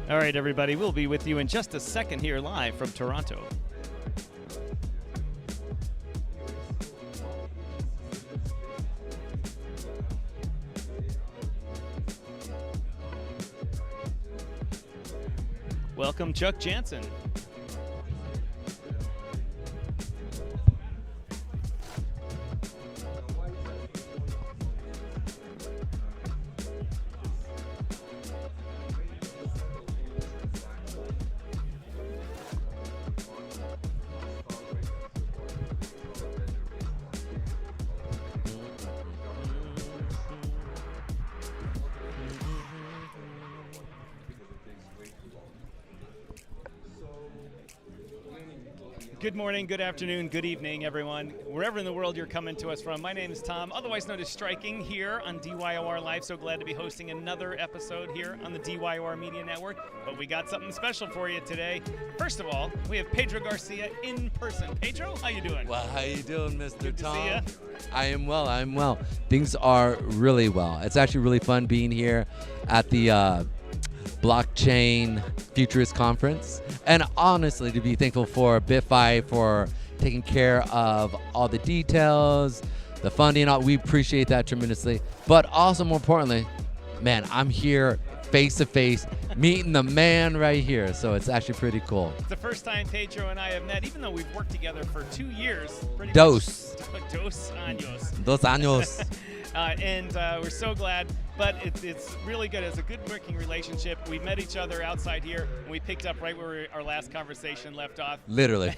All right, everybody, we'll be with you in just a second here live from Toronto. Welcome, Chuck Jansen. Good morning, good afternoon, good evening, everyone. Wherever in the world you're coming to us from, my name is Tom, otherwise known as Striking, here on DYOR Live. So glad to be hosting another episode here on the DYOR Media Network. But we got something special for you today. First of all, we have Pedro Garcia in person. Pedro, how you doing? Well, how you doing, Mr. Good Tom? to see ya. I am well. Things are really well. It's actually really fun being here at the Blockchain Futurist Conference, and honestly to be thankful for BitFi for taking care of all the details, the funding. We appreciate that tremendously, but also more importantly, man, I'm here face to face meeting the man right here, so it's actually pretty cool. It's the first time Pedro and I have met, even though we've worked together for 2 years. Dos años. Dos años. And we're so glad, but it's really good. It's a good working relationship. We met each other outside here, and we picked up right where our last conversation left off. Literally.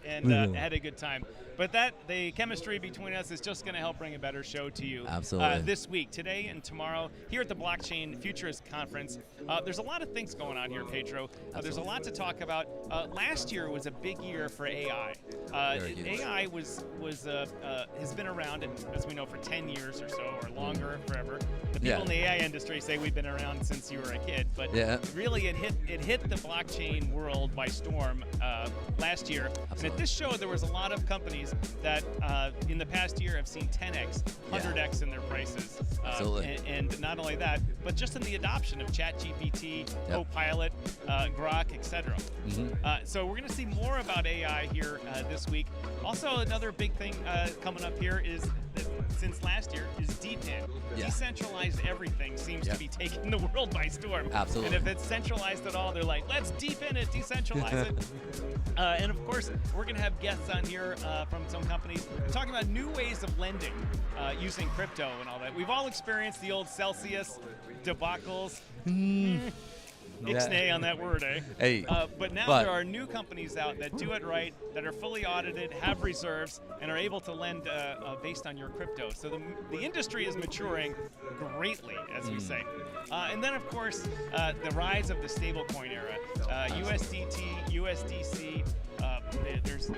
And had a good time. But the chemistry between us is just going to help bring a better show to you. Absolutely. This week, today and tomorrow, here at the Blockchain Futurist Conference. There's a lot of things going on here, Pedro. There's a lot to talk about. Last year was a big year for AI. AI has been around, as we know, for 10 years or so, or longer, forever. But people in the AI industry say we've been around since you were a kid, but Yeah. really it hit the blockchain world by storm last year. And at this show, there was a lot of companies that in the past year have seen 10x, 100x in their prices. Absolutely. And not only that, but just in the adoption of ChatGPT, Copilot, Grok, etc. So we're going to see more about AI here this week. Also, another big thing coming up here is that since last year is DePIN. Decentralized everything seems to be taking the world by storm. Absolutely. And if it's centralized at all, they're like, let's DePIN it, decentralize it. And of course, we're going to have guests on here from some companies talking about new ways of lending using crypto and all that. We've all experienced the old Celsius debacles. Ixnay on that word, eh? Hey, but now there are new companies out that do it right, that are fully audited, have reserves, and are able to lend based on your crypto. So the industry is maturing greatly, as we say. And then, of course, the rise of the stablecoin era. USDT, USDC, there's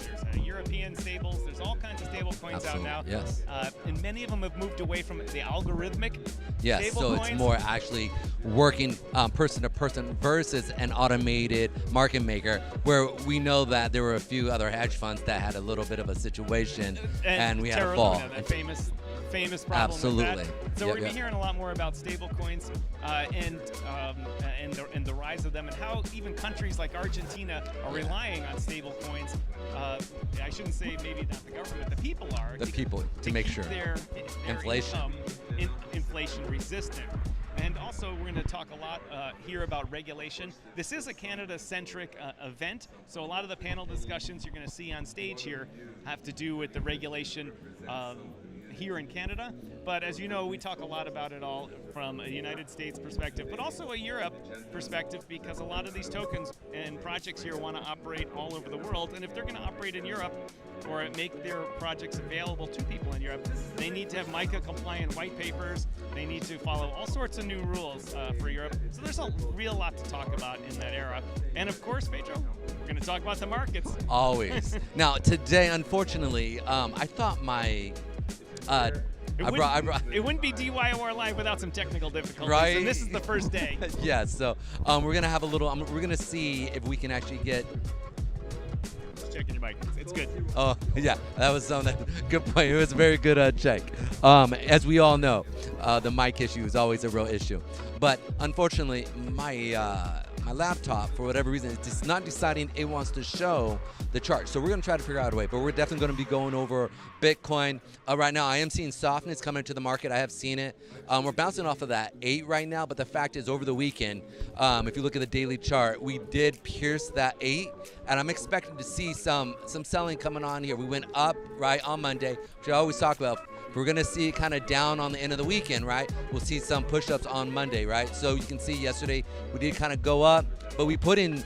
European stables. There's all kinds of stable coins out now. Yes. And many of them have moved away from the algorithmic Yes, so it's more actually working person to person versus an automated market maker, where we know that there were a few other hedge funds that had a little bit of a situation, and we had a fall. That famous problem. Absolutely. With that. So we're going to be hearing a lot more about stable coins and the rise of them, and how even countries like Argentina are relying on stable coins. I shouldn't say maybe not the government, the people are. The people, to make sure. Their Inflation. income inflation resistant. And also, we're going to talk a lot here about regulation. This is a Canada-centric event, so a lot of the panel discussions you're going to see on stage here have to do with the regulation here in Canada. But as you know, we talk a lot about it all from a United States perspective, but also a Europe perspective, because a lot of these tokens and projects here want to operate all over the world. And if they're going to operate in Europe or make their projects available to people in Europe, they need to have MiCA-compliant white papers. They need to follow all sorts of new rules for Europe. So there's a real lot to talk about in that era. And of course, Pedro, we're going to talk about the markets. Always. Now, today, unfortunately, I thought my... It wouldn't be DYOR Live without some technical difficulties, right? And this is the first day. Yeah, so we're gonna have a little. We're gonna see if we can actually get. Just checking your mic. It's good. Oh yeah, that was good point. It was a very good check. As we all know, the mic issue is always a real issue. But unfortunately, my laptop, for whatever reason, is just not deciding it wants to show the chart. So we're going to try to figure out a way, but we're definitely going to be going over Bitcoin. Right now, I am seeing softness coming into the market. I have seen it. We're bouncing off of that 8 right now, but the fact is, over the weekend, if you look at the daily chart, we did pierce that 8, and I'm expecting to see some selling coming on here. We went up, right, on Monday, which I always talk about. If we're going to see it kind of down on the end of the weekend, right, we'll see some push-ups on Monday, right? So you can see yesterday we did kind of go up, but we put in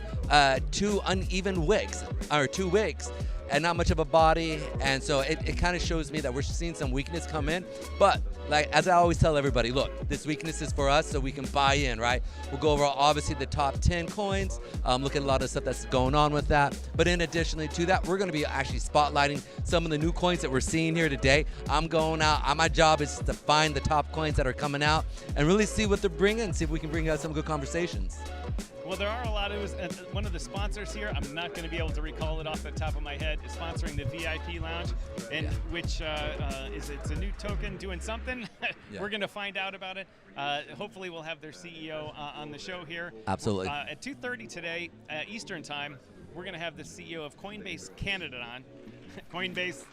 2 uneven wicks, or 2 wicks, and not much of a body, and so it kind of shows me that we're seeing some weakness come in. But like, as I always tell everybody, look, this weakness is for us so we can buy in, right? We'll go over obviously the top 10 coins, look at a lot of stuff that's going on with that. But in addition to that, we're going to be actually spotlighting some of the new coins that we're seeing here today. I'm going out. My job is to find the top coins that are coming out and really see what they're bringing and see if we can bring out some good conversations. Well, there are a lot of one of the sponsors here, I'm not going to be able to recall it off the top of my head, is sponsoring the VIP Lounge, and which it's a new token doing something. We're going to find out about it. Hopefully we'll have their CEO on the show here. Absolutely. At 2:30 today, Eastern Time, we're going to have the CEO of Coinbase Canada on. Coinbase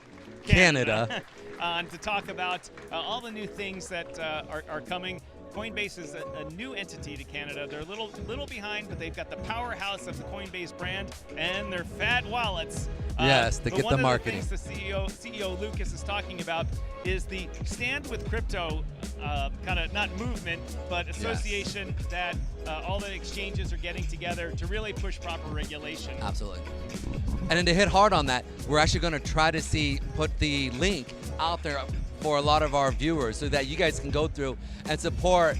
Canada. On to talk about all the new things that are coming. Coinbase is a new entity to Canada. They're a little behind, but they've got the powerhouse of the Coinbase brand and their fat wallets. Yes, to get the marketing. One of the things the CEO Lucas is talking about is the Stand with Crypto kind of, not movement, but association that all the exchanges are getting together to really push proper regulation. Absolutely. And then to hit hard on that, we're actually going to try to put the link out there for a lot of our viewers so that you guys can go through and support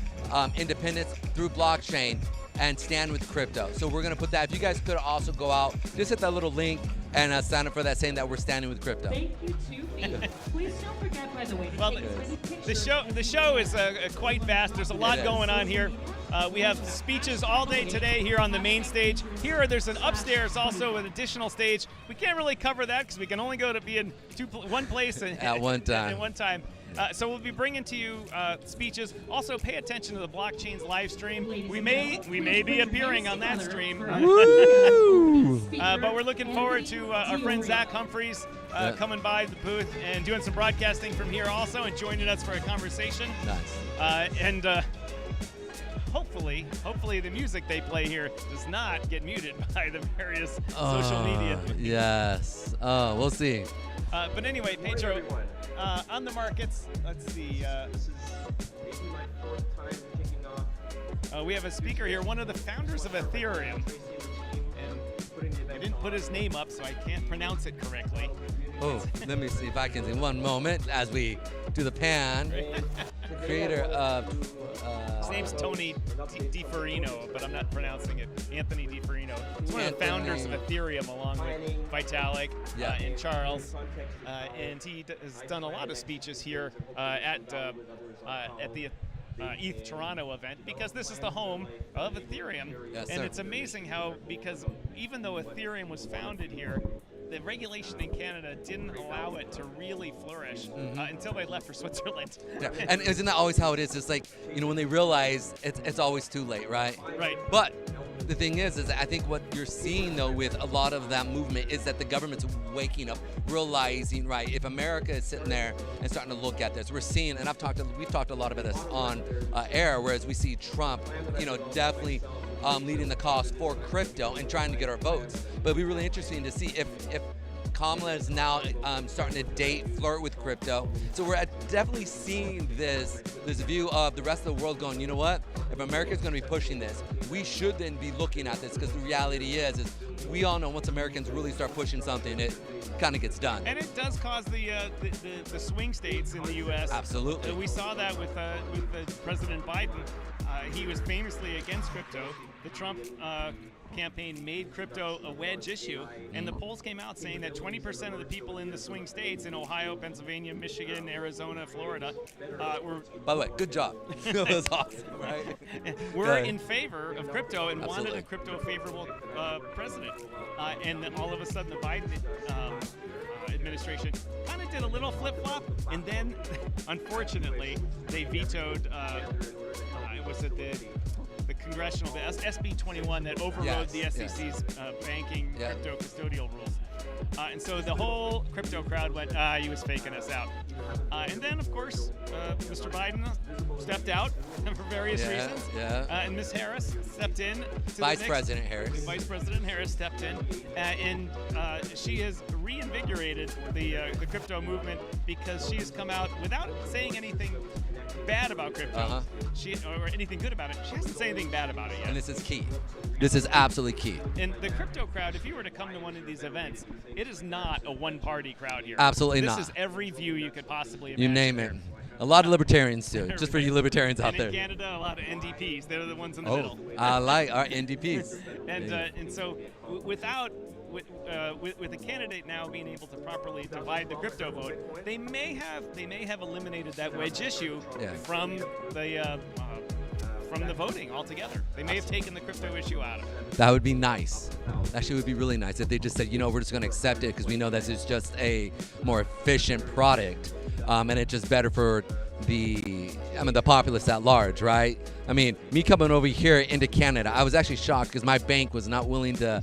independence through blockchain and stand with crypto. So we're going to put that. If you guys could also go out, just hit that little link, and sign up for that saying that we're standing with crypto. Thank you too. Please don't forget, by the way, to Well, take as many the show is quite vast. There's a lot going on here. We have speeches all day today here on the main stage. There's an upstairs also an additional stage. We can't really cover that because we can only go to be in one place at one time. At one time. So we'll be bringing to you speeches. Also, pay attention to the Blockchain's live stream. We may be appearing on that stream. Woo! But we're looking forward to our friend Zach Humphreys coming by the booth and doing some broadcasting from here also and joining us for a conversation. Nice. And hopefully the music they play here does not get muted by the various social media. Yes. Oh, we'll see. But anyway, Pedro, on the markets, let's see. This is maybe my fourth time kicking off. We have a speaker here, one of the founders of Ethereum. And I didn't put his name up, so I can't pronounce it correctly. Oh, let me see if I can see. One moment as we do the pan. Creator of... His name's Tony DiFerino, but I'm not pronouncing it. Anthony DiFerino. He's one of the founders of Ethereum, along with Vitalik and Charles. And he has done a lot of speeches here at the ETH Toronto event, because this is the home of Ethereum. Yes, and sir. it's amazing how, because even though Ethereum was founded here, the regulation in Canada didn't allow it to really flourish until they left for Switzerland. Yeah. And isn't that always how it is? It's like, when they realize it's always too late, right? Right. But the thing is I think what you're seeing, though, with a lot of that movement is that the government's waking up, realizing, right, if America is sitting there and starting to look at this, we're seeing, and we've talked a lot about this on air, whereas we see Trump, definitely leading the cause for crypto and trying to get our votes. But it'll be really interesting to see if Kamala is now starting to flirt with crypto. So we're definitely seeing this view of the rest of the world going, you know what? If America is going to be pushing this, we should then be looking at this, because the reality is we all know once Americans really start pushing something, it kind of gets done. And it does cause the swing states in the U.S. Absolutely. So we saw that with President Biden. He was famously against crypto. The Trump campaign made crypto a wedge issue, and the polls came out saying that 20% of the people in the swing states in Ohio, Pennsylvania, Michigan, Arizona, Florida were... By the way, good job. That was awesome, right? Were in favor of crypto and wanted a crypto-favorable president. And then all of a sudden the Biden administration kind of did a little flip-flop, and then, unfortunately, they vetoed, was it the congressional, the SB 21 that overrode the SEC's banking crypto custodial rules. And so the whole crypto crowd went, he was faking us out. And then, of course, Mr. Biden stepped out for various reasons. And Ms. Harris stepped in. Vice President Harris stepped in. And she has reinvigorated the crypto movement, because she has come out without saying anything bad about crypto, or anything good about it. She hasn't said anything bad about it yet. And this is key. This is absolutely key. And the crypto crowd, if you were to come to one of these events, it is not a one-party crowd here. Absolutely not. This is every view you could possibly imagine. You name it. A lot of libertarians too, just for you libertarians out and there. In Canada, a lot of NDPs. They're the ones in the middle. I like our NDPs. And so with a candidate now being able to properly divide the crypto vote, they may have eliminated that wedge issue from the voting altogether. They may have taken the crypto issue out of it. That would be nice. Actually, it would be really nice if they just said, we're just going to accept it because we know this is just a more efficient product, and it's just better for the populace at large, right? Me coming over here into Canada, I was actually shocked because my bank was not willing to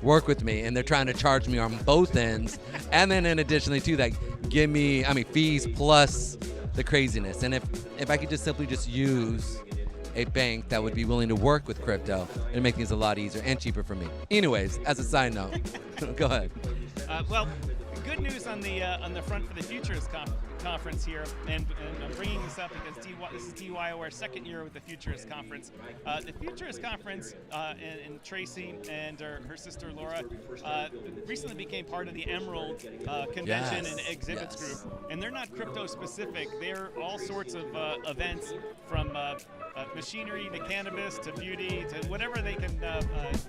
work with me, and they're trying to charge me on both ends, and then in additionally to that, give me fees plus the craziness. And if I could just simply just use a bank that would be willing to work with crypto, it'd make things a lot easier and cheaper for me. Anyways, as a side note, go ahead. Well, good news on the front for the Futurist Conference here, and I'm bringing this up because this is DYOR's second year with the Futurist Conference. The Futurist Conference and Tracy and her sister Laura recently became part of the Emerald Convention and Exhibits group, and they're not crypto specific. They're all sorts of events from machinery to cannabis to beauty to whatever they can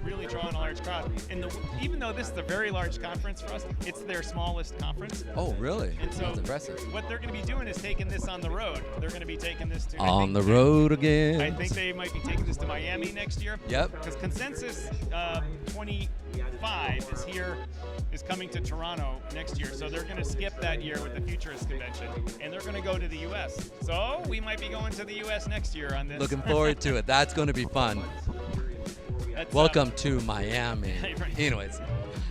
really draw in a large crowd. And even though this is a very large conference for us, it's their smallest conference. Oh, really? And so That's impressive. what they're going to be doing is taking this on the road. They're going to be taking this to On the road again. I think they might be taking this to Miami next year. Yep. Because Consensus 25 is coming to Toronto next year. So they're going to skip that year with the Futurist Convention, and they're going to go to the U.S. So we might be going to the U.S. next year on this. Looking forward to it. That's going to be fun. That's, Welcome to Miami. Right. Anyways,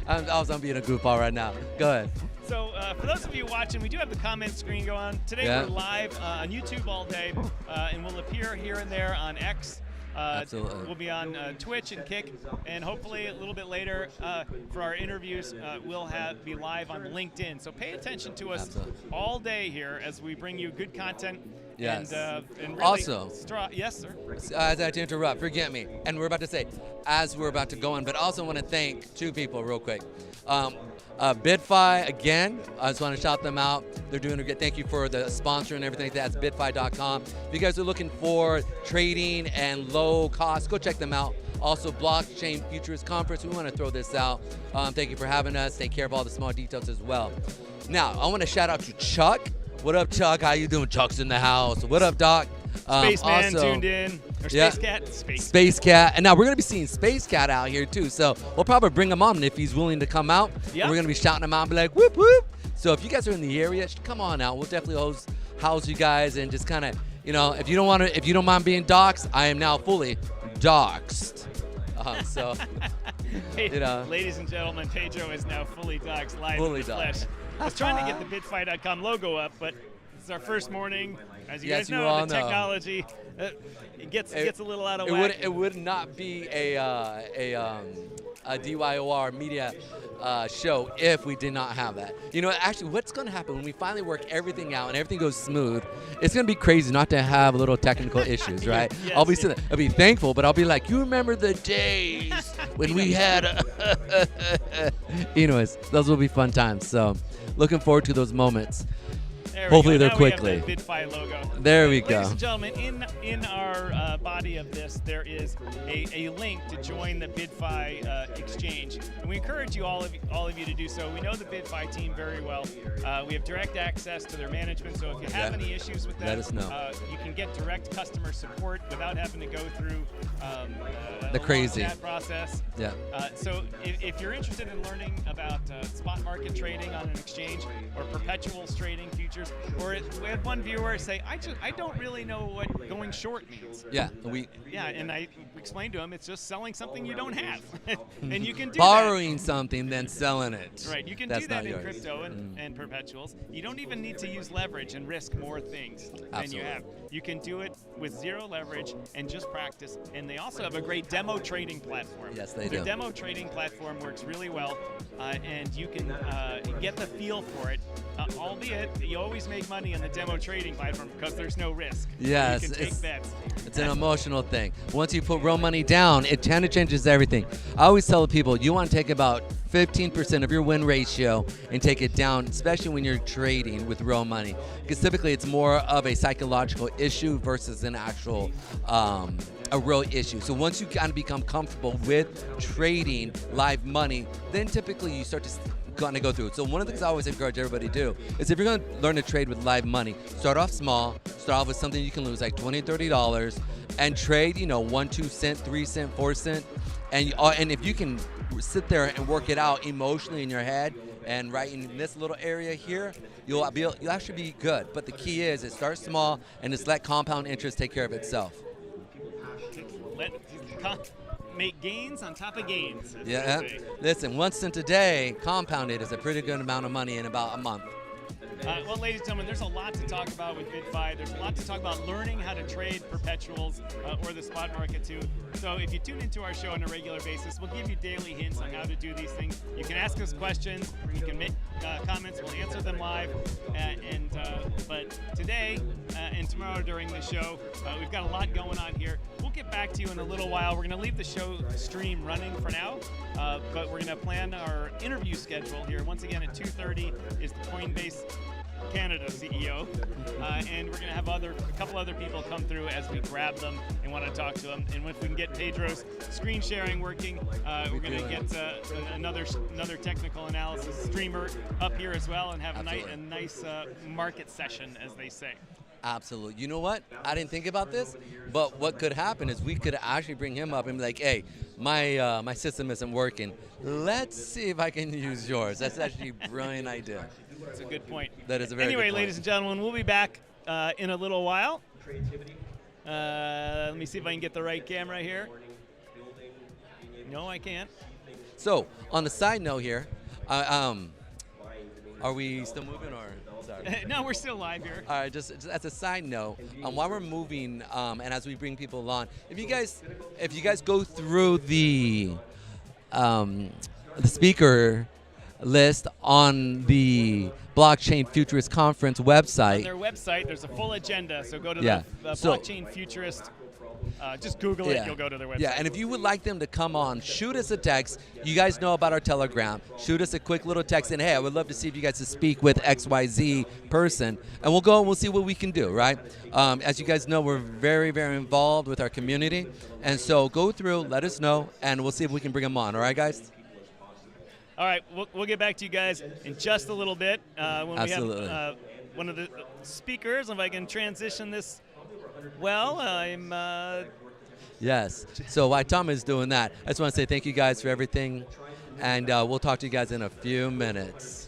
I'm being a goofball right now. Go ahead. So for those of you watching, we do have the comment screen go on. Today Yeah. we're live on YouTube all day, and we'll appear here and there on X. Absolutely. We'll be on Twitch and Kick, and hopefully a little bit later for our interviews, we'll be live on LinkedIn. So pay attention to us Absolutely. all day here as we bring you good content. Yes. And really Also- yes, sir. As I had to interrupt, forget me. And we're about to say, as we're about to go on, but also want to thank two people real quick. BitFi, again, I just want to shout them out. They're doing a good, thank you for the sponsor and everything like that. It's bitfi.com. If you guys are looking for trading and low cost, go check them out. Also, Blockchain Futurist Conference, we want to throw this out. Thank you for having us. Take care of all the small details as well. Now, I want to shout out to Chuck. What up, Chuck? How you doing? Chuck's in the house. What up, Doc? Spaceman also, tuned in. Or yeah. Space Cat. Space Cat. And now we're going to be seeing Space Cat out here, too. So we'll probably bring him on if he's willing to come out. Yep. We're going to be shouting him out and be like, whoop, whoop. So if you guys are in the area, come on out. We'll definitely house you guys and just kind of, if you don't mind being doxxed, I am now fully doxxed. So, Ladies and gentlemen, Pedro is now fully doxxed live Fully in the flesh. I was trying to get the bitfi.com logo up, but it's our first morning. As you guys you know, all the know. technology it gets a little out of whack. It would not be a DYOR Media show if we did not have that. Actually, what's going to happen when we finally work everything out and everything goes smooth? It's going to be crazy not to have little technical issues, right? Yes, I'll be thankful, but I'll be like, you remember the days when we had. Anyways, those will be fun times. So, looking forward to those moments. Hopefully they're quickly. We have the bitfi logo. There we go. Ladies and gentlemen, in our body of this, there is a link to join the bitfi exchange, and we encourage all of you to do so. We know the bitfi team very well. We have direct access to their management, so if you have any issues with that, let us know. You can get direct customer support without having to go through the crazy chat process. Yeah. So if you're interested in learning about spot market trading on an exchange or perpetuals trading futures, or we had one viewer say, I don't really know what going short means. Yeah, and I explained to him it's just selling something you don't have, and you can do borrowing something then selling it. Right, you can do that in crypto and perpetuals. You don't even need to use leverage and risk more things than you have. You can do it with zero leverage and just practice. And they also have a great demo trading platform. Yes, they Their do. demo trading platform works really well, and you can get the feel for it. Albeit, you always make money on the demo trading platform because there's no risk. Yes, You can take bets. It's an emotional thing. Once you put real money down, it kind of changes everything. I always tell people you want to take about 15% of your win ratio and take it down, especially when you're trading with real money. Because typically it's more of a psychological issue versus an actual a real issue. So once you kind of become comfortable with trading live money, then typically you start to kind of go through it. So one of the things I always encourage everybody to do is if you're going to learn to trade with live money, start off small, start off with something you can lose like $20, $30 and trade, 1, 2 cent, 3 cent, 4 cent. And if you can sit there and work it out emotionally in your head and right in this little area here, you'll actually be good. But the key is it starts small and just let compound interest take care of itself. Make gains on top of gains. Yeah. Listen, 1 cent a day compounded is a pretty good amount of money in about a month. Well, ladies and gentlemen, there's a lot to talk about with bitfi. There's a lot to talk about learning how to trade perpetuals or the spot market too. So if you tune into our show on a regular basis, we'll give you daily hints on how to do these things. You can ask us questions. You can make comments. We'll answer them live. But today and tomorrow during the show, we've got a lot going on here. We'll get back to you in a little while. We're going to leave the show stream running for now, but we're going to plan our interview schedule here. Once again, at 2:30 is the Coinbase Canada CEO, and we're going to have a couple other people come through as we grab them and want to talk to them. And if we can get Pedro's screen sharing working, we're going to get another technical analysis streamer up here as well and have a nice market session, as they say. Absolutely. You know what? I didn't think about this, but what could happen is we could actually bring him up and be like, hey, my system isn't working. Let's see if I can use yours. That's actually a brilliant idea. That's a good point. That is a very good Anyway, point. ladies and gentlemen, we'll be back in a little while. Let me see if I can get the right camera here. No, I can't. So, on the side note here, are we still moving or? Sorry. No, we're still live here. All right, just as a side note, while we're moving and as we bring people on, if you guys go through the speaker list on the Blockchain Futurist Conference website. On their website, there's a full agenda, so go to Yeah. the Blockchain Futurist. Just Google it, you'll go to their website. Yeah, and if you would like them to come on, shoot us a text. You guys know about our Telegram. Shoot us a quick little text and, hey, I would love to see if you guys to speak with XYZ person. And we'll go and we'll see what we can do, right? As you guys know, we're very, very involved with our community. And so go through, let us know, and we'll see if we can bring them on. All right, guys? All right, we'll get back to you guys in just a little bit when Absolutely. we have one of the speakers. If I can transition this well, I'm... Yes. So while Tom is doing that, I just want to say thank you guys for everything, and we'll talk to you guys in a few minutes.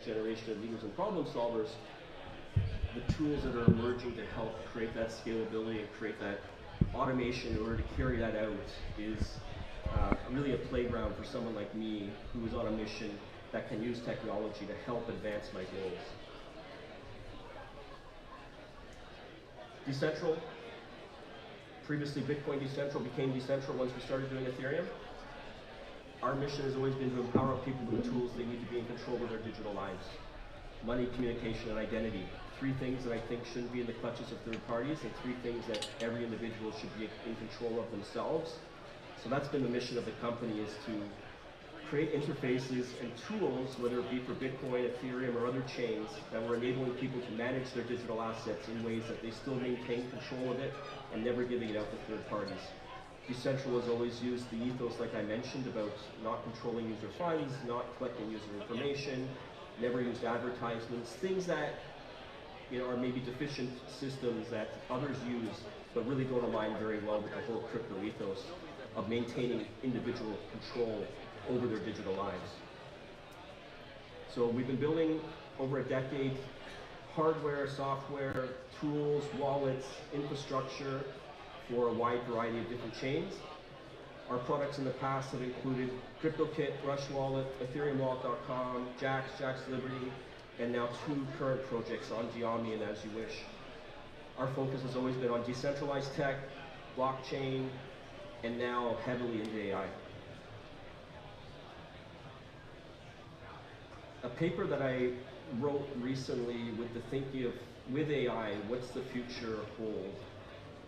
Generation of leaders and problem solvers, the tools that are emerging to help create that scalability and create that automation in order to carry that out is really a playground for someone like me who is on a mission that can use technology to help advance my goals. Decentral, previously Bitcoin Decentral became Decentral once we started doing Ethereum. Our mission has always been to empower people with the tools they need to be in control of their digital lives. Money, communication, and identity. Three things that I think shouldn't be in the clutches of third parties, and three things that every individual should be in control of themselves. So that's been the mission of the company, is to create interfaces and tools, whether it be for Bitcoin, Ethereum, or other chains, that were enabling people to manage their digital assets in ways that they still maintain control of it and never giving it out to third parties. Decentral has always used the ethos, like I mentioned, about not controlling user funds, not collecting user information, never used advertisements, things that are maybe deficient systems that others use, but really don't align very well with the whole crypto ethos of maintaining individual control over their digital lives. So we've been building over a decade hardware, software, tools, wallets, infrastructure for a wide variety of different chains. Our products in the past have included CryptoKit, Rush Wallet, EthereumWallet.com, Jax Liberty, and now 2 current projects on Xiaomi and As You Wish. Our focus has always been on decentralized tech, blockchain, and now heavily into AI. A paper that I wrote recently with the thinking of, with AI, what's the future hold,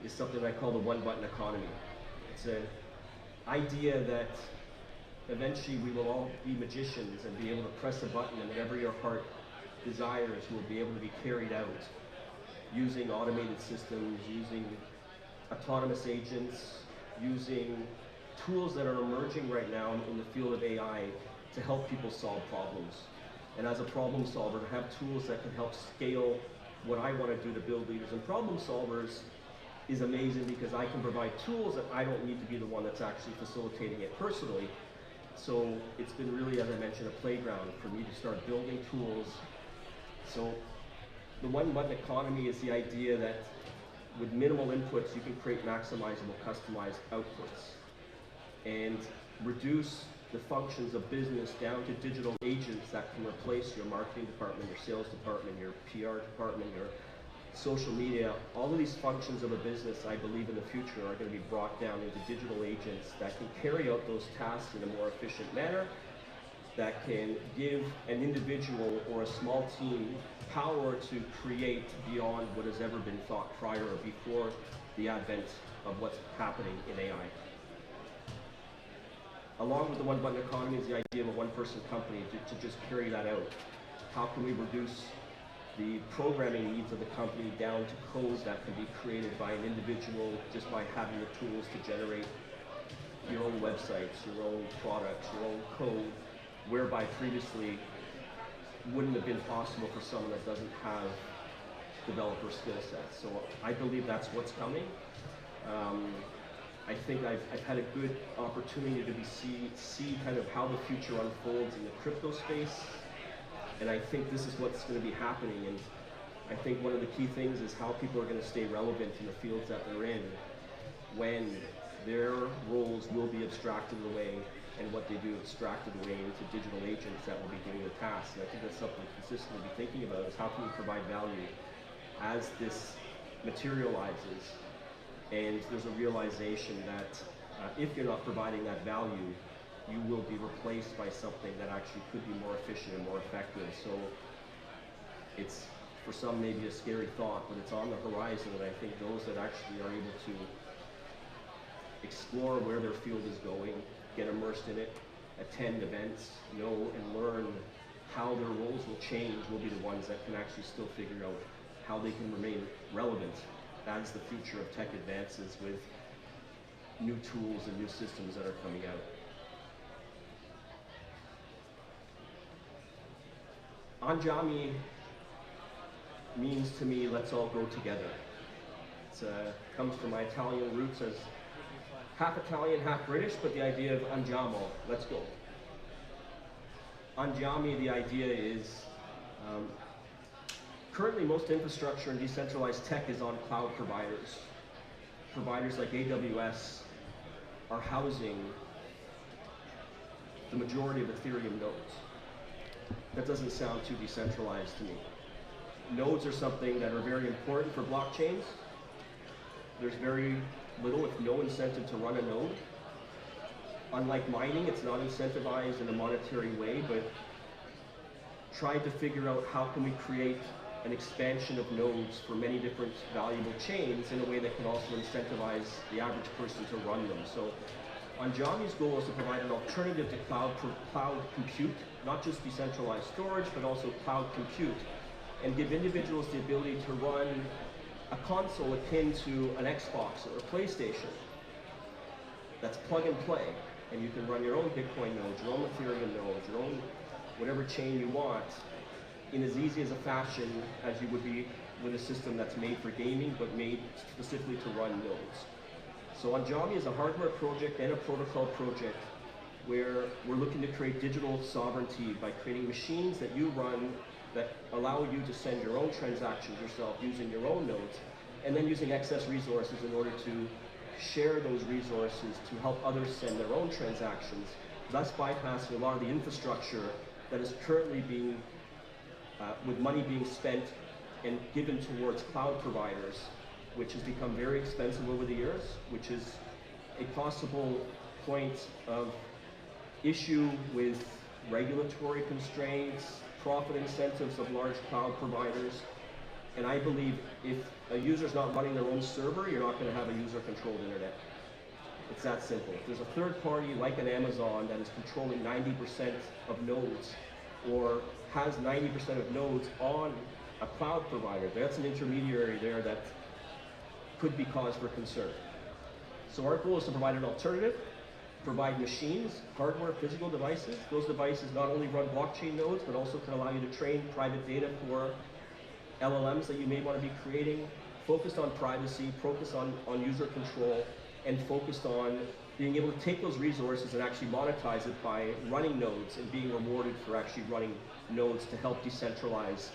is something I call the one-button economy. It's an idea that eventually we will all be magicians and be able to press a button and whatever your heart desires will be able to be carried out using automated systems, using autonomous agents, using tools that are emerging right now in the field of AI to help people solve problems. And as a problem solver, to have tools that can help scale what I want to do to build leaders and problem solvers is amazing because I can provide tools that I don't need to be the one that's actually facilitating it personally. So it's been really, as I mentioned, a playground for me to start building tools. So the one button economy is the idea that with minimal inputs, you can create maximizable, customized outputs and reduce the functions of business down to digital agents that can replace your marketing department, your sales department, your PR department, your social media. All of these functions of a business, I believe in the future, are going to be brought down into digital agents that can carry out those tasks in a more efficient manner, that can give an individual or a small team power to create beyond what has ever been thought prior or before the advent of what's happening in AI. Along with the one-button economy is the idea of a one-person company to just carry that out. How can we reduce the programming needs of the company down to code that can be created by an individual just by having the tools to generate your own websites, your own products, your own code, whereby previously wouldn't have been possible for someone that doesn't have developer skill sets. So I believe that's what's coming. I think I've had a good opportunity to see kind of how the future unfolds in the crypto space. And I think this is what's going to be happening. And I think one of the key things is how people are going to stay relevant in the fields that they're in when their roles will be abstracted away and what they do extracted away into digital agents that will be doing the tasks. And I think that's something to consistently be thinking about is how can we provide value as this materializes. And there's a realization that if you're not providing that value, you will be replaced by something that actually could be more efficient and more effective. So it's, for some, maybe a scary thought, but it's on the horizon, and I think those that actually are able to explore where their field is going, get immersed in it, attend events, know and learn how their roles will change will be the ones that can actually still figure out how they can remain relevant as the future of tech advances with new tools and new systems that are coming out. Anjami means to me, let's all go together. It comes from my Italian roots as half Italian, half British, but the idea of andiamo, let's go. Anjami, the idea is, currently most infrastructure and decentralized tech is on cloud providers. Providers like AWS are housing the majority of Ethereum nodes. That doesn't sound too decentralized to me. Nodes are something that are very important for blockchains. There's very little, if no incentive to run a node. Unlike mining, it's not incentivized in a monetary way, but tried to figure out how can we create an expansion of nodes for many different valuable chains in a way that can also incentivize the average person to run them. So Anjami's goal is to provide an alternative to cloud compute, not just decentralized storage, but also cloud compute, and give individuals the ability to run a console akin to an Xbox or a PlayStation that's plug and play, and you can run your own Bitcoin nodes, your own Ethereum nodes, your own whatever chain you want in as easy as a fashion as you would be with a system that's made for gaming but made specifically to run nodes. So Anjami is a hardware project and a protocol project where we're looking to create digital sovereignty by creating machines that you run that allow you to send your own transactions yourself using your own nodes, and then using excess resources in order to share those resources to help others send their own transactions, thus bypassing a lot of the infrastructure that is currently being, with money being spent and given towards cloud providers, which has become very expensive over the years, which is a possible point of issue with regulatory constraints, profit incentives of large cloud providers. And I believe if a user's not running their own server, you're not going to have a user-controlled internet. It's that simple. If there's a third party like an Amazon that is controlling 90% of nodes or has 90% of nodes on a cloud provider, that's an intermediary there that could be cause for concern. So our goal is to provide an alternative, provide machines, hardware, physical devices. Those devices not only run blockchain nodes, but also can allow you to train private data for LLMs that you may want to be creating, focused on privacy, focused on user control, and focused on being able to take those resources and actually monetize it by running nodes and being rewarded for actually running nodes to help decentralize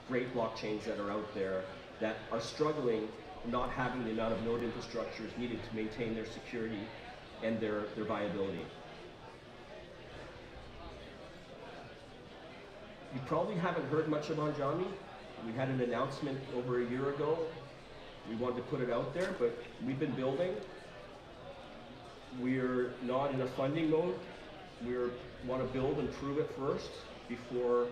great blockchains that are out there that are struggling not having the amount of node infrastructures needed to maintain their security and their viability. You probably haven't heard much of Anjami. We had an announcement over a year ago. We wanted to put it out there, but we've been building. We're not in a funding mode. We want to build and prove it first before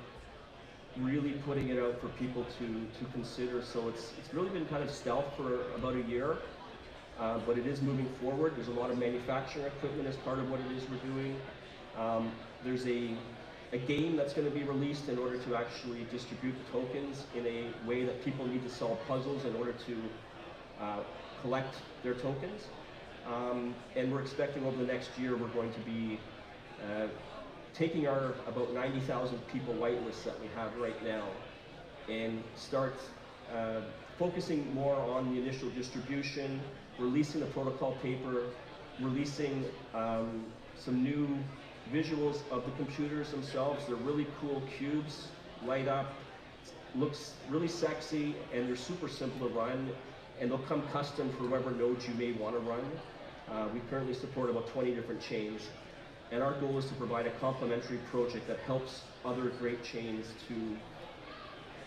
really putting it out for people to consider. So it's really been kind of stealth for about a year, but it is moving forward. There's a lot of manufacturing equipment as part of what it is we're doing. There's a game that's going to be released in order to actually distribute the tokens in a way that people need to solve puzzles in order to collect their tokens. And we're expecting over the next year we're going to be taking our about 90,000 people whitelist that we have right now and start focusing more on the initial distribution, releasing the protocol paper, releasing some new visuals of the computers themselves. They're really cool cubes, light up, looks really sexy, and they're super simple to run, and they'll come custom for whatever nodes you may want to run. We currently support about 20 different chains, and our goal is to provide a complementary project that helps other great chains to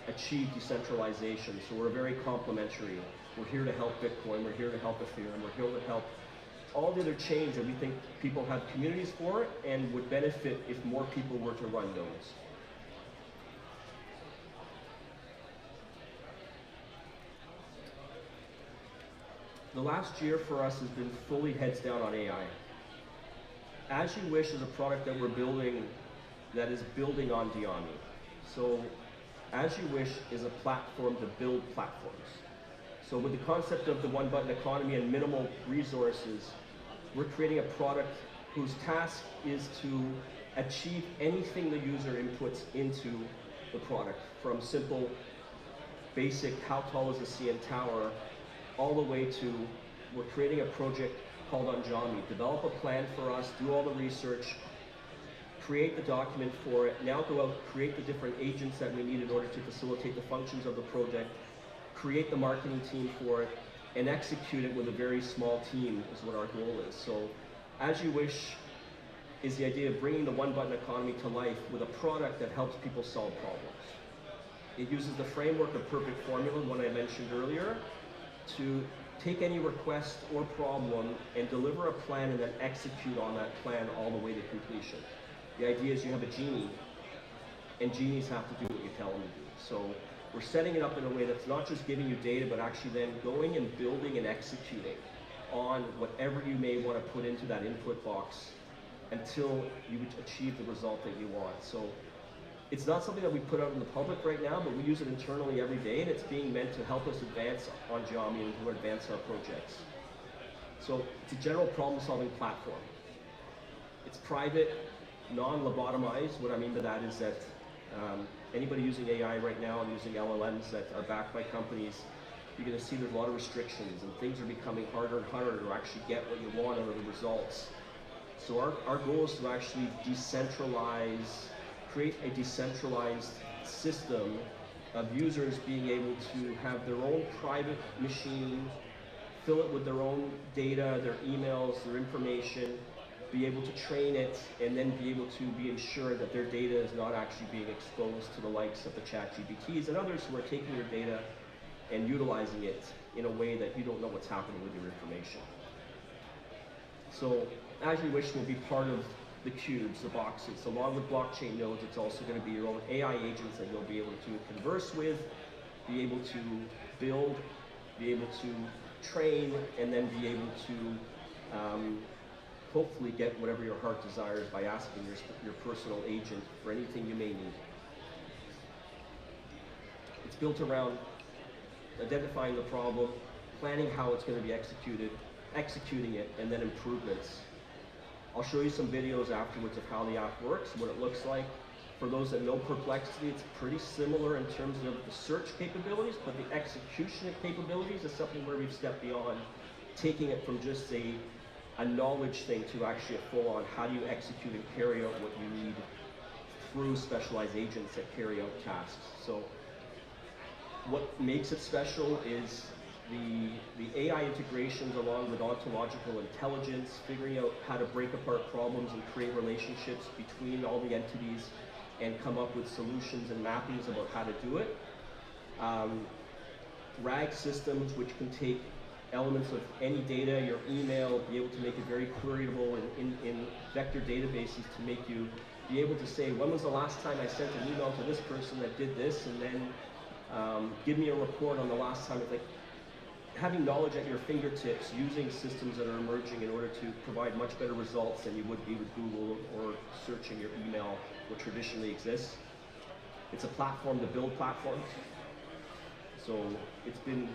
achieve decentralization. So we're very complementary. We're here to help Bitcoin, we're here to help Ethereum, we're here to help all the other chains that we think people have communities for and would benefit if more people were to run nodes. The last year for us has been fully heads down on AI. As You Wish is a product that we're building that is building on DYOR. So As You Wish is a platform to build platforms. So with the concept of the one-button economy and minimal resources, we're creating a product whose task is to achieve anything the user inputs into the product, from simple, basic, how tall is a CN tower, all the way to, we're creating a project called Anjami. Develop a plan for us, do all the research, create the document for it, now go out, create the different agents that we need in order to facilitate the functions of the project, create the marketing team for it, and execute it with a very small team is what our goal is. So As You Wish is the idea of bringing the one-button economy to life with a product that helps people solve problems. It uses the framework of perfect formula, one I mentioned earlier, to take any request or problem and deliver a plan and then execute on that plan all the way to completion. The idea is you have a genie, and genies have to do what you tell them to do. So we're setting it up in a way that's not just giving you data, but actually then going and building and executing on whatever you may want to put into that input box until you achieve the result that you want. So it's not something that we put out in the public right now, but we use it internally every day, and it's being meant to help us advance on Anjami and to advance our projects. So it's a general problem-solving platform. It's private, non-lobotomized. What I mean by that is that anybody using AI right now and using LLMs that are backed by companies, you're going to see there's a lot of restrictions and things are becoming harder and harder to actually get what you want out of the results. So our goal is to actually create a decentralized system of users being able to have their own private machine, fill it with their own data, their emails, their information, be able to train it, and then be able to be ensured that their data is not actually being exposed to the likes of the ChatGPTs and others who are taking your data and utilizing it in a way that you don't know what's happening with your information. So As You Wish will be part of the cubes, the boxes. Along with blockchain nodes, it's also going to be your own AI agents that you'll be able to converse with, be able to build, be able to train, and then be able to hopefully get whatever your heart desires by asking your personal agent for anything you may need. It's built around identifying the problem, planning how it's going to be executed, executing it, and then improvements. I'll show you some videos afterwards of how the app works, what it looks like. For those that know Perplexity, it's pretty similar in terms of the search capabilities, but the execution capabilities is something where we've stepped beyond, taking it from just a knowledge thing to actually a full-on how do you execute and carry out what you need through specialized agents that carry out tasks. So what makes it special is the AI integrations along with ontological intelligence, figuring out how to break apart problems and create relationships between all the entities and come up with solutions and mappings about how to do it. RAG systems, which can take elements of any data, your email, be able to make it very queryable in vector databases to make you be able to say, when was the last time I sent an email to this person that did this, and then give me a report on the last time. It's like having knowledge at your fingertips, using systems that are emerging in order to provide much better results than you would be with Google or searching your email, what traditionally exists. It's a platform to build platforms. So it's been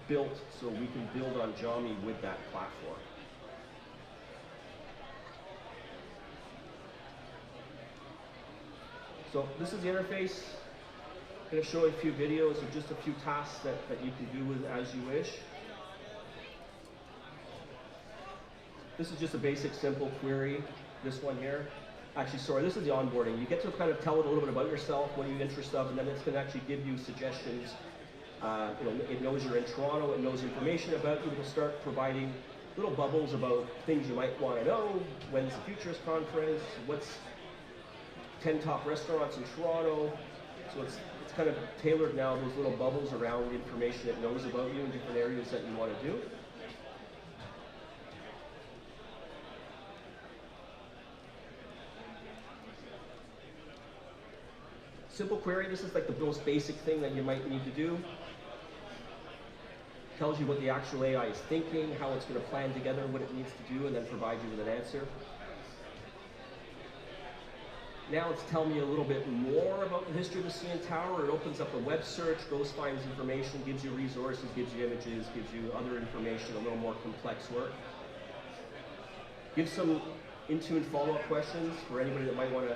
built so we can build on JBee with that platform. So this is the interface. I'm going to show you a few videos of just a few tasks that you can do with as you wish. This is just a basic, simple query. This one here. Actually, sorry, this is the onboarding. You get to kind of tell it a little bit about yourself, what are you interested in, and then it's going to actually give you suggestions. It knows you're in Toronto, it knows information about you. It'll start providing little bubbles about things you might want to know. When's the Futurist Conference? What's 10 top restaurants in Toronto? So it's kind of tailored now, those little bubbles around the information it knows about you in different areas that you want to do. Simple query, this is like the most basic thing that you might need to do. Tells you what the actual AI is thinking, how it's going to plan together, what it needs to do, and then provide you with an answer. Now it's telling me a little bit more about the history of the CN Tower. It opens up a web search, goes finds information, gives you resources, gives you images, gives you other information, a little more complex work. Gives some in-tune follow-up questions for anybody that might want to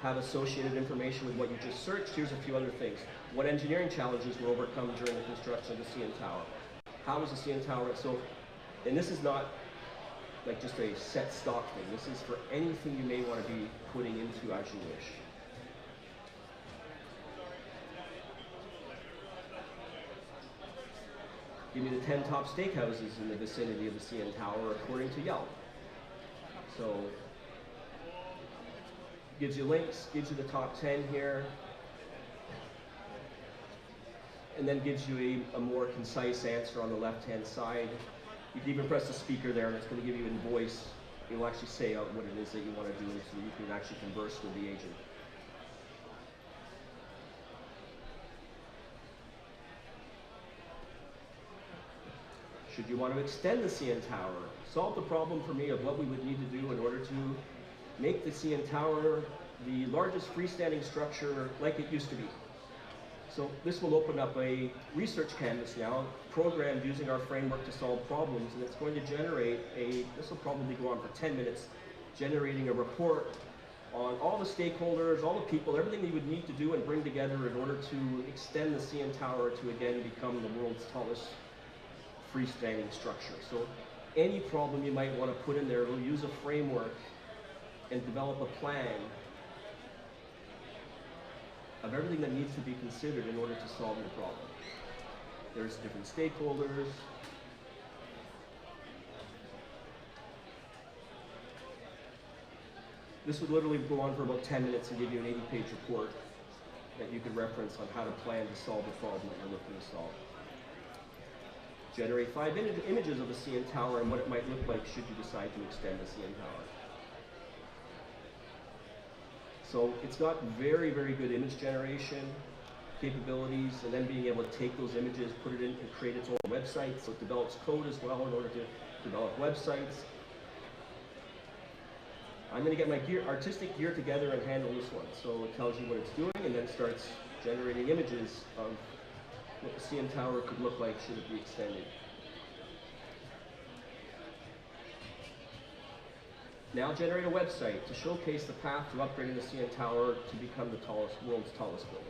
have associated information with what you just searched. Here's a few other things. What engineering challenges were overcome during the construction of the CN Tower? How was the CN Tower? So, and this is not like just a set stock thing. This is for anything you may want to be putting into as you wish. Give me the 10 top steakhouses in the vicinity of the CN Tower according to Yelp. So, gives you links, gives you the top 10 here, and then gives you a more concise answer on the left-hand side. You can even press the speaker there, and it's going to give you in voice. It will actually say out what it is that you want to do, so you can actually converse with the agent. Should you want to extend the CN Tower, solve the problem for me of what we would need to do in order to make the CN Tower the largest freestanding structure like it used to be. So this will open up a research canvas now, programmed using our framework to solve problems, and it's going to generate this will probably go on for 10 minutes, generating a report on all the stakeholders, all the people, everything you would need to do and bring together in order to extend the CN Tower to again become the world's tallest freestanding structure. So any problem you might want to put in there, we'll use a framework and develop a plan of everything that needs to be considered in order to solve the problem. There's different stakeholders. This would literally go on for about 10 minutes and give you an 80-page report that you could reference on how to plan to solve the problem that you're looking to solve. Generate 5 images of the CN Tower and what it might look like should you decide to extend the CN Tower. So it's got very, very good image generation capabilities, and then being able to take those images, put it in, and create its own website. So it develops code as well in order to develop websites. I'm going to get my artistic gear together and handle this one. So it tells you what it's doing and then starts generating images of what the CN Tower could look like should it be extended. Now generate a website to showcase the path to upgrading the CN Tower to become the world's tallest building.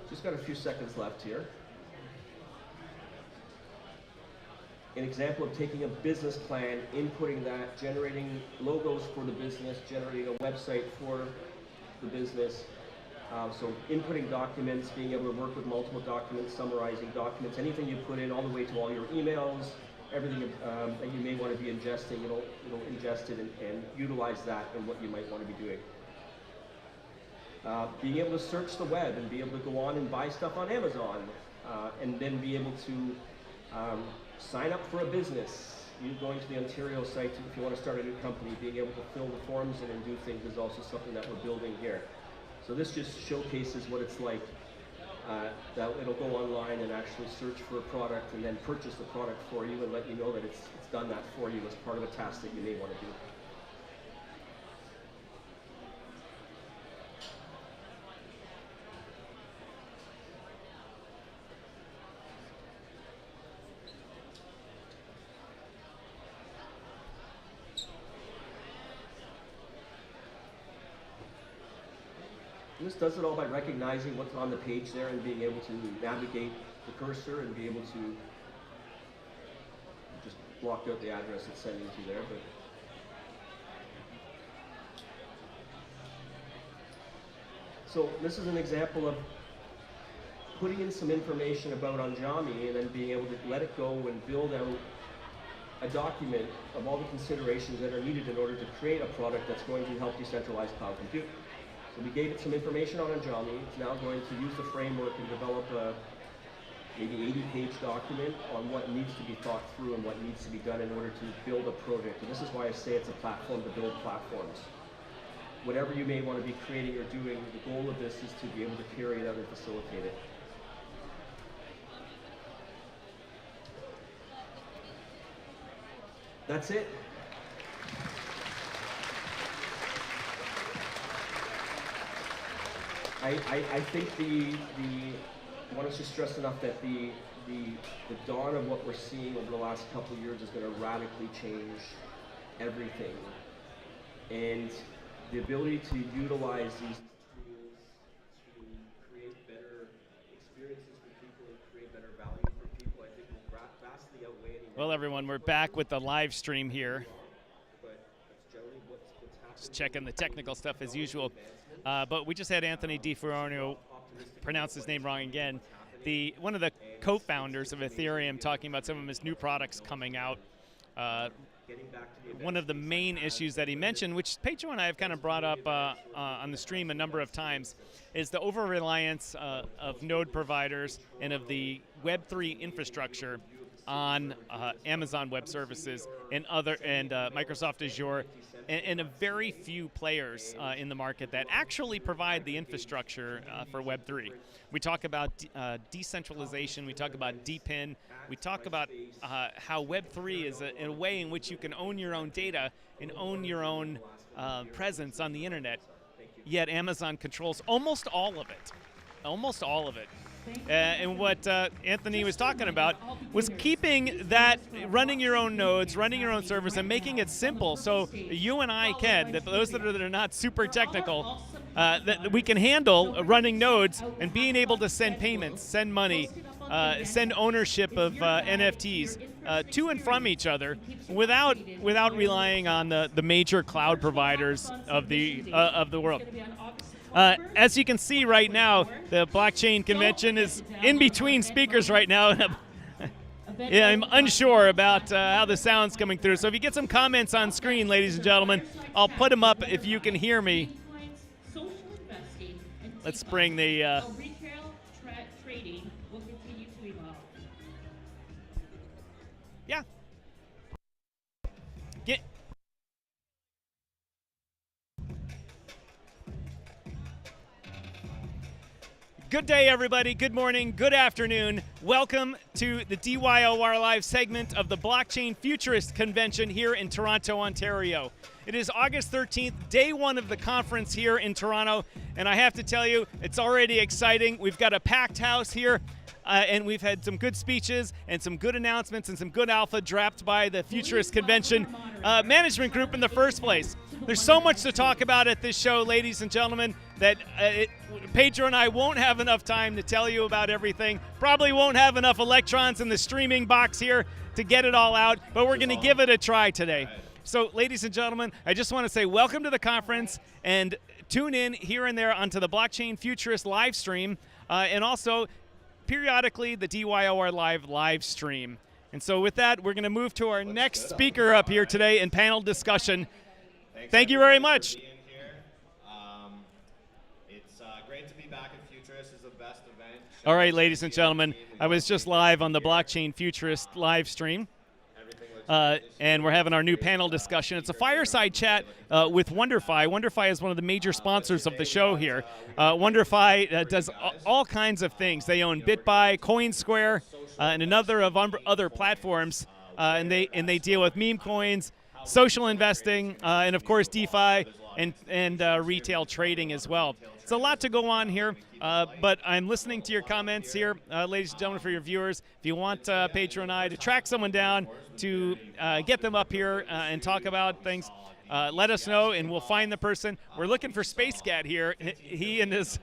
Just got a few seconds left here. An example of taking a business plan, inputting that, generating logos for the business, generating a website for the business. So inputting documents, being able to work with multiple documents, summarizing documents, anything you put in all the way to all your emails, everything that you may want to be ingesting, it'll ingest it and utilize that in what you might want to be doing. Being able to search the web and be able to go on and buy stuff on Amazon, and then be able to sign up for a business. You going to the Ontario site if you want to start a new company, being able to fill the forms in and do things is also something that we're building here. So this just showcases what it's like. That it'll go online and actually search for a product and then purchase the product for you and let you know that it's done that for you as part of a task that you may want to do. This does it all by recognizing what's on the page there and being able to navigate the cursor and be able to just block out the address it's sending to there. But so this is an example of putting in some information about Anjami and then being able to let it go and build out a document of all the considerations that are needed in order to create a product that's going to help decentralized cloud compute. So we gave it some information on Anjami. It's now going to use the framework and develop a maybe 80-page document on what needs to be thought through and what needs to be done in order to build a project. And this is why I say it's a platform to build platforms. Whatever you may want to be creating or doing, the goal of this is to be able to carry it out and facilitate it. That's it. I think I want to just stress enough that the dawn of what we're seeing over the last couple of years is going to radically change everything. And the ability to utilize these tools to create better experiences for people and create better value for people, I think will vastly outweigh any. Well, everyone, we're back with the live stream here. But that's generally what's happening. Just checking the technical stuff as usual. But we just had Anthony DiFiorno, pronounce his name wrong again, one of the co-founders of Ethereum, talking about some of his new products coming out. One of the main issues that he mentioned, which Pedro and I have kind of brought up on the stream a number of times, is the over-reliance of node providers and of the Web3 infrastructure on Amazon Web Services and Microsoft Azure, and a very few players in the market that actually provide the infrastructure for Web3. We talk about decentralization, we talk about DePIN, we talk about how Web3 is a way in which you can own your own data and own your own presence on the internet, yet Amazon controls almost all of it. Almost all of it. And what Anthony was talking about was keeping that, running your own nodes, running your own servers, and making it simple so you and I can, that those that are not super technical, that we can handle running nodes and being able to send payments, send money, send ownership of NFTs to and from each other without relying on the major cloud providers of the world. As you can see right now, the blockchain convention is in between speakers right now. Yeah, I'm unsure about how the sound's coming through. So if you get some comments on screen, ladies and gentlemen, I'll put them up if you can hear me. Let's bring the. Retail trading will continue to evolve. Yeah. Get. Good day, everybody. Good morning. Good afternoon. Welcome to the DYOR Live segment of the Blockchain Futurist Convention here in Toronto, Ontario. It is August 13th, day one of the conference here in Toronto, and I have to tell you, it's already exciting. We've got a packed house here, and we've had some good speeches and some good announcements and some good alpha dropped by the Futurist Convention management group in the first place. There's so much to talk about at this show, ladies and gentlemen, that Pedro and I won't have enough time to tell you about everything. Probably won't have enough electrons in the streaming box here to get it all out, but we're going to give it a try today. So, ladies and gentlemen, I just want to say welcome to the conference, and tune in here and there onto the Blockchain Futurist live stream, and also periodically the DYOR live stream. And so with that, we're going to move to our next speaker up here today in panel discussion. Thank you very much. It's great to be back at Futurist. It's the best event. All right, ladies and gentlemen, I was just live on the Blockchain Futurist live stream. And we're having our new panel discussion. It's a fireside chat with WonderFi. WonderFi is one of the major sponsors of the show here. WonderFi does all kinds of things. They own BitBuy, CoinSquare, and another of other platforms, and they deal with meme coins, social investing, and of course DeFi and retail trading as well. It's a lot to go on here, but I'm listening to your comments here, ladies and gentlemen, for your viewers. If you want Pedro and I to track someone down to get them up here and talk about things, let us know and we'll find the person. We're looking for Space Cat here. He and his,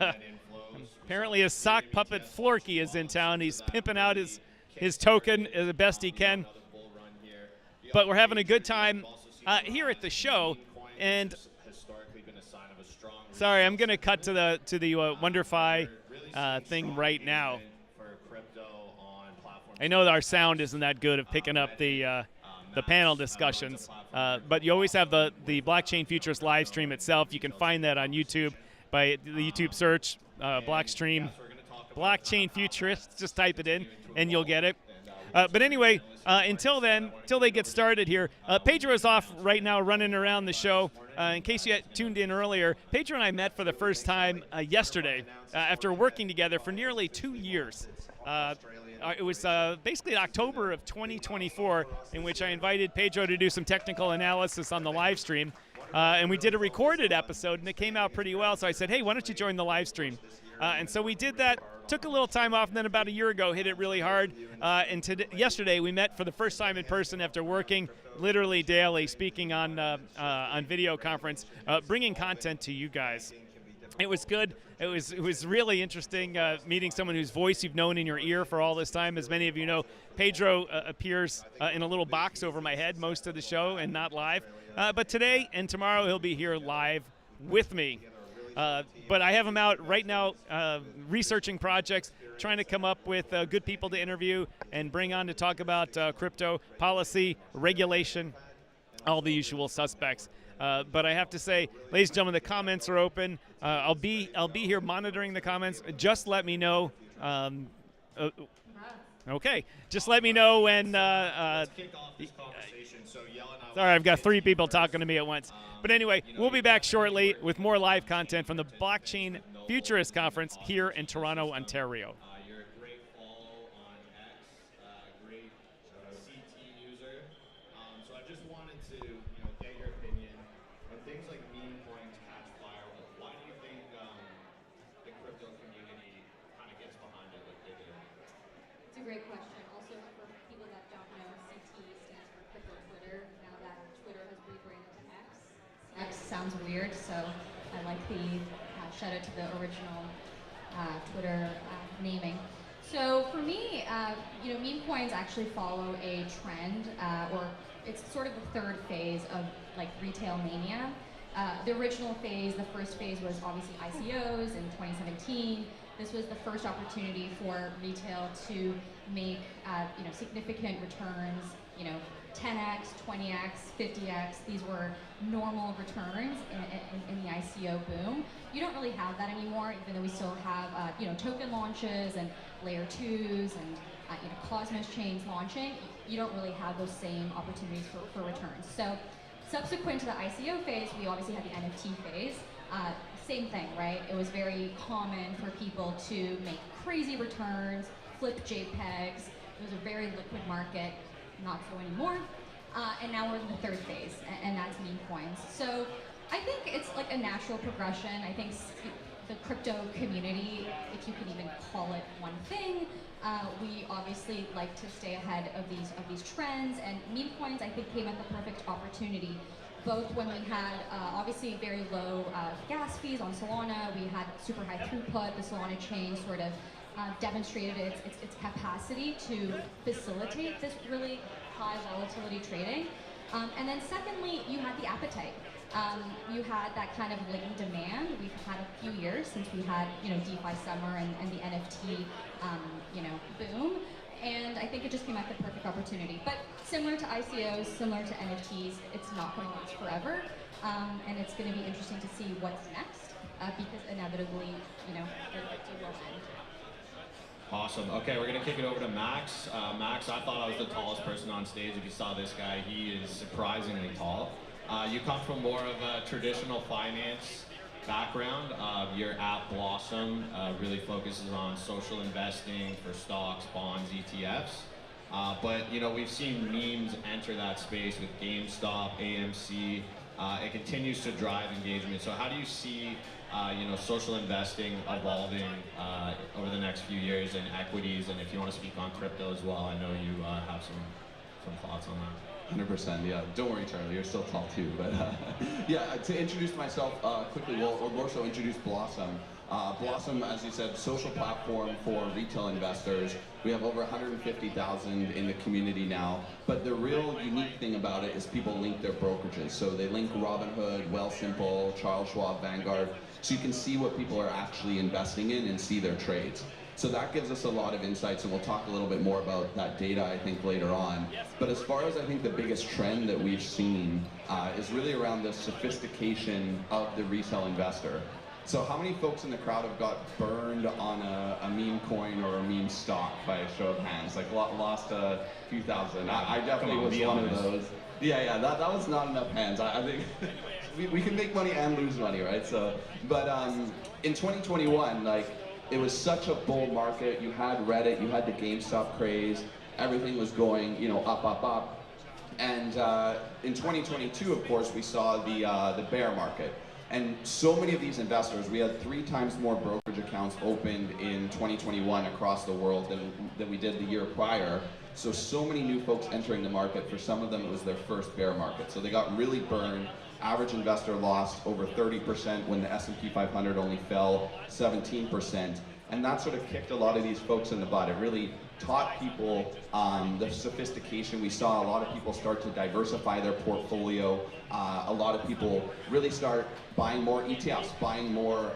apparently his sock puppet Florky is in town. He's pimping out his token the best he can. But we're having a good time here at the show, and sorry, I'm going to cut to the WonderFi thing right now. I know that our sound isn't that good of picking up the panel discussions, but you always have the Blockchain Futurist live stream itself. You can find that on YouTube by the YouTube search Blockchain Futurist. Just type it in, and you'll get it. But anyway, until they get started here, Pedro is off right now running around the show. In case you had tuned in earlier, Pedro and I met for the first time yesterday after working together for nearly 2 years. It was basically October of 2024 in which I invited Pedro to do some technical analysis on the live stream. And we did a recorded episode, and it came out pretty well. So I said, hey, why don't you join the live stream? And so we did that. Took a little time off, and then about a year ago hit it really hard. And yesterday we met for the first time in person after working literally daily, speaking on video conference, bringing content to you guys. It was good. It was really interesting meeting someone whose voice you've known in your ear for all this time. As many of you know, Pedro appears in a little box over my head most of the show and not live. But today and tomorrow he'll be here live with me. But I have him out right now researching projects, trying to come up with good people to interview and bring on to talk about crypto policy, regulation, all the usual suspects. But I have to say, ladies and gentlemen, the comments are open. I'll be here monitoring the comments. Just let me know. Okay, just let me know when. Let's kick off this conversation. So yell and I. Sorry, I've got 3 people talking to me at once. But anyway, we'll be back shortly with more live content from the Blockchain Futurist Conference here in Toronto, Ontario. You're a great follow on X, great CT user. So I just wanted to get your opinion when things like meme coins catch fire. Why do you think the crypto community kind of gets behind it like they do? It's a great question. Also, for people that don't know, CT stands for Crypto Twitter. Now that Twitter has rebranded to X. X sounds weird, so I like the shout out to the original Twitter naming. So for me, meme coins actually follow a trend, or it's sort of the third phase of like retail mania. The original phase, the first phase was obviously ICOs in 2017. This was the first opportunity for retail to make significant returns, 10 10x, 20x, 50x. These were normal returns in the ICO boom. You don't really have that anymore, even though we still have token launches and layer 2s and Cosmos chains launching. You don't really have those same opportunities for returns. So subsequent to the ICO phase, we obviously had the NFT phase. Same thing, right? It was very common for people to make crazy returns, flip JPEGs. It was a very liquid market, not so anymore. And now we're in the third phase, and that's meme coins. So I think it's like a natural progression. I think the crypto community, if you can even call it one thing, we obviously like to stay ahead of these trends, and meme coins I think came at the perfect opportunity. Both when we had obviously very low gas fees on Solana, we had super high throughput. The Solana chain sort of demonstrated its capacity to facilitate this really high volatility trading. And then secondly, you had the appetite. You had that kind of latent demand. We've had a few years since we had DeFi summer and the NFT boom. And I think it just came at the perfect opportunity. But similar to ICOs, similar to NFTs, it's not going to last forever. And it's going to be interesting to see what's next, because inevitably, it will end. Awesome. Okay, we're going to kick it over to Max. Max, I thought I was the tallest person on stage. If you saw this guy, he is surprisingly tall. You come from more of a traditional finance background. Your app Blossom really focuses on social investing for stocks, bonds, ETFs. But we've seen memes enter that space with GameStop, AMC. It continues to drive engagement. So how do you see social investing evolving over the next few years in equities? And if you want to speak on crypto as well, I know you have some thoughts on that. 100%, yeah. Don't worry, Charlie, you're still tall too. But yeah, to introduce myself quickly, or more so introduce Blossom. Blossom, as you said, social platform for retail investors. We have over 150,000 in the community now. But the real unique thing about it is people link their brokerages. So they link Robinhood, Wealthsimple, Charles Schwab, Vanguard. So you can see what people are actually investing in and see their trades. So that gives us a lot of insights, and we'll talk a little bit more about that data, I think, later on. But as far as I think the biggest trend that we've seen is really around the sophistication of the retail investor. So how many folks in the crowd have got burned on a meme coin or a meme stock by a show of hands? Like lost a few thousand. I definitely was one of those. Yeah, that was not enough hands. I think we can make money and lose money, right? So, but in 2021, it was such a bull market. You had Reddit, you had the GameStop craze, everything was going, up. And in 2022, of course, we saw the bear market. And so many of these investors, we had 3 times more brokerage accounts opened in 2021 across the world than we did the year prior. So many new folks entering the market. For some of them, it was their first bear market. So they got really burned. Average investor lost over 30% when the S&P 500 only fell 17%. And that sort of kicked a lot of these folks in the butt. It really taught people the sophistication. We saw a lot of people start to diversify their portfolio. A lot of people really start buying more ETFs, buying more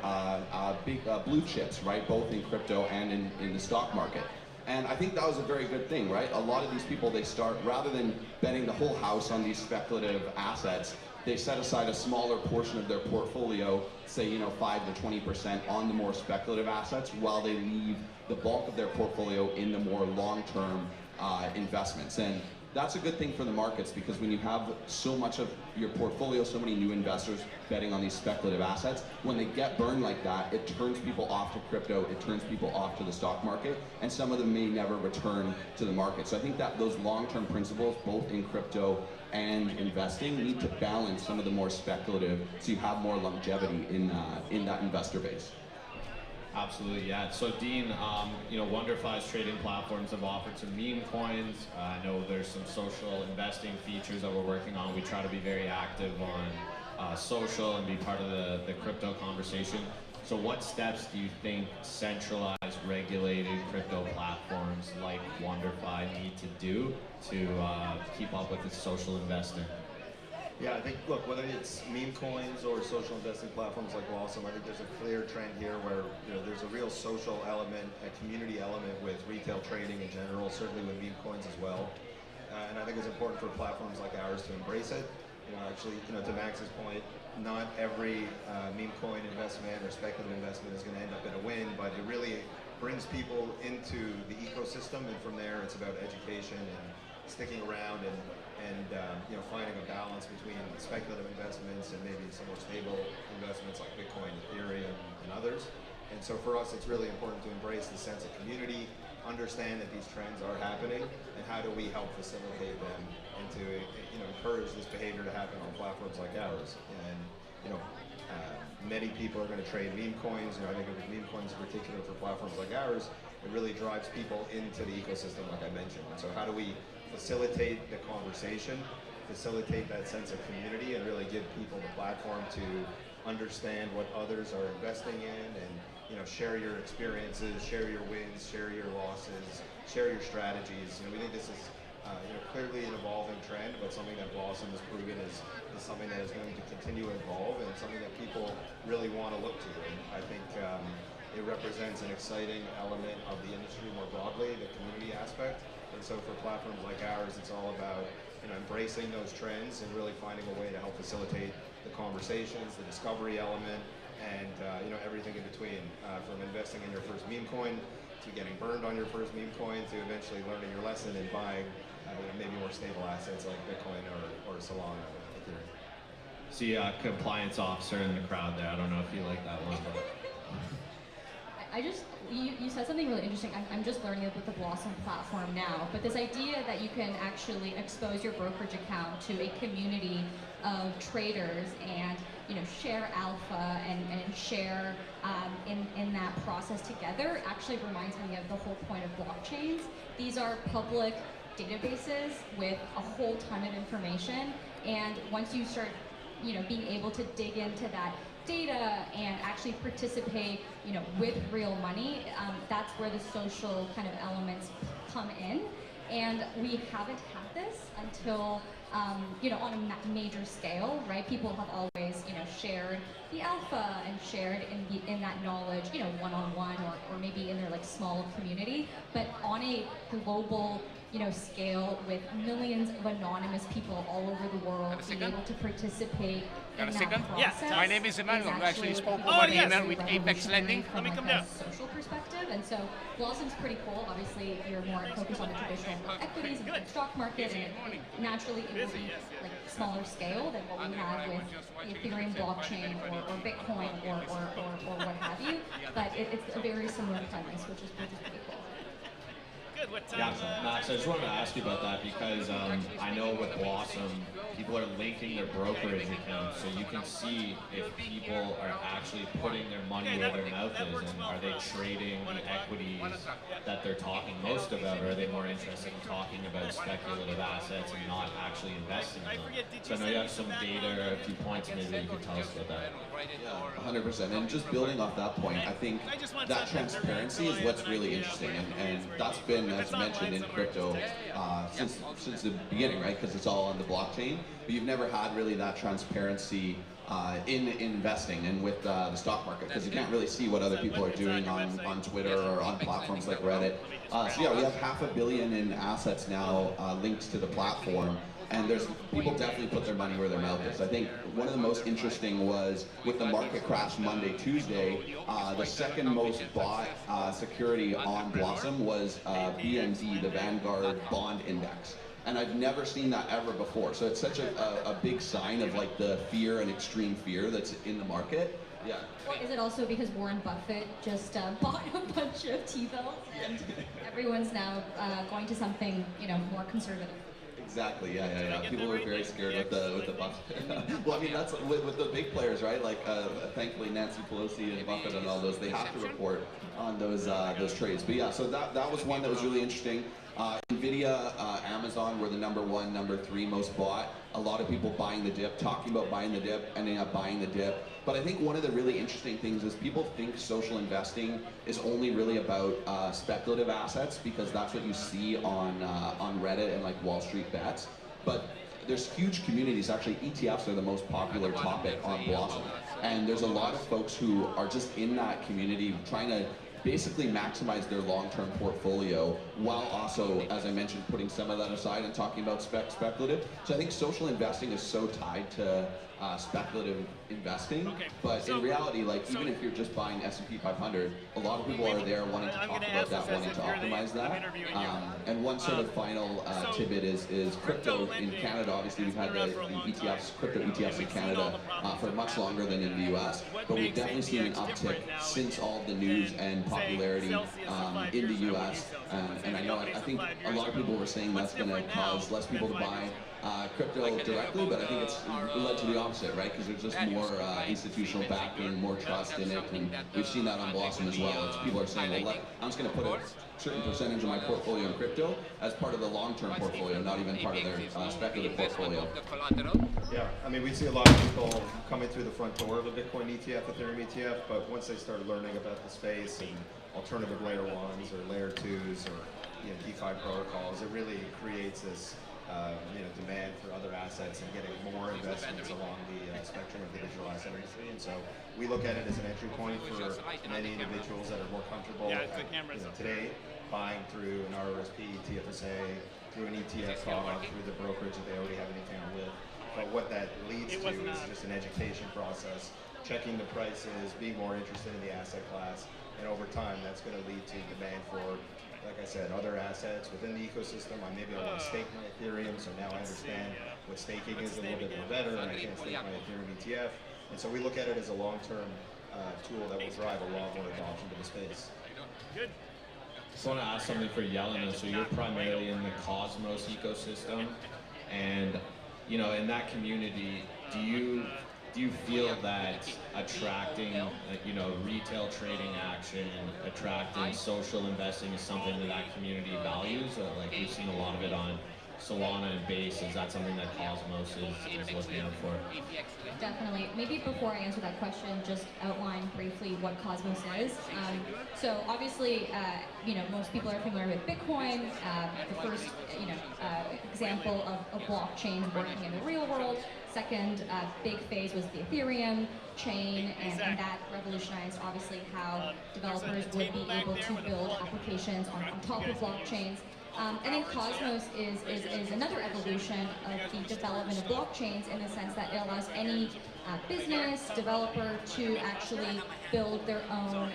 big blue chips, right? Both in crypto and in the stock market. And I think that was a very good thing, right? A lot of these people, they start, rather than betting the whole house on these speculative assets, they set aside a smaller portion of their portfolio, say 5 to 20% on the more speculative assets, while they leave the bulk of their portfolio in the more long-term investments. And that's a good thing for the markets, because when you have so much of your portfolio, so many new investors betting on these speculative assets, when they get burned like that, it turns people off to crypto, it turns people off to the stock market, and some of them may never return to the market. So I think that those long-term principles, both in crypto and investing, need to balance some of the more speculative, so you have more longevity in that investor base. Absolutely, yeah. So Dean, WonderFi's trading platforms have offered some meme coins. I know there's some social investing features that we're working on. We try to be very active on social and be part of the crypto conversation. So what steps do you think centralized, regulated crypto platforms like WonderFi need to do to keep up with the social investing? Yeah, I think, look, whether it's meme coins or social investing platforms like Blossom, I think there's a clear trend here where there's a real social element, a community element with retail trading in general, certainly with meme coins as well. and I think it's important for platforms like ours to embrace it. Actually, to Max's point, not every meme coin investment or speculative investment is going to end up in a win, but it really brings people into the ecosystem, and from there it's about education and sticking around and finding a balance between speculative investments and maybe some more stable investments like Bitcoin, Ethereum, and others. And so for us, it's really important to embrace the sense of community, understand that these trends are happening, and how do we help facilitate them and to encourage this behavior to happen on platforms like ours. And many people are going to trade meme coins. I think with meme coins in particular for platforms like ours, it really drives people into the ecosystem, like I mentioned. And so how do we facilitate the conversation, facilitate that sense of community, and really give people the platform to understand what others are investing in, and share your experiences, share your wins, share your losses, share your strategies. We think this is clearly an evolving trend, but something that Blossom has proven is something that is going to continue to evolve, and something that people really want to look to. And I think it represents an exciting element of the industry more broadly, the community aspect. And so for platforms like ours, it's all about embracing those trends and really finding a way to help facilitate the conversations, the discovery element, and everything in between, from investing in your first meme coin to getting burned on your first meme coin to eventually learning your lesson and buying maybe more stable assets like Bitcoin or Solana or Ethereum. See a compliance officer in the crowd there. I don't know if you like that one, but you said something really interesting. I'm just learning it with the Blossom platform now, but this idea that you can actually expose your brokerage account to a community of traders and share alpha and share in that process together actually reminds me of the whole point of blockchains. These are public databases with a whole ton of information, and once you start being able to dig into that data and actually participate with real money, that's where the social kind of elements come in. And we haven't had this until on a major scale, right? People have always shared the alpha and shared in that knowledge one-on-one or maybe in their small community, but on a global scale with millions of anonymous people all over the world being able to participate in that process. Yeah, my name is Emmanuel. We actually spoke really over email with Apex Lending. Let me come down. Social perspective, and so Blossom's pretty cool. Obviously, you're more focused on the traditional equities and the stock market, and naturally it will be smaller scale than what we have with Ethereum blockchain or Bitcoin or what have you. But it's a very similar premise, which is pretty cool. Good. Yeah, Max, I just wanted to ask you about that because I know with Blossom, people are linking their brokerage accounts, so you can see if people are actually putting their money where their mouth is, and are they trading the equities that they're talking most about, or are they more interested in talking about speculative assets and not actually investing in them? So I know you have some data or a few points maybe that you could tell us about that. Yeah, 100%. And just building off that point, I think that transparency is what's really interesting, and that's been, as mentioned, in crypto since the beginning, right? Because it's all on the blockchain. But you've never had really that transparency in investing and with the stock market, because you can't really see what other people are doing on Twitter or on platforms like Reddit. So yeah, we have 500 million in assets now linked to the platform. And people definitely put their money where their mouth is. I think one of the most interesting was with the market crash Monday, Tuesday, the second most bought security on Blossom was BND, the Vanguard Bond Index. And I've never seen that ever before. So it's such a big sign of the fear and extreme fear that's in the market. Yeah. Or is it also because Warren Buffett just bought a bunch of T-bills and everyone's now going to something more conservative? Exactly. Yeah. People were very scared with the Buffett. Well, I mean, that's with the big players, right? Like, thankfully, Nancy Pelosi and Buffett and all those, they have to report on those trades. But yeah, so that was one that was really interesting. Nvidia, Amazon were the number 1, number 3 most bought. A lot of people buying the dip, talking about buying the dip, ending up buying the dip. But I think one of the really interesting things is people think social investing is only really about speculative assets, because that's what you see on Reddit and like Wall Street Bets. But there's huge communities. Actually, ETFs are the most popular topic on Blossom, and there's a lot of folks who are just in that community trying to basically maximize their long-term portfolio while also, as I mentioned, putting some of that aside and talking about speculative. So I think social investing is so tied to speculative investing, but in reality, like even if you're just buying S&P 500, a lot of people are there wanting to talk about that, wanting to optimize that. And one sort of final tidbit is crypto in Canada. Obviously, we've had the ETFs, crypto ETFs in Canada for much longer than in the US, but we've definitely seen an uptick since all of the news and popularity in the US. And I think a lot of people were saying that's going to cause less people to buy crypto directly, but I think it's led to the opposite, right? Because there's just more institutional backing, more trust in it, and we've seen that on Blossom as well. It's people are saying, well, I'm just going to put a certain percentage of my portfolio in crypto as part of the long-term portfolio, not even part of their speculative portfolio. Yeah, I mean, we see a lot of people coming through the front door of a Bitcoin ETF, Ethereum ETF, but once they start learning about the space and alternative layer ones or layer twos or DeFi protocols, it really creates this demand for other assets and getting more investments along the spectrum of the digital asset industry. And so we look at it as an entry point for many individuals that are more comfortable today buying through an RRSP, TFSA, through an ETF product, through the brokerage that they already have an account with. But what that leads to is just an education process, checking the prices, being more interested in the asset class, and over time that's going to lead to demand for, like I said, other assets within the ecosystem. Maybe I want to stake my Ethereum, so now I understand what staking is a little bit more better, and I can't stake my Ethereum ETF. And so we look at it as a long-term tool that will drive a lot more adoption to the space. Good. Just want to ask something for Yelena. So you're primarily in the Cosmos ecosystem, and in that community, do you feel that attracting retail trading action, attracting social investing is something that community values? Like we've seen a lot of it on Solana and Base. Is that something that Cosmos is looking out for? Definitely. Maybe before I answer that question, just outline briefly what Cosmos is. So obviously, most people are familiar with Bitcoin. The first, example of blockchains working in the real world. Second big phase was the Ethereum chain, and that revolutionized obviously how developers would be able to build applications on top of blockchains. And then Cosmos is another evolution of the development of blockchains in the sense that it allows any business, developer to actually build their own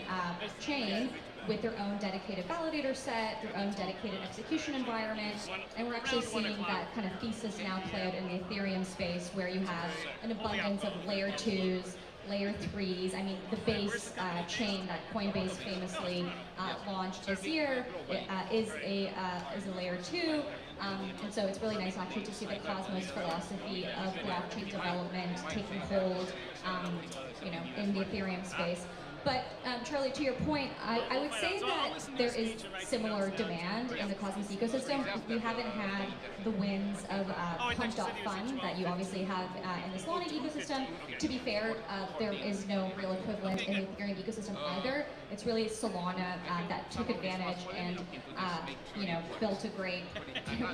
chain with their own dedicated validator set, their own dedicated execution environment, and we're actually seeing that kind of thesis now play out in the Ethereum space where you have an abundance of layer 2s, layer 3s. I mean, the Base chain that Coinbase famously launched this year is a layer 2. And so it's really nice actually to see the Cosmos philosophy of blockchain development taking hold, in the Ethereum space. But Charlie, to your point, I would say that there is similar demand in the Cosmos ecosystem. We haven't had the wins of Pump.Fun that you obviously have in the Solana ecosystem. To be fair, there is no real equivalent in the Ethereum ecosystem either. It's really Solana that took advantage and built a great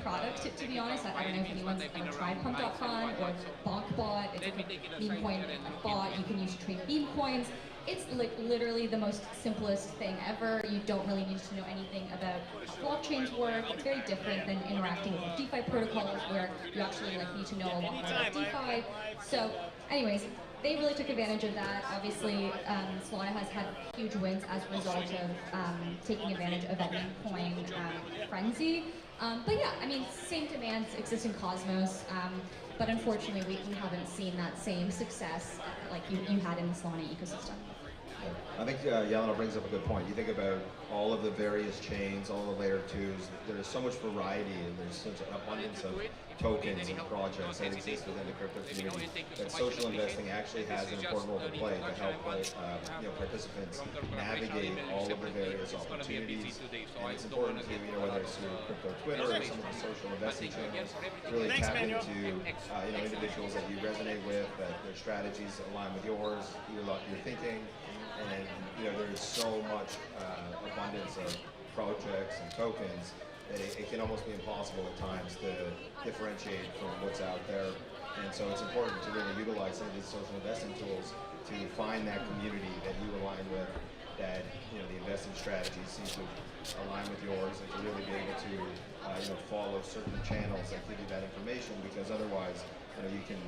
product. To be honest, I don't know if anyone's ever tried Pump.Fun or BonkBot. It's like a meme coin bot you can use to trade meme coins. It's like literally the most simplest thing ever. You don't really need to know anything about how blockchains work. It's very different than interacting with DeFi protocols where you actually need to know a lot more about DeFi. So anyways, they really took advantage of that. Obviously, Solana has had huge wins as a result of taking advantage of that meme coin frenzy. But yeah, I mean, same demands exist in Cosmos. But unfortunately, we haven't seen that same success like you had in the Solana ecosystem. I think Yelena brings up a good point. You think about all of the various chains, all the layer 2s, there's so much variety and there's such an abundance of tokens and projects that exist within the crypto community that social investing actually has an important role to play to help participants navigate all of the various opportunities. And it's important to, whether it's through crypto Twitter or some of the social investing channels, really tap into individuals that you resonate with, that their strategies align with yours, your thinking. And there's so much abundance of projects and tokens that it can almost be impossible at times to differentiate from what's out there. And so it's important to really utilize some of these social investing tools to find that community that you align with that the investing strategies seem to align with yours, and to really be able to follow certain channels that give you that information, because otherwise you can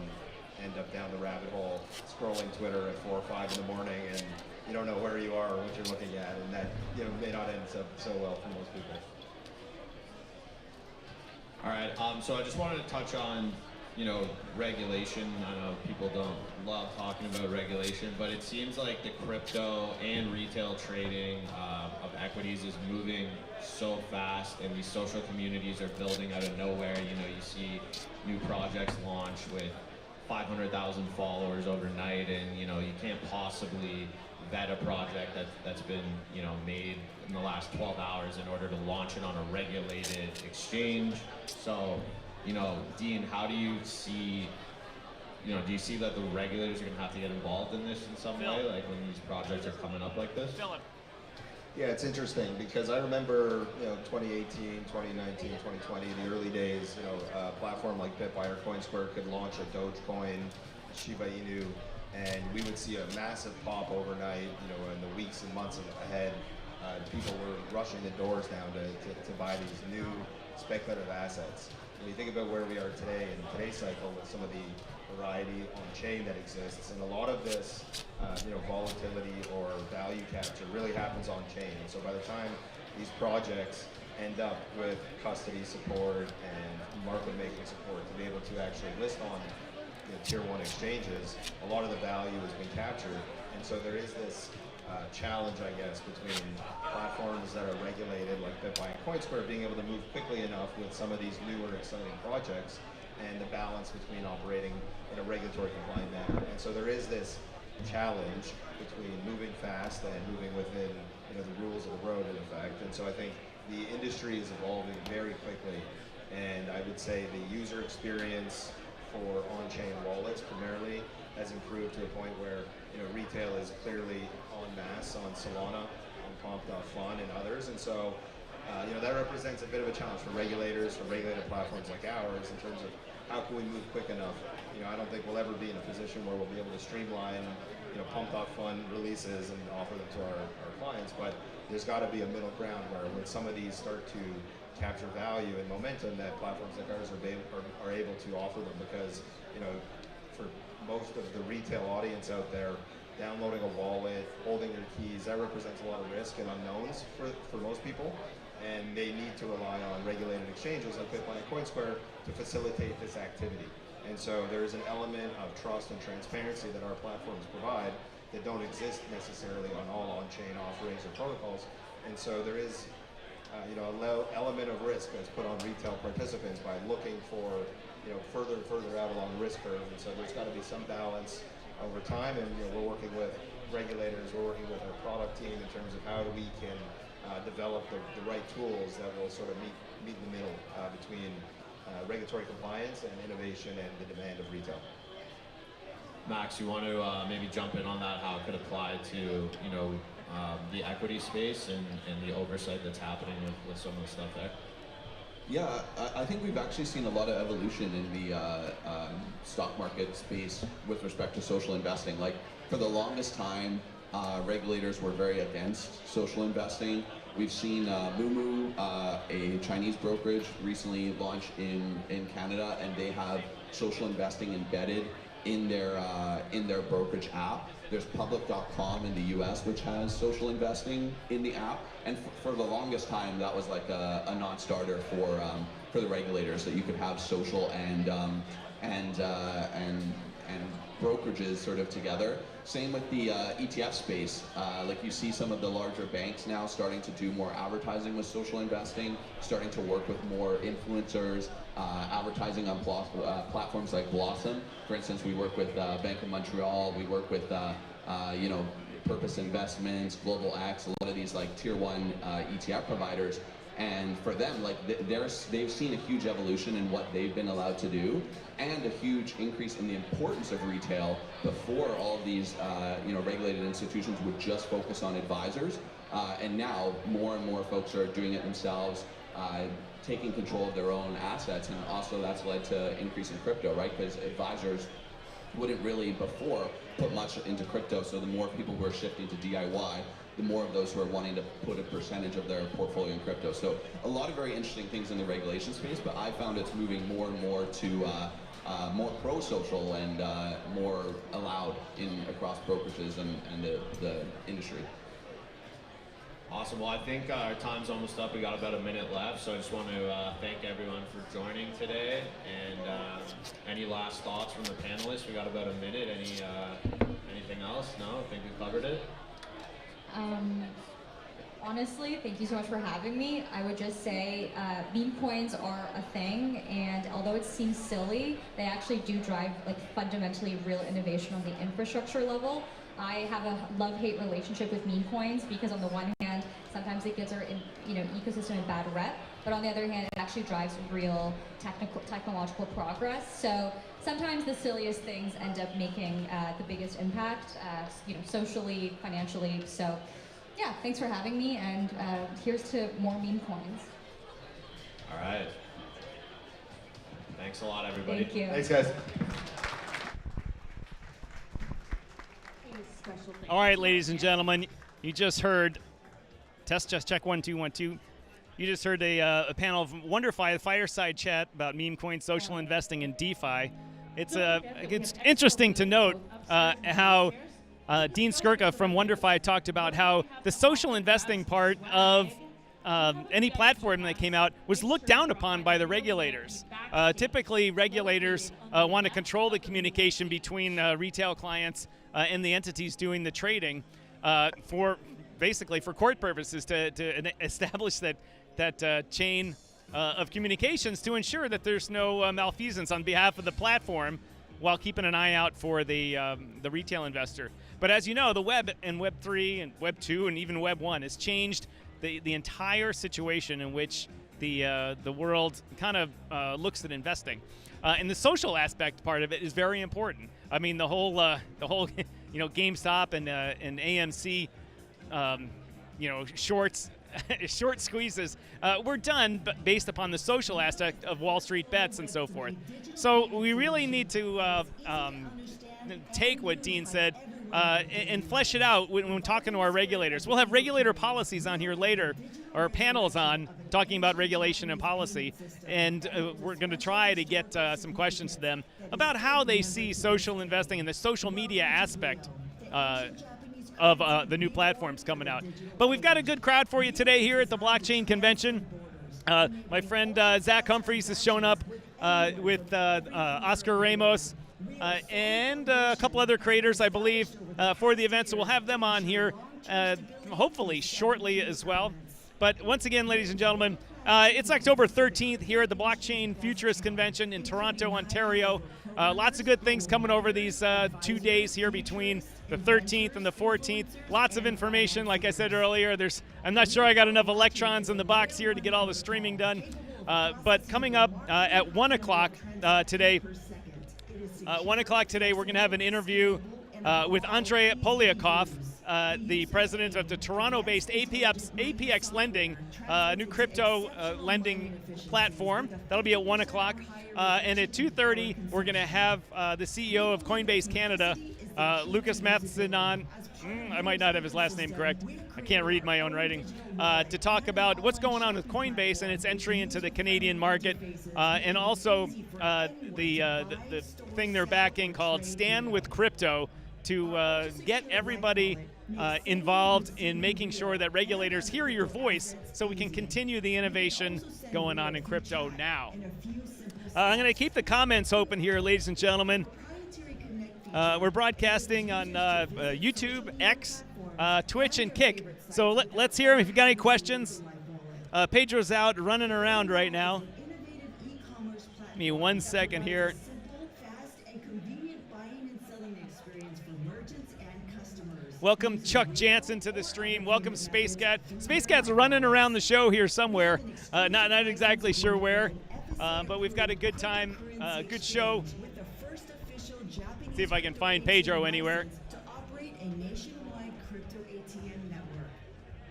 end up down the rabbit hole scrolling Twitter at 4 or 5 in the morning, and you don't know where you are or what you're looking at, and that may not end up so well for most people. All right, so I just wanted to touch on, regulation. I know people don't love talking about regulation, but it seems like the crypto and retail trading of equities is moving so fast, and these social communities are building out of nowhere. You see new projects launch with 500,000 followers overnight, and you can't possibly vet a project that's been made in the last 12 hours in order to launch it on a regulated exchange. So Dean, how do you see do you see that the regulators are going to have to get involved in this in some way, like when these projects are coming up like this? Philip. Yeah, it's interesting because I remember 2018, 2019, 2020, the early days, a platform like BitBuy or Coinsquare could launch a Dogecoin, Shiba Inu, and we would see a massive pop overnight, in the weeks and months ahead. People were rushing the doors down to buy these new speculative assets. When you think about where we are today in today's cycle with some of the variety on chain that exists, and a lot of this volatility or value capture really happens on chain. And so by the time these projects end up with custody support and market making support to be able to actually list on tier 1 exchanges, a lot of the value has been captured. And so there is this challenge, I guess, between platforms that are regulated like BitBuy and Coinsquare being able to move quickly enough with some of these newer exciting projects, and the balance between operating in a regulatory compliant manner. And so there is this challenge between moving fast and moving within the rules of the road, in effect. And so I think the industry is evolving very quickly, and I would say the user experience for on-chain wallets primarily has improved to a point where retail is clearly en masse on Solana, on Pomp.fun, and others. And so that represents a bit of a challenge for regulators, for regulated platforms like ours, in terms of how can we move quick enough. I don't think we'll ever be in a position where we'll be able to streamline Pump.fun releases and offer them to our clients, but there's got to be a middle ground where when some of these start to capture value and momentum, that platforms like ours are able to offer them, because for most of the retail audience out there, downloading a wallet, holding your keys, that represents a lot of risk and unknowns for most people, and they need to rely on regulated exchanges like BitBuy and Coinsquare to facilitate this activity. And so there's an element of trust and transparency that our platforms provide that don't exist necessarily on all on-chain offerings or protocols. And so there is a low element of risk that's put on retail participants by looking for further and further out along the risk curve. And so there's got to be some balance over time, and we're working with regulators, we're working with our product team in terms of how we can develop the right tools that will sort of meet in the middle between regulatory compliance and innovation and the demand of retail. Max, you want to maybe jump in on that, how it could apply to the equity space and the oversight that's happening with some of the stuff there? Yeah, I think we've actually seen a lot of evolution in the stock market space with respect to social investing. Like, for the longest time, regulators were very against social investing. We've seen Moomoo, a Chinese brokerage, recently launch in Canada, and they have social investing embedded in their brokerage app. There's public.com in the US, which has social investing in the app. And for the longest time, that was like a non-starter for the regulators, that you could have social and brokerages sort of together. Same with the ETF space. Like, you see some of the larger banks now starting to do more advertising with social investing, starting to work with more influencers, advertising on platforms like Blossom. For instance, we work with Bank of Montreal, we work with Purpose Investments, Global X, a lot of these like tier 1 ETF providers. And for them, like, they've seen a huge evolution in what they've been allowed to do, and a huge increase in the importance of retail. Before, all of these regulated institutions would just focus on advisors, and now more and more folks are doing it themselves, taking control of their own assets. And also that's led to increase in crypto, right? Because advisors wouldn't really before put much into crypto, so the more people were shifting to DIY, the more of those who are wanting to put a percentage of their portfolio in crypto. So a lot of very interesting things in the regulation space, but I found it's moving more and more to more pro-social and more allowed across brokerages and the industry. Awesome. Well, I think our time's almost up. We got about a minute left, so I just want to thank everyone for joining today. And any last thoughts from the panelists? We got about a minute. Anything else? No, I think we covered it. Honestly, thank you so much for having me. I would just say meme coins are a thing, and although it seems silly, they actually do drive like fundamentally real innovation on the infrastructure level. I have a love-hate relationship with meme coins because on the one hand, sometimes it gives our ecosystem a bad rep, but on the other hand, it actually drives real technological progress. So sometimes the silliest things end up making the biggest impact, socially, financially. So yeah, thanks for having me, and here's to more meme coins. All right. Thanks a lot, everybody. Thank you. Thanks, guys. All right, ladies and gentlemen, you just heard, just check 1 2 1 2. You just heard a panel of WonderFi, a fireside chat about meme coins, social investing, and DeFi. It's interesting to note how Dean Skirka from WonderFi talked about how the social investing part of any platform that came out was looked down upon by the regulators. Typically, regulators want to control the communication between retail clients and the entities doing the trading for court purposes to establish that chain of communications to ensure that there's no malfeasance on behalf of the platform while keeping an eye out for the retail investor. But as you know, the web and Web 3 and Web 2 and even Web 1 has changed the entire situation in which the world kind of looks at investing. And the social aspect part of it is very important. I mean, the whole GameStop and AMC, short squeezes were done based upon the social aspect of Wall Street bets and so forth. So we really need to take what Dean said and flesh it out when talking to our regulators. We'll have regulator policies on here later, or panels on talking about regulation and policy, and we're going to try to get some questions to them about how they see social investing and the social media aspect of the new platforms coming out. But we've got a good crowd for you today here at the Blockchain Convention. My friend Zach Humphreys has shown up with Oscar Ramos and a couple other creators, I believe, for the event. So we'll have them on here hopefully shortly as well. But once again, ladies and gentlemen, it's October 13th here at the Blockchain Futurist Convention in Toronto, Ontario. Lots of good things coming over these 2 days here between the 13th and the 14th. Lots of information, like I said earlier. I'm not sure I got enough electrons in the box here to get all the streaming done. But coming up at 1 o'clock today, we're going to have an interview with Andrei Polyakov, the president of the Toronto-based APX Lending, new crypto lending platform. That'll be at 1 o'clock. And at 2:30, we're going to have the CEO of Coinbase Canada, Lucas Matheson, on. I might not have his last name correct. I can't read my own writing. To talk about what's going on with Coinbase and its entry into the Canadian market, and also the thing they're backing called Stand with Crypto, to get everybody involved in making sure that regulators hear your voice so we can continue the innovation going on in crypto now. I'm going to keep the comments open here, ladies and gentlemen. We're broadcasting on YouTube, X, Twitch, and Kick. So let's hear them if you got any questions. Pedro's out running around right now. Give me 1 second here. Welcome Chuck Jansen to the stream. Welcome Space Cat. Space Cat's running around the show here somewhere. Not exactly sure where, but we've got a good time, good show. See if I can find Pedro anywhere. To operate a nationwide crypto ATM network.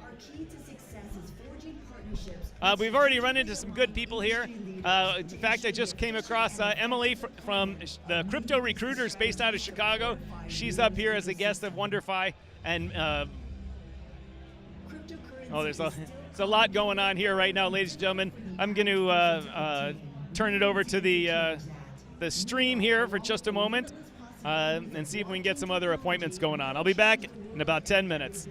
Our key to success is forging partnerships. We've already run into some good people here. In fact, I just came across Emily from the Crypto Recruiters based out of Chicago. She's up here as a guest of WonderFi. And Oh, there's a lot going on here right now, ladies and gentlemen. I'm going to turn it over to the stream here for just a moment and see if we can get some other appointments going on. I'll be back in about 10 minutes.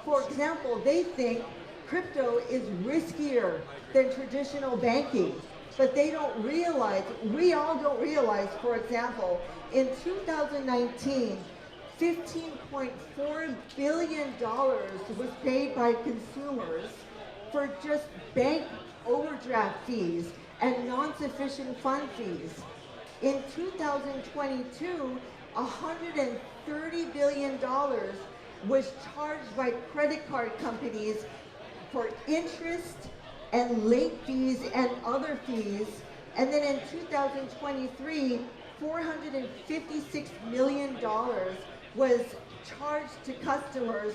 For example, they think crypto is riskier than traditional banking, but they don't realize, we all don't realize, for example, in 2019, $15.4 billion was paid by consumers for just bank overdraft fees and non-sufficient fund fees. In 2022, $130 billion was charged by credit card companies for interest and late fees and other fees. And then in 2023, $456 million was charged to customers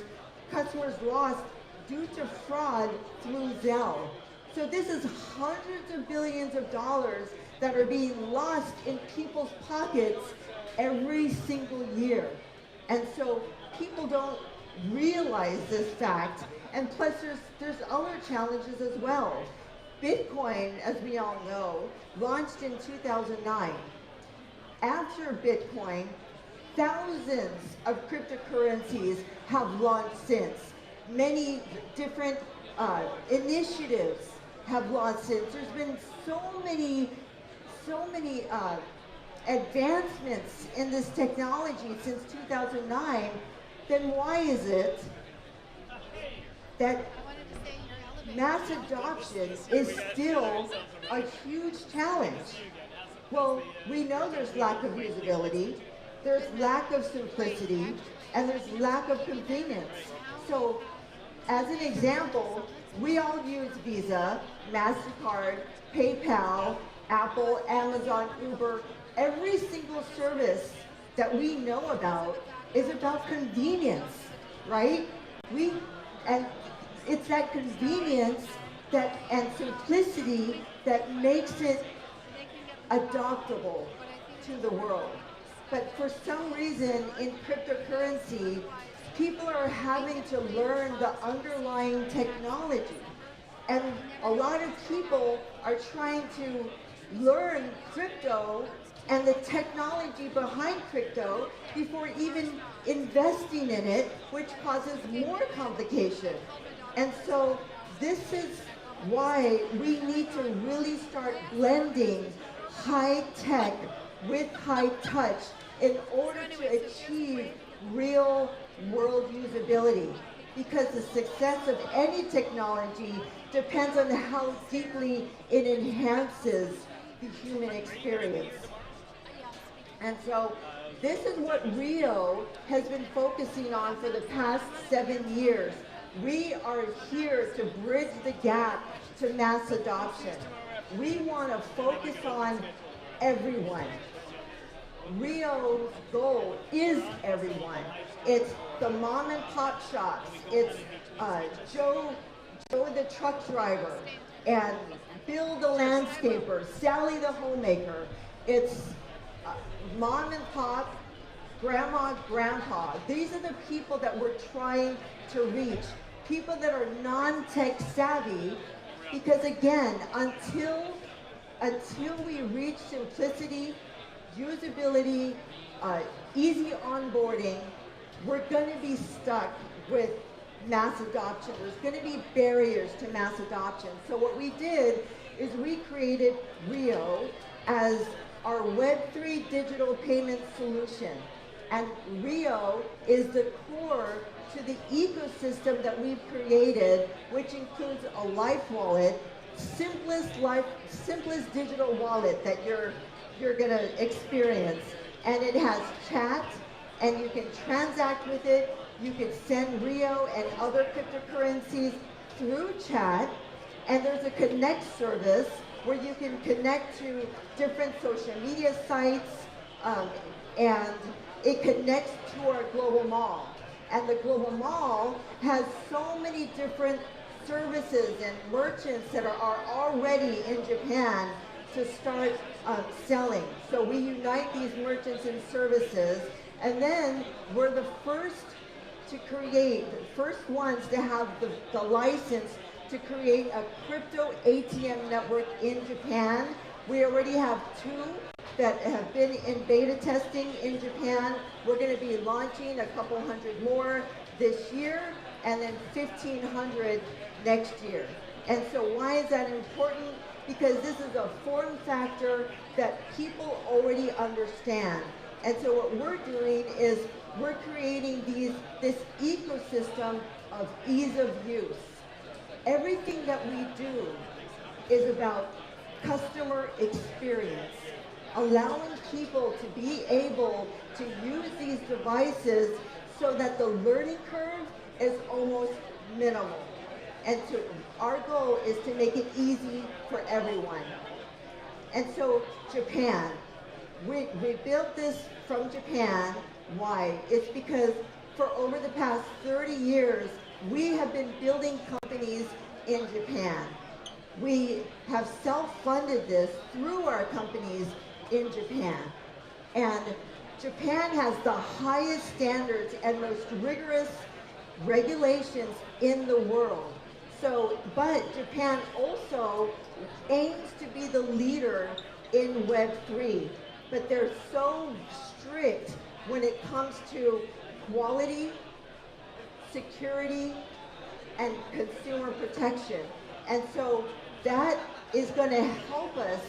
lost due to fraud through Zelle. So this is hundreds of billions of dollars that are being lost in people's pockets every single year. And so people don't realize this fact. And plus there's other challenges as well. Bitcoin, as we all know, launched in 2009. After Bitcoin, thousands of cryptocurrencies have launched since. Many different initiatives have launched since. There's been so many advancements in this technology since 2009. Then why is it that mass adoption is still a huge challenge? Well, we know there's lack of usability, there's lack of simplicity, and there's lack of convenience. So, as an example, we all use Visa, MasterCard, PayPal, Apple, Amazon, Uber. Every single service that we know about is about convenience, right? And it's that convenience and simplicity that makes it adoptable to the world. But for some reason in cryptocurrency, people are having to learn the underlying technology. And a lot of people are trying to learn crypto and the technology behind crypto before even investing in it, which causes more complication. And so this is why we need to really start blending high tech with high touch in order to achieve real world usability. Because the success of any technology depends on how deeply it enhances the human experience. And so this is what Rio has been focusing on for the past 7 years. We are here to bridge the gap to mass adoption. We want to focus on everyone. Rio's goal is everyone. It's the mom and pop shops. It's Joe the truck driver, and Bill the landscaper, Sally the homemaker. It's mom and pop, grandma, grandpa. These are the people that we're trying to reach. People that are non-tech savvy, because again, until we reach simplicity, usability, easy onboarding, we're going to be stuck with mass adoption. There's going to be barriers to mass adoption. So what we did is we created Rio as our Web3 digital payment solution. And Rio is the core to the ecosystem that we've created, which includes a life wallet, simplest digital wallet that you're gonna experience. And it has chat, and you can transact with it. You can send Rio and other cryptocurrencies through chat. And there's a connect service where you can connect to different social media sites, and it connects to our global mall. And the global mall has so many different services and merchants that are already in Japan to start selling. So we unite these merchants and services, and then we're the first ones to have the license to create a crypto ATM network in Japan. We already have 2 that have been in beta testing in Japan. We're going to be launching a couple hundred more this year and then 1,500 next year. And so why is that important? Because this is a form factor that people already understand. And so what we're doing is we're creating this ecosystem of ease of use. Everything that we do is about customer experience, allowing people to be able to use these devices so that the learning curve is almost minimal. And so our goal is to make it easy for everyone. And so Japan, we built this from Japan. Why? It's because for over the past 30 years, we have been building companies in Japan. We have self-funded this through our companies in Japan. And Japan has the highest standards and most rigorous regulations in the world. So, but Japan also aims to be the leader in Web3, but they're so strict when it comes to quality, security, and consumer protection. And so that is going to help us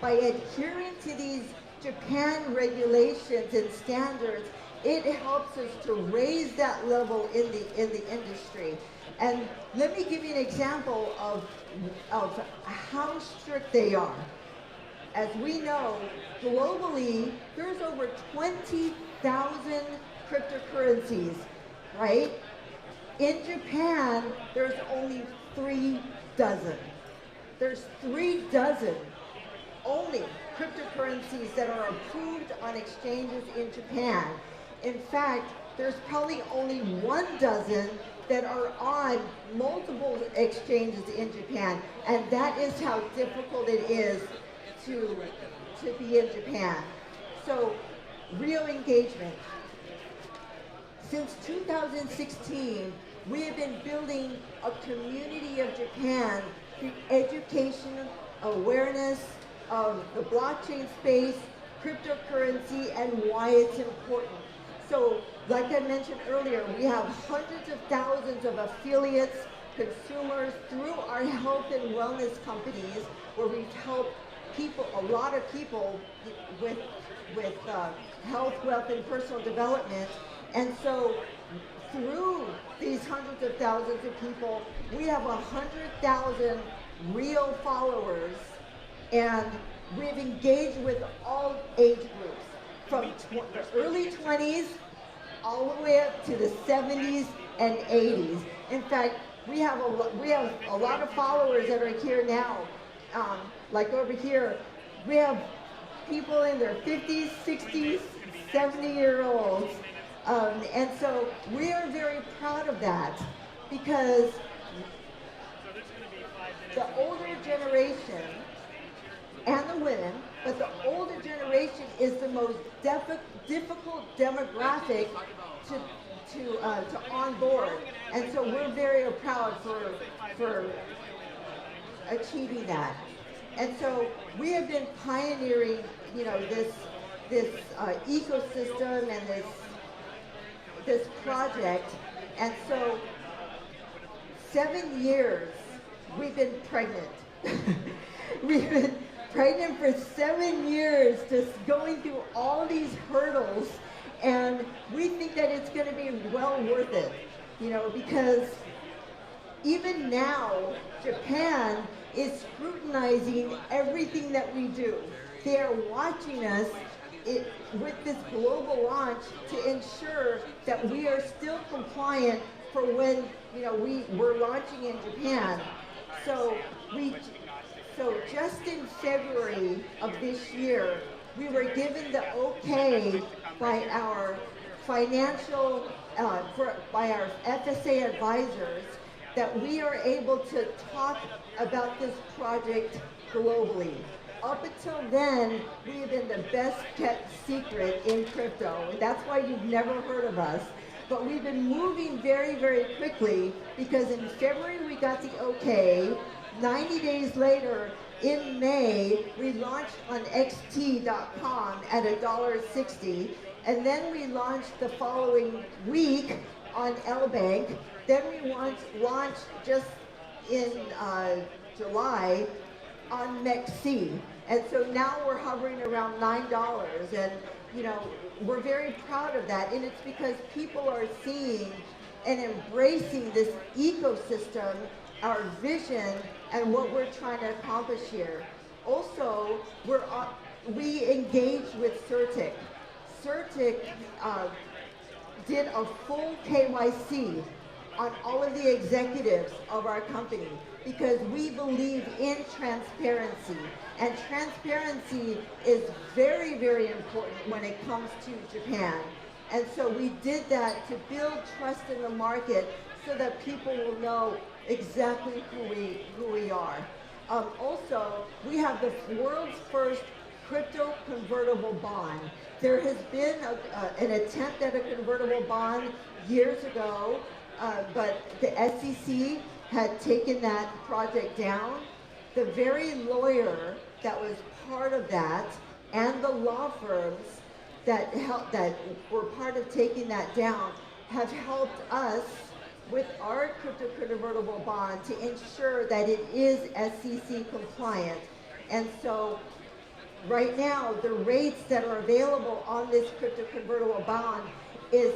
by adhering to these Japan regulations and standards. It helps us to raise that level in the industry. And let me give you an example of how strict they are. As we know, globally, there's over 20,000 cryptocurrencies, right? In Japan, there's only 3 dozen. There's 3 dozen only cryptocurrencies that are approved on exchanges in Japan. In fact, there's probably only 1 dozen that are on multiple exchanges in Japan, and that is how difficult it is to be in Japan. So, real engagement. Since 2016, we have been building a community of Japan through education, awareness of the blockchain space, cryptocurrency, and why it's important. So, like I mentioned earlier, we have hundreds of thousands of affiliates, consumers, through our health and wellness companies, where we've helped people, a lot of people with health, wealth, and personal development. And so through these hundreds of thousands of people, we have 100,000 real followers, and we've engaged with all age groups, from the early 20s all the way up to the 70s and 80s. In fact, we have a lot of followers that are here now. Like over here, we have people in their 50s, 60s, 70-year-olds. And so we are very proud of that, because the older generation and the women, but the older generation is the most difficult demographic to onboard. And so we're very proud for achieving that. And so we have been pioneering, this ecosystem and this project. And so 7 years we've been pregnant. We've been pregnant for 7 years, just going through all these hurdles, and we think that it's going to be well worth it, because even now, Japan is scrutinizing everything that we do. They are watching us with this global launch to ensure that we are still compliant for when we're launching in Japan. So just in February of this year, we were given the okay by our financial, by our FSA advisors, that we are able to talk about this project globally. Up until then, we have been the best kept secret in crypto, and that's why you've never heard of us. But we've been moving very, very quickly, because in February we got the okay. 90 days later, in May, we launched on XT.com at $1.60, and then we launched the following week on L-Bank. Then we launched just in July on MEXC. And so now we're hovering around $9. And, you know, we're very proud of that. And it's because people are seeing and embracing this ecosystem, our vision, and what we're trying to accomplish here. Also, we engaged with CerTic. CerTic did a full KYC on all of the executives of our company because we believe in transparency. And transparency is very, very important when it comes to Japan. And so we did that to build trust in the market so that people will know exactly who we are. Also, we have the world's first crypto convertible bond. There has been an attempt at a convertible bond years ago, but the SEC had taken that project down. The very lawyer that was part of that and the law firms that were part of taking that down have helped us with our crypto convertible bond to ensure that it is SEC compliant. And so right now, the rates that are available on this crypto convertible bond is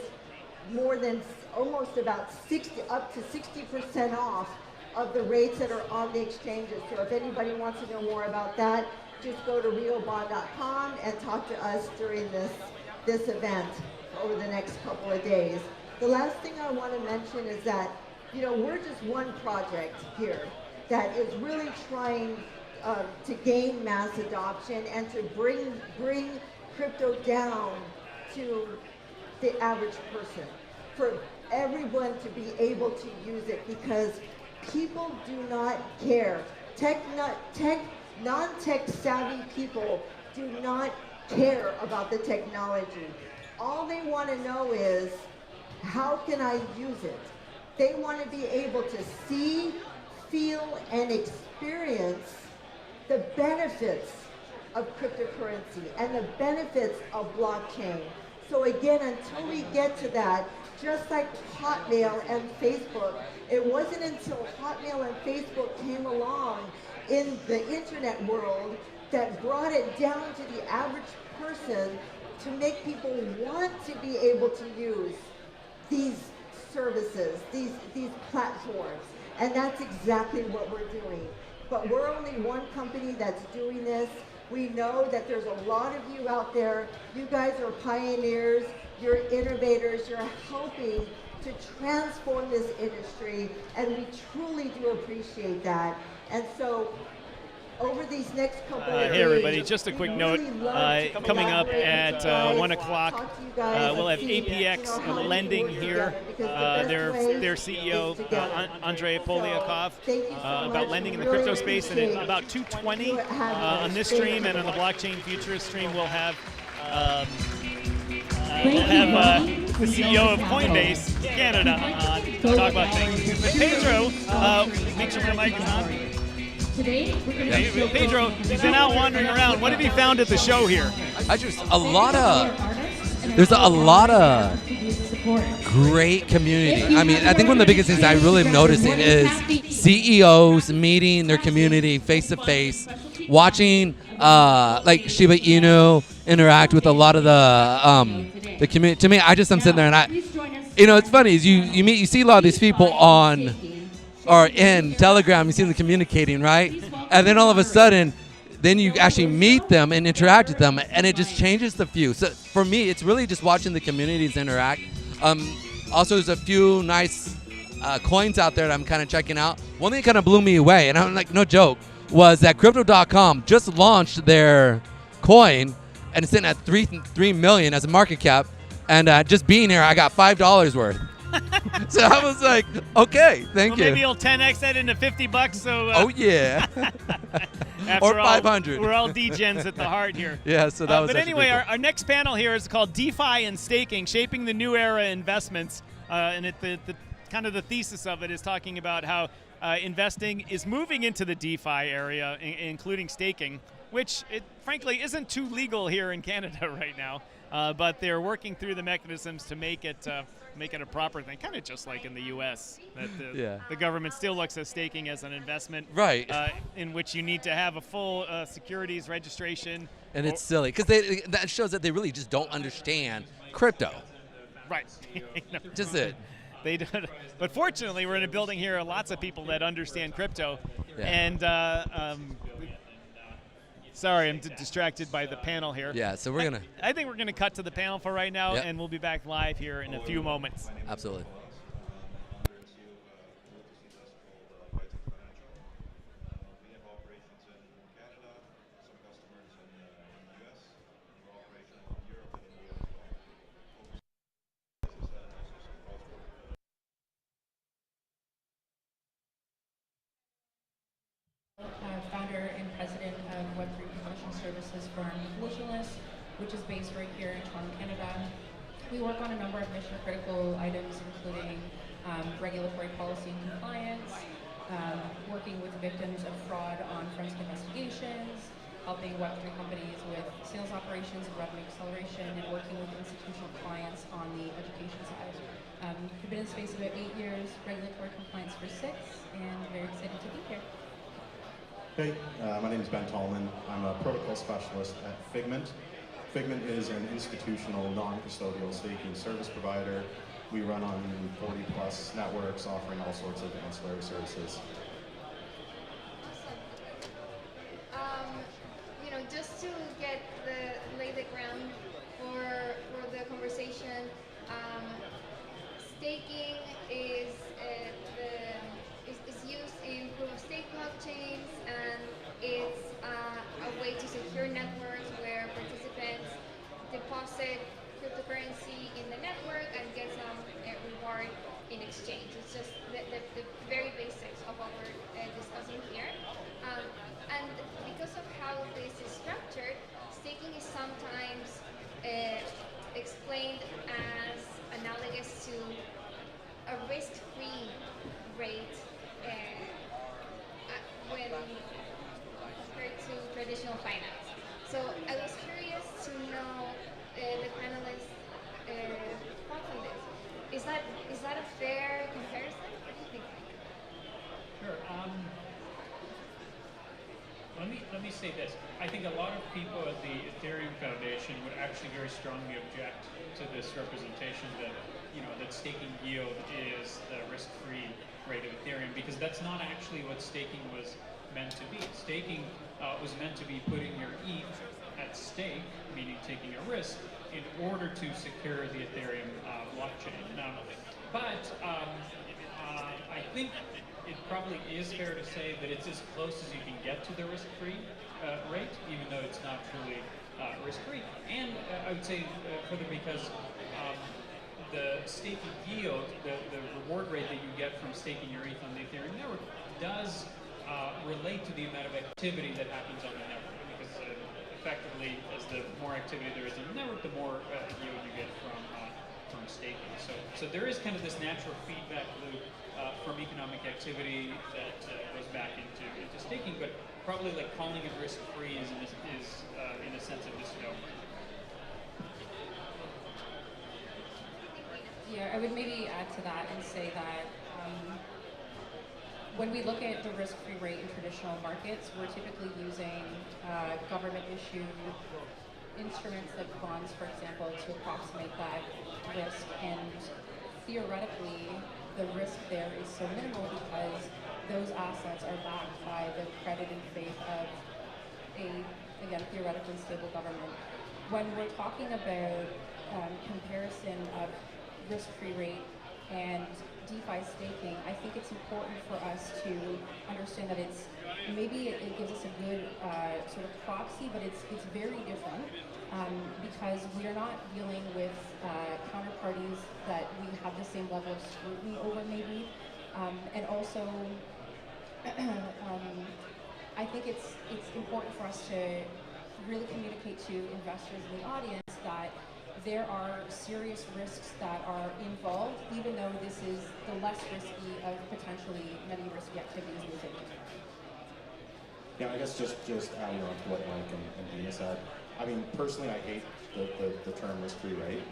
more than almost about up to 60% off of the rates that are on the exchanges. So if anybody wants to know more about that, just go to riobond.com and talk to us during this event over the next couple of days. The last thing I want to mention is that, you know, we're just one project here that is really trying to gain mass adoption and to bring crypto down to the average person, for everyone to be able to use it, because people do not care. Non-tech savvy people do not care about the technology. All they want to know is, how can I use it? They want to be able to see, feel, and experience the benefits of cryptocurrency and the benefits of blockchain. So again, until we get to that, just like Hotmail and Facebook, it wasn't until Hotmail and Facebook came along in the internet world that brought it down to the average person to make people want to be able to use these services, these platforms. And that's exactly what we're doing. But we're only one company that's doing this. We know that there's a lot of you out there. You guys are pioneers, you're innovators, you're helping to transform this industry, and we truly do appreciate that. And so, over these next couple of days, hey everybody, just a quick note, coming up at 1 o'clock, we'll have APX Lending here, their CEO, Andrei Polyakov, about lending in the crypto space, and at about 2:20 on this stream and on the Blockchain Futurist stream, we'll have the CEO of Coinbase Canada to talk about things. But Pedro, make sure my mic is on. Today, we're going to show Pedro, he's been out wandering around. What have you found at the show here? There's a lot of great community. I mean, I think one of the biggest things I really am noticing is CEOs meeting their community face to face, watching like Shiba Inu interact with a lot of the community. To me, I'm sitting there and it's funny is you see a lot of these people on or in Telegram, you see them communicating, right? And then all of a sudden, then you actually meet them and interact with them, and it just changes the view. So for me, it's really just watching the communities interact. Also, there's a few nice coins out there that I'm kind of checking out. One thing that kind of blew me away, and I'm like, no joke, was that Crypto.com just launched their coin, and it's sitting at 3 million as a market cap. And just being here, I got $5 worth. So I was like, okay, thank you. Maybe you'll 10x that into $50. So. Oh yeah. Or 500. We're all degens at the heart here. Yeah. So that was. But anyway, our next panel here is called DeFi and Staking: Shaping the New Era Investments, and the kind of the thesis of it is talking about how investing is moving into the DeFi area, including staking, which frankly isn't too legal here in Canada right now. but they're working through the mechanisms to make it a proper thing, kind of just like in the U.S. that the government still looks at staking as an investment, right? In which you need to have a full securities registration. And it's silly because that shows that they really just don't understand crypto. Right. Just it. They don't. But fortunately, we're in a building here. Lots of people that understand crypto, and sorry, I'm distracted by the panel here. Yeah, so we're gonna. I think we're gonna cut to the panel for right now, and we'll be back live here in a few moments. Absolutely. Founder and president of Web3 professional services firm Solutionless, which is based right here in Toronto, Canada. We work on a number of mission critical items, including regulatory policy and compliance, working with victims of fraud on forensic investigations, helping Web3 companies with sales operations and revenue acceleration, and working with institutional clients on the education side. We've been in the space about 8 years, regulatory compliance for 6, and very excited to be here. Hey, my name is Ben Tallman. I'm a protocol specialist at Figment. Figment is an institutional non-custodial staking service provider. We run on 40 plus networks offering all sorts of ancillary services. Just to lay the ground for the conversation, staking is used in proof-of-stake blockchains, and it's a way to secure networks where participants deposit cryptocurrency in the network and get some reward in exchange. It's just the very basics of what we're discussing here. And because of how this is structured, staking is sometimes explained as analogous to a risk-free rate when compared to traditional finance. So I was curious to know the panelists' thoughts on this. Is that a fair comparison? What do you think? Sure. Let me say this. I think a lot of people at the Ethereum Foundation would actually very strongly object to this representation that that staking yield is the risk-free rate of Ethereum, because that's not actually what staking was meant to be. Staking was meant to be putting your ETH at stake, meaning taking a risk, in order to secure the Ethereum blockchain. But I think it probably is fair to say that it's as close as you can get to the risk-free rate, even though it's not truly risk-free. And I would say further, because the staking yield, the reward rate that you get from staking your ETH on the Ethereum network does relate to the amount of activity that happens on the network, because effectively, as the more activity there is on the network, the more yield you get from staking. So there is kind of this natural feedback loop from economic activity that goes back into staking, but probably like calling it risk-free is in a sense a misnomer. Yeah, I would maybe add to that and say that when we look at the risk-free rate in traditional markets, we're typically using government-issued instruments like bonds, for example, to approximate that risk. And theoretically, the risk there is so minimal because those assets are backed by the credit and faith of again, theoretically stable government. When we're talking about comparison of risk-free rate and DeFi staking, I think it's important for us to understand that it gives us a good sort of proxy, but it's very different because we are not dealing with counterparties that we have the same level of scrutiny over maybe, and also I think it's important for us to really communicate to investors in the audience that there are serious risks that are involved, even though this is the less risky of potentially many risky activities in the industry. Yeah, I guess just adding on to what Mike and Dina said. I mean, personally, I hate the term risk-free rate.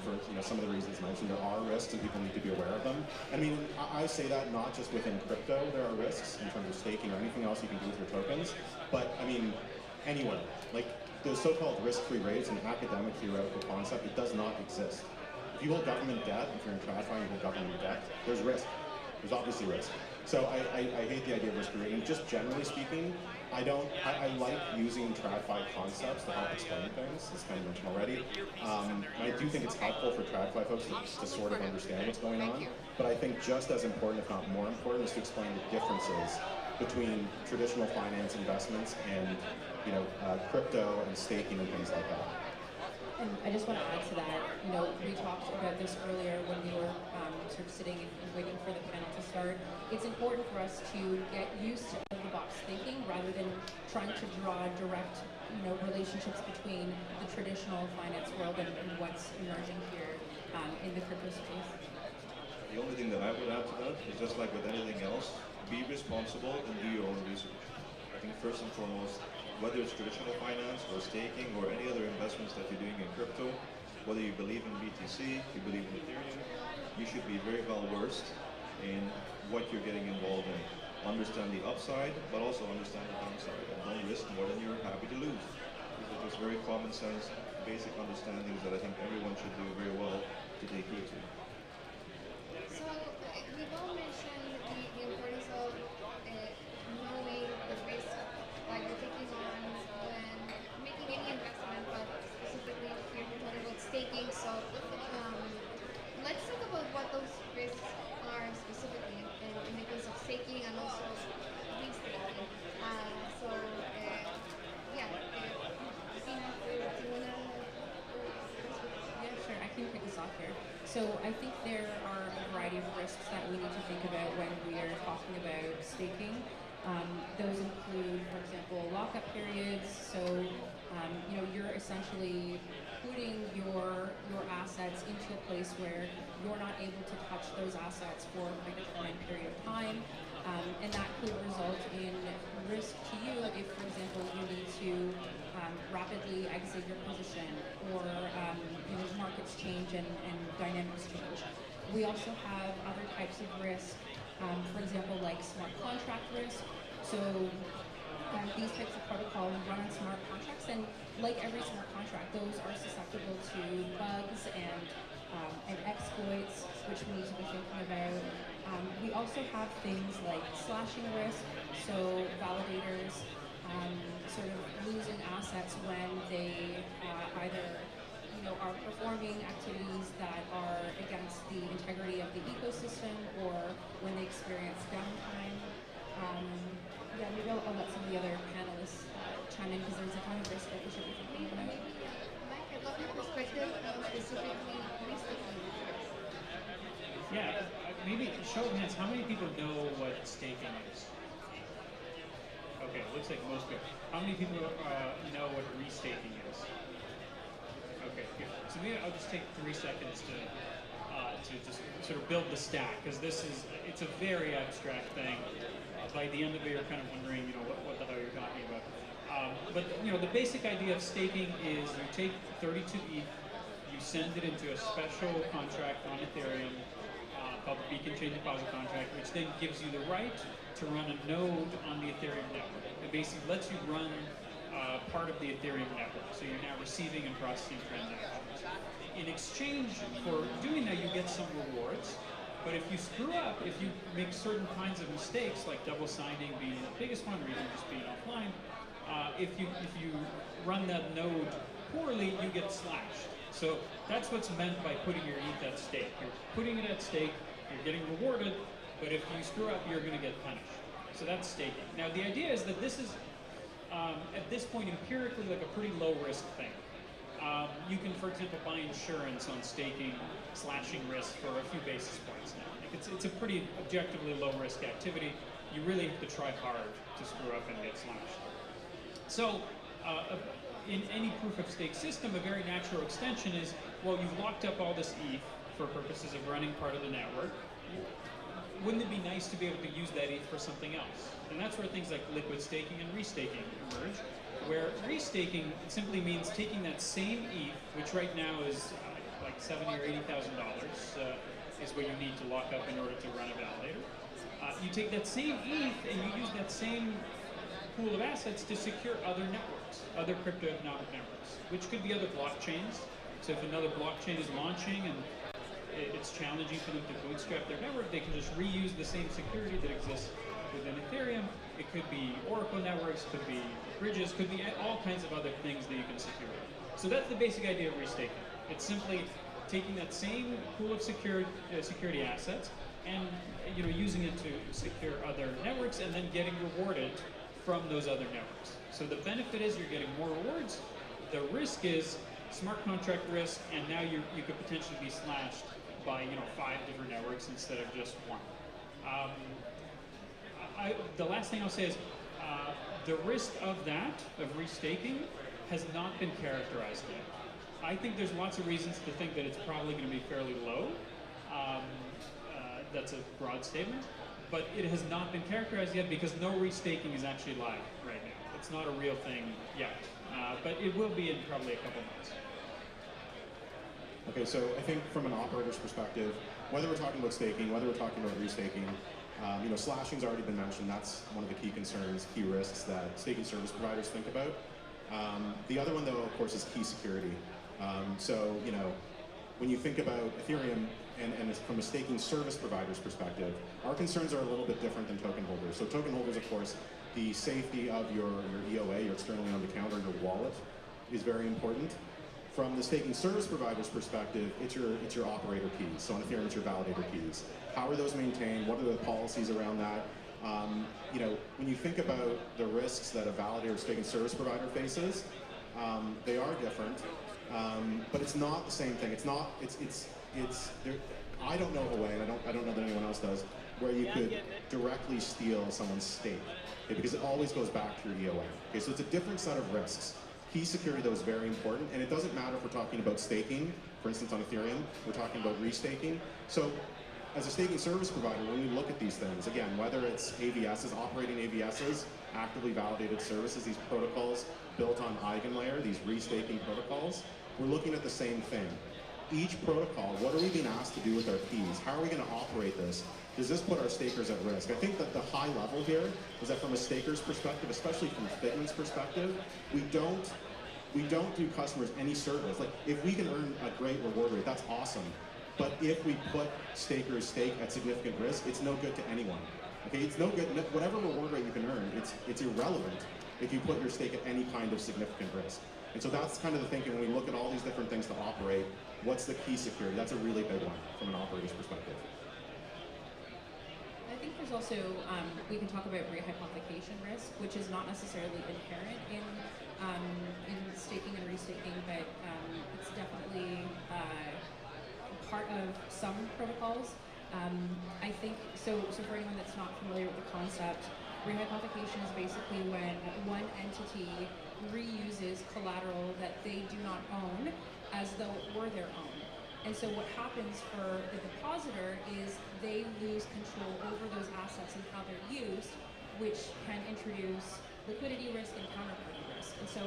For some of the reasons mentioned, there are risks and people need to be aware of them. I mean, I say that not just within crypto, there are risks in terms of staking or anything else you can do with your tokens, but I mean, anywhere. Like the so-called risk-free rate is an academic theoretical concept. It does not exist. If you hold government debt, if you're in TradFi and you hold government debt, there's risk. There's obviously risk. So I hate the idea of risk-free rate. And just generally speaking, I like using TradFi concepts to help explain things, as kind of mentioned already. I do think it's helpful for TradFi folks to sort of understand what's going on. But I think just as important, if not more important, is to explain the differences between traditional finance investments and crypto and staking and things like that. And I just want to add to that, we talked about this earlier when we were sort of sitting and waiting for the panel to start. It's important for us to get used to out-of-the-box thinking rather than trying to draw direct, relationships between the traditional finance world and what's emerging here in the crypto space. The only thing that I would add to that is just like with anything else, be responsible and do your own research. I think first and foremost, whether it's traditional finance or staking or any other investments that you're doing in crypto, whether you believe in BTC, you believe in Ethereum, you should be very well versed in what you're getting involved in. Understand the upside, but also understand the downside, and don't risk more than you're happy to lose. These are just very common sense, basic understandings that I think everyone should do very well to take heed to. So we've all mentioned the importance of knowing the risk that you're taking on when making any investment, but specifically here we're talking about staking. So let's talk about what those risks are specifically in the case of staking and also restaking. Yeah, sure, I can kick us off here. So I think there are a variety of risks that we need to think about when we are talking about staking. Those include, for example, lockup periods. So, you're essentially putting your assets into a place where you're not able to touch those assets for a defined period of time. And that could result in risk to you if, for example, you need to rapidly exit your position or markets change and dynamics change. We also have other types of risk, for example, like smart contract risk. So these types of protocols run on smart contracts, and like every smart contract, those are susceptible to bugs and exploits, which we need to be thinking about. We also have things like slashing risk, so validators sort of losing assets when they either are performing activities that are against the integrity of the ecosystem or when they experience downtime. Maybe I'll let some of the other panelists chime in because there's a ton of risk that we should be thinking about. Mike, I'd love your perspective on specifically restaking. Yeah, maybe show of hands, how many people know what staking is? Okay, looks like most people. How many people know what restaking is? Okay, good. So maybe I'll just take 3 seconds to just sort of build the stack, because it's a very abstract thing. By the end of it, you're kind of wondering, what the hell you're talking about. But the basic idea of staking is you take 32 ETH, you send it into a special contract on Ethereum called the Beacon Chain Deposit Contract, which then gives you the right to run a node on the Ethereum network. It basically lets you run part of the Ethereum network, so you're now receiving and processing transactions. In exchange for doing that, you get some rewards. But if you screw up, if you make certain kinds of mistakes, like double signing being the biggest one, or even just being offline, if you run that node poorly, you get slashed. So that's what's meant by putting your ETH at stake. You're putting it at stake, you're getting rewarded, but if you screw up, you're going to get punished. So that's staking. Now the idea is that this is, at this point, empirically like a pretty low risk thing. You can, for example, buy insurance on staking, slashing risk for a few basis points now. It's a pretty objectively low risk activity. You really have to try hard to screw up and get slashed. So in any proof of stake system, a very natural extension is, well, you've locked up all this ETH for purposes of running part of the network. Wouldn't it be nice to be able to use that ETH for something else? And that's where things like liquid staking and restaking emerge, Where restaking simply means taking that same ETH, which right now is like $70,000 or $80,000, is what you need to lock up in order to run a validator. You take that same ETH and you use that same pool of assets to secure other networks, other crypto-economic networks, which could be other blockchains. So if another blockchain is launching and it's challenging for them to bootstrap their network, they can just reuse the same security that exists within Ethereum. It could be Oracle networks, could be bridges, could be all kinds of other things that you can secure. So that's the basic idea of restaking. It's simply taking that same pool of security assets and using it to secure other networks and then getting rewarded from those other networks. So the benefit is you're getting more rewards. The risk is smart contract risk, and now you could potentially be slashed by 5 different networks instead of just one. The last thing I'll say is the risk of restaking, has not been characterized yet. I think there's lots of reasons to think that it's probably going to be fairly low. That's a broad statement, but it has not been characterized yet because no restaking is actually live right now. It's not a real thing yet, but it will be in probably a couple months. Okay, so I think from an operator's perspective, whether we're talking about staking, whether we're talking about restaking, slashing's already been mentioned. That's one of the key concerns, key risks that staking service providers think about. The other one, though, of course, is key security. When you think about Ethereum and from a staking service provider's perspective, our concerns are a little bit different than token holders. So token holders, of course, the safety of your EOA, your externally owned account, or your wallet, is very important. From the staking service provider's perspective, it's your operator keys. So on Ethereum, it's your validator keys. How are those maintained? What are the policies around that? When you think about the risks that a validator staking service provider faces, they are different, but it's not the same thing. I don't know of a way, and I don't know that anyone else does, where you could directly steal someone's stake, okay, because it always goes back to your EOA. Okay, so it's a different set of risks. Key security, though, is very important, and it doesn't matter if we're talking about staking, for instance, on Ethereum, we're talking about restaking. So as a staking service provider, when we look at these things, again, whether it's AVSs, operating AVSs, actively validated services, these protocols built on EigenLayer, these restaking protocols, we're looking at the same thing. Each protocol, what are we being asked to do with our keys? How are we going to operate this? Does this put our stakers at risk? I think that the high level here is that from a staker's perspective, especially from Figment's perspective, we don't do customers any service. Like, if we can earn a great reward rate, that's awesome. But if we put stakers' stake at significant risk, it's no good to anyone. Okay, it's no good. Whatever reward rate you can earn, it's irrelevant if you put your stake at any kind of significant risk. And so that's kind of the thinking when we look at all these different things to operate. What's the key security? That's a really big one from an operator's perspective. I think there's also, we can talk about rehypothecation risk, which is not necessarily inherent in staking and restaking, but it's definitely part of some protocols. I think, so for anyone that's not familiar with the concept, rehypothecation is basically when one entity reuses collateral that they do not own as though it were their own. And so what happens for the depositor is they lose control over those assets and how they're used, which can introduce liquidity risk and counterparty risk. And so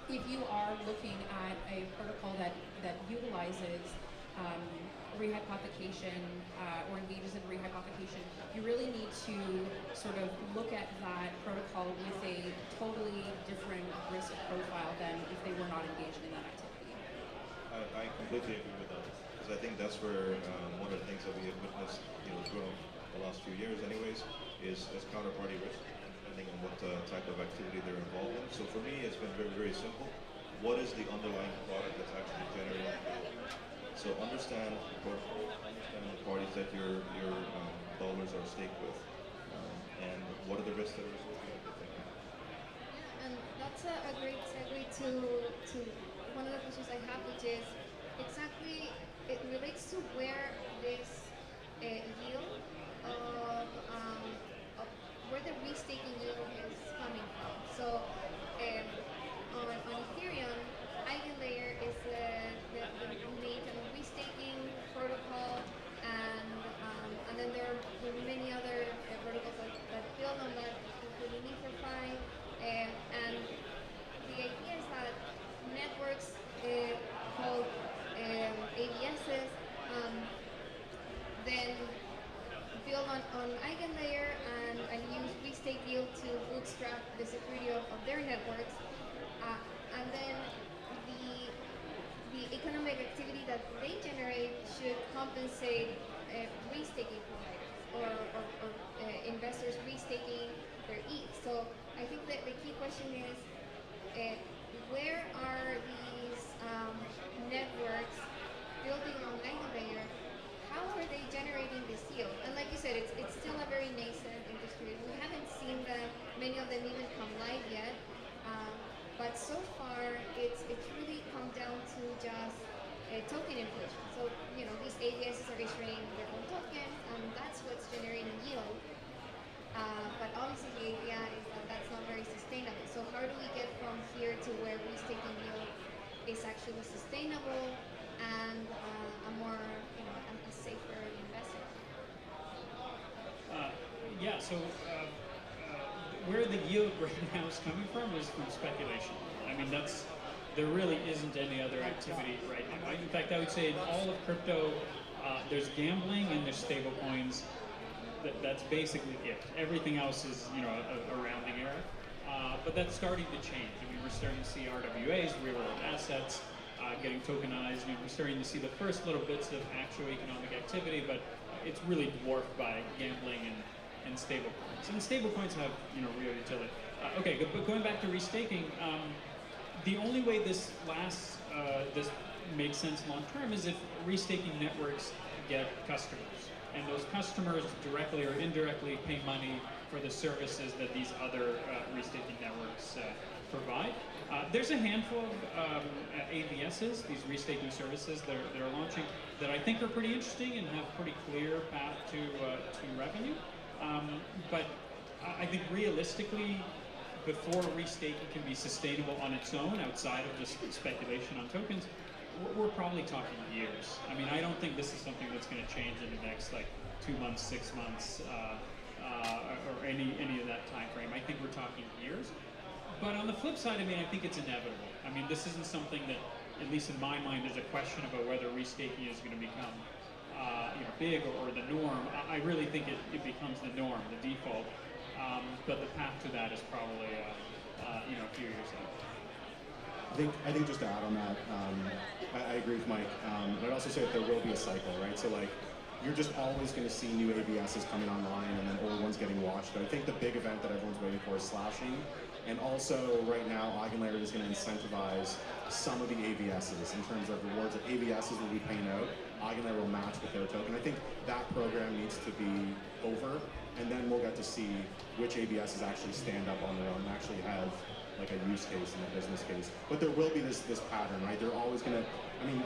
if you are looking at a protocol that utilizes rehypothecation or engages in rehypothecation, you really need to sort of look at that protocol with a totally different risk profile than if they were not engaged in that activity. I completely agree with that, because I think that's where one of the things that we have witnessed, throughout the last few years, anyways, is counterparty risk, depending on what type of activity they're involved in. So for me, it's been very, very simple. What is the underlying product that's actually generating? So understand the protocol, understand the parties that your dollars are staked with, and what are the risks that are associated with them. Yeah, and that's a great segue to one of the questions I have, which is exactly, it relates to where this yield of where the restaking yield is coming from. So on Ethereum, EigenLayer is the main kind of restaking protocol, and then there are many other protocols that build on that, including EtherFi, and networks called ABSs, then build on EigenLayer and use restake yield to bootstrap the security of their networks. And then the economic activity that they generate should compensate restaking providers or investors restaking their ETH. So I think that the key question is, where are these networks building on EigenLayer? How are they generating this yield? And like you said, it's still a very nascent industry. We haven't seen many of them even come live yet. But so far, it's really come down to just token inflation. So, these ABSs are issuing their own tokens, and that's what's generating yield. But obviously, the idea is that that's not very sustainable. So how do we get from here to where restaking yield is actually sustainable and a more, a safer investment? So where the yield right now is coming from is from speculation. I mean, there really isn't any other activity right now. In fact, I would say in all of crypto, there's gambling and there's stable coins. That's basically it. Everything else is, a rounding error. But that's starting to change. I mean, we're starting to see RWAs, real-world assets, getting tokenized. We're starting to see the first little bits of actual economic activity, but it's really dwarfed by gambling and stable coins. And stable coins have, real utility. Okay, but going back to restaking, the only way this makes sense long term is if restaking networks get customers. And those customers directly or indirectly pay money for the services that these other restaking networks provide. There's a handful of ABSs, these restaking services that are launching, that I think are pretty interesting and have pretty clear path to revenue. But I think realistically, before restaking can be sustainable on its own, outside of just speculation on tokens, we're probably talking years. I mean, I don't think this is something that's going to change in the next 2 months, 6 months, or any of that time frame. I think we're talking years. But on the flip side, I mean, I think it's inevitable. I mean, this isn't something that, at least in my mind, there's a question about whether restaking is going to become big or the norm. I really think it becomes the norm, the default. But the path to that is probably a few years out. I think just to add on that, I agree with Mike. But I'd also say that there will be a cycle, right? So you're just always going to see new ABSs coming online and then old ones getting watched. But I think the big event that everyone's waiting for is slashing. And also right now, EigenLayer is going to incentivize some of the ABSs in terms of rewards that ABSs will be paying out. EigenLayer will match with their token. I think that program needs to be over, and then we'll get to see which ABSs actually stand up on their own and actually have a use case and a business case. But there will be this pattern, right? They're always going to,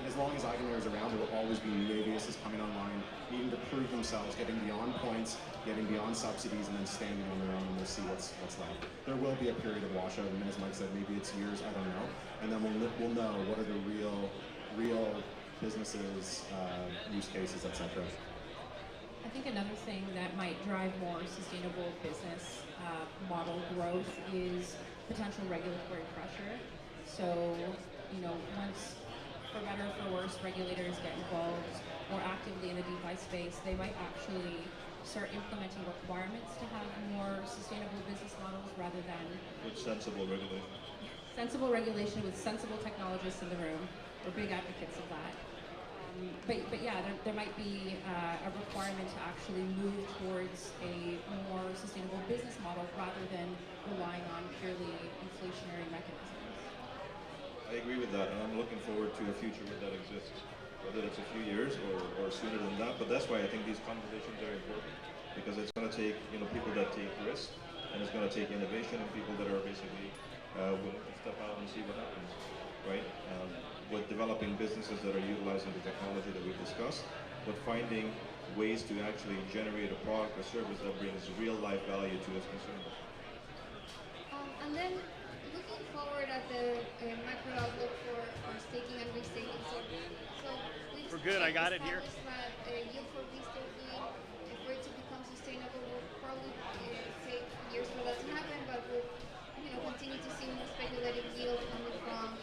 as long as EigenLayer is around, there will always be new ABSs coming online, needing to prove themselves, getting beyond points, getting beyond subsidies, and then standing on their own, and we'll see what's left. There will be a period of washout, and as Mike said, maybe it's years, I don't know. And then we'll know what are the real businesses, use cases, etc. I think another thing that might drive more sustainable business model growth is potential regulatory pressure. So, once, for better or for worse, regulators get involved more actively in the DeFi space, they might actually start implementing requirements to have more sustainable business models rather than... With sensible regulation. Sensible regulation with sensible technologists in the room. We're big advocates of that. But yeah, there might be a requirement to actually move towards a more sustainable business model rather than relying on purely inflationary mechanisms. I agree with that, and I'm looking forward to a future where that exists, whether it's a few years or sooner than that. But that's why I think these conversations are important, because it's going to take people that take risks, and it's going to take innovation and people that are basically willing to step out and see what happens, right? With developing businesses that are utilizing the technology that we've discussed, but finding ways to actually generate a product or service that brings real life value to its consumers. And then looking forward at the macro outlook for staking and restaking. So we're good. I got it here. That yield for restaking, for it to become sustainable, will probably take years for that to happen, but we'll continue to see more speculative yield coming from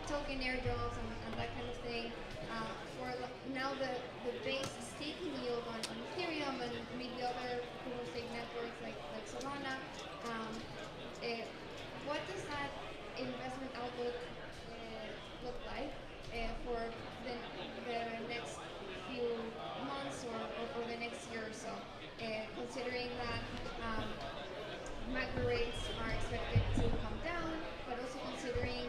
token airdrops and that kind of thing. Now the base staking yield on Ethereum and maybe other proof of stake networks like Solana. What does that investment outlook look like for the next few months or the next year or so? Considering that macro rates are expected to come down, but also considering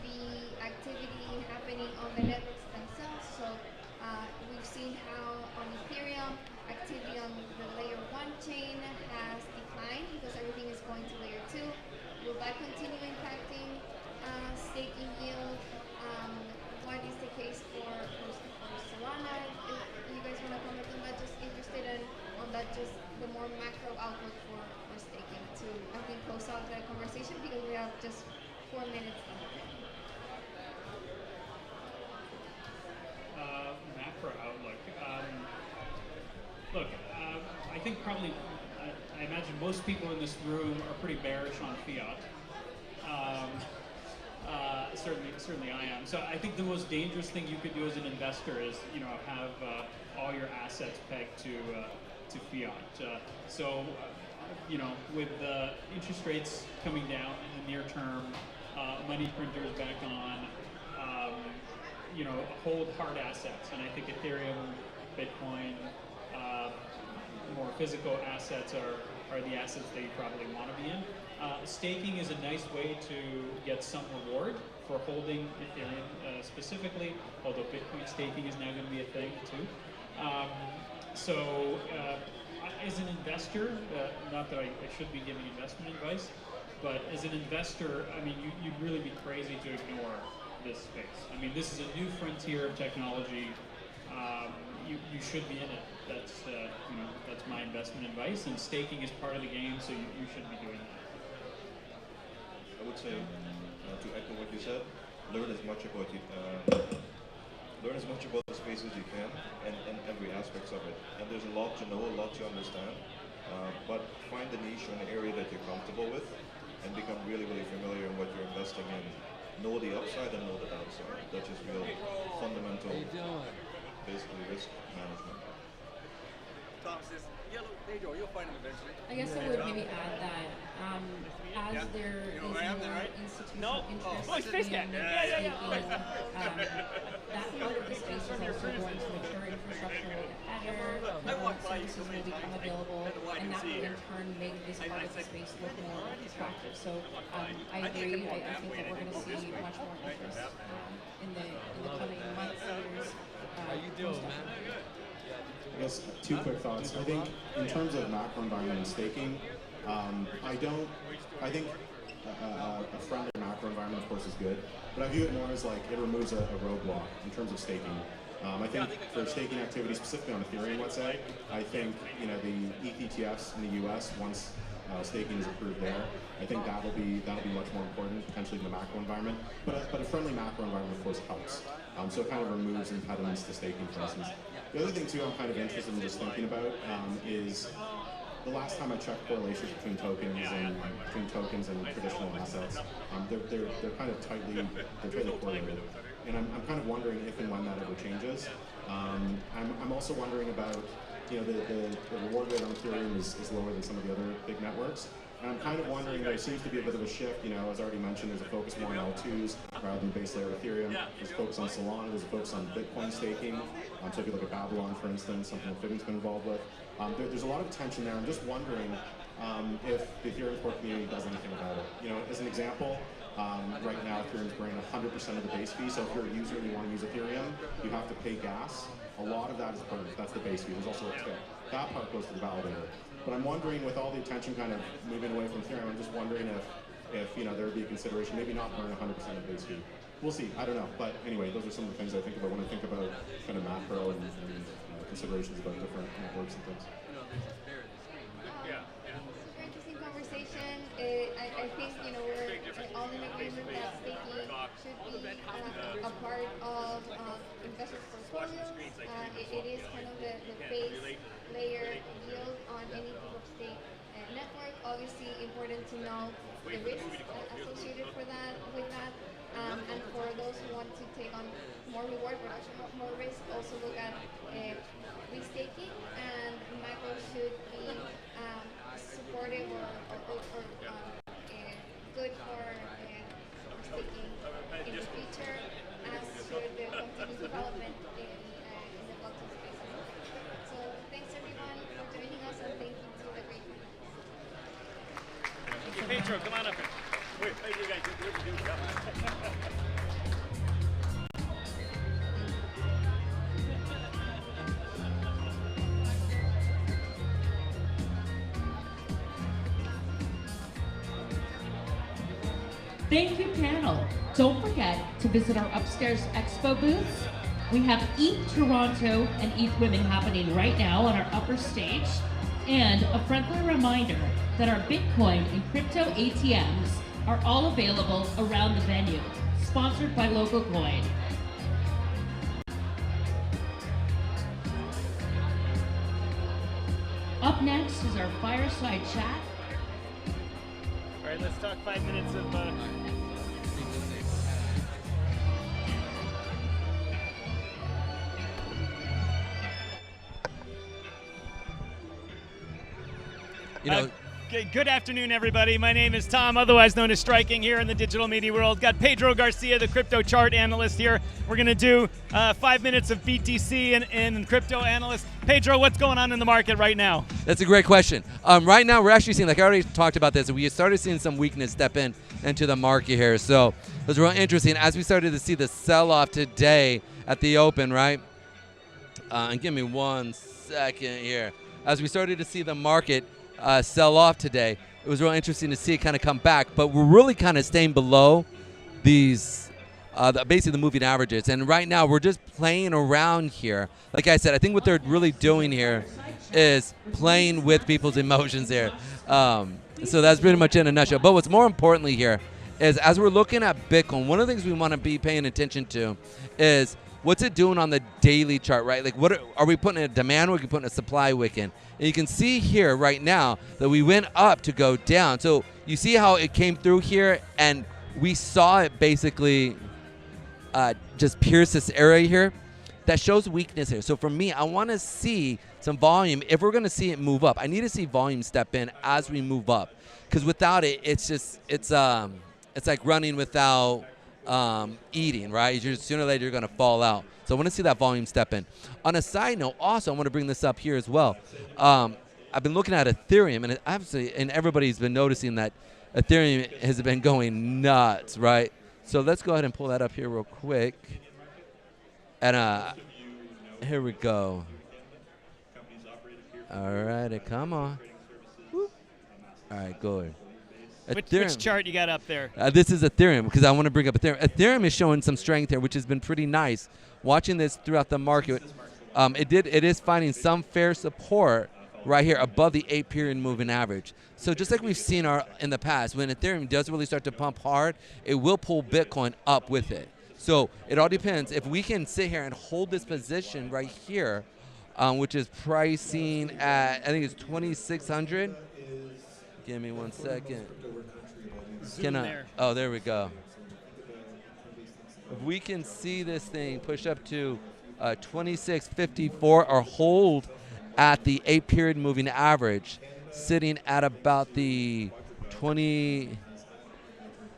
the activity happening on the networks themselves. So we've seen how on Ethereum, activity on the layer 1 chain has declined because everything is going to layer 2. Will that continue impacting staking yield? What is the case for Solana? If you guys want to comment on that, just interested in on that, just the more macro outlook for staking to, I think, close out the conversation because we have just 4 minutes left. Macro outlook. Look, I think probably, I imagine most people in this room are pretty bearish on fiat. Certainly I am. So I think the most dangerous thing you could do as an investor is, have all your assets pegged to fiat. With interest rates coming down in the near term, money printers back on, hold hard assets. And I think Ethereum, Bitcoin, more physical assets are the assets that you probably want to be in. Staking is a nice way to get some reward for holding Ethereum specifically, although Bitcoin staking is now going to be a thing too. As an investor, not that I should be giving investment advice, but as an investor, I mean, you'd really be crazy to ignore this space. I mean, this is a new frontier of technology. You should be in it. That's my investment advice, and staking is part of the game, so you should be doing that. I would say, to echo what you said, learn as much about the space as you can and every aspects of it. And there's a lot to know, a lot to understand, but find a niche or an area that you're comfortable with and become really, really familiar in what you're investing in. Know the upside and know the downside. That's just real fundamental, basically risk management. Tom says, Pedro, you'll find him eventually. I guess I would maybe add that as there is more institutional interest in staking, that part of the space is also going to mature, infrastructure will get better, network services will become available, and that will in turn make this part of the space look more attractive. So I agree. I think that we're going to see much more interest in the coming months, years. How you doing, man? I guess 2 quick thoughts. I think in terms of macro environment and staking, I think a friendly macro environment, of course, is good, but I view it more as like it removes a roadblock in terms of staking. I think for staking activity, specifically on Ethereum, let's say, I think the ETH ETFs in the U.S. once staking is approved there, I think that'll be much more important potentially in the macro environment. But a friendly macro environment, of course, helps. So it kind of removes impediments to staking, for instance. The other thing too, I'm kind of interested in just thinking about is the last time I checked correlations between tokens and traditional assets. They're kind of tightly correlated, and I'm kind of wondering if and when that ever changes. I'm also wondering about the reward rate on Ethereum is lower than some of the other big networks. And I'm kind of wondering, there seems to be a bit of a shift, as already mentioned, there's a focus more on L2s rather than base layer Ethereum. There's a focus on Solana, there's a focus on Bitcoin staking. So if you look at Babylon, for instance, something that Figment's been involved with. There's a lot of tension there. I'm just wondering if the Ethereum core community does anything about it. As an example, right now Ethereum's bringing 100% of the base fee, so if you're a user and you want to use Ethereum, you have to pay gas. A lot of that is burned, that's the base fee. There's also a tip. That part goes to the validator. But I'm wondering, with all the attention kind of moving away from Ethereum, I'm just wondering if there would be a consideration, maybe not burn 100% of base fee. We'll see, I don't know. But anyway, those are some of the things I think about when I think about kind of macro and considerations about different networks and things. Super interesting conversation. I think we're all in agreement that staking should be a part of investors' portfolios. It is kind of the base layer yield on any proof of stake network. Obviously, important to know the risks associated with that. And for those who want to take on more reward but also more risk, also look at restaking, and macro should be supportive or good for staking in the future, as should the continued development in the blockchain space. So thanks everyone for joining us, and thank you to the great panel. Thank you, Pedro. Come on up here. Wait, you guys. Thank you, panel. Don't forget to visit our upstairs expo booths. We have ETH Toronto and ETH Women happening right now on our upper stage. And a friendly reminder that our Bitcoin and crypto ATMs are all available around the venue, sponsored by Local Coin. Up next is our fireside chat. All right, let's talk 5 minutes of. Good afternoon, everybody. My name is Tom, otherwise known as Striking, here in the digital media world. Got Pedro Garcia, the crypto chart analyst here. We're going to do 5 minutes of BTC and crypto analyst. Pedro, what's going on in the market right now? That's a great question. Right now, we're actually seeing, like I already talked about this, we started seeing some weakness step into the market here. So it was real interesting as we started to see the sell-off today at the open, right? And give me 1 second here. As we started to see the market sell off today, it was real interesting to see it kind of come back, but we're really kind of staying below these basically the moving averages, and right now we're just playing around here. Like I said, I think what they're really doing here is playing with people's emotions here. So that's pretty much in a nutshell. But what's more importantly here is, as we're looking at Bitcoin, one of the things we want to be paying attention to is what's it doing on the daily chart, right? Like, what are we putting in a demand wick, putting a supply wick in? And you can see here right now that we went up to go down. So you see how it came through here, and we saw it basically just pierce this area here. That shows weakness here. So for me, I want to see some volume. If we're going to see it move up, I need to see volume step in as we move up, because without it, it's like running without eating, right? Sooner or later, you're going to fall out. So I want to see that volume step in. On a side note, also, I want to bring this up here as well. I've been looking at Ethereum, and everybody's been noticing that Ethereum has been going nuts, right? So let's go ahead and pull that up here real quick. And here we go. All right, come on. Whoop. All right, go ahead. Which chart you got up there? This is Ethereum, because I want to bring up Ethereum. Ethereum is showing some strength here, which has been pretty nice. Watching this throughout the market, it is finding some fair support right here above the 8-period moving average. So just like we've seen in the past, when Ethereum does really start to pump hard, it will pull Bitcoin up with it. So it all depends. If we can sit here and hold this position right here, which is pricing at, I think it's 2,600. Give me 1 second. Oh, there we go. If we can see this thing push up to 2654 or hold at the 8-period moving average, sitting at about the 20.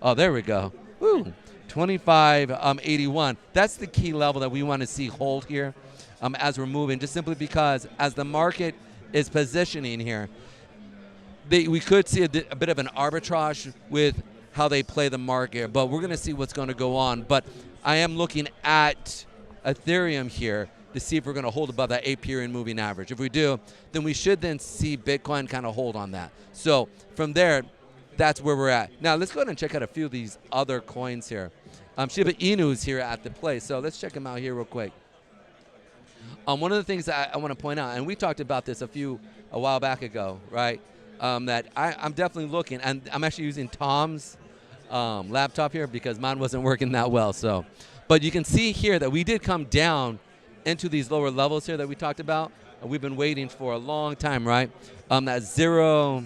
Oh, there we go. Woo. 2581. That's the key level that we want to see hold here as we're moving, just simply because as the market is positioning here, we could see a bit of an arbitrage with how they play the market, but we're going to see what's going to go on. But I am looking at Ethereum here to see if we're going to hold above that 8-period moving average. If we do, then we should then see Bitcoin kind of hold on that. So from there, that's where we're at. Now, let's go ahead and check out a few of these other coins here. Shiba Inu's here at the place, so let's check them out here real quick. One of the things that I want to point out, and we talked about this a while back ago, right? That I'm definitely looking, and I'm actually using Tom's laptop here because mine wasn't working that well. So, but you can see here that we did come down into these lower levels here that we talked about, and we've been waiting for a long time, right? That 0,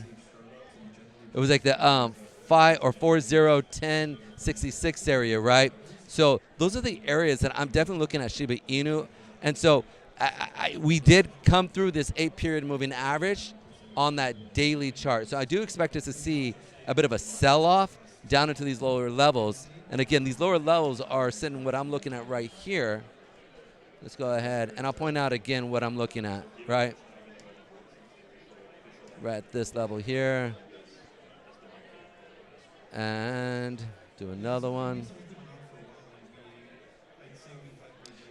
it was like the 5 or 4010 66 area, right? So those are the areas that I'm definitely looking at Shiba Inu. And so we did come through this 8-period moving average on that daily chart. So I do expect us to see a bit of a sell-off down into these lower levels. And again, these lower levels are sitting what I'm looking at right here. Let's go ahead, and I'll point out again what I'm looking at, right? Right at this level here. And do another one.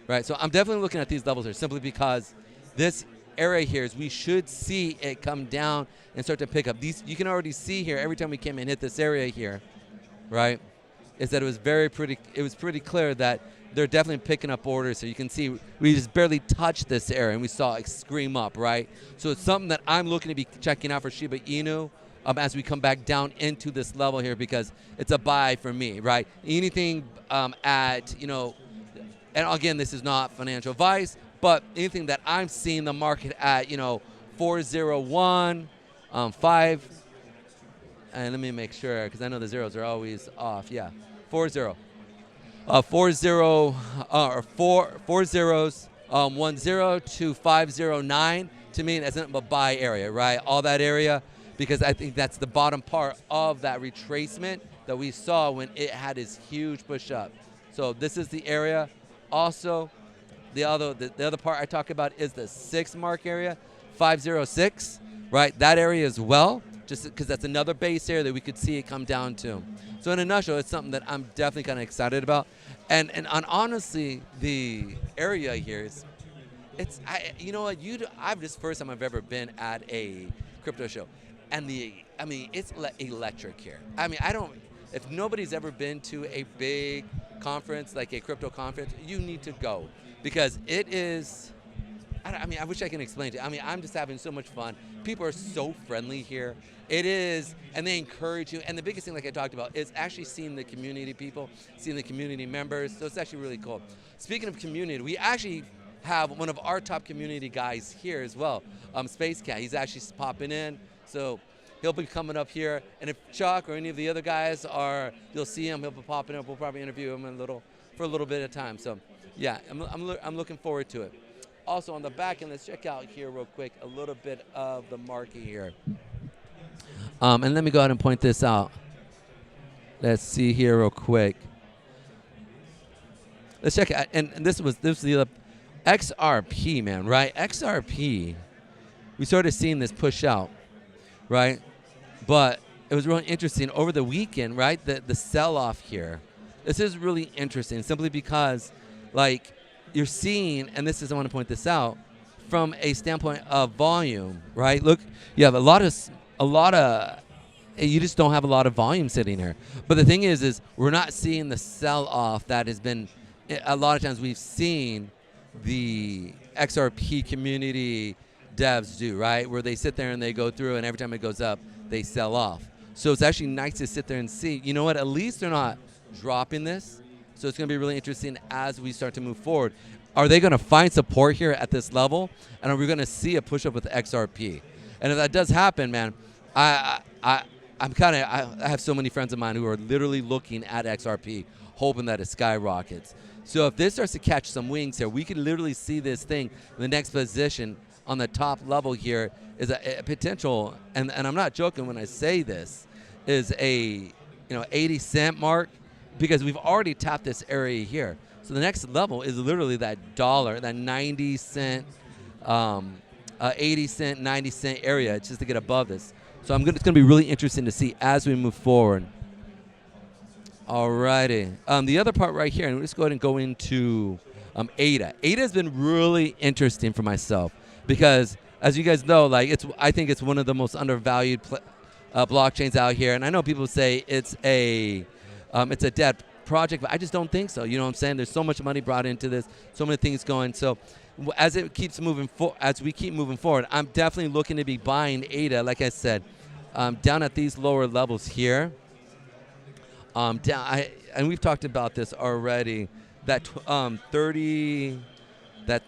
Right, so I'm definitely looking at these levels here simply because this area here is we should see it come down and start to pick up. These you can already see here every time we came and hit this area here, right? Is that it was pretty clear that they're definitely picking up orders. So you can see we just barely touched this area and we saw it scream up, right? So it's something that I'm looking to be checking out for Shiba Inu as we come back down into this level here because it's a buy for me, right? Anything at, and again, this is not financial advice, but anything that I'm seeing the market at, 401, 5, and let me make sure because I know the zeros are always off. Yeah, 40. 4 zeros, 10 to 509. To me, that's a buy area, right? All that area, because I think that's the bottom part of that retracement that we saw when it had this huge push up. So this is the area. Also, the other part I talk about is the 6 mark area, 506, right? That area as well, just because that's another base area that we could see it come down to. So in a nutshell, it's something that I'm definitely kind of excited about. And honestly, the area here is, I've this first time I've ever been at a crypto show, and it's electric here. If nobody's ever been to a big conference, like a crypto conference, you need to go because it is, I wish I can explain it. I'm just having so much fun. People are so friendly here. It is, and they encourage you. And the biggest thing, like I talked about, is actually seeing the community people, seeing the community members. So it's actually really cool. Speaking of community, we actually have one of our top community guys here as well, Space Cat. He's actually popping in. So he'll be coming up here. And if Chuck or any of the other guys you'll see him, he'll be popping up. We'll probably interview him for a little bit of time. So yeah, I'm looking forward to it. Also on the back end, let's check out here real quick a little bit of the market here. And let me go ahead and point this out. Let's see here real quick. Let's check it. And this was the other XRP, man, right? XRP, we started seeing this push out, right? But it was really interesting over the weekend, right? The sell-off here. This is really interesting simply because, like, you're seeing, and I want to point this out, from a standpoint of volume, right? Look, you have a lot of, you just don't have a lot of volume sitting here. But the thing is we're not seeing the sell-off that has been, a lot of times we've seen the XRP community devs do, right? Where they sit there and they go through and every time it goes up, they sell off. So it's actually nice to sit there and see, you know what, at least they're not dropping this. So it's going to be really interesting as we start to move forward. Are they going to find support here at this level? And are we going to see a push up with XRP? And if that does happen, man, I have so many friends of mine who are literally looking at XRP, hoping that it skyrockets. So if this starts to catch some wings here, we could literally see this thing in the next position on the top level here is a potential, and I'm not joking when I say this, is a 80 cent mark, because we've already tapped this area here. So the next level is literally that dollar, that 90 cent, 80 cent, 90 cent area, just to get above this. So it's going to be really interesting to see as we move forward. Alrighty. The other part right here, and we'll just go ahead and go into ADA. ADA has been really interesting for myself because, as you guys know, I think it's one of the most undervalued blockchains out here. And I know people say it's a dead project, but I just don't think so. You know what I'm saying? There's so much money brought into this, so many things going. So as we keep moving forward, I'm definitely looking to be buying ADA, like I said, down at these lower levels here. And we've talked about this already. That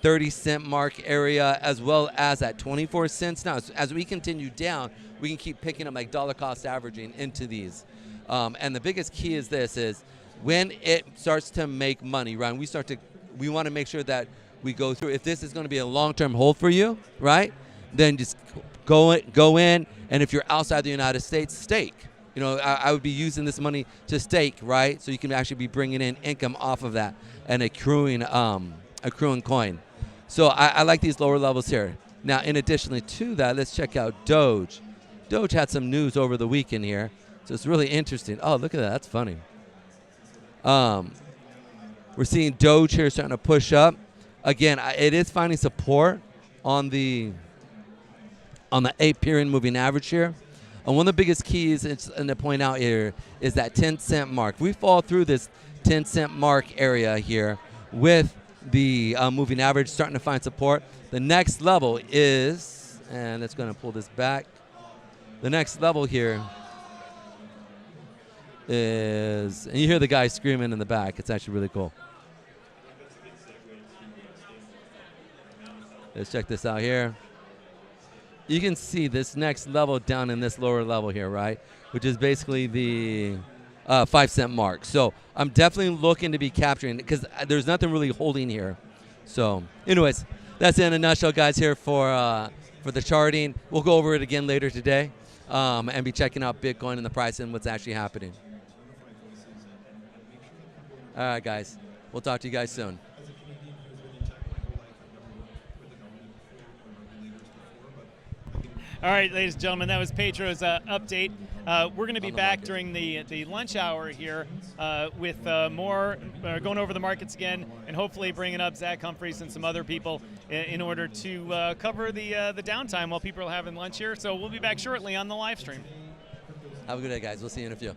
30 cent mark area, as well as at 24 cents. Now, as we continue down, we can keep picking up like dollar cost averaging into these. And the biggest key is when it starts to make money, right? We want to make sure that we go through. If this is going to be a long-term hold for you, right? Then just go in, and if you're outside the United States, stake. You know, I would be using this money to stake, right? So you can actually be bringing in income off of that and accruing coin. So I like these lower levels here. Now, in addition to that, let's check out Doge. Doge had some news over the weekend here, so it's really interesting. Oh, look at that. That's funny. We're seeing Doge here starting to push up. Again, it is finding support on the 8-period moving average here. And one of the biggest keys to point out here is that 10-cent mark. We fall through this 10-cent mark area here with the moving average starting to find support. The next level is, and it's going to pull this back. The next level here is, and you hear the guy screaming in the back. It's actually really cool. Let's check this out here. You can see this next level down in this lower level here, right? Which is basically the 5-cent mark. So I'm definitely looking to be capturing it because there's nothing really holding here. So anyways, that's it in a nutshell, guys, here for the charting. We'll go over it again later today and be checking out Bitcoin and the price and what's actually happening. All right, guys. We'll talk to you guys soon. All right, ladies and gentlemen, that was Pedro's update. We're going to be back during the lunch hour here with more, going over the markets again, and hopefully bringing up Zach Humphreys and some other people in order to cover the downtime while people are having lunch here. So we'll be back shortly on the live stream. Have a good day, guys. We'll see you in a few.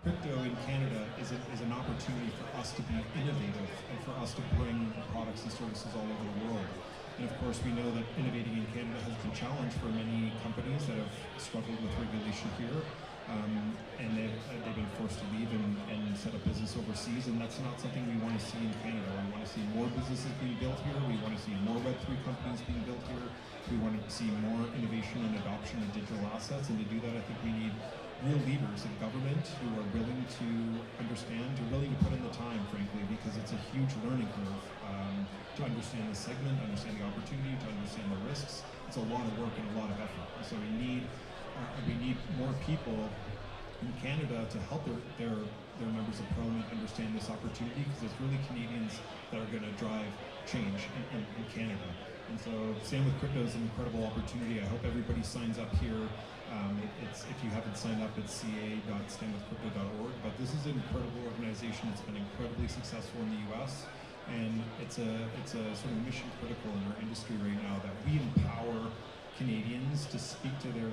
crypto in Canada is an opportunity for us to be innovative and for us to bring products and services all over the world. And of course, we know that innovating in Canada has been challenged for many companies that have struggled with regulation here. And they've been forced to leave and set up business overseas, and that's not something we want to see in Canada. We want to see more businesses being built here. We want to see more Web3 companies being built here. We want to see more innovation and adoption of digital assets, and to do that, I think we need real leaders in government who are willing to understand, who are willing to put in the time, frankly, because it's a huge learning curve to understand the segment, understand the opportunity, to understand the risks. It's a lot of work and a lot of effort. And so we need more people in Canada to help their members of parliament understand this opportunity, because it's really Canadians that are going to drive change in Canada. And so same with crypto is an incredible opportunity. I hope everybody signs up here. If you haven't signed up, it's ca.standwithcrypto.org. But this is an incredible organization. It's been incredibly successful in the US. And it's a sort of mission critical in our industry right now that we empower Canadians to speak to their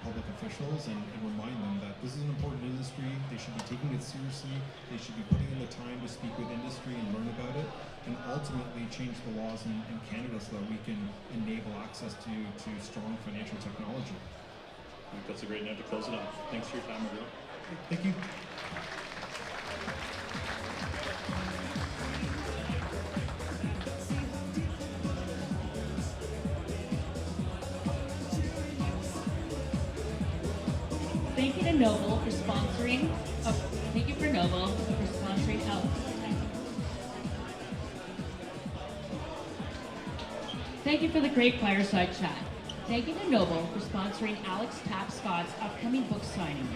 public officials and remind them that this is an important industry. They should be taking it seriously. They should be putting in the time to speak with industry and learn about it, and ultimately change the laws in Canada so that we can enable access to strong financial technology. I think that's a great note to close it on. Thanks for your time, everyone. Thank you. Thank you to Noble for sponsoring. Thank you for Noble for sponsoring Alex. Thank you for the great fireside chat. Thank you to Noble for sponsoring Alex Tapscott's upcoming book signing.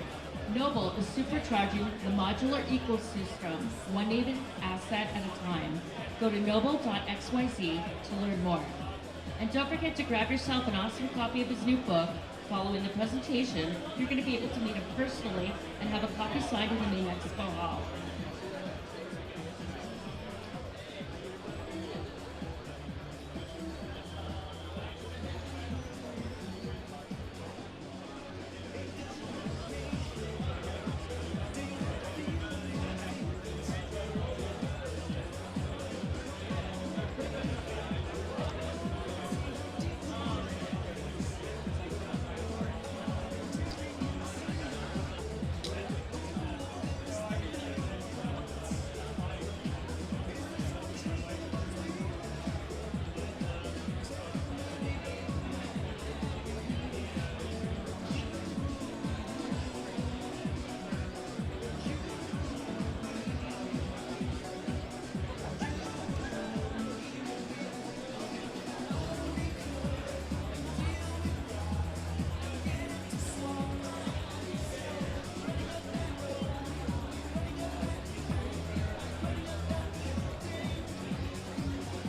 Noble is supercharging the modular ecosystem, one native asset at a time. Go to noble.xyz to learn more. And don't forget to grab yourself an awesome copy of his new book. Following the presentation, you're going to be able to meet him personally and have a copy signed in the main expo hall.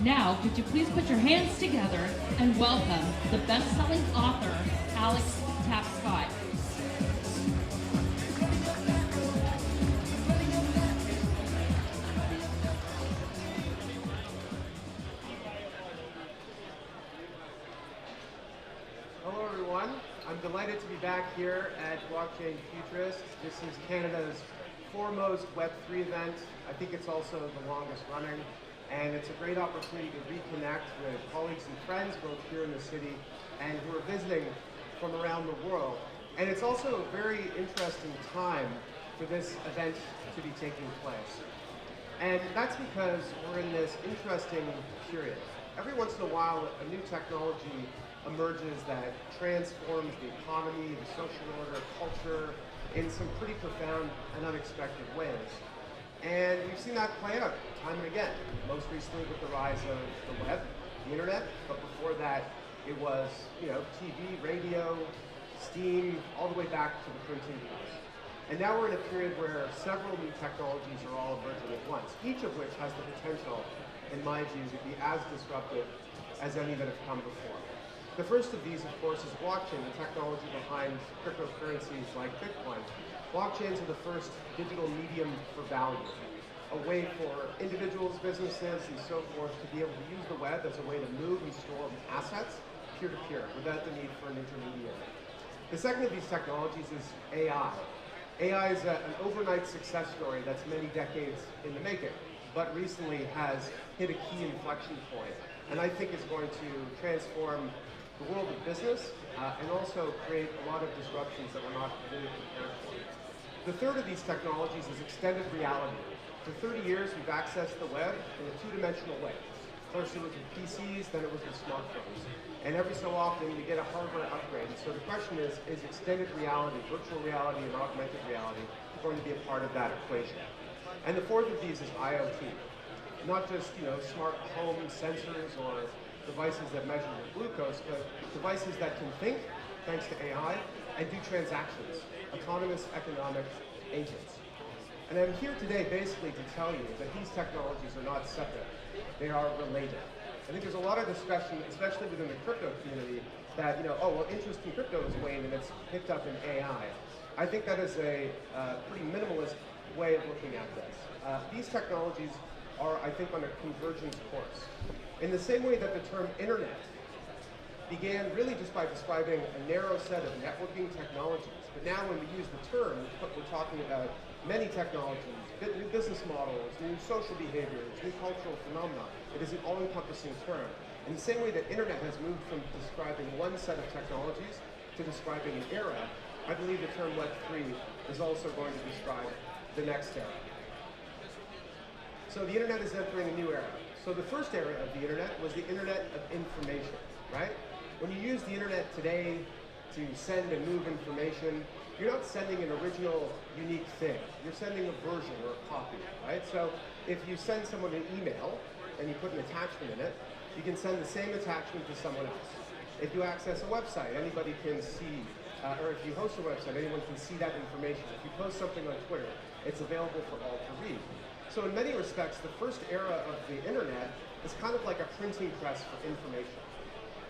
Now, could you please put your hands together and welcome the best-selling author, Alex Tapscott. Hello, everyone. I'm delighted to be back here at Blockchain Futurist. This is Canada's foremost Web3 event. I think it's also the longest running. And it's a great opportunity to reconnect with colleagues and friends, both here in the city and who are visiting from around the world. And it's also a very interesting time for this event to be taking place. And that's because we're in this interesting period. Every once in a while, a new technology emerges that transforms the economy, the social order, culture, in some pretty profound and unexpected ways. And we've seen that play out time and again, most recently with the rise of the web, the internet, but before that it was, TV, radio, steam, all the way back to the printing press. And now we're in a period where several new technologies are all emerging at once, each of which has the potential, in my view, to be as disruptive as any that have come before. The first of these, of course, is blockchain, the technology behind cryptocurrencies like Bitcoin. Blockchains are the first digital medium for value, a way for individuals, businesses, and so forth to be able to use the web as a way to move and store assets peer-to-peer without the need for an intermediary. The second of these technologies is AI. AI is an overnight success story that's many decades in the making, but recently has hit a key inflection point, and I think is going to transform the world of business and also create a lot of disruptions that we're not really prepared for. The third of these technologies is extended reality. For 30 years, we've accessed the web in a two-dimensional way. First it was with PCs, then it was with smartphones. And every so often you get a hardware upgrade. So the question is extended reality, virtual reality, and augmented reality going to be a part of that equation? And the fourth of these is IoT. Not just smart home sensors or devices that measure your glucose, but devices that can think, thanks to AI, and do transactions, autonomous economic agents. And I'm here today basically to tell you that these technologies are not separate. They are related. I think there's a lot of discussion, especially within the crypto community, that, oh, well, interest in crypto is waned and it's picked up in AI. I think that is a pretty minimalist way of looking at this. These technologies are, I think, on a convergence course. In the same way that the term internet began really just by describing a narrow set of networking technologies, but now when we use the term, we're talking about many technologies, new business models, new social behaviors, new cultural phenomena. It is an all-encompassing term. In the same way that internet has moved from describing one set of technologies to describing an era, I believe the term Web3 is also going to describe the next era. So the internet is entering a new era. So the first era of the internet was the internet of information, right? When you use the internet today to send and move information, you're not sending an original, unique thing. You're sending a version or a copy, right? So if you send someone an email and you put an attachment in it, you can send the same attachment to someone else. If you access a website, anybody can see, or if you host a website, anyone can see that information. If you post something on Twitter, it's available for all to read. So in many respects, the first era of the internet is kind of like a printing press for information.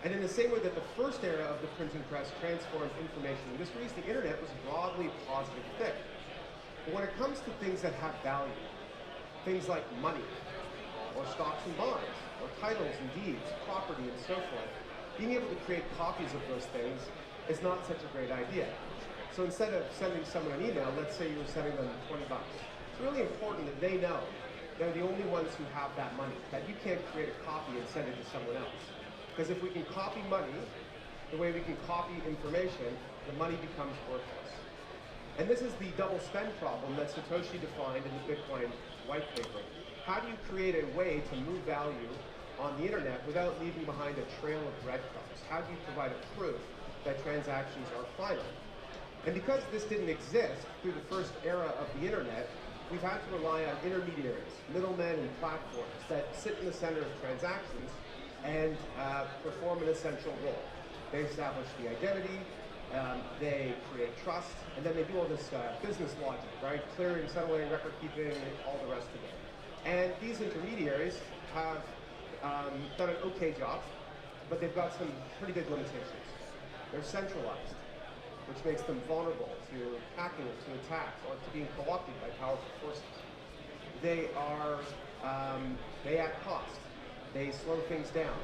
And in the same way that the first era of the printing press transformed information industries, the internet was a broadly positive thing. But when it comes to things that have value, things like money, or stocks and bonds, or titles and deeds, property and so forth, being able to create copies of those things is not such a great idea. So instead of sending someone an email, let's say you were sending them $20. It's really important that they know they're the only ones who have that money, that you can't create a copy and send it to someone else. Because if we can copy money the way we can copy information, the money becomes worthless. And this is the double spend problem that Satoshi defined in the Bitcoin white paper. How do you create a way to move value on the internet without leaving behind a trail of breadcrumbs? How do you provide a proof that transactions are final? And because this didn't exist through the first era of the internet, we've had to rely on intermediaries, middlemen and platforms that sit in the center of transactions and perform an essential role. They establish the identity, they create trust, and then they do all this business logic, right? Clearing, settling, record keeping, all the rest of it. And these intermediaries have done an okay job, but they've got some pretty big limitations. They're centralized, which makes them vulnerable to hacking, to attacks, or to being co-opted by powerful forces. They are, they add cost. They slow things down,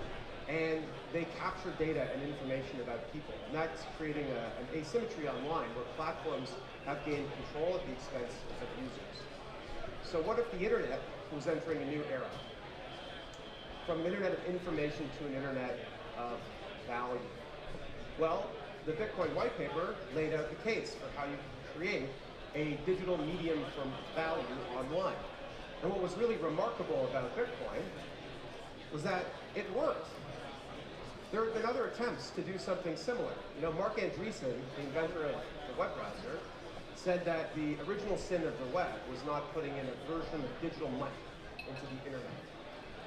and they capture data and information about people. And that's creating an asymmetry online where platforms have gained control at the expense of users. So what if the internet was entering a new era? From an internet of information to an internet of value. Well, the Bitcoin white paper laid out the case for how you can create a digital medium from value online. And what was really remarkable about Bitcoin was that it worked. There have been other attempts to do something similar. Mark Andreessen, the inventor of the web browser, said that the original sin of the web was not putting in a version of digital money into the internet.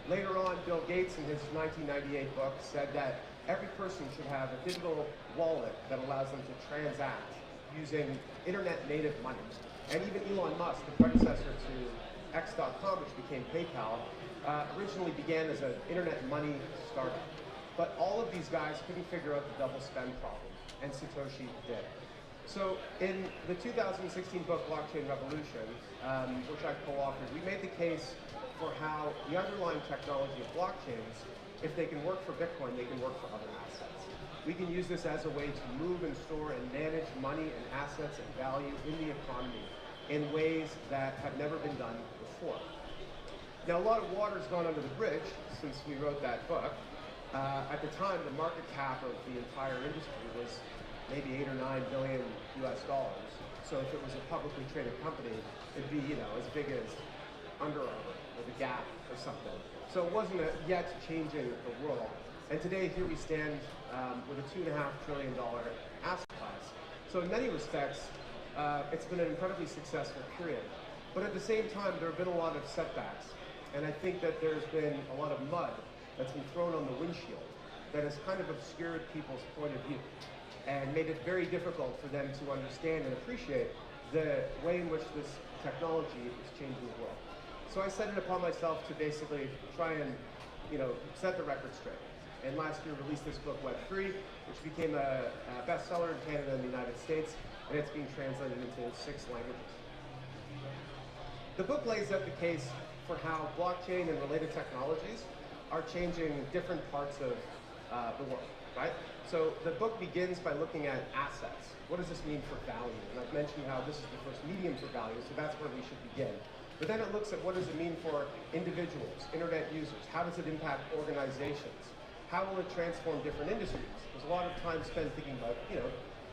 Later on, Bill Gates in his 1998 book said that every person should have a digital wallet that allows them to transact using internet-native money. And even Elon Musk, the predecessor to X.com, which became PayPal, originally began as an internet money startup. But all of these guys couldn't figure out the double spend problem, and Satoshi did. So in the 2016 book, Blockchain Revolution, which I co-authored, we made the case for how the underlying technology of blockchains, if they can work for Bitcoin, they can work for other assets. We can use this as a way to move and store and manage money and assets and value in the economy in ways that have never been done before. Now, a lot of water's gone under the bridge since we wrote that book. At the time, the market cap of the entire industry was maybe 8 or 9 billion US dollars. So if it was a publicly traded company, it'd be, as big as Under Armour or the Gap or something. So it wasn't yet changing the world. And today, here we stand with a $2.5 trillion asset class. So in many respects, it's been an incredibly successful period. But at the same time, there have been a lot of setbacks. And I think that there's been a lot of mud that's been thrown on the windshield that has kind of obscured people's point of view and made it very difficult for them to understand and appreciate the way in which this technology is changing the world. So I set it upon myself to basically try and, set the record straight. And last year released this book, Web3, which became a bestseller in Canada and the United States, and it's being translated into 6 languages. The book lays out the case for how blockchain and related technologies are changing different parts of the world, right? So the book begins by looking at assets. What does this mean for value? And I've mentioned how this is the first medium for value, so that's where we should begin. But then it looks at what does it mean for individuals, internet users? How does it impact organizations? How will it transform different industries? There's a lot of time spent thinking about,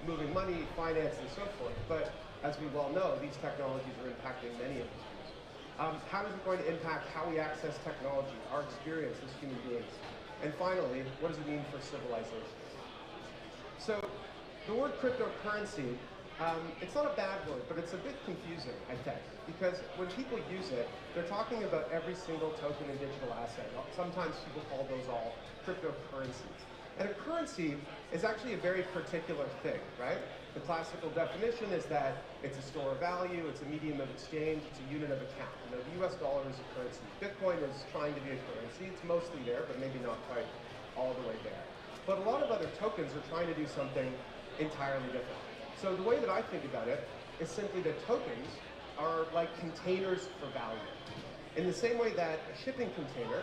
moving money, finance, and so forth. But as we well know, these technologies are impacting many industries. How is it going to impact how we access technology, our experience as human beings? And finally, what does it mean for civilization? So the word cryptocurrency, it's not a bad word, but it's a bit confusing, I think, because when people use it, they're talking about every single token and digital asset. Sometimes people call those all cryptocurrencies. And a currency is actually a very particular thing, right? The classical definition is that it's a store of value, it's a medium of exchange, it's a unit of account. The US dollar is a currency. Bitcoin is trying to be a currency. It's mostly there, but maybe not quite all the way there. But a lot of other tokens are trying to do something entirely different. So the way that I think about it is simply that tokens are like containers for value. In the same way that a shipping container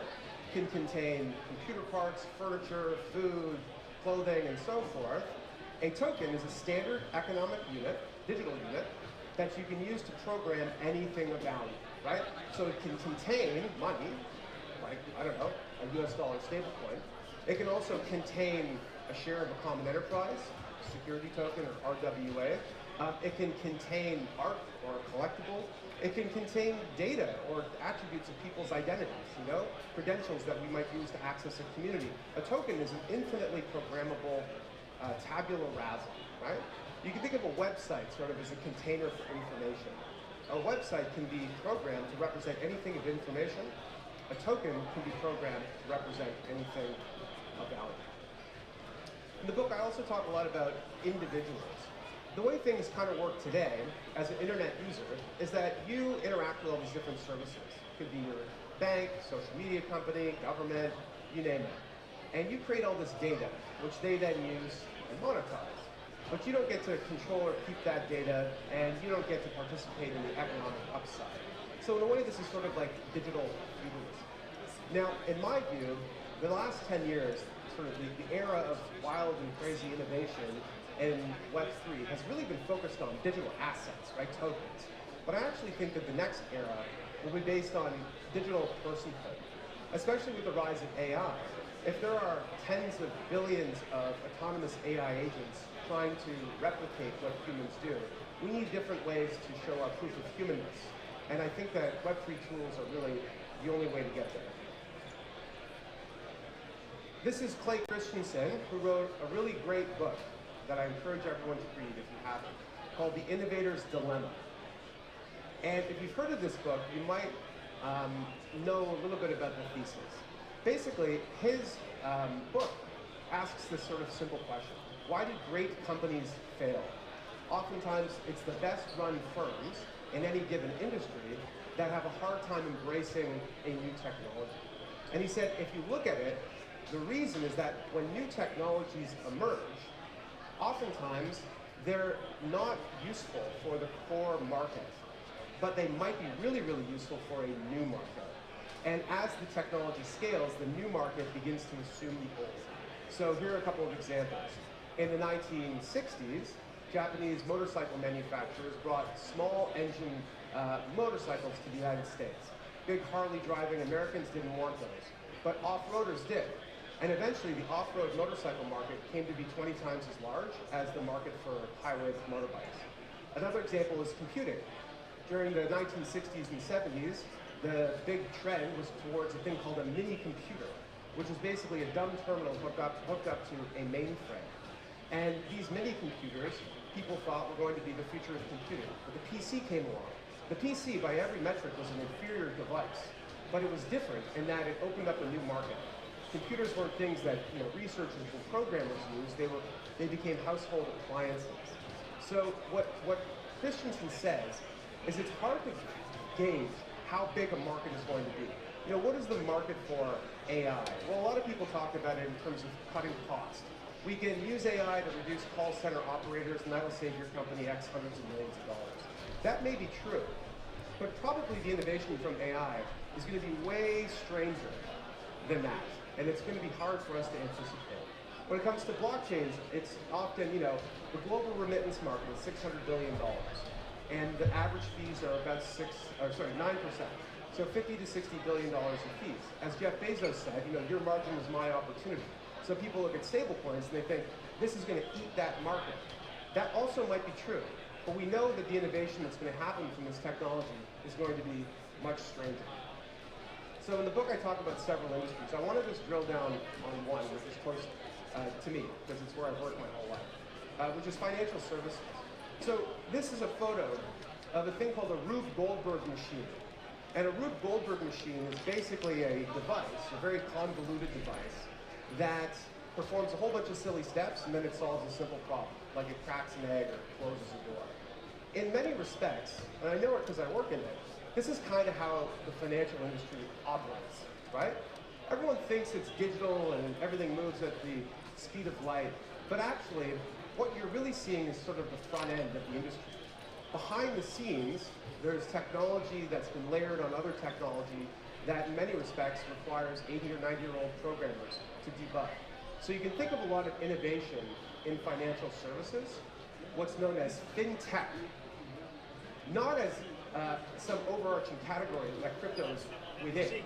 can contain computer parts, furniture, food, clothing, and so forth, a token is a standard economic unit, digital unit, that you can use to program anything of value, right? So it can contain money, like, a US dollar stablecoin. It can also contain a share of a common enterprise, security token, or RWA. It can contain art or a collectible. It can contain data or attributes of people's identities, credentials that we might use to access a community. A token is an infinitely programmable tabula rasa, right? You can think of a website sort of as a container for information. A website can be programmed to represent anything of information. A token can be programmed to represent anything of value. In the book, I also talk a lot about individuals. The way things kind of work today as an internet user is that you interact with all these different services. It could be your bank, social media company, government, you name it. And you create all this data, which they then use and monetize. But you don't get to control or keep that data, and you don't get to participate in the economic upside. So in a way, this is sort of like digital feudalism. Now, in my view, the last 10 years, sort of the era of wild and crazy innovation in Web3 has really been focused on digital assets, right, tokens. But I actually think that the next era will be based on digital personhood, especially with the rise of AI. If there are tens of billions of autonomous AI agents trying to replicate what humans do, we need different ways to show our proof of humanness. And I think that Web3 tools are really the only way to get there. This is Clay Christensen, who wrote a really great book that I encourage everyone to read if you haven't, called The Innovator's Dilemma. And if you've heard of this book, you might know a little bit about the thesis. Basically, his book asks this sort of simple question. Why do great companies fail? Oftentimes, it's the best run firms in any given industry that have a hard time embracing a new technology. And he said, if you look at it, the reason is that when new technologies emerge, oftentimes they're not useful for the core market, but they might be really, really useful for a new market. And as the technology scales, the new market begins to assume the old. So here are a couple of examples. In the 1960s, Japanese motorcycle manufacturers brought small engine motorcycles to the United States. Big Harley driving Americans didn't want those, but off-roaders did. And eventually the off-road motorcycle market came to be 20 times as large as the market for highway motorbikes. Another example is computing. During the 1960s and 70s, the big trend was towards a thing called a mini computer, which is basically a dumb terminal hooked up to a mainframe. And these mini computers, people thought were going to be the future of computing. But the PC came along. The PC, by every metric, was an inferior device, but it was different in that it opened up a new market. Computers weren't things that researchers and programmers used. They became household appliances. So what Christensen says is it's hard to gauge how big a market is going to be. What is the market for AI? Well, a lot of people talk about it in terms of cutting costs. We can use AI to reduce call center operators, and that'll save your company X hundreds of millions of dollars. That may be true, but probably the innovation from AI is going to be way stranger than that, and it's going to be hard for us to anticipate. When it comes to blockchains, it's often, the global remittance market is $600 billion, and the average fees are about 9%. So $50 to $60 billion in fees. As Jeff Bezos said, your margin is my opportunity. So people look at stablecoins and they think, this is going to eat that market. That also might be true, but we know that the innovation that's going to happen from this technology is going to be much stranger. So in the book I talk about several industries. I want to just drill down on one, which is close to me, because it's where I've worked my whole life, which is financial services. So this is a photo of a thing called a Rube Goldberg machine. And a Rube Goldberg machine is basically a device, a very convoluted device, that performs a whole bunch of silly steps and then it solves a simple problem, like it cracks an egg or closes a door. In many respects, and I know it because I work in it, this is kind of how the financial industry operates, right? Everyone thinks it's digital and everything moves at the speed of light, but actually, what you're really seeing is sort of the front end of the industry. Behind the scenes, there's technology that's been layered on other technology that in many respects requires 80 or 90-year-old programmers to debug. So you can think of a lot of innovation in financial services, what's known as fintech, not as some overarching category that crypto is within.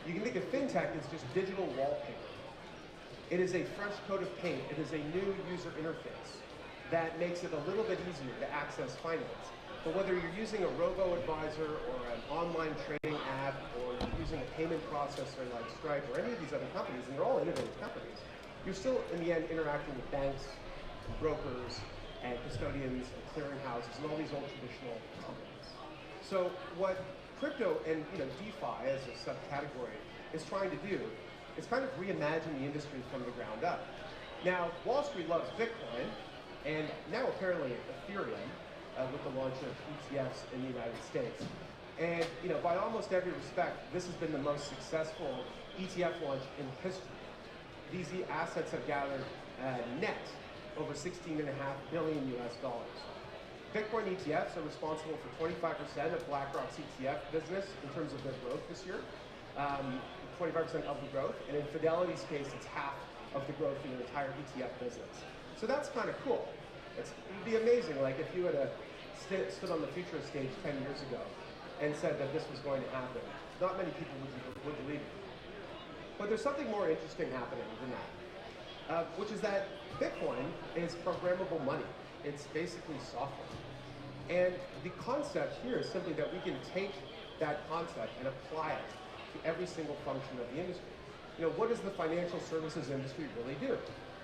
You can think of fintech as just digital wallpaper. It is a fresh coat of paint. It is a new user interface that makes it a little bit easier to access finance. But whether you're using a robo-advisor or an online trading app or you're using a payment processor like Stripe or any of these other companies, and they're all innovative companies, you're still, in the end, interacting with banks, brokers, and custodians, and clearinghouses, and all these old traditional companies. So what crypto and DeFi as a subcategory is trying to do is kind of reimagine the industry from the ground up. Now, Wall Street loves Bitcoin, and now apparently Ethereum, with the launch of ETFs in the United States. And by almost every respect, this has been the most successful ETF launch in history. These assets have gathered net over $16.5 billion US. Bitcoin ETFs are responsible for 25% of BlackRock's ETF business in terms of their growth this year, 25% of the growth, and in Fidelity's case, it's half of the growth in their entire ETF business. So that's kind of cool. It would be amazing, like if you had stood on the Futurist stage 10 years ago and said that this was going to happen. Not many people would believe it. But there's something more interesting happening than that, which is that Bitcoin is programmable money. It's basically software. And the concept here is simply that we can take that concept and apply it to every single function of the industry. What does the financial services industry really do?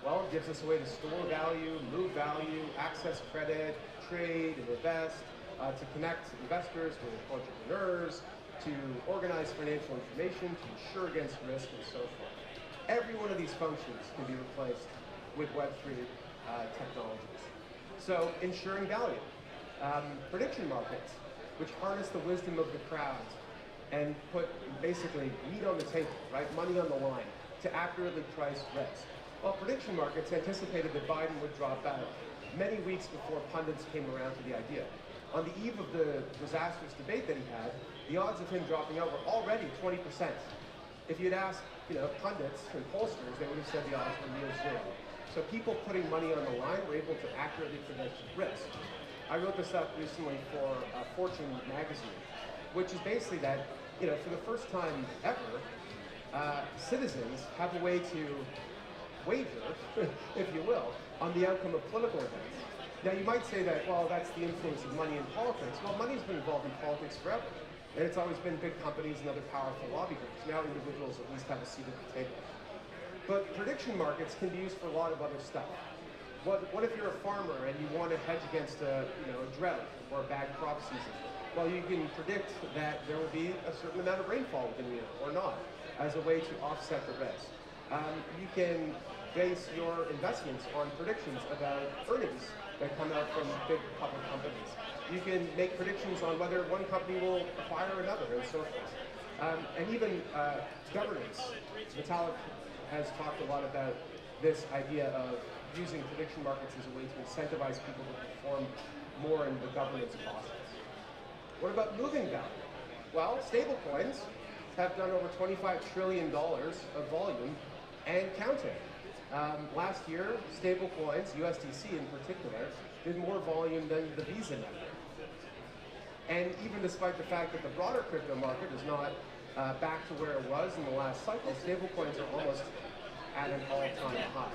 Well, it gives us a way to store value, move value, access credit, trade and invest, to connect investors with entrepreneurs, to organize financial information, to insure against risk, and so forth. Every one of these functions can be replaced with Web3 technologies. So, ensuring value. Prediction markets, which harness the wisdom of the crowds and put basically meat on the table, right? Money on the line to accurately price risk. Well, prediction markets anticipated that Biden would drop out many weeks before pundits came around to the idea. On the eve of the disastrous debate that he had, the odds of him dropping out were already 20%. If you'd asked pundits and pollsters, they would have said the odds were near zero. So people putting money on the line were able to accurately predict risk. I wrote this up recently for Fortune magazine, which is basically that, for the first time ever, citizens have a way to wager, if you will, on the outcome of political events. Now you might say that, well, that's the influence of money in politics. Well, money's been involved in politics forever. And it's always been big companies and other powerful lobby groups. Now individuals at least have a seat at the table. But prediction markets can be used for a lot of other stuff. What if you're a farmer and you want to hedge against a drought or a bad crop season? Well, you can predict that there will be a certain amount of rainfall within a year or not as a way to offset the risk. You can base your investments on predictions about earnings that come out from big public companies. You can make predictions on whether one company will acquire another and so forth. And even governance. Vitalik has talked a lot about this idea of using prediction markets as a way to incentivize people to perform more in the governance process. What about moving value? Well, stablecoins have done over $25 trillion of volume and counting. Last year, stablecoins, USDC in particular, did more volume than the Visa network. And even despite the fact that the broader crypto market is not back to where it was in the last cycle, stablecoins are almost at an all-time high.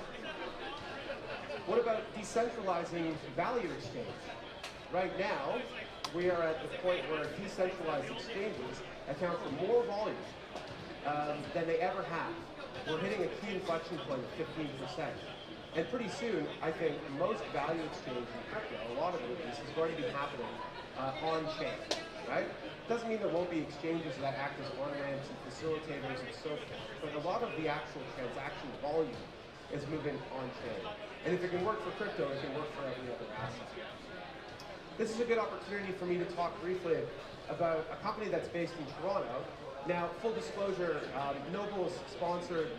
What about decentralizing value exchange? Right now, we are at the point where decentralized exchanges account for more volume than they ever have. We're hitting a key inflection point of 15%. And pretty soon, I think most value exchange in crypto, a lot of it at least, is going to be happening on-chain, right? Doesn't mean there won't be exchanges that act as on-ramps and facilitators and so forth, but a lot of the actual transaction volume is moving on-chain. And if it can work for crypto, it can work for every other asset. This is a good opportunity for me to talk briefly about a company that's based in Toronto. Now, full disclosure, Noble's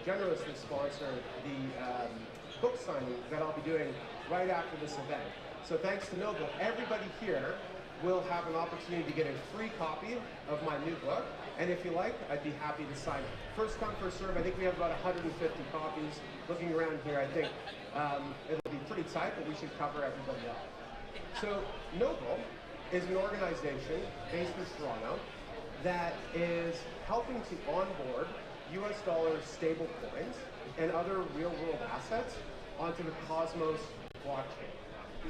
generously sponsored the book signing that I'll be doing right after this event. So thanks to Noble, everybody here will have an opportunity to get a free copy of my new book. And if you like, I'd be happy to sign it. First come, first serve. I think we have about 150 copies. Looking around here, I think it'll be pretty tight, but we should cover everybody up. So Noble is an organization based in Toronto that is helping to onboard US dollar stable coins and other real-world assets onto the Cosmos blockchain.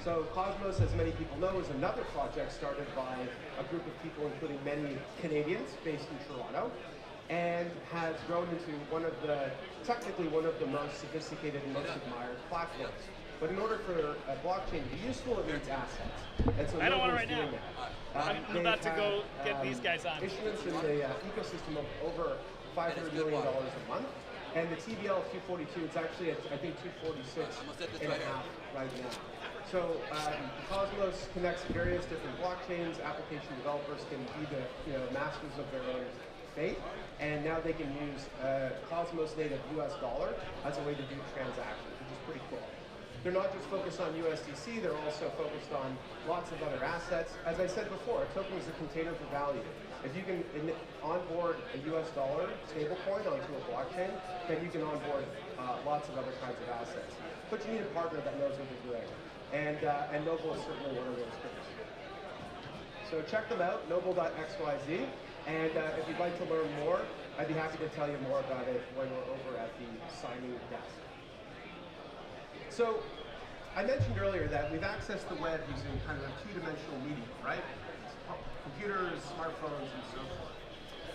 So Cosmos, as many people know, is another project started by a group of people, including many Canadians based in Toronto, and has grown into technically one of the most sophisticated and most admired platforms. But in order for a blockchain to be useful, it needs assets. And so I don't want it right Noble's now. doing that. I'm about to go get these guys on. Issuance in the ecosystem of over $500 million a month. And the TVL 242, it's actually at, I think, 246 and a half right now. So Cosmos connects various different blockchains. Application developers can be the masters of their own fate. And now they can use Cosmos native US dollar as a way to do transactions, which is pretty cool. They're not just focused on USDC, they're also focused on lots of other assets. As I said before, a token is a container for value. If you can onboard a US dollar stablecoin onto a blockchain, then you can onboard lots of other kinds of assets. But you need a partner that knows what they're doing. And Noble is certainly one of those things. So check them out, noble.xyz. And if you'd like to learn more, I'd be happy to tell you more about it when we're over at the signing desk. So I mentioned earlier that we've accessed the web using kind of a two-dimensional medium, right? Computers, smartphones, and so forth.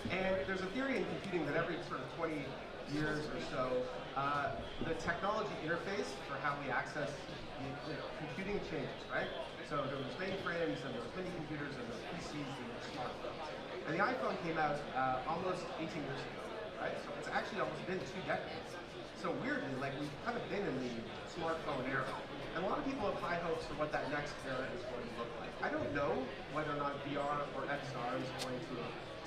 And there's a theory in computing that every sort of 20 years or so, the technology interface for how we access computing changes, right? So there was mainframes, and there was mini computers, and there was PCs, and there was smartphones. And the iPhone came out almost 18 years ago, right? So it's actually almost been 2 decades. So weirdly, like we've kind of been in the smartphone era. And a lot of people have high hopes for what that next era is going to look like. I don't know whether or not VR or XR is going to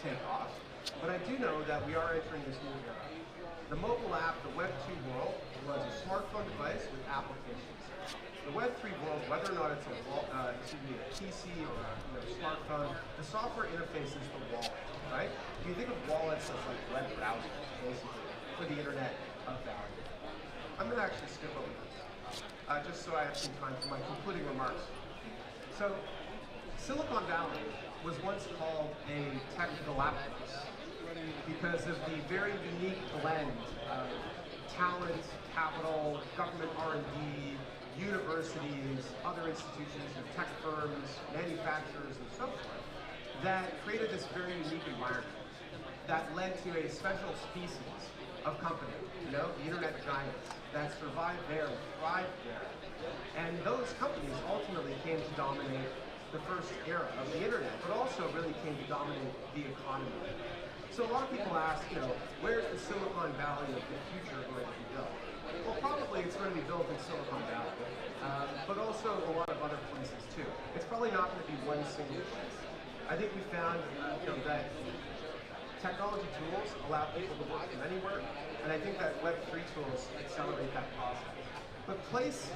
take off, but I do know that we are entering this new era. The mobile app, the Web 2 world, runs a smartphone device with applications. The Web 3 world, whether or not it's a PC or a smartphone, the software interface is the wallet, right? If you think of wallets as like web browsers, basically, for the internet of value. I'm going to actually skip over this, just so I have some time for my concluding remarks. So, Silicon Valley was once called a tech Galapagos because of the very unique blend of talent, capital, government R&D, universities, other institutions, tech firms, manufacturers, and so forth, that created this very unique environment that led to a special species of company, the internet giants, that survived there and thrived there. And those companies ultimately came to dominate the first era of the internet, but also really came to dominate the economy. So a lot of people ask, where's the Silicon Valley of the future going to be built? Well, probably it's going to be built in Silicon Valley, but also a lot of other places too. It's probably not going to be one single place. I think we found that technology tools allow people to work from anywhere, and I think that Web3 tools accelerate that process. But place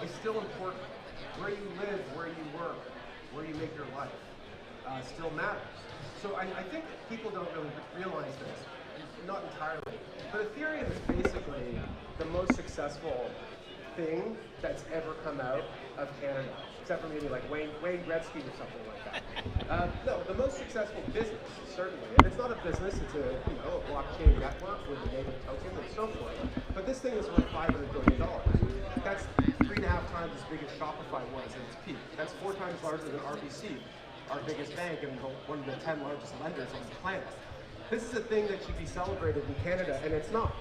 is still important. Where you live, where you work, where you make your life still matters. So I think people don't really realize this, not entirely. But Ethereum is basically the most successful thing that's ever come out of Canada, except for maybe like Wayne Gretzky or something like that. No, the most successful business, certainly. And it's not a business, it's a blockchain network with a native token and so forth. But this thing is worth $500 billion. That's 3.5 times as big as Shopify was at its peak. That's 4 times larger than RBC, our biggest bank and one of the 10 largest lenders on the planet. This is a thing that should be celebrated in Canada, and it's not.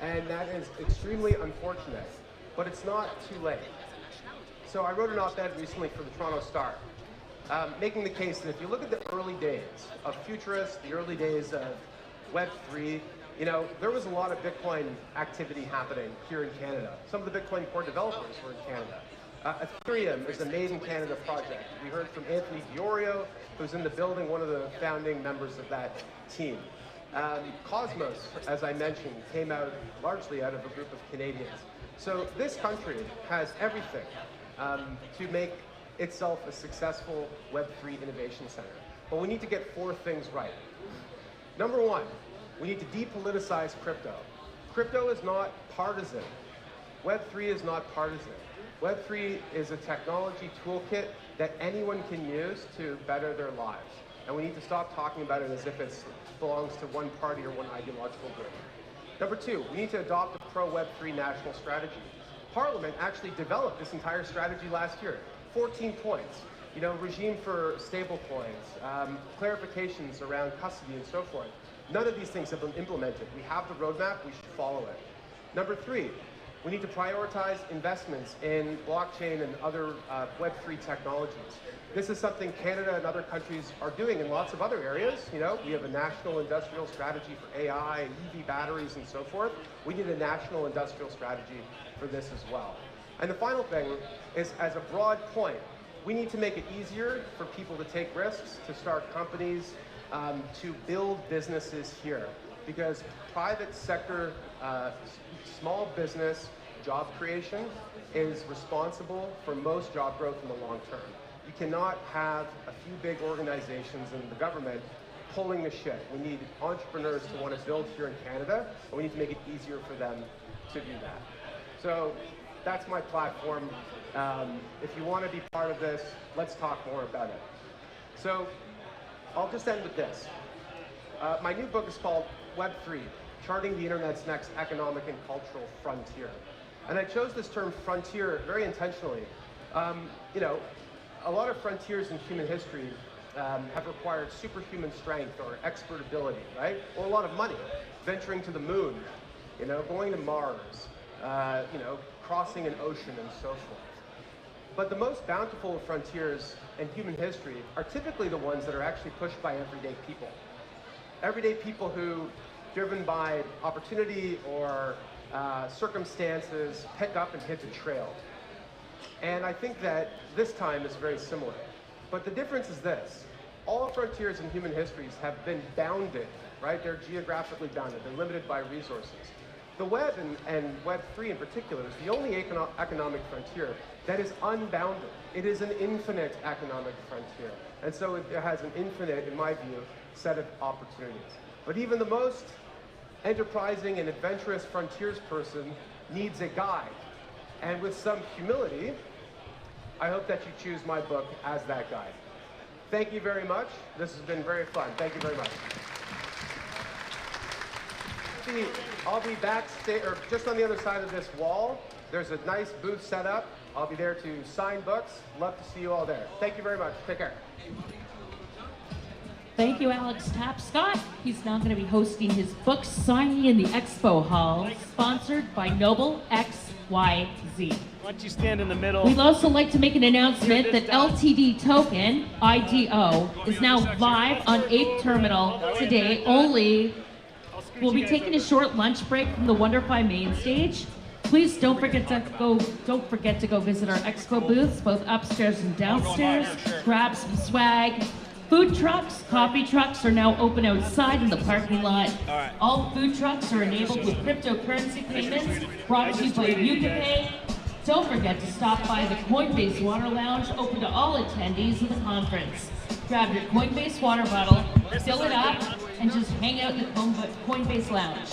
And that is extremely unfortunate, but it's not too late. So I wrote an op-ed recently for the Toronto Star, making the case that if you look at the early days of Futurist, the early days of Web3, there was a lot of Bitcoin activity happening here in Canada. Some of the Bitcoin core developers were in Canada. Ethereum is a Made in Canada project. We heard from Anthony DiOrio, who's in the building, one of the founding members of that team. Cosmos, as I mentioned, came out largely out of a group of Canadians. So this country has everything to make itself a successful Web3 innovation center. But we need to get 4 things right. Number 1, we need to depoliticize crypto. Crypto is not partisan. Web3 is not partisan. Web3 is a technology toolkit that anyone can use to better their lives. And we need to stop talking about it as if it belongs to one party or one ideological group. Number 2, we need to adopt a pro-Web3 national strategy. Parliament actually developed this entire strategy last year. 14 points. Regime for stable coins, clarifications around custody and so forth. None of these things have been implemented. We have the roadmap, we should follow it. Number 3, we need to prioritize investments in blockchain and other Web3 technologies. This is something Canada and other countries are doing in lots of other areas. We have a national industrial strategy for AI, EV batteries, and so forth. We need a national industrial strategy for this as well. And the final thing is, as a broad point, we need to make it easier for people to take risks, to start companies, to build businesses here. Because private sector, small business job creation is responsible for most job growth in the long term. You cannot have a few big organizations in the government pulling the shit. We need entrepreneurs to want to build here in Canada, and we need to make it easier for them to do that. So that's my platform. If you want to be part of this, let's talk more about it. So I'll just end with this. My new book is called Web3, Charting the Internet's Next Economic and Cultural Frontier. And I chose this term frontier very intentionally. A lot of frontiers in human history have required superhuman strength or expert ability, right? Or a lot of money, venturing to the moon, going to Mars, crossing an ocean and so forth. But the most bountiful frontiers in human history are typically the ones that are actually pushed by everyday people. Everyday people who, driven by opportunity or circumstances, pick up and hit the trail. And I think that this time is very similar. But the difference is this. All frontiers in human histories have been bounded, right? They're geographically bounded. They're limited by resources. The web and Web3 in particular is the only economic frontier that is unbounded. It is an infinite economic frontier. And so it has an infinite, in my view, set of opportunities. But even the most enterprising and adventurous frontiers person needs a guide. And with some humility, I hope that you choose my book as that guide. Thank you very much. This has been very fun. Thank you very much. I'll be backstage, or just on the other side of this wall. There's a nice booth set up. I'll be there to sign books. Love to see you all there. Thank you very much. Take care. Thank you, Alex Tapscott. He's now going to be hosting his book signing in the Expo Hall, sponsored by Noble XYZ. Why don't you stand in the middle? We'd also like to make an announcement that LTD token, IDO, is now live on 8th Terminal today only. We'll be taking a short lunch break from the WonderFi main stage. Please don't forget to go visit our expo booths, both upstairs and downstairs. Grab some swag. Food trucks, coffee trucks are now open outside in the parking lot. All food trucks are enabled with cryptocurrency payments, brought to you by UKPay. Don't forget to stop by the Coinbase Water Lounge, open to all attendees of the conference. Grab your Coinbase water bottle, fill it up, and just hang out in the Coinbase Lounge.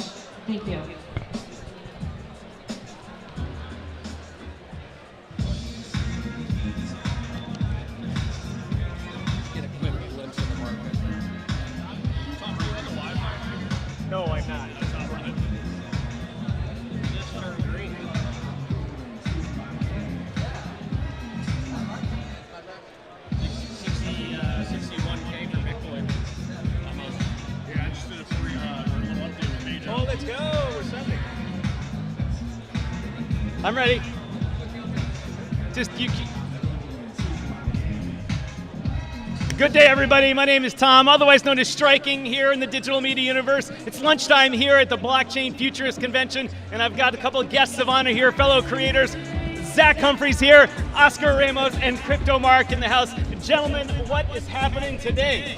Thank you. No, I'm not. Oh, let's go. We're sending. I'm ready. Just you. Good day, everybody. My name is Tom, otherwise known as Striking, here in the digital media universe. It's lunchtime here at the Blockchain Futurist Convention, and I've got a couple of guests of honor here, fellow creators. Zach Humphrey's here, Oscar Ramos, and Crypto Mark in the house. Gentlemen, what is happening today?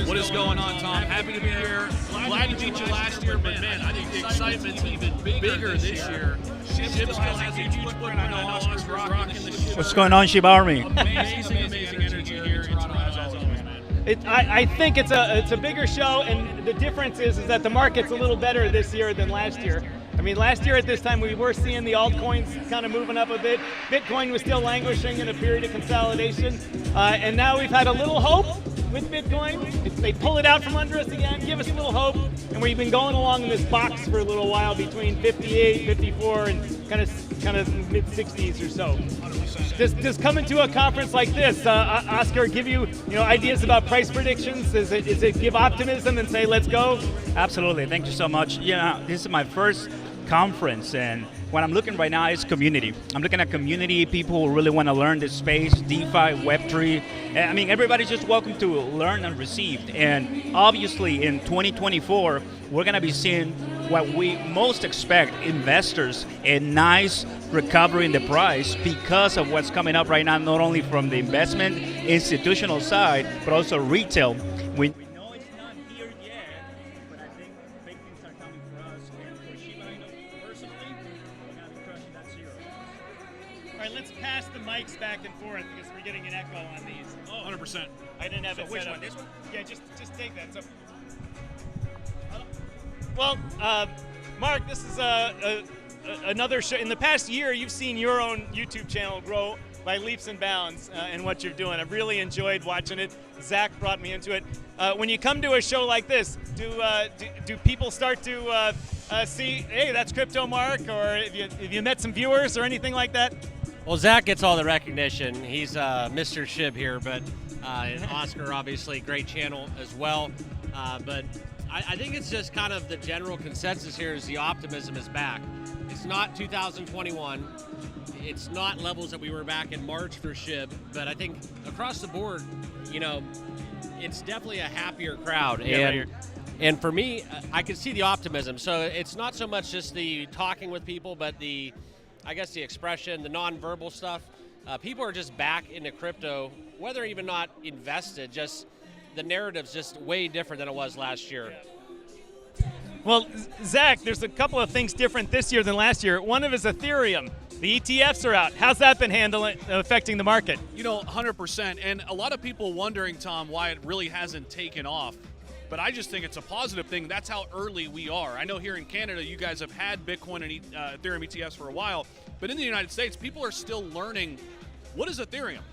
What is going on, Tom? Happy to be here. Glad to meet you last year, but man, I think the excitement's even bigger this year. Shib still has a huge footprint. I know Oscar's rocking the ship. What's going on, Shib Army? Amazing energy here in Toronto, as always, man. I think it's a bigger show, and the difference is that the market's a little better this year than last year. I mean, last year at this time, we were seeing the altcoins kind of moving up a bit. Bitcoin was still languishing in a period of consolidation. And now we've had a little hope with Bitcoin. They pull it out from under us again, give us a little hope. And we've been going along in this box for a little while between 58, 54, and kind of mid-60s or so. Does coming to a conference like this, Oscar, give you ideas about price predictions? Does it give optimism and say, let's go? Absolutely. Thank you so much. Yeah, this is my first conference, and what I'm looking right now is community. I'm looking at community, people who really want to learn this space, DeFi, Web3. I mean, everybody's just welcome to learn and receive. And obviously in 2024, we're going to be seeing what we most expect, investors, a nice recovery in the price because of what's coming up right now, not only from the investment institutional side, but also retail. We know it's not here yet, but I think big things are coming for us. And for Shiba Inu, personally, we're going to be crushing that zero. All right, let's pass the mics back and forth because we're getting an echo on these. Oh, 100%. I didn't have it which set up. one? This one? Yeah, just take that. So, well, Mark, this is another show. In the past year, you've seen your own YouTube channel grow by leaps and bounds in what you're doing. I've really enjoyed watching it. Zach brought me into it. When you come to a show like this, do people start to see, hey, that's Crypto Mark, or have you met some viewers or anything like that? Well, Zach gets all the recognition. He's Mr. Shib here, but and Oscar, obviously, great channel as well. But I think it's just kind of the general consensus here is the optimism is back. It's not 2021. It's not levels that we were back in March for Shib, but I think across the board, it's definitely a happier crowd. Yeah, and for me, I can see the optimism. So it's not so much just the talking with people, but the expression, the nonverbal stuff. People are just back into crypto, whether even not invested, just the narrative's just way different than it was last year. Well, Zach, there's a couple of things different this year than last year. One of is Ethereum. The ETFs are out. How's that been affecting the market? 100%. And a lot of people wondering, Tom, why it really hasn't taken off. but I just think it's a positive thing. That's how early we are. I know here in Canada, you guys have had Bitcoin and Ethereum ETFs for a while, but in the United States, people are still learning, what is Ethereum?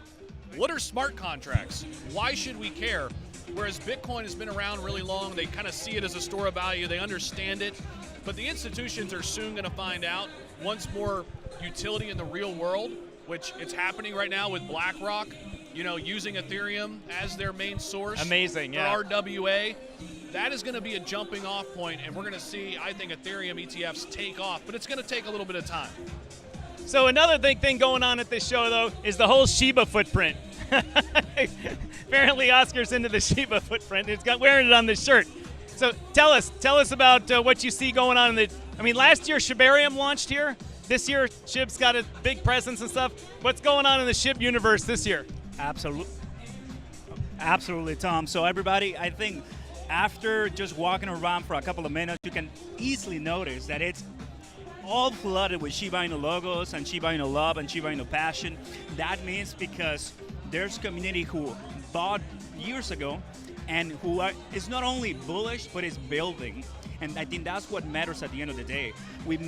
What are smart contracts? Why should we care? Whereas Bitcoin has been around really long, they kind of see it as a store of value, they understand it, but the institutions are soon going to find out once more utility in the real world, which it's happening right now with BlackRock, using Ethereum as their main source. Amazing, for yeah. RWA. That is going to be a jumping off point, and we're going to see, I think, Ethereum ETFs take off, but it's going to take a little bit of time. So another big thing going on at this show, though, is the whole Shiba footprint. Apparently, Oscar's into the Shiba footprint. He's wearing it on the shirt. So tell us about what you see going on. Last year Shibarium launched here. This year Shib's got a big presence and stuff. What's going on in the Shib universe this year? Absolutely, Tom. So everybody, I think after just walking around for a couple of minutes, you can easily notice that it's all flooded with Shiba Inu logos and Shiba Inu love and Shiba Inu passion. That means because there's a community who bought years ago and who is not only bullish, but is building. And I think that's what matters at the end of the day. We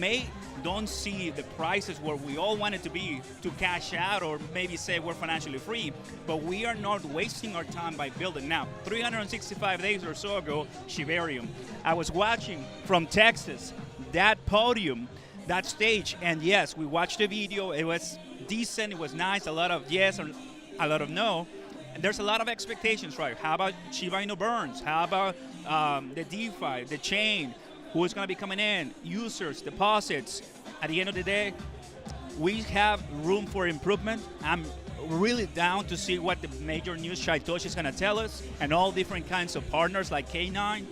don't see the prices where we all want it to be to cash out or maybe say we're financially free, but we are not wasting our time by building. Now, 365 days or so ago, Shibarium. I was watching from Texas that podium, that stage, and yes, we watched the video. It was decent, it was nice, a lot of yes or a lot of no. And there's a lot of expectations, right? How about Shiba Inu burns? How about the DeFi, the chain? Who's going to be coming in? Users, deposits. At the end of the day, we have room for improvement. I'm really down to see what the major news Shytoshi is going to tell us, and all different kinds of partners like K9,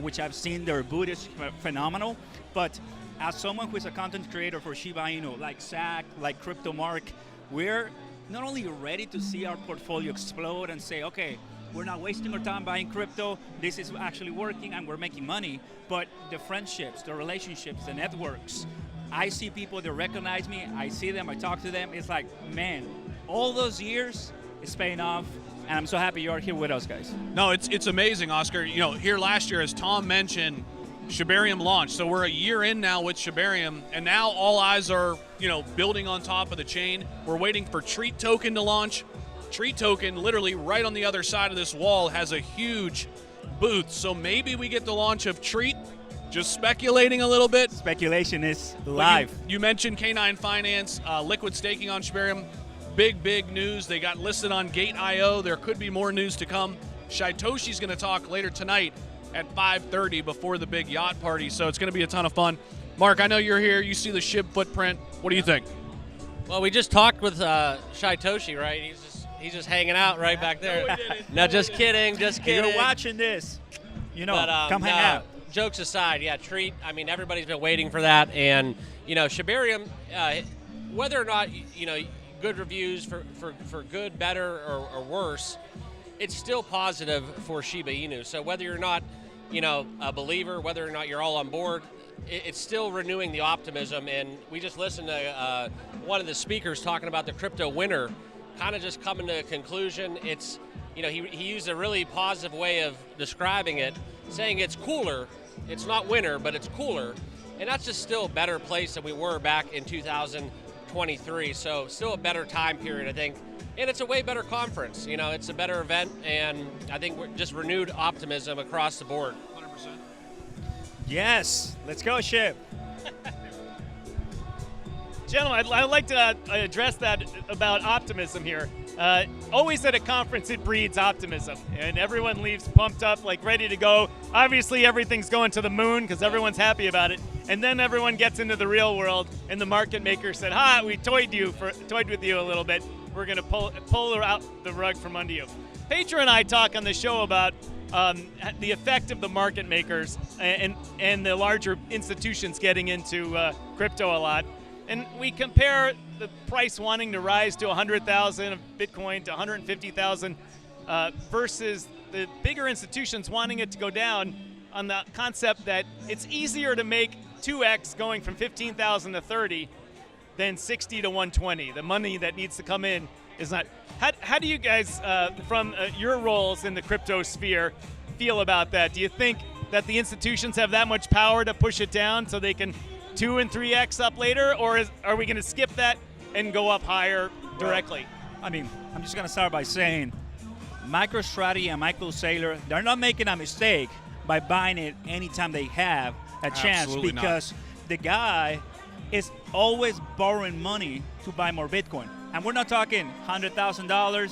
which I've seen their boot is phenomenal. But as someone who is a content creator for Shiba Inu, like Zach, like Crypto Mark, we're not only ready to see our portfolio explode and say, okay, we're not wasting our time buying crypto, this is actually working and we're making money, but the friendships, the relationships, the networks, I see people that recognize me, I see them, I talk to them, it's like, man, all those years is paying off, and I'm so happy you're here with us, guys. No, it's amazing, Oscar. Here last year, as Tom mentioned, Shibarium launched. So we're a year in now with Shibarium, and now all eyes are, building on top of the chain. We're waiting for Treat Token to launch. Treat Token, literally right on the other side of this wall, has a huge booth. So maybe we get the launch of Treat. Just speculating a little bit. Speculation is live. You mentioned K9 Finance, liquid staking on Shibarium. Big news. They got listed on Gate.io. There could be more news to come. Shytoshi's going to talk later tonight at 5:30 before the big yacht party, so it's going to be a ton of fun. Mark, I know you're here. You see the Shib footprint. What do you think? Well, we just talked with Shytoshi, right? He's just hanging out right back there. No, just kidding. You're watching this. Come hang out. Jokes aside, yeah, Treat. Everybody's been waiting for that, and Shibarium, whether or not good reviews for good, better, or worse, it's still positive for Shiba Inu. So whether you're not a believer, whether or not you're all on board, it's still renewing the optimism. And we just listened to one of the speakers talking about the crypto winter, kind of just coming to a conclusion. It's, he used a really positive way of describing it, saying it's cooler. It's not winter, but it's cooler. And that's just still a better place than we were back in 2023. So still a better time period, I think. And it's a way better conference. It's a better event, and I think we're just renewed optimism across the board. 100%. Yes, let's go, Shib. Gentlemen, I'd like to address that about optimism here. Always at a conference, it breeds optimism, and everyone leaves pumped up, like ready to go. Obviously, everything's going to the moon because everyone's happy about it. And then everyone gets into the real world, and the market maker said, we toyed with you a little bit. We're going to pull out the rug from under you. Pedro and I talk on the show about the effect of the market makers and the larger institutions getting into crypto a lot. And we compare the price wanting to rise to 100,000 of Bitcoin to 150,000 versus the bigger institutions wanting it to go down on the concept that it's easier to make 2x going from 15,000 to 30 than 60 to 120. The money that needs to come in is not. How do you guys, from your roles in the crypto sphere, feel about that? Do you think that the institutions have that much power to push it down so they can 2 and 3x up later, or are we going to skip that and go up higher directly? I mean, I'm just going to start by saying MicroStrategy and Michael Saylor, they're not making a mistake by buying it anytime they have a chance, Absolutely because the guy is always borrowing money to buy more Bitcoin. And we're not talking $100,000,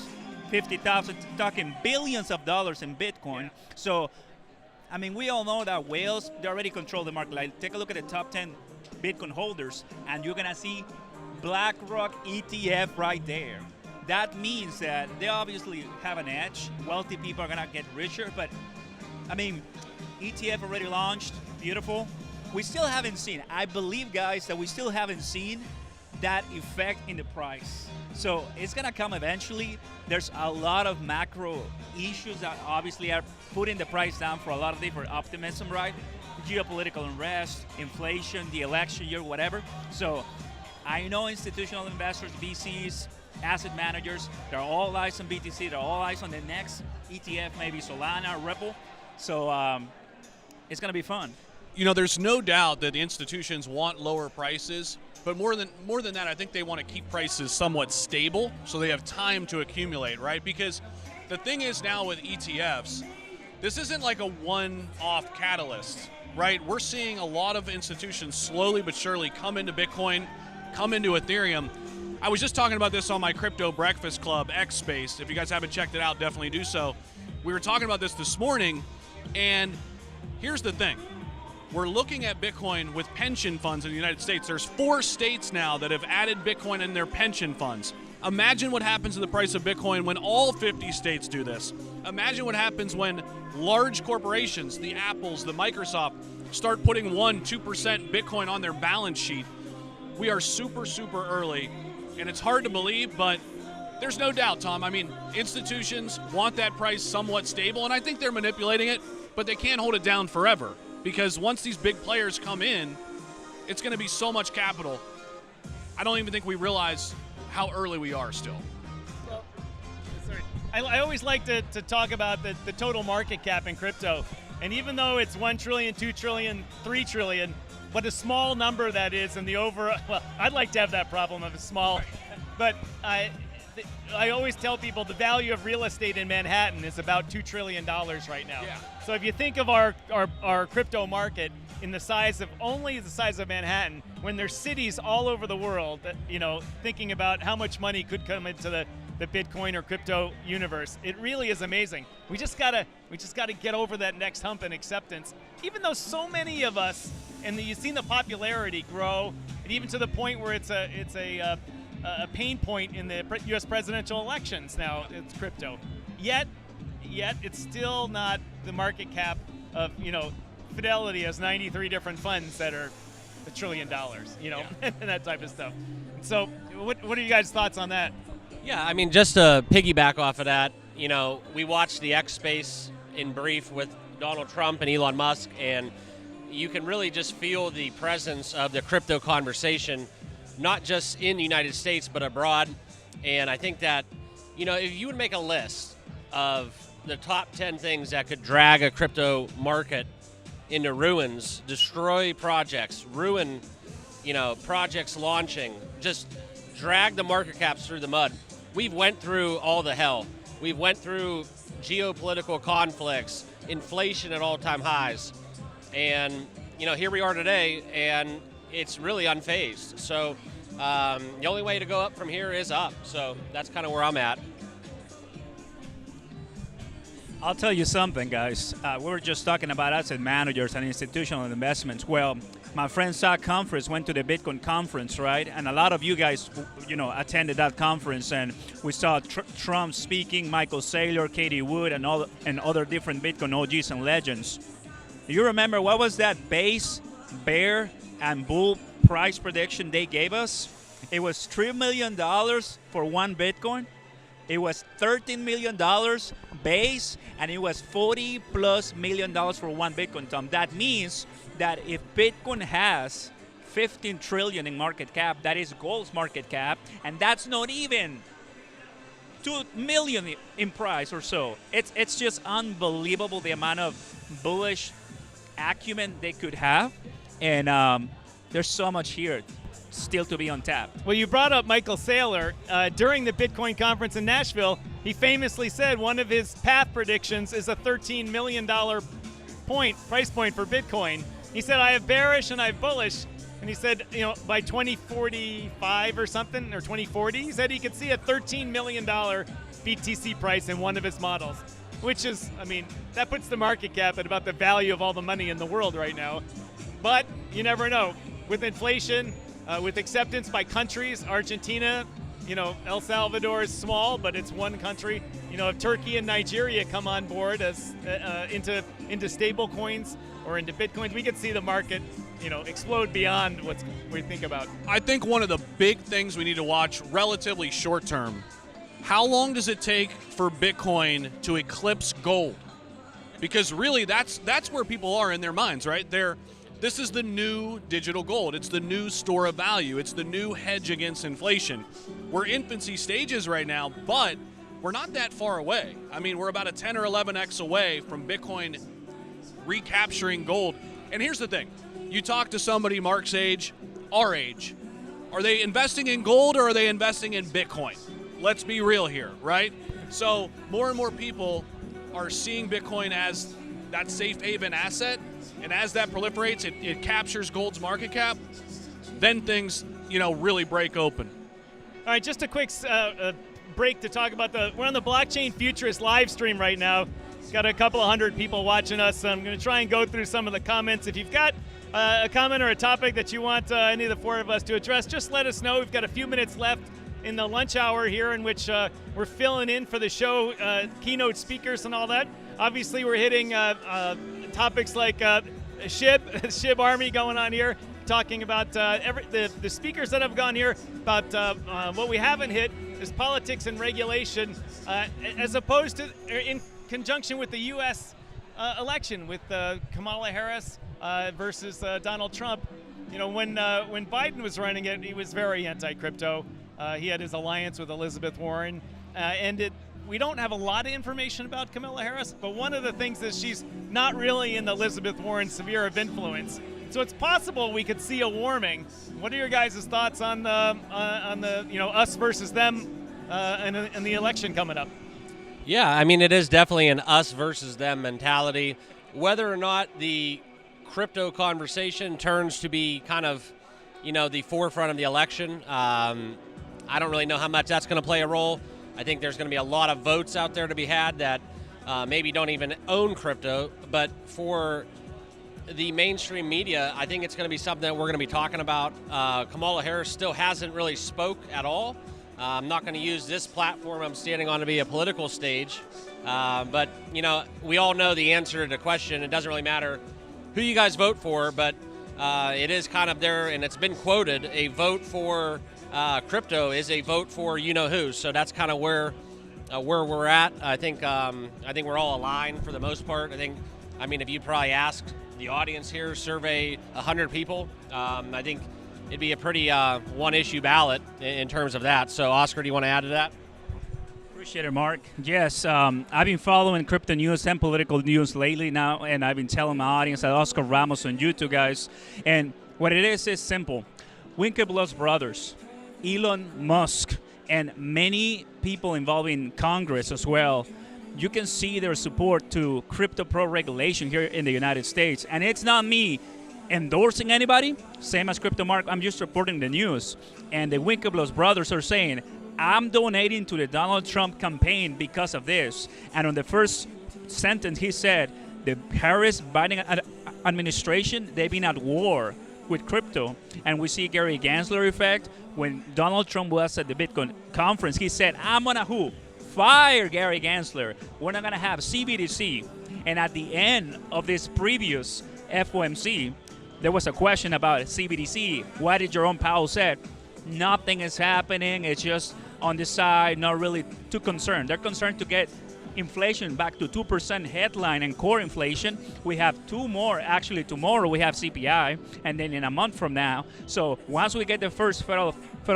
$50,000, talking billions of dollars in Bitcoin. So, I mean, we all know that whales, they already control the market. Like, take a look at the top 10 Bitcoin holders, and you're going to see BlackRock ETF right there. That means that they obviously have an edge. Wealthy people are going to get richer, but, I mean, ETF already launched, beautiful. We still haven't seen, I believe, guys, that we still haven't seen that effect in the price. So it's going to come eventually. There's a lot of macro issues that obviously are putting the price down for a lot of different optimism, right? Geopolitical unrest, inflation, the election year, whatever. So I know institutional investors, VCs, asset managers, they're all eyes on BTC. They're all eyes on the next ETF, maybe Solana, Ripple. So it's going to be fun. You know, there's no doubt that the institutions want lower prices, but more than that, I think they want to keep prices somewhat stable so they have time to accumulate, right? Because the thing is now with ETFs, this isn't like a one-off catalyst, right? We're seeing a lot of institutions slowly but surely come into Bitcoin, come into Ethereum. I was just talking about this on my Crypto Breakfast Club X Space. If you guys haven't checked it out, definitely do so. We were talking about this morning, and here's the thing. We're looking at Bitcoin with pension funds in the United States. There's 4 states now that have added Bitcoin in their pension funds. Imagine what happens to the price of Bitcoin when all 50 states do this. Imagine what happens when large corporations, the Apples, the Microsoft, start putting 1-2% Bitcoin on their balance sheet. We are super, super early, and it's hard to believe, but there's no doubt, Tom. I mean, institutions want that price somewhat stable, and I think they're manipulating it, but they can't hold it down forever. Because once these big players come in, it's going to be so much capital. I don't even think we realize how early we are still. Well, sorry. I always like to talk about the total market cap in crypto. And even though it's 1 trillion, 2 trillion, 3 trillion, what a small number that is in the over, well, I'd like to have that problem of a small, but I always tell people the value of real estate in Manhattan is about $2 trillion right now. Yeah. So if you think of our crypto market in the size of only the size of Manhattan, when there's cities all over the world, you know, thinking about how much money could come into the Bitcoin or crypto universe, it really is amazing. We just gotta get over that next hump and acceptance. Even though so many of us, and you've seen the popularity grow, and even to the point where it's a pain point in the U.S. presidential elections now, it's crypto. Yet it's still not the market cap of, you know, Fidelity has 93 different funds that are $1 trillion, you know, and that type of stuff. So what are you guys' thoughts on that? Yeah, I mean, just to piggyback off of that, you know, we watched the X Space in brief with Donald Trump and Elon Musk, and you can really just feel the presence of the crypto conversation, not just in the United States, but abroad. And I think that, you know, if you would make a list of the top 10 things that could drag a crypto market into ruins, destroy projects, ruin, you know, projects launching, just drag the market caps through the mud. We've went through all the hell. We've went through geopolitical conflicts, inflation at all-time highs. And, you know, here we are today, and it's really unfazed. So the only way to go up from here is up. So that's kind of where I'm at. I'll tell you something, guys. We were just talking about asset managers and institutional investments. Well, my friend Zach Conference went to the Bitcoin conference, right? And a lot of you guys, you know, attended that conference, and we saw Trump speaking, Michael Saylor, Katie Wood, and other different Bitcoin OGs and legends. You remember what was that base, bear, and bull price prediction they gave us? It was $3 million for one Bitcoin. It was $13 million base, and it was $40+ million for one Bitcoin, Tom. That means that if Bitcoin has 15 trillion in market cap, that is gold's market cap, and that's not even 2 million in price or so. It's just unbelievable the amount of bullish acumen they could have, and there's so much here still to be untapped. Well, you brought up Michael Saylor. During the Bitcoin conference in Nashville, he famously said one of his path predictions is a $13 million price point for Bitcoin. He said, I have bearish and I have bullish. And he said, by 2045 or something, or 2040, he said he could see a $13 million BTC price in one of his models, which is, that puts the market cap at about the value of all the money in the world right now. But you never know. With inflation, with acceptance by countries, Argentina, El Salvador is small, but it's one country. If Turkey and Nigeria come on board as into stable coins or into Bitcoins, we could see the market, explode beyond what we think about. I think one of the big things we need to watch relatively short term, how long does it take for Bitcoin to eclipse gold? Because really that's where people are in their minds, right? This is the new digital gold. It's the new store of value. It's the new hedge against inflation. We're infancy stages right now, but we're not that far away. We're about a 10 or 11x away from Bitcoin recapturing gold. And here's the thing. You talk to somebody Mark's age, our age. Are they investing in gold or are they investing in Bitcoin? Let's be real here, right? So more and more people are seeing Bitcoin as that safe haven asset. And as that proliferates, it captures gold's market cap, then things, really break open. All right, just a quick break to talk about we're on the Blockchain Futurist live stream right now. Got a couple of hundred people watching us. So I'm going to try and go through some of the comments. If you've got a comment or a topic that you want any of the four of us to address, just let us know. We've got a few minutes left in the lunch hour here in which we're filling in for the show, keynote speakers and all that. Obviously, we're hitting topics like SHIB Army going on here, talking about the speakers that have gone here, about what we haven't hit is politics and regulation, as opposed to in conjunction with the U.S. Election with Kamala Harris versus Donald Trump. When Biden was running it, he was very anti-crypto. He had his alliance with Elizabeth Warren, and we don't have a lot of information about Kamala Harris, but one of the things is she's not really in the Elizabeth Warren sphere of influence. So it's possible we could see a warming. What are your guys' thoughts on the us versus them in the election coming up? Yeah, it is definitely an us versus them mentality. Whether or not the crypto conversation turns to be kind of, the forefront of the election, I don't really know how much that's going to play a role. I think there's going to be a lot of votes out there to be had that maybe don't even own crypto. But for the mainstream media, I think it's going to be something that we're going to be talking about. Kamala Harris still hasn't really spoke at all. I'm not going to use this platform I'm standing on to be a political stage. But, we all know the answer to the question. It doesn't really matter who you guys vote for, but it is kind of there, and it's been quoted, a vote for crypto is a vote for you-know-who. So that's kind of where we're at. I think we're all aligned for the most part. If you probably asked the audience here, survey 100 people, I think it'd be a pretty one-issue ballot in terms of that. So, Oscar, do you want to add to that? Appreciate it, Mark. Yes, I've been following crypto news and political news lately now, and I've been telling my audience that Oscar Ramos on YouTube, guys. And what it is simple. Winklevoss brothers, Elon Musk, and many people involved in Congress as well, you can see their support to crypto pro regulation here in the United States. And it's not me endorsing anybody, same as Crypto Mark, I'm just reporting the news. And the Winklevoss brothers are saying, I'm donating to the Donald Trump campaign because of this. And on the first sentence, he said, the Harris-Biden administration, they've been at war with crypto. And we see Gary Gensler effect. When Donald Trump was at the Bitcoin conference, he said, I'm going to fire Gary Gensler. We're not going to have CBDC. And at the end of this previous FOMC, there was a question about CBDC. What did Jerome Powell say? Nothing is happening. It's just on the side, not really too concerned. They're concerned to get inflation back to 2% headline and core inflation. We have two more. Actually, tomorrow we have CPI, and then in a month from now. So once we get the first federal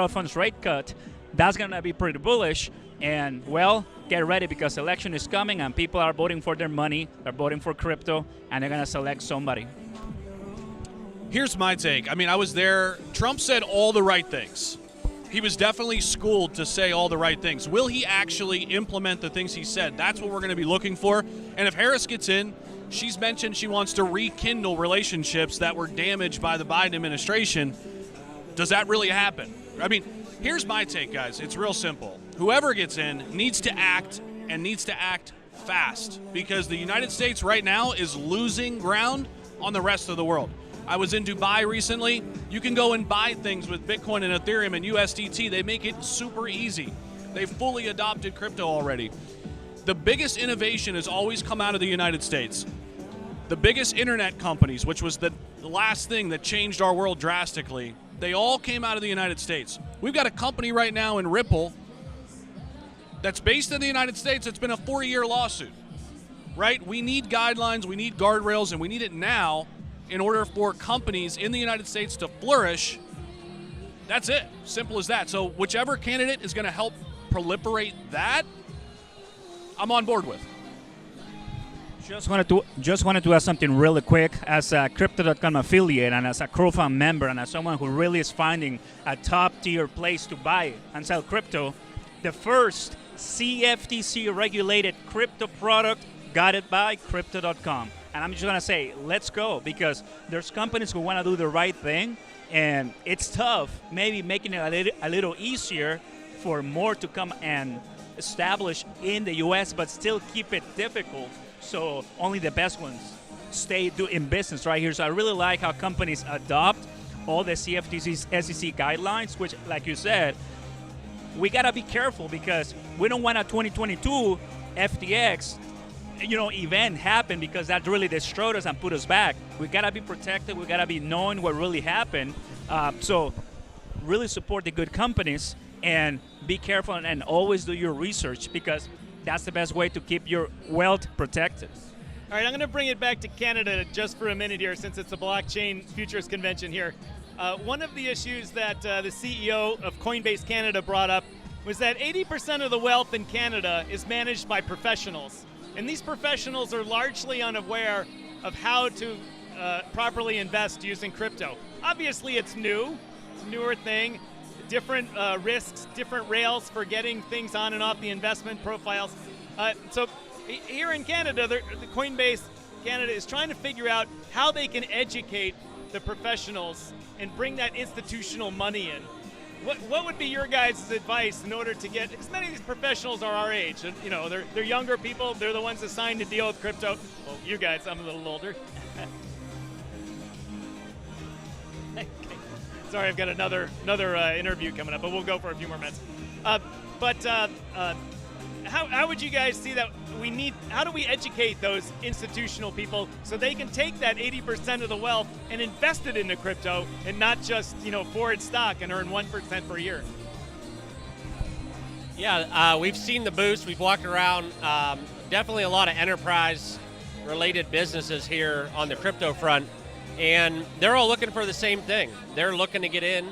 funds rate cut, that's going to be pretty bullish. And, well, get ready because election is coming and people are voting for their money, they're voting for crypto, and they're going to select somebody. Here's my take. I mean, I was there. Trump said all the right things. He was definitely schooled to say all the right things. Will he actually implement the things he said? That's what we're going to be looking for. And if Harris gets in, she's mentioned she wants to rekindle relationships that were damaged by the Biden administration. Does that really happen? I mean, here's my take, guys. It's real simple. Whoever gets in needs to act, and needs to act fast, because the United States right now is losing ground on the rest of the world. I was in Dubai recently. You can go and buy things with Bitcoin and Ethereum and USDT. They make it super easy. They've fully adopted crypto already. The biggest innovation has always come out of the United States. The biggest internet companies, which was the last thing that changed our world drastically, they all came out of the United States. We've got a company right now in Ripple that's based in the United States. It's been a 4-year lawsuit, right? We need guidelines, we need guardrails, and we need it now in order for companies in the United States to flourish. That's it. Simple as that. So whichever candidate is going to help proliferate that, I'm on board with. Just wanted to add something really quick. As a Crypto.com affiliate and as a crowdfund member and as someone who really is finding a top-tier place to buy and sell crypto, the first CFTC-regulated crypto product got it by Crypto.com. And I'm just going to say, let's go, because there's companies who want to do the right thing, and it's tough, maybe making it a little easier for more to come and establish in the U.S., but still keep it difficult so only the best ones stay in business right here. So I really like how companies adopt all the CFTC's SEC guidelines, which, like you said, we got to be careful because we don't want a 2022 FTX event happen, because that really destroyed us and put us back. We gotta be protected. We gotta be knowing what really happened. So really support the good companies and be careful and always do your research, because that's the best way to keep your wealth protected. All right, I'm going to bring it back to Canada just for a minute here, since it's a Blockchain Futurist Convention here. One of the issues that the CEO of Coinbase Canada brought up was that 80% of the wealth in Canada is managed by professionals. And these professionals are largely unaware of how to properly invest using crypto. Obviously, it's new. It's a newer thing. Different risks, different rails for getting things on and off the investment profiles. So here in Canada, the Coinbase Canada is trying to figure out how they can educate the professionals and bring that institutional money in. What would be your guys' advice in order to get, because many of these professionals are our age, and, they're younger people, they're the ones assigned to deal with crypto. Well, you guys, I'm a little older. Okay. Sorry, I've got another interview coming up, but we'll go for a few more minutes. How would you guys see that how do we educate those institutional people so they can take that 80% of the wealth and invest it into crypto and not just, forward stock and earn 1% per year? Yeah, we've seen the boost. We've walked around. Definitely a lot of enterprise-related businesses here on the crypto front, and they're all looking for the same thing. They're looking to get in.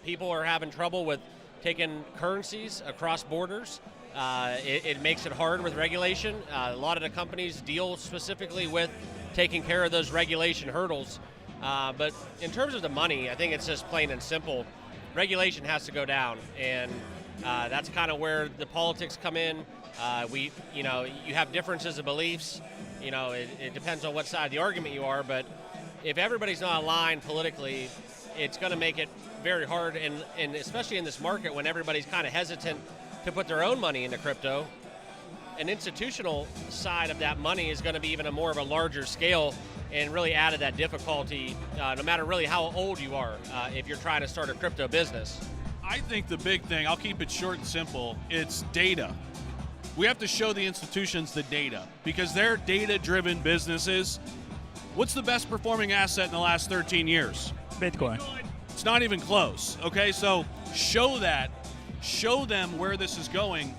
People are having trouble with taking currencies across borders. It makes it hard with regulation. A lot of the companies deal specifically with taking care of those regulation hurdles. But in terms of the money, I think it's just plain and simple. Regulation has to go down, and that's kind of where the politics come in. You have differences of beliefs. It depends on what side of the argument you are, but if everybody's not aligned politically, it's going to make it very hard, and especially in this market when everybody's kind of hesitant to put their own money into crypto. An institutional side of that money is going to be even more of a larger scale and really added that difficulty, no matter really how old you are, if you're trying to start a crypto business. I think the big thing, I'll keep it short and simple, it's data. We have to show the institutions the data, because they're data-driven businesses. What's the best performing asset in the last 13 years? Bitcoin. It's not even close, okay? So show that. Show them where this is going.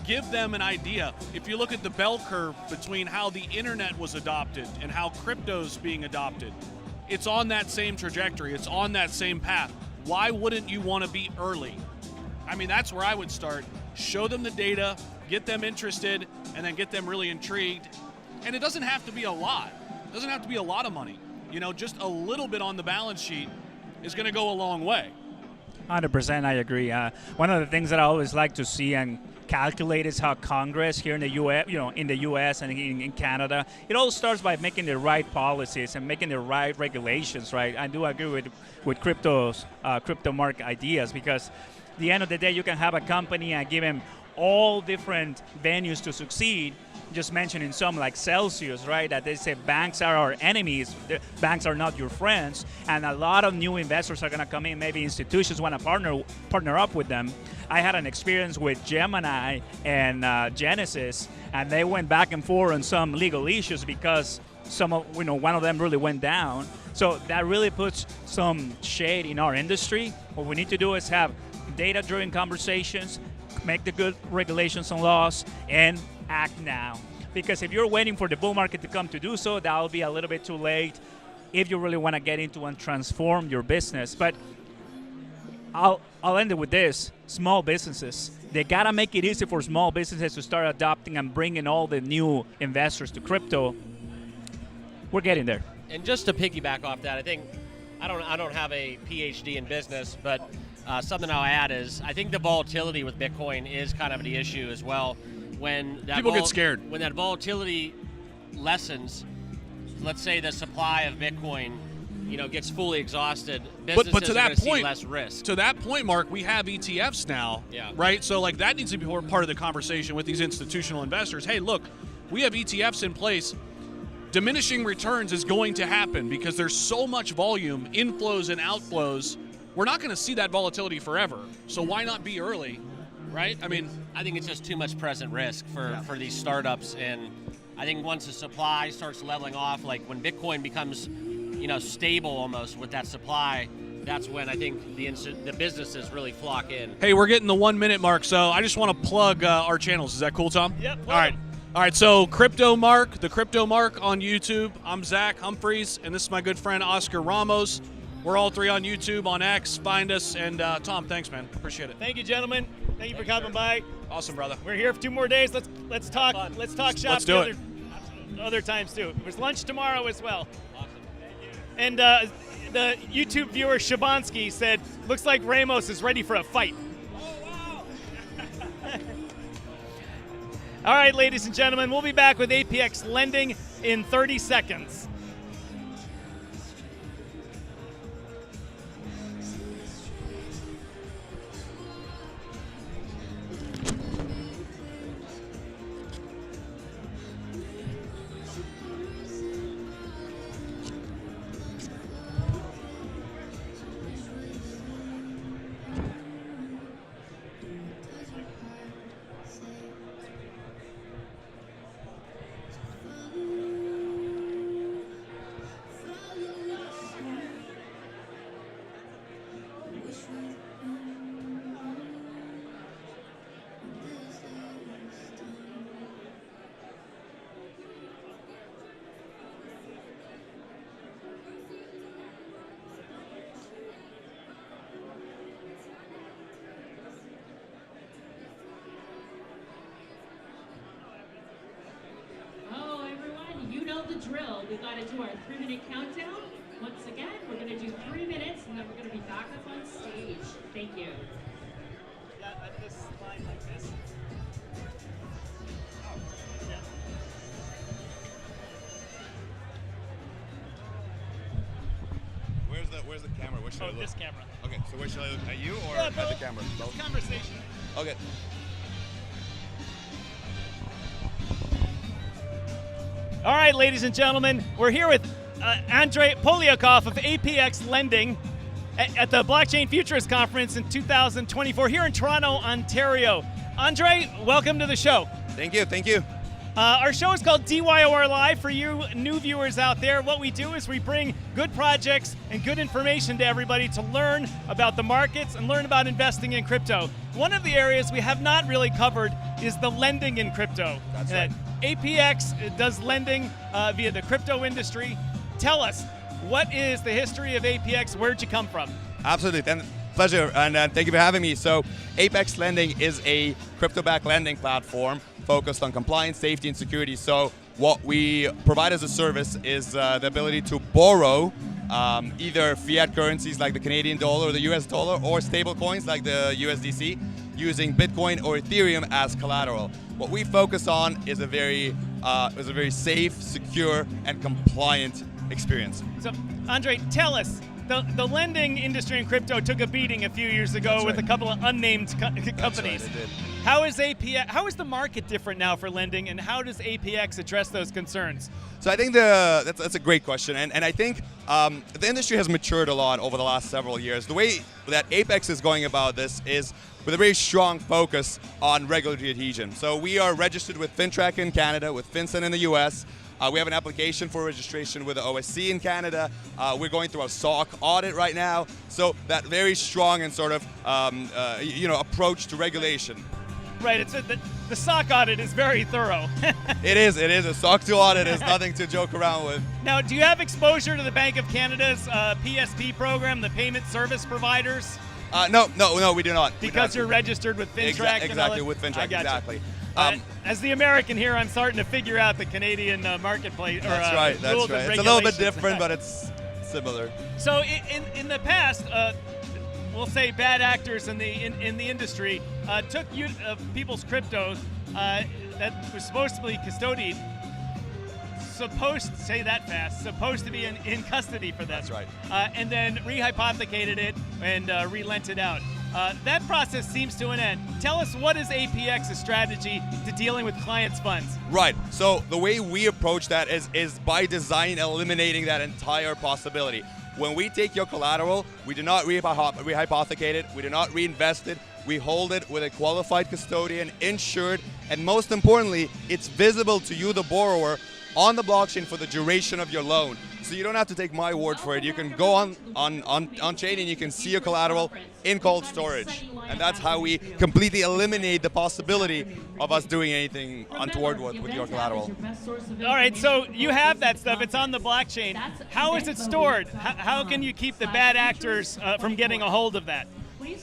Give them an idea. If you look at the bell curve between how the internet was adopted and how crypto's being adopted, it's on that same trajectory. It's on that same path. Why wouldn't you want to be early? I mean, that's where I would start. Show them the data, get them interested, and then get them really intrigued. And it doesn't have to be a lot. It doesn't have to be a lot of money. You know, just a little bit on the balance sheet is going to go a long way. 100%, I agree. One of the things that I always like to see and calculate is how Congress here in the U.S., in the U.S. and in Canada, it all starts by making the right policies and making the right regulations, right? I do agree with crypto market ideas, because at the end of the day, you can have a company and give them all different venues to succeed. Just mentioning some like Celsius, right? That they say banks are our enemies, banks are not your friends, and a lot of new investors are going to come in. Maybe institutions want to partner up with them. I had an experience with Gemini and Genesis, and they went back and forth on some legal issues because one of them really went down. So that really puts some shade in our industry. What we need to do is have data-driven conversations, make the good regulations and laws, and act now. Because if you're waiting for the bull market to come to do so, that'll be a little bit too late if you really want to get into and transform your business. But I'll end it with this. Small businesses, they got to make it easy for small businesses to start adopting and bringing all the new investors to crypto. We're getting there. And just to piggyback off that, I think I don't have a PhD in business, but something I'll add is I think the volatility with Bitcoin is kind of the issue as well. When that people get scared. When that volatility lessens, let's say the supply of Bitcoin, gets fully exhausted, businesses but to are that going to see point, less risk. To that point, Mark, we have ETFs now, right? So like that needs to be part of the conversation with these institutional investors. Hey, look, we have ETFs in place. Diminishing returns is going to happen because there's so much volume, inflows and outflows. We're not going to see that volatility forever. So why not be early? Right? I mean, I think it's just too much present risk for these startups, and I think once the supply starts leveling off, like when Bitcoin becomes, stable almost with that supply, that's when I think the businesses really flock in. Hey, we're getting the 1 minute mark, so I just want to plug our channels. Is that cool, Tom? Yep. All right. So the Crypto Mark on YouTube. I'm Zach Humphreys, and this is my good friend Oscar Ramos. We're all three on YouTube, on X. Find us, and Tom, thanks, man. Appreciate it. Thank you, gentlemen. Thank you for coming by. Awesome, brother. We're here for 2 more days. Let's talk. Let's talk shop. Let's do it. Other times too. There's lunch tomorrow as well. Awesome. And the YouTube viewer Shabansky said, "Looks like Ramos is ready for a fight." Oh wow! All right, ladies and gentlemen, we'll be back with APX lending in 30 seconds. Drill. We got to do our 3-minute countdown. Once again, we're going to do 3 minutes, and then we're going to be back up on stage. Thank you. Yeah, at this line like this. Yeah. Where's the camera? Where should I look? This camera. Okay, so where should I look? At you or Yeah, at the camera? Both. Conversation. Okay. All right, ladies and gentlemen, we're here with Andrei Polyakov of APX Lending at the Blockchain Futurist Conference in 2024 here in Toronto, Ontario. Andrei, welcome to the show. Thank you, thank you. Our show is called DYOR Live. For you new viewers out there, what we do is we bring good projects and good information to everybody to learn about the markets and learn about investing in crypto. One of the areas we have not really covered is the lending in crypto. That's right. APX does lending via the crypto industry. Tell us, what is the history of APX? Where'd you come from? Absolutely. And pleasure, and thank you for having me. So Apex Lending is a crypto-backed lending platform focused on compliance, safety, and security. So what we provide as a service is the ability to borrow either fiat currencies like the Canadian dollar or the US dollar, or stable coins like the USDC, using Bitcoin or Ethereum as collateral. What we focus on is a very safe, secure, and compliant experience. So, Andre, tell us, the lending industry in crypto took a beating a few years ago with a couple of unnamed companies. That's right, it did. How is the market different now for lending, and how does APX address those concerns? So I think that's a great question, and I think the industry has matured a lot over the last several years. The way that Apex is going about this is with a very strong focus on regulatory adhesion. So we are registered with FinTrack in Canada, with FinCEN in the US. We have an application for registration with the OSC in Canada. We're going through a SOC audit right now. So that very strong and sort of approach to regulation. Right, the SOC audit is very thorough. It is. A SOC 2 audit is nothing to joke around with. Now, do you have exposure to the Bank of Canada's PSP program, the payment service providers? No, we do not. Because you're registered with FinTrack? Exactly, with FinTrack, exactly. As the American here, I'm starting to figure out the Canadian marketplace. That's right. It's a little bit different, but it's similar. So in the past, we'll say bad actors in the industry took people's cryptos that was supposed to be custodied, supposed to be in custody for them. That's right. And then rehypothecated it and relent it out. That process seems to an end. Tell us, what is APX's strategy to dealing with clients' funds? Right. So the way we approach that is by design eliminating that entire possibility. When we take your collateral, we do not rehypothecate it, we do not reinvest it, we hold it with a qualified custodian, insured, and most importantly, it's visible to you, the borrower, on the blockchain for the duration of your loan. So you don't have to take my word for it. You can go on chain and you can see your collateral in cold storage. And that's how we completely eliminate the possibility of us doing anything untoward with your collateral. All right, so you have that stuff. It's on the blockchain. How is it stored? How can you keep the bad actors from getting a hold of that?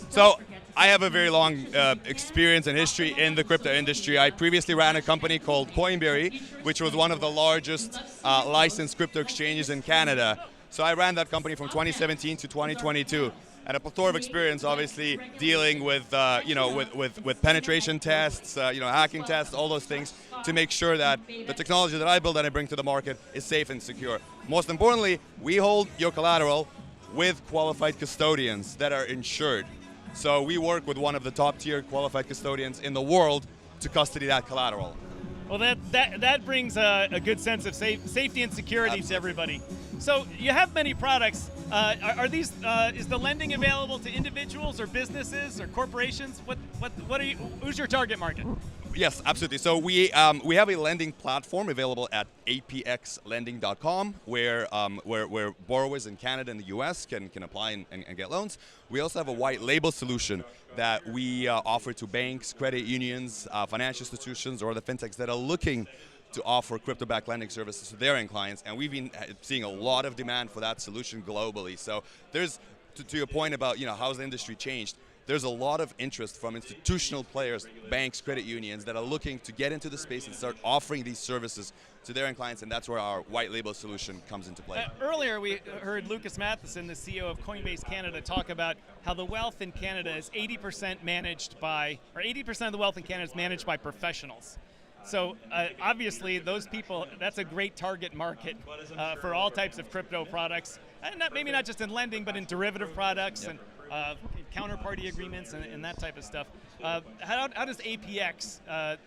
So I have a very long experience and history in the crypto industry. I previously ran a company called Coinberry, which was one of the largest licensed crypto exchanges in Canada. So I ran that company from 2017 to 2022. And a plethora of experience, obviously, dealing with with penetration tests, hacking tests, all those things, to make sure that the technology that I build and I bring to the market is safe and secure. Most importantly, we hold your collateral with qualified custodians that are insured. So we work with one of the top-tier qualified custodians in the world to custody that collateral. Well, that brings a good sense of safety and security to everybody. So you have many products. Are these? Is the lending available to individuals or businesses or corporations? What are you? Who's your target market? Yes, absolutely. So we have a lending platform available at apxlending.com where borrowers in Canada and the US can apply and get loans. We also have a white label solution that we offer to banks, credit unions, financial institutions, or the fintechs that are looking to offer crypto-backed lending services to their end clients, and we've been seeing a lot of demand for that solution globally. So there's, to your point about how's the industry changed, there's a lot of interest from institutional players, banks, credit unions that are looking to get into the space and start offering these services to their end clients, and that's where our white label solution comes into play. Earlier we heard Lucas Matheson, the CEO of Coinbase Canada, talk about how the wealth in Canada is 80% managed by, or 80% of the wealth in Canada is managed by professionals. So obviously those people, that's a great target market for all types of crypto products, and maybe not just in lending, but in derivative products and counterparty agreements and that type of stuff. How does APX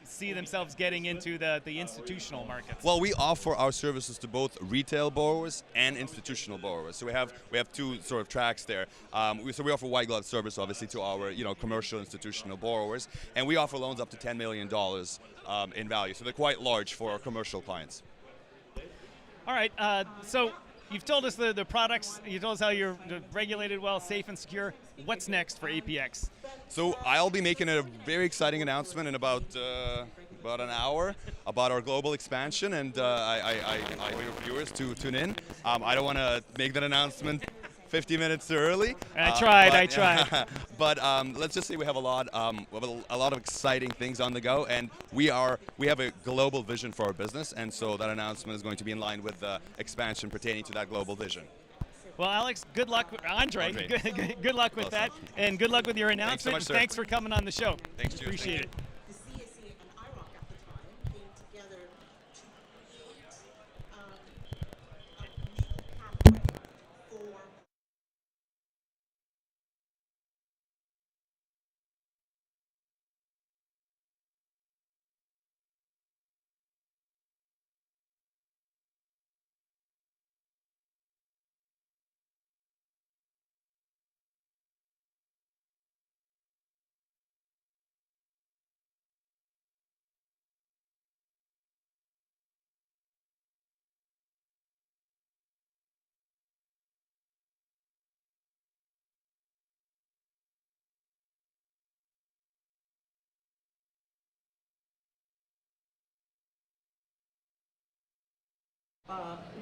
see themselves getting into the institutional markets? Well, we offer our services to both retail borrowers and institutional borrowers. So we have two sort of tracks there. So we offer white glove service, obviously, to our commercial institutional borrowers, and we offer loans up to $10 million in value. So they're quite large for our commercial clients. All right. So you've told us the products. You told us how you're regulated well, safe and secure. What's next for APX? So I'll be making a very exciting announcement in about an hour about our global expansion, and I want your viewers to tune in. I don't want to make that announcement 50 minutes too early. I tried. But let's just say we have a lot of exciting things on the go, and we have a global vision for our business, and so that announcement is going to be in line with the expansion pertaining to that global vision. Well, Alex, good luck, Andre. Good luck with that, and good luck with your announcement. Thanks so much, sir. Thanks for coming on the show. Thanks, Stu. Appreciate it. The CSA and IROC at the time came together to create a legal pathway for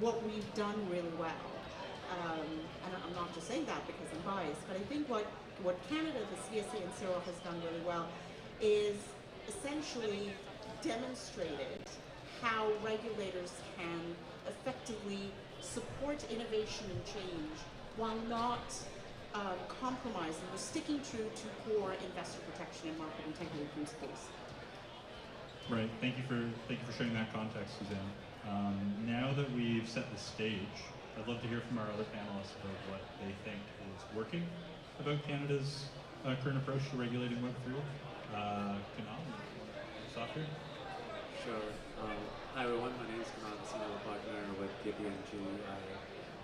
what we've done really well. And I'm not just saying that because I'm biased, but I think what Canada, the CSA and CIRO has done really well is essentially demonstrated how regulators can effectively support innovation and change while not compromising or sticking true to core investor protection and market integrity principles. Right. Thank you for sharing that context, Suzanne. Now that we've set the stage, I'd love to hear from our other panelists about what they think is working about Canada's current approach to regulating Web3. Kamala, software? Sure. Hi everyone, my name is Carmen Crypto, partner with JBee. I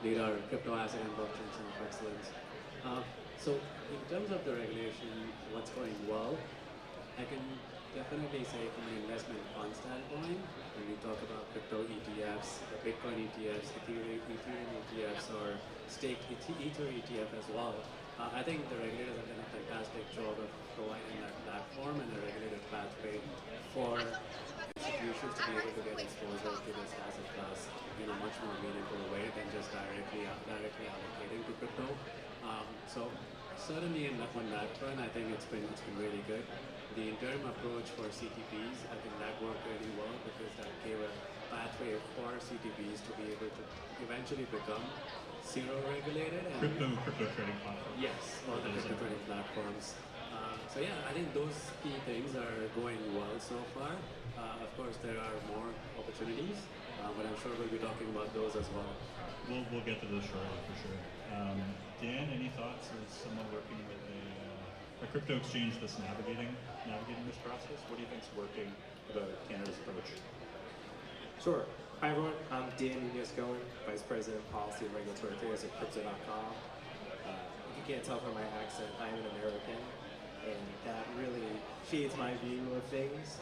lead our crypto asset and blockchain center of excellence. So in terms of the regulation, what's going well, I can definitely say from an investment fund standpoint, when we talk about crypto ETFs, the Bitcoin ETFs, Ethereum ETFs, or staked Ether ETF as well, I think the regulators have done a fantastic job of providing that platform and a regulated pathway for institutions to be able to get exposure to this asset class in a much more meaningful way than just directly allocating to crypto. So certainly on that front, I think it's been really good. The interim approach for CTPs, I think that worked really well because that gave a pathway for CTPs to be able to eventually become zero regulated. And Crypto trading platforms. Yes, all the crypto trading platforms. So yeah, I think those key things are going well so far. Of course, there are more opportunities, but I'm sure we'll be talking about those as well. We'll get to those shortly for sure. Dan, any thoughts as someone working with a crypto exchange that's navigating this process? What do you think is working about Canada's approach? Sure. Hi everyone, I'm Dan Munoz-Cohen, Vice President of Policy and Regulatory Affairs at Crypto.com. If you can't tell from my accent, I'm an American, and that really shades my view of things.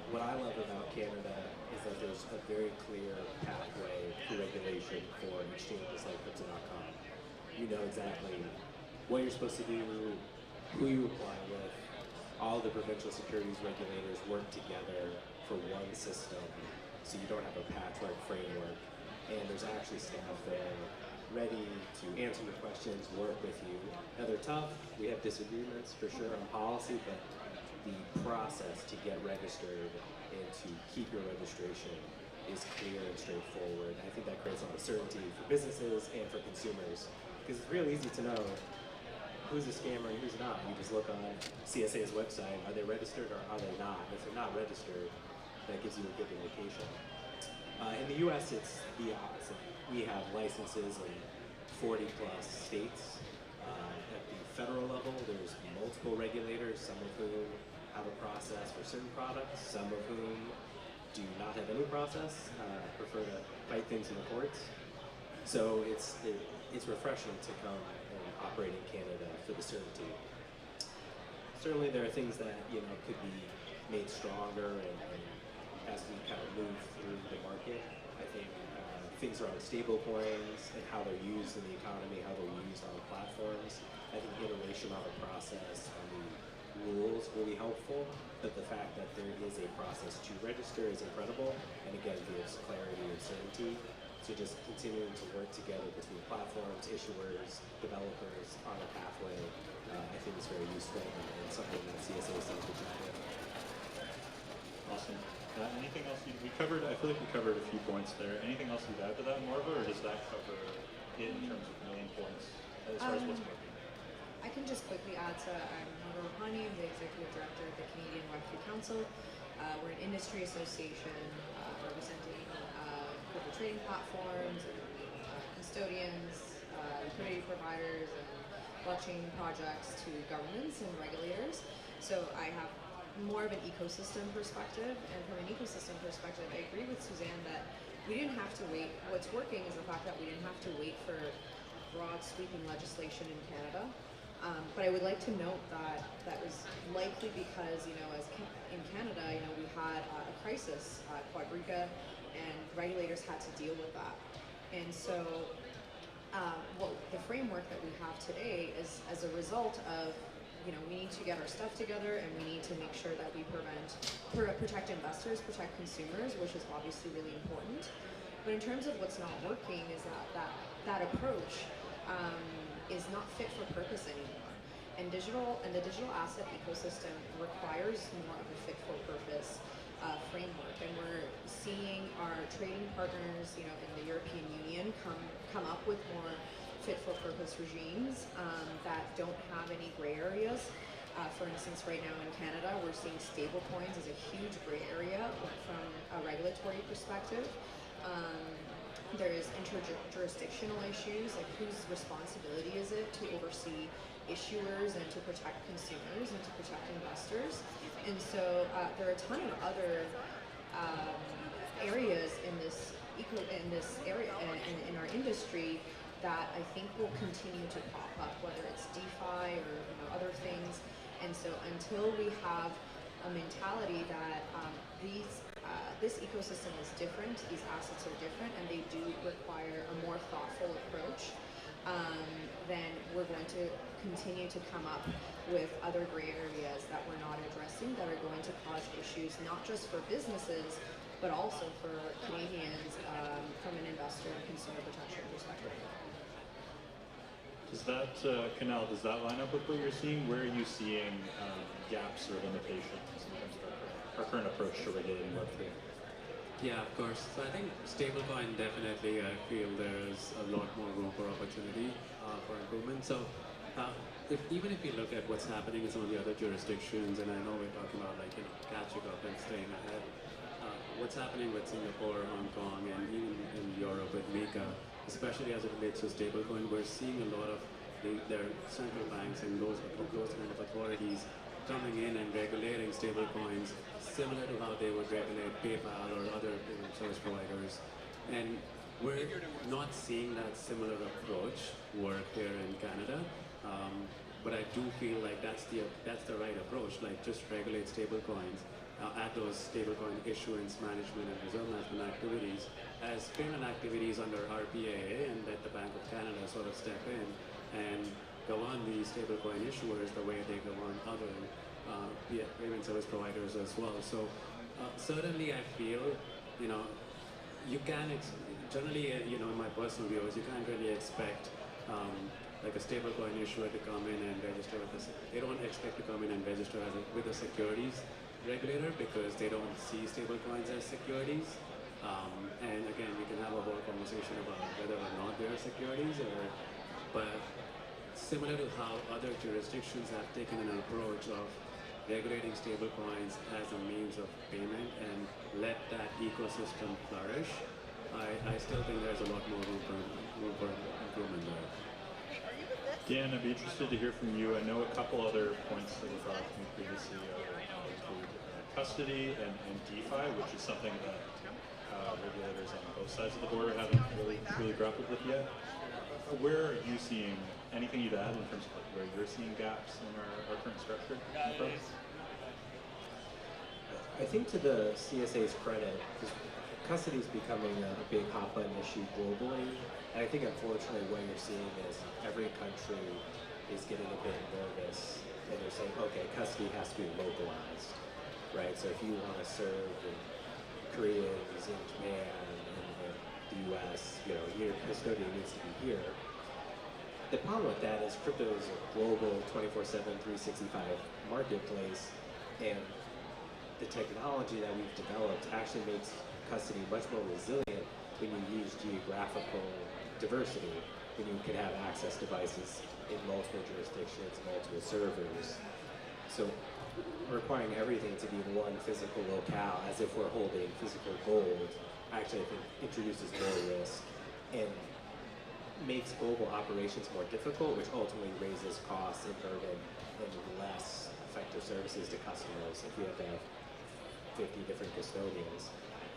What I love about Canada is that there's a very clear pathway to regulation for exchanges like Crypto.com. You know exactly what you're supposed to do, who you apply with. All the provincial securities regulators work together for one system, so you don't have a patchwork framework. And there's actually staff there ready to answer your questions, work with you. Now they're tough, we have disagreements for sure on policy, but the process to get registered and to keep your registration is clear and straightforward. I think that creates a lot of certainty for businesses and for consumers, because it's real easy to know who's a scammer and who's not. You just look on CSA's website, are they registered or are they not? And if they're not registered, that gives you a good indication. In the US, it's the opposite. We have licenses in 40 plus states. At the federal level, there's multiple regulators, some of whom have a process for certain products, some of whom do not have any process, prefer to fight things in the courts. So it's refreshing to come and operate in Canada for the certainty. Certainly there are things that could be made stronger and as we kind of move through the market. I think things around stable coins and how they're used in the economy, how they're used on platforms. I think iteration on the process and the rules will be helpful, but the fact that there is a process to register is incredible, and again gives clarity and certainty. It's to just continuing to work together between platforms, issuers, developers on a pathway, I think is very useful and something that CSA is taking advantage of. Awesome. Anything else we covered? I feel like we covered a few points there. Anything else you'd add to that, Marva, or does that cover it in terms of main points as far as what's working? I can just quickly add to I'm Marva Rouhani, I'm the Executive Director of the Canadian Web3 Council. We're an industry association representing crypto trading platforms, custodians, liquidity providers, and blockchain projects to governments and regulators. So I have more of an ecosystem perspective, and from an ecosystem perspective, I agree with Suzanne that we didn't have to wait. What's working is the fact that we didn't have to wait for broad sweeping legislation in Canada. But I would like to note that that was likely because, as in Canada, we had a crisis, Quadriga, and regulators had to deal with that. And so the framework that we have today is as a result of we need to get our stuff together, and we need to make sure that we protect investors, protect consumers, which is obviously really important. But in terms of what's not working is that approach is not fit for purpose anymore. And the digital asset ecosystem requires more of a fit for purpose framework. And we're seeing our trading partners, in the European Union come up with more fit-for-purpose regimes that don't have any gray areas. For instance, right now in Canada, we're seeing stablecoins as a huge gray area from a regulatory perspective. There is interjurisdictional issues, like whose responsibility is it to oversee issuers and to protect consumers and to protect investors. And so there are a ton of other areas in this area in our industry that I think will continue to pop up, whether it's DeFi or other things. And so until we have a mentality that this ecosystem is different, these assets are different, and they do require a more thoughtful approach, then we're going to continue to come up with other gray areas that we're not addressing that are going to cause issues, not just for businesses, but also for Canadians from an investor and consumer protection perspective. Does that, Kunal, does that line up with what you're seeing? Where are you seeing gaps or limitations in terms of our current approach to regulating Web3? Yeah, of course. So I think stablecoin definitely, I feel there's a lot more room for opportunity for improvement. So even if you look at what's happening in some of the other jurisdictions, and I know we're talking about catching up and staying ahead, what's happening with Singapore, Hong Kong, and even in Europe with MiCA, especially as it relates to stablecoin, we're seeing a lot of their central banks and those kind of authorities coming in and regulating stablecoins similar to how they would regulate PayPal or other service providers. And we're not seeing that similar approach work here in Canada. But I do feel like that's the right approach, like just regulate stablecoins, add those stablecoin issuance management and reserve management activities as payment activities under RPAA, and let the Bank of Canada sort of step in and go on these stablecoin issuers the way they go on other payment service providers as well. So certainly I feel, you can, generally, in my personal views, you can't really expect like a stablecoin issuer to come in and register with us. They don't expect to come in and register with a securities regulator because they don't see stablecoins as securities. And again, we can have a whole conversation about whether or not they're securities, but similar to how other jurisdictions have taken an approach of regulating stablecoins as a means of payment and let that ecosystem flourish, I still think there's a lot more room for improvement there. Dan, I'd be interested to hear from you. I know a couple other points that were brought up to me previously include custody and DeFi, which is something that regulators on both sides of the border haven't really grappled with yet. Where are you seeing anything you'd add in terms of where you're seeing gaps in our current structure? I think to the CSA's credit, custody is becoming a big hot button issue globally. And I think unfortunately what you're seeing is every country is getting a bit nervous and they're saying, okay, custody has to be localized, right? So if you want to serve Koreans in Japan and the US US, your custodian needs to be here. The problem with that is crypto is a global 24/7, 365 marketplace, and the technology that we've developed actually makes custody much more resilient when you use geographical diversity, when you can have access devices in multiple jurisdictions, multiple servers. So requiring everything to be in one physical locale as if we're holding physical gold actually, I think, introduces more risk and makes global operations more difficult, which ultimately raises costs in urban and less effective services to customers if you have to have 50 different custodians.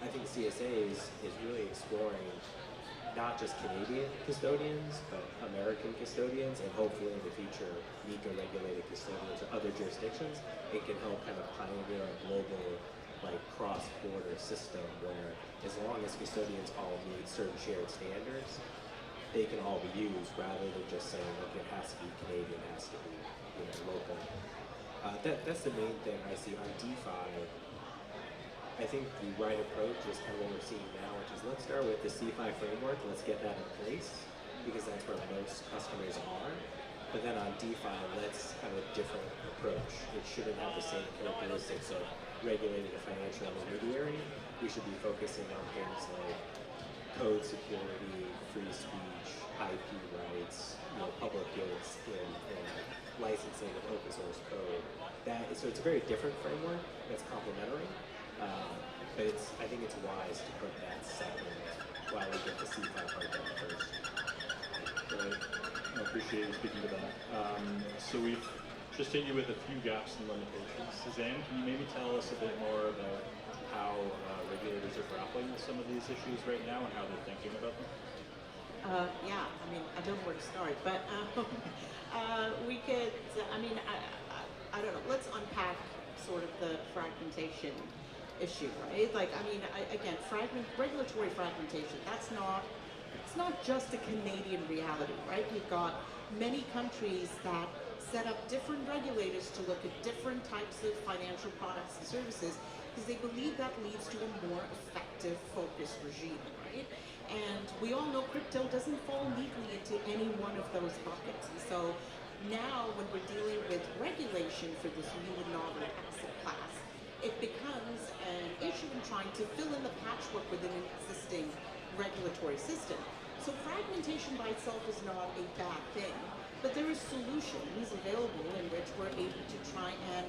I think CSA is really exploring not just Canadian custodians, but American custodians, and hopefully in the future, MiCA-regulated custodians or other jurisdictions. It can help kind of pioneer a global, cross-border system where as long as custodians all meet certain shared standards, they can all be used rather than just saying, look, it has to be Canadian, it has to be local. That's the main thing I see on DeFi. I think the right approach is kind of what we're seeing now, which is let's start with the CeFi framework, let's get that in place, because that's where most customers are. But then on DeFi, let's have a different approach. It shouldn't have the same characteristics of regulating a financial intermediary. We should be focusing on things like code security, free speech, IP rights, public goods, and licensing of open source code. So it's a very different framework that's complementary. But I think it's wise to put that second while we get the CeFi part done first. Right. I appreciate you speaking to that. So we've just hit you with a few gaps and limitations. Suzanne, can you maybe tell us a bit more about how regulators are grappling with some of these issues right now and how they're thinking about them? Yeah, I mean, I don't know where to start, but we could, I don't know, let's unpack sort of the fragmentation issue, right? Again, regulatory fragmentation, it's not just a Canadian reality, right? We've got many countries that set up different regulators to look at different types of financial products and services because they believe that leads to a more effective, focused regime, right? And we all know crypto doesn't fall neatly into any one of those buckets. And so now when we're dealing with regulation for this new and novel asset class, it becomes an issue in trying to fill in the patchwork within an existing regulatory system. So fragmentation by itself is not a bad thing, but there are solutions available in which we're able to try and,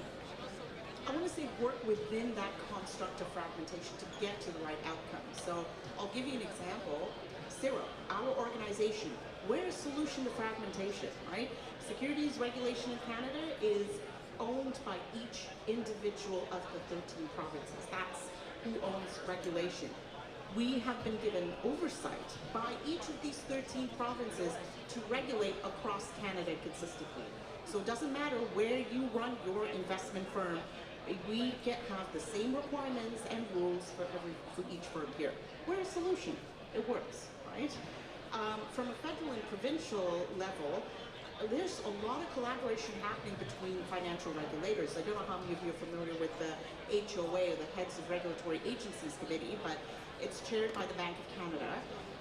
I want to say, work within that construct of fragmentation to get to the right outcome. So I'll give you an example. CIRO, our organization, we're a solution to fragmentation, right? Securities regulation in Canada is owned by each individual of the 13 provinces. That's who owns regulation. We have been given oversight by each of these 13 provinces to regulate across Canada consistently. So it doesn't matter where you run your investment firm, we have the same requirements and rules for each firm here. We're a solution. It works, right? From a federal and provincial level, there's a lot of collaboration happening between financial regulators. I don't know how many of you are familiar with the HOA, the Heads of Regulatory Agencies Committee, but it's chaired by the Bank of Canada.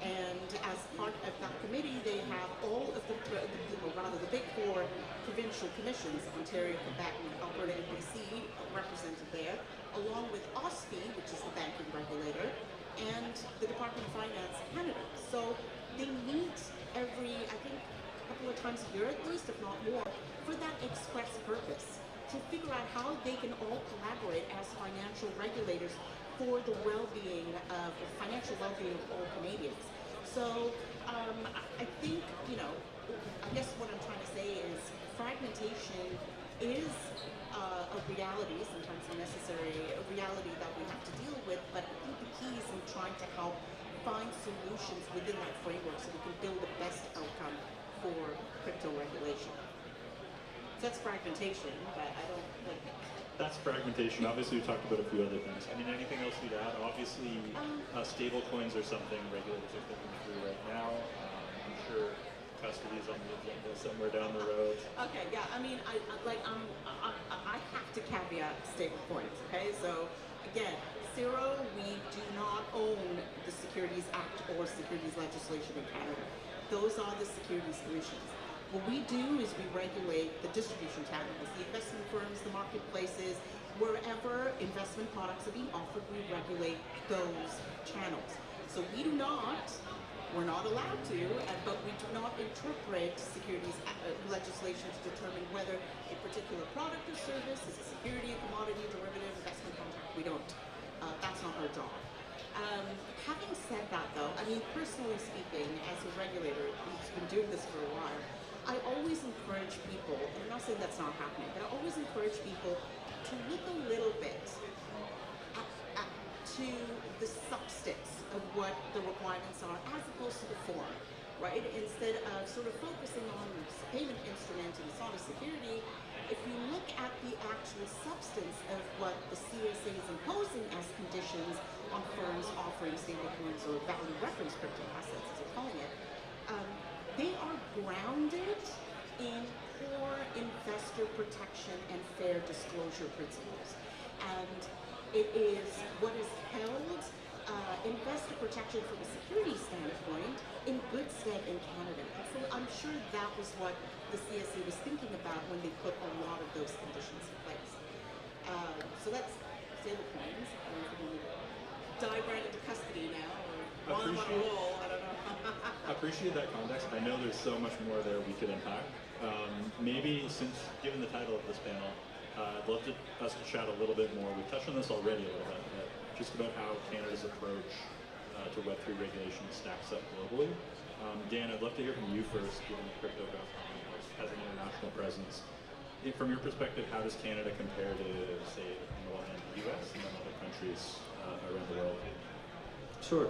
And as part of that committee, they have all of the big four provincial commissions, Ontario, Quebec, Alberta, and BC, represented there, along with OSFI, which is the banking regulator, and the Department of Finance Canada. So they meet every, I think, couple of times a year at least, if not more, for that express purpose, to figure out how they can all collaborate as financial regulators for the well-being of financial well-being of all Canadians. So I think, I guess what I'm trying to say is fragmentation is a reality, sometimes a necessary reality that we have to deal with, but I think the key is in trying to help find solutions within that framework so we can build the best outcome for crypto regulation. So that's fragmentation, but I don't think... That's fragmentation. Obviously, we talked about a few other things. I mean, anything else you'd add? Obviously, stable coins are something regulators are thinking through right now. I'm sure custody is on the agenda somewhere down the road. Okay, yeah. I mean, I have to caveat stable coins. Okay, so again, CIRO, we do not own the Securities Act or enforce securities legislation in Canada. Those are the securities commissions. What we do is we regulate the distribution channels, the investment firms, the marketplaces, wherever investment products are being offered, we regulate those channels. So we're not allowed to, but we do not interpret securities legislation to determine whether a particular product or service is a security, a commodity, derivative, investment contract. We don't. That's not our job. Having said that, though, I mean, personally speaking, as a regulator who's been doing this for a while, I always encourage people, and I'm not saying that's not happening, but I always encourage people to look a little bit to the substance of what the requirements are as opposed to the form, right? Instead of sort of focusing on payment instrument and sort of security, if you look at the actual substance of what the CSA is imposing as conditions on firms offering stablecoins or value reference crypto assets, as they're calling it, they are grounded in core investor protection and fair disclosure principles. And it is what is held investor protection from a security standpoint in good stead in Canada. And so I'm sure that was what the CSA was thinking about when they put a lot of those conditions in place. So that's stablecoins. I don't know if we're going to dive right into custody now, or while I'm on a roll, I don't know. I appreciate that context. I know there's so much more there we could unpack. Maybe since, given the title of this panel, I'd love us to chat a little bit more. We've touched on this already a little bit, but just about how Canada's approach to Web3 regulation stacks up globally. Dan, I'd love to hear from you first, given that Crypto.com has an international presence. From your perspective, how does Canada compare to, say, on the one hand, the US and then other countries around the world? Sure.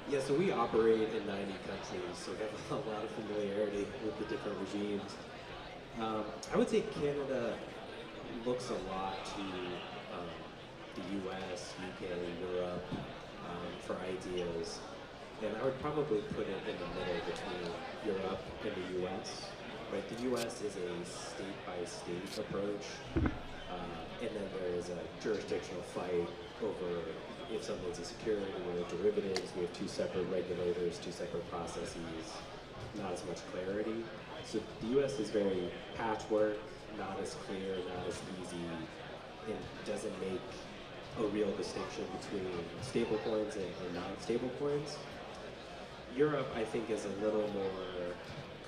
Yeah, so we operate in 90 countries, so we have a lot of familiarity with the different regimes. I would say Canada looks a lot to the US, UK, Europe for ideas, and I would probably put it in the middle between Europe and the US. Right, the US is a state-by-state approach, and then there is a jurisdictional fight over if something's a security or a derivatives. We have two separate regulators, two separate processes, not as much clarity. So the US is very patchwork, not as clear, not as easy, and doesn't make a real distinction between stablecoins and non-stablecoins. Europe, I think, is a little more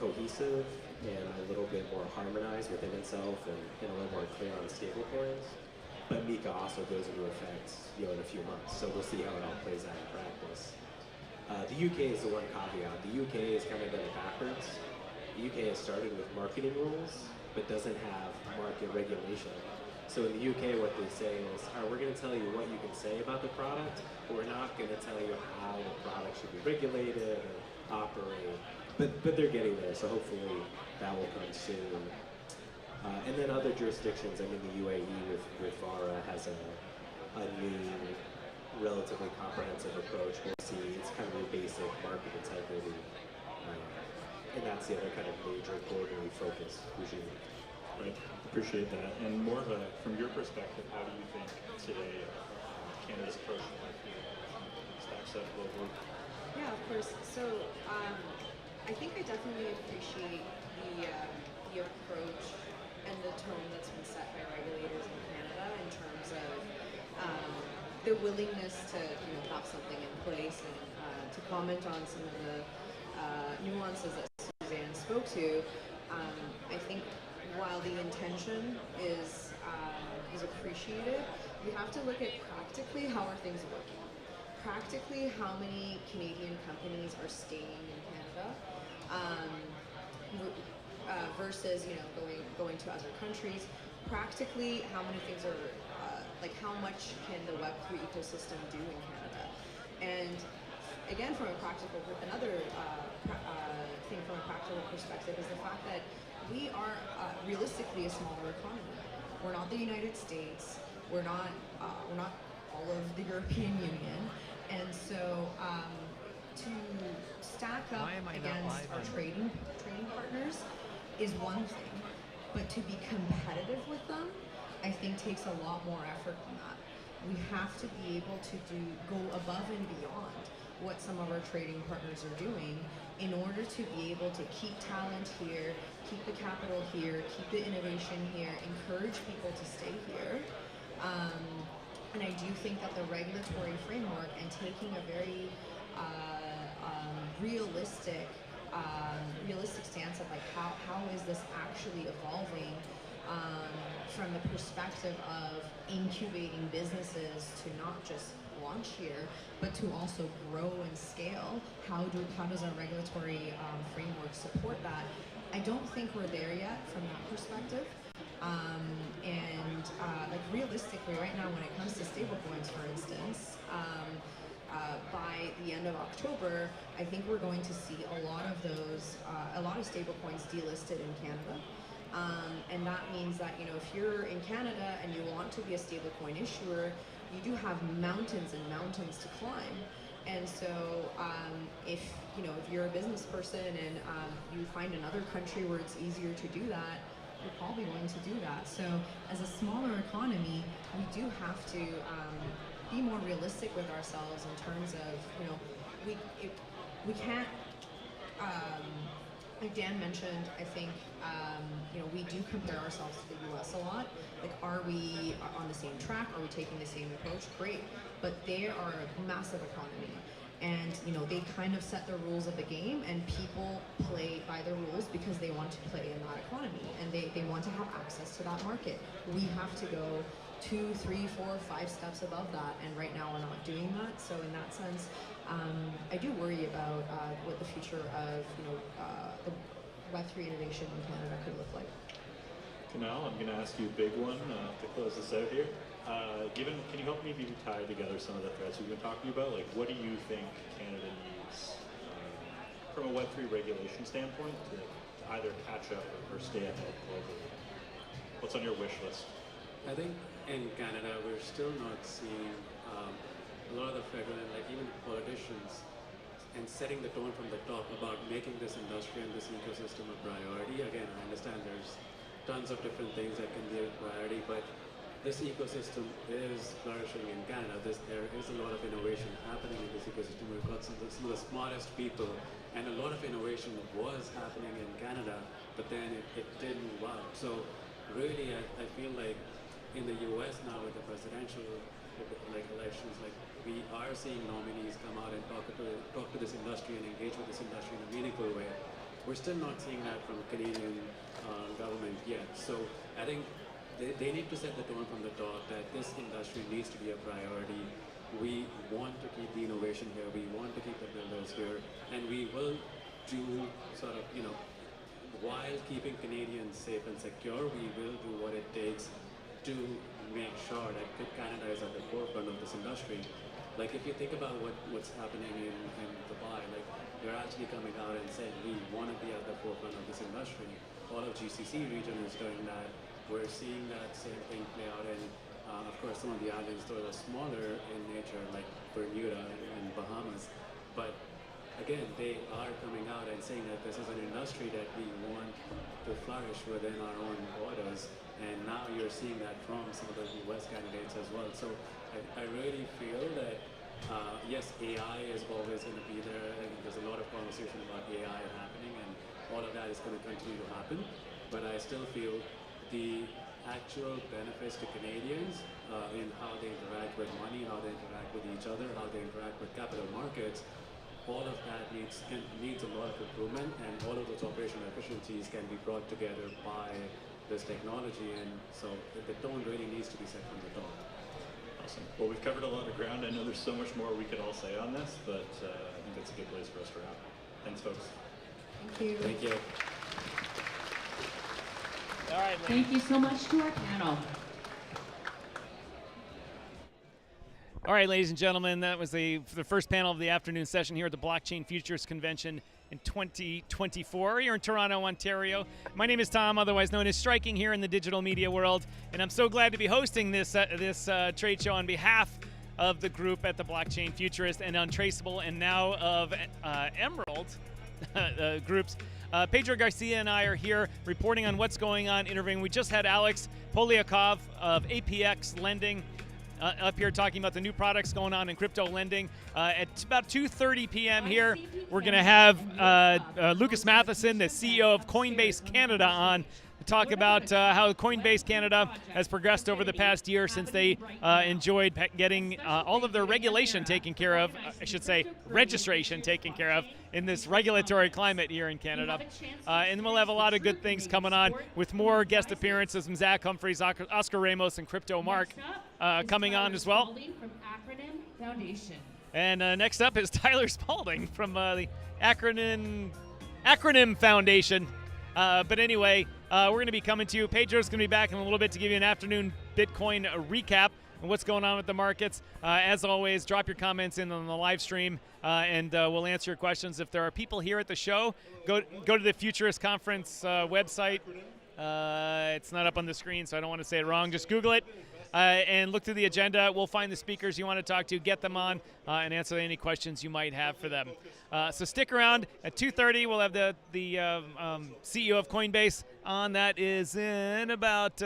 cohesive and a little bit more harmonized within itself and a little more clear on stablecoins. But MiCA also goes into effect, in a few months, so we'll see how it all plays out in practice. The UK is the one caveat. The UK has kind of done it backwards. The UK has started with marketing rules, but doesn't have market regulation. So in the UK, what they say is, all right, we're going to tell you what you can say about the product, but we're not going to tell you how the product should be regulated or operate. But they're getting there, so hopefully that will come soon. And then other jurisdictions, I mean, the UAE with VARA has a new, relatively comprehensive approach. We'll see, it's kind of a basic market integrity. And that's the other kind of major quarterly focus regime. Right, appreciate that. And more of from your perspective, how do you think today Canada's approach stacks up globally? Yeah, of course. So I think I definitely appreciate the approach and the tone that's been set by regulators in Canada in terms of their willingness to have something in place and to comment on some of the nuances that Suzanne spoke to. I think while the intention is appreciated, we have to look at practically how are things working. Practically, how many Canadian companies are staying in Canada versus going to other countries. Practically, how many things are how much can the Web3 ecosystem do in Canada? And again, from a practical, another thing from a practical perspective is the fact that we are realistically a smaller economy. We're not the United States. We're not all of the European Union. And so to stack up against our trading partners is one thing, but to be competitive with them, I think takes a lot more effort than that. We have to be able to go above and beyond what some of our trading partners are doing in order to be able to keep talent here, keep the capital here, keep the innovation here, encourage people to stay here. And I do think that the regulatory framework and taking a very realistic stance of like how is this actually evolving from the perspective of incubating businesses to not just launch here, but to also grow and scale. How does our regulatory framework support that? I don't think we're there yet from that perspective. Like realistically, right now, when it comes to stablecoins, for instance, by the end of October, I think we're going to see a lot of those, a lot of stablecoins delisted in Canada. And that means that, you know, if you're in Canada and you want to be a stablecoin issuer, you do have mountains and mountains to climb. And so if you're a business person and you find another country where it's easier to do that, you're probably going to do that. So as a smaller economy, we do have to be more realistic with ourselves in terms of, you know, we can't, like Dan mentioned, I think, you know, we do compare ourselves to the US a lot. Like, are we on the same track? Are we taking the same approach? Great. But they are a massive economy. And, you know, they kind of set the rules of the game, and people play by the rules because they want to play in that economy, and they want to have access to that market. We have to go 2, 3, 4, 5 steps above that, and right now we're not doing that. So in that sense, I do worry about what the future of, you know, the Web3 innovation in Canada could look like. Kunal, I'm going to ask you a big one to close this out here. Can you help me maybe tie together some of the threads we've been talking about? Like, what do you think Canada needs from a Web3 regulation standpoint to either catch up or stay ahead globally? What's on your wish list? I think in Canada, we're still not seeing a lot of the federal and like even politicians and setting the tone from the top about making this industry and this ecosystem a priority. Again, I understand there's tons of different things that can be a priority, but this ecosystem is flourishing in Canada. There is a lot of innovation happening in this ecosystem. We've got some of the smartest people, and a lot of innovation was happening in Canada, but then it didn't move out. So really, I feel like in the US now with the presidential elections, like we are seeing nominees come out and talk to this industry and engage with this industry in a meaningful way. We're still not seeing that from Canadian government yet. So I think they need to set the tone from the top that this industry needs to be a priority. We want to keep the innovation here, we want to keep the builders here, and we will do sort of, you know, while keeping Canadians safe and secure, we will do what it takes to make sure that Canada is at the forefront of this industry. Like, if you think about what's happening in Dubai, like, they're actually coming out and saying, we want to be at the forefront of this industry. All of GCC region is doing that. We're seeing that same thing play out in, of course, some of the islands, though are smaller in nature, like Bermuda and Bahamas. But again, they are coming out and saying that this is an industry that we want to flourish within our own borders. And now you're seeing that from some of the US candidates as well. So I really feel that, yes, AI is always going to be there. And there's a lot of conversation about AI happening, and all of that is going to continue to happen. But I still feel the actual benefits to Canadians in how they interact with money, how they interact with each other, how they interact with capital markets, all of that needs a lot of improvement, and all of those operational efficiencies can be brought together by this technology, and so the tone really needs to be set from the top. Awesome. Well, we've covered a lot of ground. I know there's so much more we could all say on this, but I think that's a good place for us to wrap. Thanks, folks. Thank you. Thank you. All right, thank you so much to our panel. All right, ladies and gentlemen, that was the first panel of the afternoon session here at the Blockchain Futurist Convention in 2024 here in Toronto, Ontario. My name is Tom, otherwise known as Striking, here in the digital media world, and I'm so glad to be hosting this trade show on behalf of the group at the Blockchain Futurist and Untraceable, and now of Emerald groups. Pedro, Garcia, and I are here reporting on what's going on, interviewing. We just had Alex Polyakov of APX Lending up here talking about the new products going on in crypto lending. At about 2:30 p.m. here, we're going to have Lucas Matheson, the CEO of Coinbase Canada, on to talk about how Coinbase Canada has progressed over the past year since they enjoyed getting all of their regulation taken care of, I should say registration taken care of in this regulatory climate here in Canada. And we'll have a lot of good things coming on with more guest appearances from Zach Humphreys, Oscar Ramos, and Crypto Mark coming on as well. From Acronym Foundation. And next up is Tyler Spalding from the Acronym Foundation. But anyway, we're going to be coming to you. Pedro's going to be back in a little bit to give you an afternoon Bitcoin recap and what's going on with the markets. As always, drop your comments in on the live stream, and we'll answer your questions. If there are people here at the show, go to the Futurist Conference website. It's not up on the screen, so I don't want to say it wrong. Just Google it. And look through the agenda. We'll find the speakers you want to talk to, get them on, and answer any questions you might have for them. So stick around. At 2:30, we'll have the CEO of Coinbase on. That is in about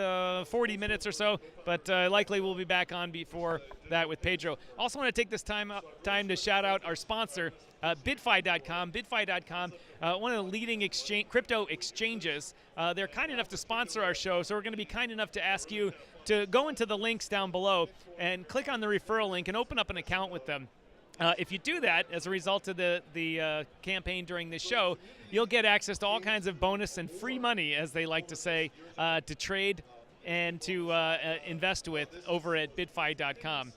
40 minutes or so, but likely we'll be back on before that with Pedro. Also want to take this time to shout out our sponsor, BitFi.com. BitFi.com, one of the leading crypto exchanges. They're kind enough to sponsor our show, so we're going to be kind enough to ask you to go into the links down below and click on the referral link and open up an account with them. If you do that, as a result of the campaign during this show, you'll get access to all kinds of bonus and free money, as they like to say, to trade and to invest with over at BitFi.com.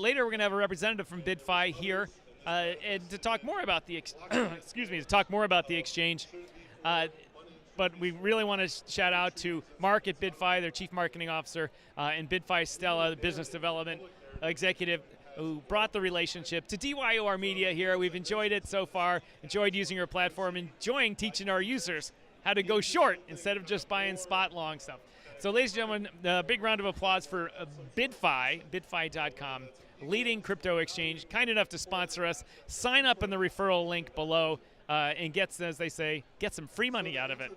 Later, we're going to have a representative from BitFi here and to talk more about the exchange. But we really want to shout out to Mark at BitFi, their Chief Marketing Officer, and BitFi Stella, the Business Development Executive, who brought the relationship to DYOR Media here. We've enjoyed it so far, enjoyed using your platform, enjoying teaching our users how to go short instead of just buying spot long stuff. So ladies and gentlemen, a big round of applause for BitFi, BitFi.com, leading crypto exchange, kind enough to sponsor us. Sign up in the referral link below and get, as they say, get some free money out of it.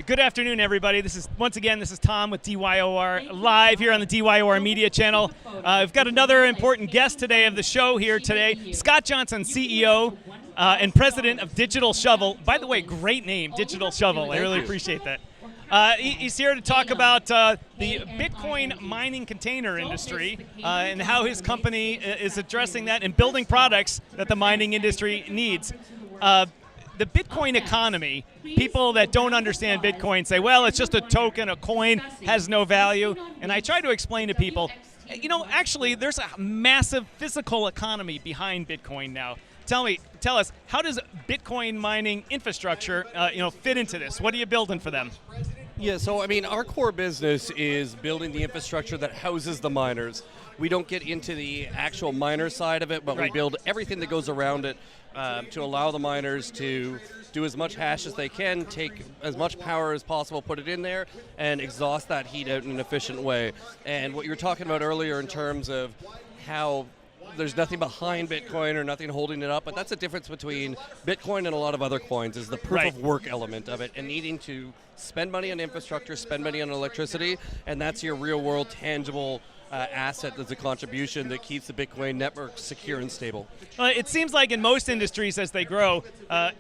Good afternoon, everybody. This is Tom with DYOR live here on the DYOR Media channel. I've got another important guest today of the show here today. Scott Johnson, CEO and president of Digital Shovel. By the way, great name, Digital Shovel. I really appreciate that. He's here to talk about the Bitcoin mining container industry and how his company is addressing that and building products that the mining industry needs. The Bitcoin economy, people that don't understand Bitcoin say, well, it's just a token, a coin, has no value. And I try to explain to people, actually, there's a massive physical economy behind Bitcoin now. Tell us, how does Bitcoin mining infrastructure, fit into this? What are you building for them? Yeah, so our core business is building the infrastructure that houses the miners. We don't get into the actual miner side of it, but we build everything that goes around it to allow the miners to do as much hash as they can, take as much power as possible, put it in there, and exhaust that heat out in an efficient way. And what you were talking about earlier in terms of how there's nothing behind Bitcoin or nothing holding it up, but that's the difference between Bitcoin and a lot of other coins is the proof of work element of it and needing to spend money on infrastructure, spend money on electricity, and that's your real world tangible asset that's a contribution that keeps the Bitcoin network secure and stable. Well, it seems like in most industries as they grow,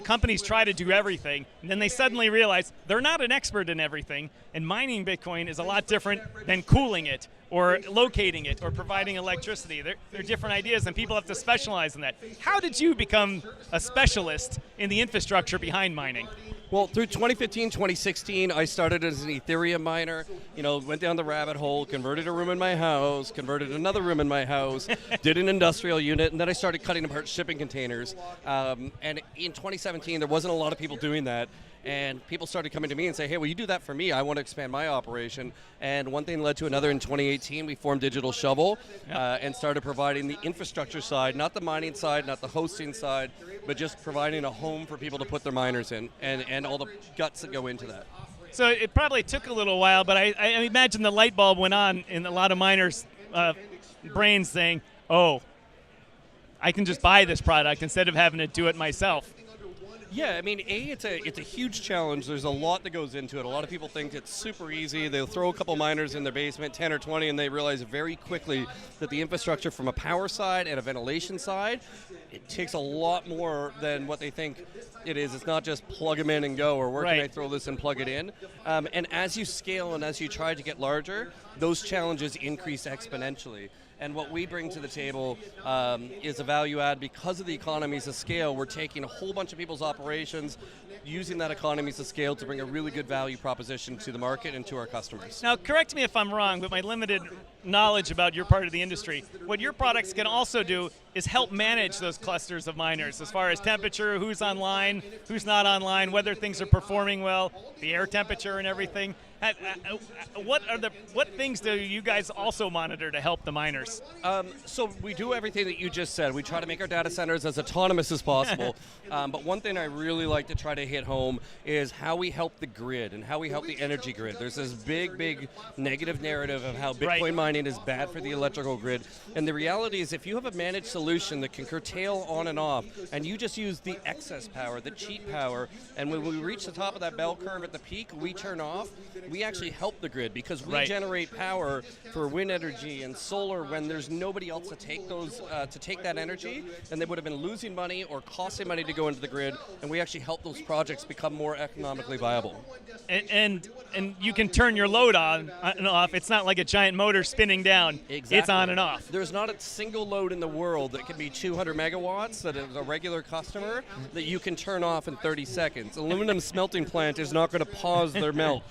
companies try to do everything, and then they suddenly realize they're not an expert in everything, and mining Bitcoin is a lot different than cooling it or locating it or providing electricity. They're different ideas, and people have to specialize in that. How did you become a specialist in the infrastructure behind mining? Well, through 2015, 2016, I started as an Ethereum miner, went down the rabbit hole, converted a room in my house, converted another room in my house, did an industrial unit, and then I started cutting apart shipping containers. And in 2017, there wasn't a lot of people doing that. And people started coming to me and say, hey, will you do that for me? I want to expand my operation. And one thing led to another. In 2018, we formed Digital Shovel and started providing the infrastructure side, not the mining side, not the hosting side, but just providing a home for people to put their miners in and all the guts that go into that. So it probably took a little while, but I imagine the light bulb went on in a lot of miners' brains saying, oh, I can just buy this product instead of having to do it myself. Yeah, it's a huge challenge. There's a lot that goes into it. A lot of people think it's super easy. They'll throw a couple miners in their basement, 10 or 20, and they realize very quickly that the infrastructure from a power side and a ventilation side, it takes a lot more than what they think it is. It's not just plug them in and go, or where can I throw this and plug it in? And as you scale and as you try to get larger, those challenges increase exponentially. And what we bring to the table is a value add. Because of the economies of scale, we're taking a whole bunch of people's operations, using that economies of scale to bring a really good value proposition to the market and to our customers. Now, correct me if I'm wrong, but my limited knowledge about your part of the industry, what your products can also do is help manage those clusters of miners as far as temperature, who's online, who's not online, whether things are performing well, the air temperature and everything. What things do you guys also monitor to help the miners? So we do everything that you just said. We try to make our data centers as autonomous as possible. But one thing I really like to try to hit home is how we help the grid and how we help the energy grid. There's this big negative narrative of how Bitcoin mining is bad for the electrical grid. And the reality is if you have a managed solution that can curtail on and off, and you just use the excess power, the cheap power, and when we reach the top of that bell curve at the peak, we turn off, we actually help the grid because we generate power for wind energy and solar when there's nobody else to take that energy, and they would have been losing money or costing money to go into the grid, and we actually help those projects become more economically viable. And you can turn your load on and off. It's not like a giant motor spinning down. Exactly. It's on and off. There's not a single load in the world that can be 200 megawatts that is a regular customer that you can turn off in 30 seconds. Aluminum smelting plant is not going to pause their melt.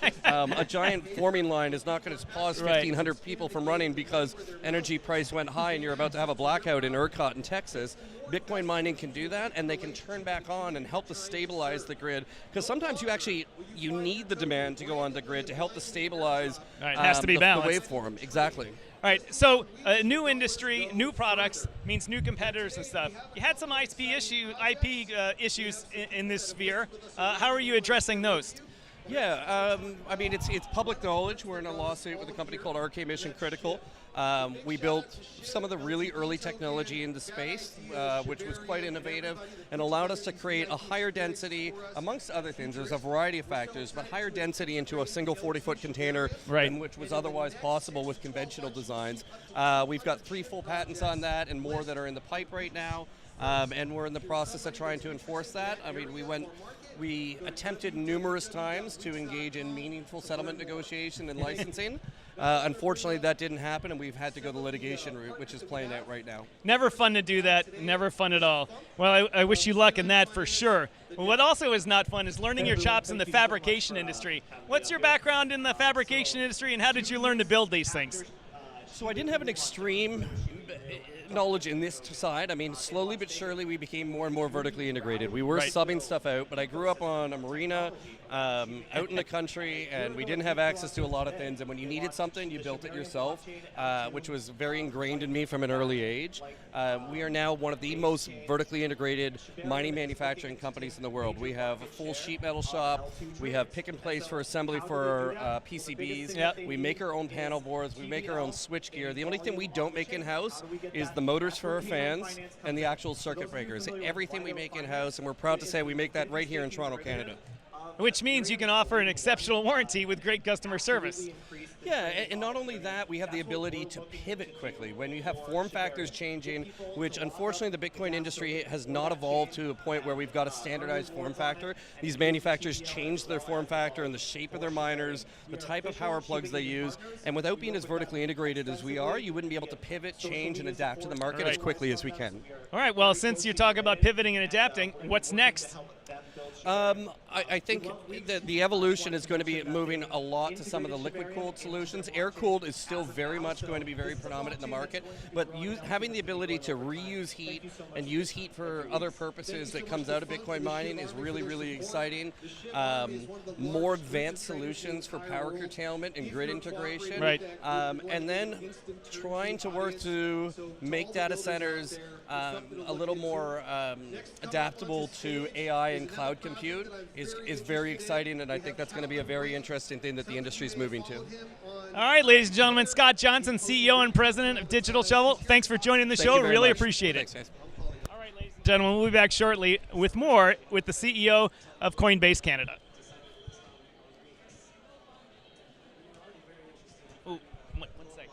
A giant forming line is not going to pause Right. 1,500 people from running because energy price went high and you're about to have a blackout in ERCOT in Texas. Bitcoin mining can do that, and they can turn back on and help to stabilize the grid. Because sometimes you need the demand to go on the grid to help to stabilize Right, it has to be the balanced. waveform. Exactly. All right, so new industry, new products means new competitors and stuff. You had some IP issues in this sphere. How are you addressing those? Yeah, I mean, it's public knowledge. We're in a lawsuit with a company called RK Mission Critical. We built some of the really early technology in the space, which was quite innovative and allowed us to create a higher density, amongst other things. There's a variety of factors, but higher density into a single 40-foot container, right, which was otherwise possible with conventional designs. We've got 3 full patents on that and more that are in the pipe right now, and we're in the process of trying to enforce that. I mean, we attempted numerous times to engage in meaningful settlement negotiation and licensing. Unfortunately, that didn't happen, and we've had to go the litigation route, which is playing out right now. Never fun to do that. Never fun at all. Well, I wish you luck in that for sure. Well, what also is not fun is learning your chops in the fabrication industry. What's your background in the fabrication industry, and how did you learn to build these things? So I didn't have an extreme knowledge in this side. I mean, slowly but surely we became more and more vertically integrated. We were Right. subbing stuff out, but I grew up on a marina out in the country, and we didn't have access to a lot of things. And when you needed something, you built it yourself, which was very ingrained in me from an early age. We are now one of the most vertically integrated mining manufacturing companies in the world. We have a full sheet metal shop. We have pick and place for assembly for PCBs. Yep. We make our own panel boards. We make our own switch gear. The only thing we don't make in-house is the motors for our fans and the actual circuit breakers. Everything we make in-house, and we're proud to say we make that right here in Toronto, Canada. Which means you can offer an exceptional warranty with great customer service. Yeah, and not only that, we have the ability to pivot quickly. When you have form factors changing, which unfortunately the Bitcoin industry has not evolved to a point where we've got a standardized form factor. These manufacturers change their form factor and the shape of their miners, the type of power plugs they use, and without being as vertically integrated as we are, you wouldn't be able to pivot, change, and adapt to the market as quickly as we can. All right, well, since you talk about pivoting and adapting, what's next? I think that the evolution is going to be moving a lot to some of the liquid-cooled solutions. Air-cooled is still very much going to be very predominant in the market, but having the ability to reuse heat and use heat for other purposes that comes out of Bitcoin mining is really, really exciting. More advanced solutions for power curtailment and grid integration. Right. And then trying to work to make data centers a little more adaptable to AI and cloud compute is very exciting, and I think that's going to be a very interesting thing that the industry is moving to. All right, ladies and gentlemen, Scott Johnson, CEO and President of Digital Shovel. Thanks for joining the show. Really appreciate it. Thanks, guys. All right, ladies and gentlemen, we'll be back shortly with more with the CEO of Coinbase Canada. Oh, one second.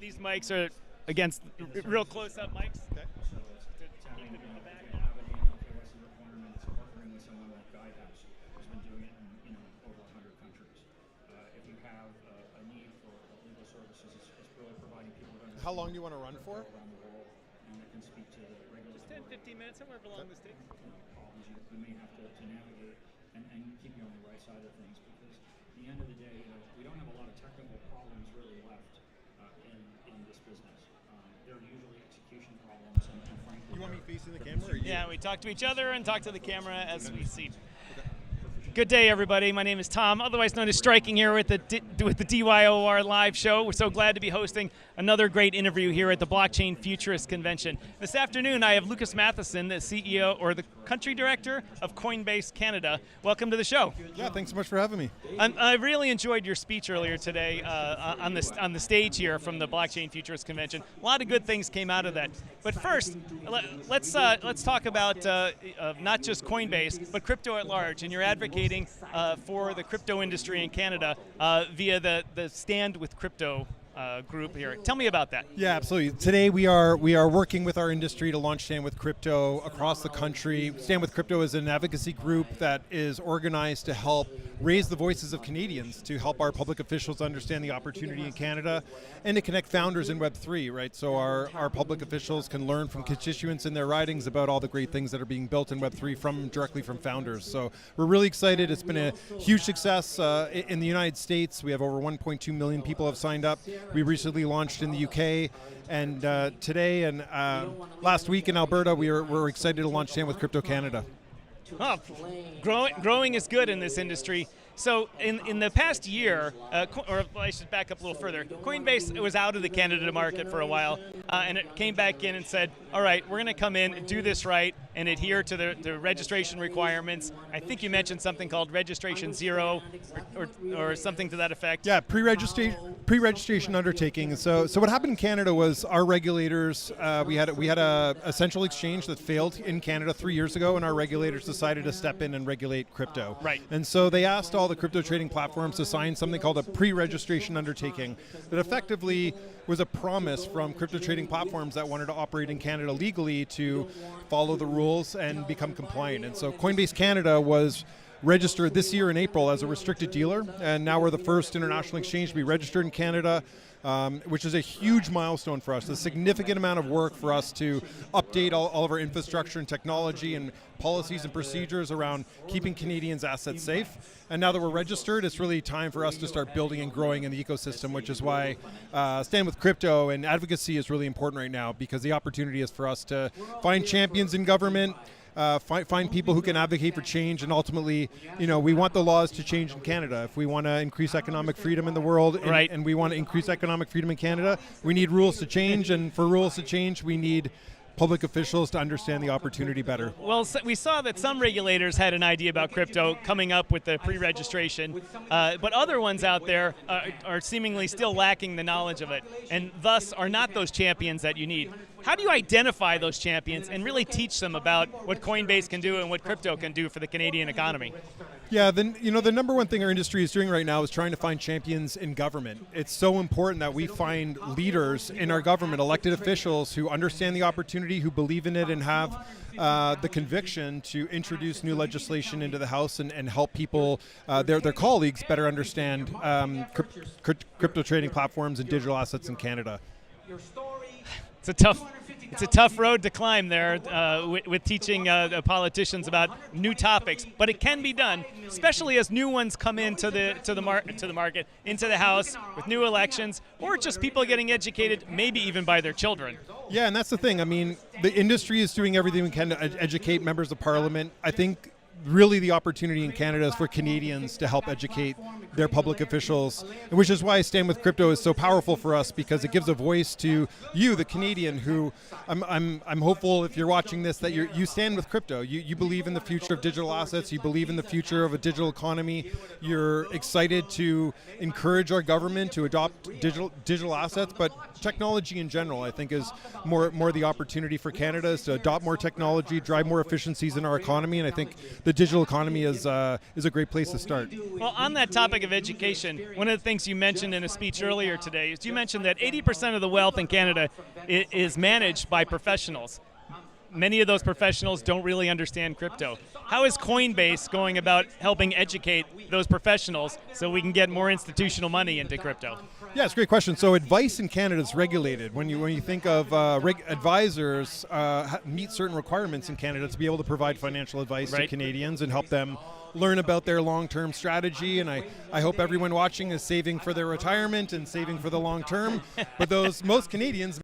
These mics are against real close-up mics. Okay. How long do you want to run for? Just 10, 15 minutes, somewhere along this takes. You may have to navigate and keep you on the right side of things, because at the end of the day, we don't have a lot of technical problems really left in this business. They're usually execution problems, and frankly. You want me facing the camera? Or you? Yeah, we talk to each other and talk to the camera as we see. Good day, everybody. My name is Tom, otherwise known as Striking, here with the DYOR live show. We're so glad to be hosting another great interview here at the Blockchain Futurist Convention. This afternoon, I have Lucas Matheson, the CEO or the country director of Coinbase Canada. Welcome to the show. Yeah, thanks so much for having me. I really enjoyed your speech earlier today on the stage here from the Blockchain Futurist Convention. A lot of good things came out of that. But first, let's talk about not just Coinbase, but crypto at large. And you're advocating for the crypto industry in Canada via the Stand with Crypto group here. Tell me about that. Yeah, absolutely. Today we are working with our industry to launch Stand with Crypto across the country. Stand with Crypto is an advocacy group that is organized to help raise the voices of Canadians, to help our public officials understand the opportunity in Canada, and to connect founders in Web3, right? So our public officials can learn from constituents in their ridings about all the great things that are being built in Web3 directly from founders. So we're really excited. It's been a huge success in the United States. We have over 1.2 million people have signed up. We recently launched in the UK, and today and last week in Alberta, we're excited to launch Stand with Crypto Canada. Oh, growing is good in this industry. So in the past year, or I should back up a little further, Coinbase was out of the Canada market for a while, and it came back in and said, all right, we're going to come in, do this right, and adhere to the registration requirements. I think you mentioned something called Registration Zero, or something to that effect. Yeah, pre-registration undertaking. So what happened in Canada was our regulators, we had a central exchange that failed in Canada 3 years ago, and our regulators decided to step in and regulate crypto. Right. And so they asked all the crypto trading platforms to sign something called a pre-registration undertaking that effectively was a promise from crypto trading platforms that wanted to operate in Canada legally to follow the rules and become compliant. And so Coinbase Canada was registered this year in April as a restricted dealer, and now we're the first international exchange to be registered in Canada, which is a huge milestone for us. A significant amount of work for us to update all of our infrastructure and technology and policies and procedures around keeping Canadians' assets safe. And now that we're registered, it's really time for us to start building and growing in the ecosystem, which is why Stand with Crypto and advocacy is really important right now, because the opportunity is for us to find champions in government, find people who can advocate for change, and ultimately, we want the laws to change in Canada. If we want to increase economic freedom in the world, and we want to increase economic freedom in Canada, we need rules to change, and for rules to change, we need public officials to understand the opportunity better. Well, we saw that some regulators had an idea about crypto coming up with the pre-registration, but other ones out there are seemingly still lacking the knowledge of it, and thus are not those champions that you need. How do you identify those champions and really teach them about what Coinbase can do and what crypto can do for the Canadian economy? Yeah, the number one thing our industry is doing right now is trying to find champions in government. It's so important that we find leaders in our government, elected officials who understand the opportunity, who believe in it, and have the conviction to introduce new legislation into the House and help people, their colleagues, better understand crypto trading platforms and digital assets in Canada. It's a tough road to climb there with teaching politicians about new topics, but it can be done, especially as new ones come into the market, into the House with new elections, or just people getting educated, maybe even by their children. Yeah, and that's the thing. I mean, the industry is doing everything we can to educate members of Parliament. I think really the opportunity in Canada is for Canadians to help educate their public officials, which is why Stand with Crypto is so powerful for us, because it gives a voice to you, the Canadian, who I'm hopeful, if you're watching this, that you stand with crypto. You believe in the future of digital assets. You believe in the future of a digital economy. You're excited to encourage our government to adopt digital assets, but technology in general, I think, is more the opportunity for Canada is to adopt more technology, drive more efficiencies in our economy, and I think the digital economy is a great place to start. Well, on that topic of education, one of the things you mentioned in a speech earlier today is you mentioned that 80% of the wealth in Canada is managed by professionals. Many of those professionals don't really understand crypto. How is Coinbase going about helping educate those professionals so we can get more institutional money into crypto? Yeah, it's a great question. So advice in Canada is regulated. When you think of advisors meet certain requirements in Canada to be able to provide financial advice to Canadians and help them learn about their long-term strategy. And I hope everyone watching is saving for their retirement and saving for the long term. But most Canadians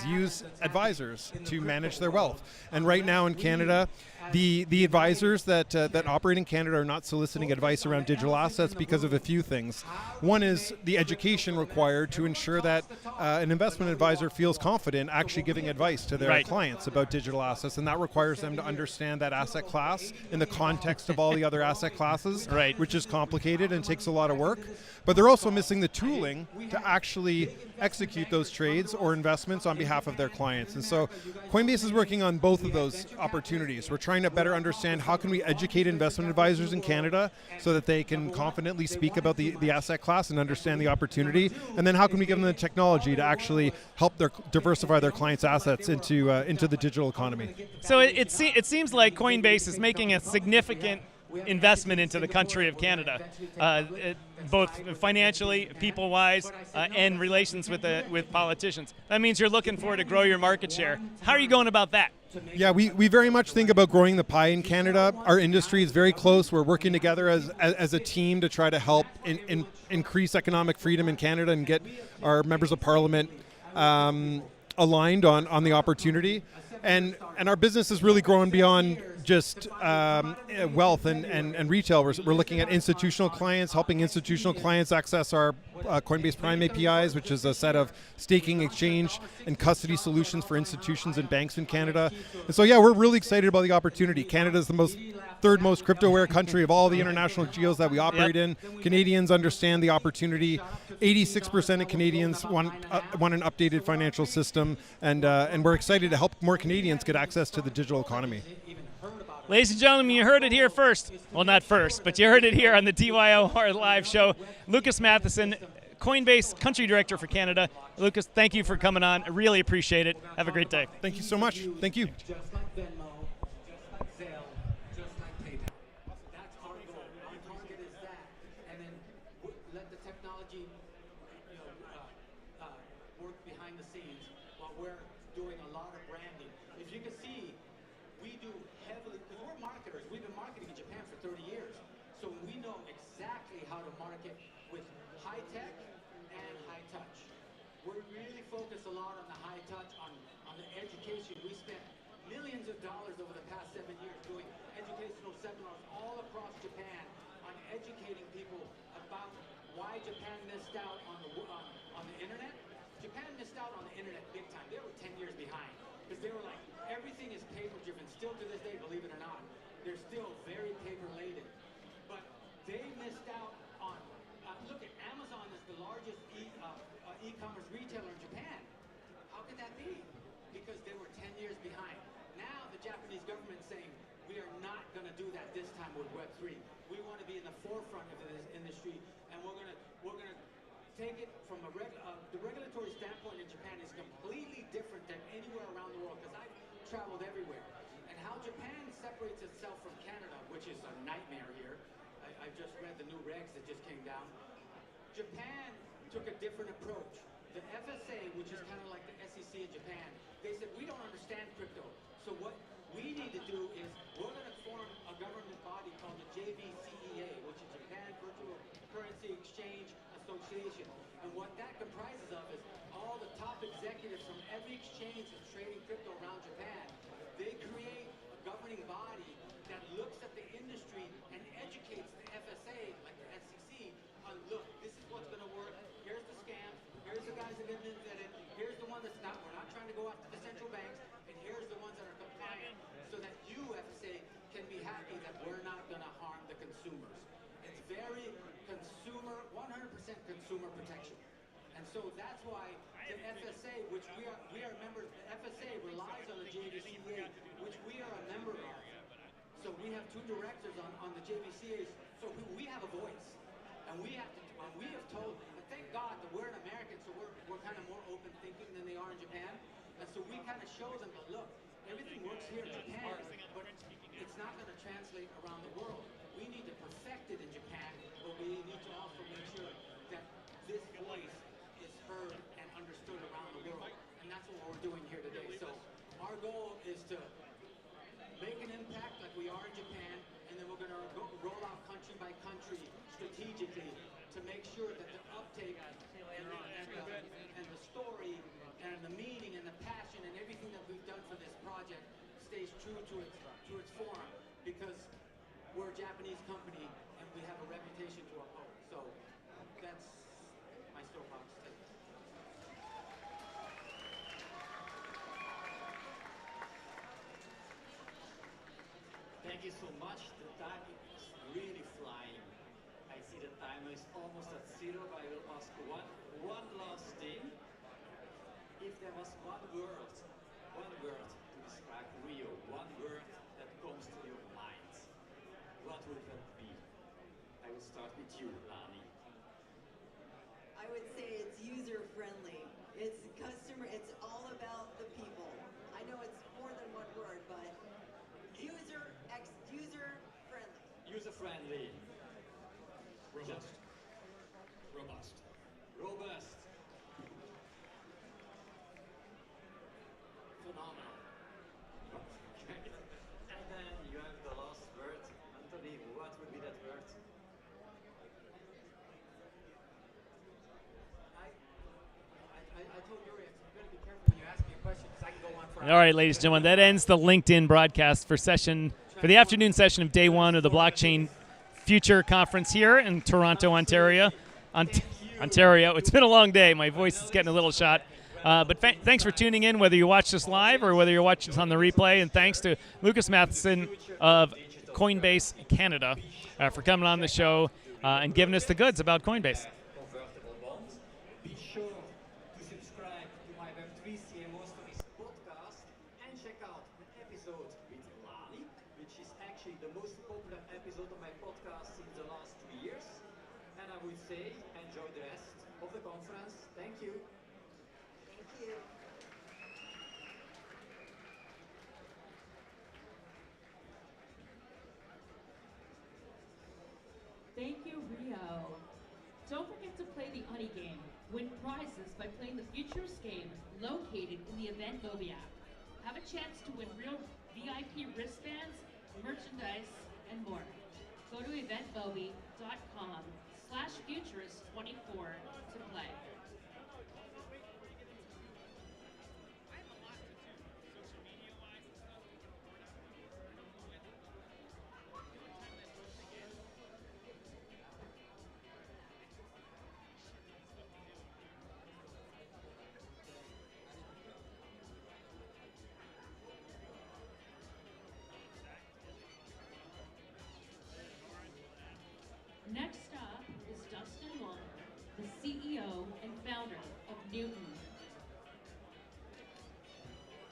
use advisors to manage their wealth. And right now in Canada, the advisors that operate in Canada are not soliciting advice around digital assets because of a few things. One is the education required to ensure that an investment advisor feels confident actually giving advice to their clients about digital assets, and that requires them to understand that asset class in the context of all the other asset classes, which is complicated and takes a lot of work. But they're also missing the tooling to actually execute those trades or investments on behalf of their clients. And so Coinbase is working on both of those opportunities. We're trying to better understand how can we educate investment advisors in Canada so that they can confidently speak about the asset class and understand the opportunity, and then how can we give them the technology to actually help diversify their clients' assets into the digital economy. So it seems like Coinbase is making a significant investment into the country of Canada, both financially, people-wise, and relations with politicians. That means you're looking for it to grow your market share. How are you going about that? Yeah, we very much think about growing the pie in Canada. Our industry is very close. We're working together as a team to try to help increase economic freedom in Canada and get our members of parliament aligned on the opportunity. And our business is really growing beyond just wealth and retail. We're looking at institutional clients, helping institutional clients access our Coinbase Prime APIs, which is a set of staking, exchange, and custody solutions for institutions and banks in Canada. And so, yeah, we're really excited about the opportunity. Canada is the third most crypto-aware country of all the international geos that we operate in. Canadians understand the opportunity. 86% of Canadians want an updated financial system, and we're excited to help more Canadians get access to the digital economy. Ladies and gentlemen, you heard it here first. Well, not first, but you heard it here on the DYOR live show. Lucas Matheson, Coinbase Country Director for Canada. Lucas, thank you for coming on. I really appreciate it. Have a great day. Thank you so much. Thank you. e-commerce retailer in Japan. How could that be? Because they were 10 years behind. Now the Japanese government's saying, we are not going to do that this time with Web3. We want to be in the forefront of this industry, and we're going to take it from the regulatory standpoint in Japan is completely different than anywhere around the world, because I've traveled everywhere. And how Japan separates itself from Canada, which is a nightmare here. I've just read the new regs that just came down. Japan took a different approach. The FSA, which is kind of like the SEC in Japan, they said, we don't understand crypto. So what we need to do is we're going to form a government body called the JBee, which is Japan Virtual Currency Exchange Association. And what that comprises of is all the top executives from every exchange that's trading crypto around Japan. They create a governing body that looks at the industry and educates the FSA, like the SEC, on look, this is what's going to work. Here's the scams. Here's the guys that are going to get it. Here's the one that's not. We're not trying to go after the central banks. And here's the ones that are compliant, so that you, FSA, can be happy that we're not going to harm the consumers. It's very consumer, 100% consumer protection. And so that's why the FSA, which we are members, the FSA relies on the JBee, which we are a member of. So we have two directors on the JBee series, so we have a voice, and we have told. And thank God that we're an American, so we're kind of more open thinking than they are in Japan, and so we kind of show them that look, everything works here in Japan, but it's not going to translate around the world. We need to perfect it in Japan, but we need to also make sure that this voice is heard and understood around the world, and that's what we're doing here today. So our goal is to make an impact like we are in Japan, and then we're going to roll out country by country strategically to make sure that the uptake and the story and the meaning and the passion and everything that we've done for this project stays true to its form, because we're a Japanese company and we have a reputation to uphold. So that's my soapbox take. Thank you so much. The time is really flying. I see the timer is almost at zero, but I will ask one last thing. If there was one word to describe Rio, one word that comes to your mind, what would that be? I will start with you, Lani. I would say it's user-friendly. It's customer, it's all about the people. I know it's more than one word, but user-friendly. User-friendly. Robust. Robust. Robust. Phenomenal. Okay. And then you have the last word. Anthony, what would be that word? I told Yuri, you better be careful when you ask me a question, because I can go on for All right, ladies and gentlemen, that ends the LinkedIn broadcast for the afternoon session of day one of the Blockchain Future Conference here in Toronto, Ontario. Ontario. It's been a long day. My voice is getting a little shot. But thanks for tuning in, whether you watch this live or whether you're watching this on the replay. And thanks to Lucas Matheson of Coinbase Canada for coming on the show and giving us the goods about Coinbase. Convertible bonds. Be sure to subscribe to my Web3 CMO Stories podcast and check out the episode with Lani, which is actually the most popular episode of my podcast in the last 2 years. And I would say enjoy the rest of the conference. Thank you. Thank you. Thank you, Rio. Don't forget to play the Uni game. Win prizes by playing the Futurist game located in the Event Mobi app. Have a chance to win real VIP wristbands, merchandise, and more. Go to eventmobi.com/futurist24 to play. Next up is Dustin Walker, the CEO and founder of Newton.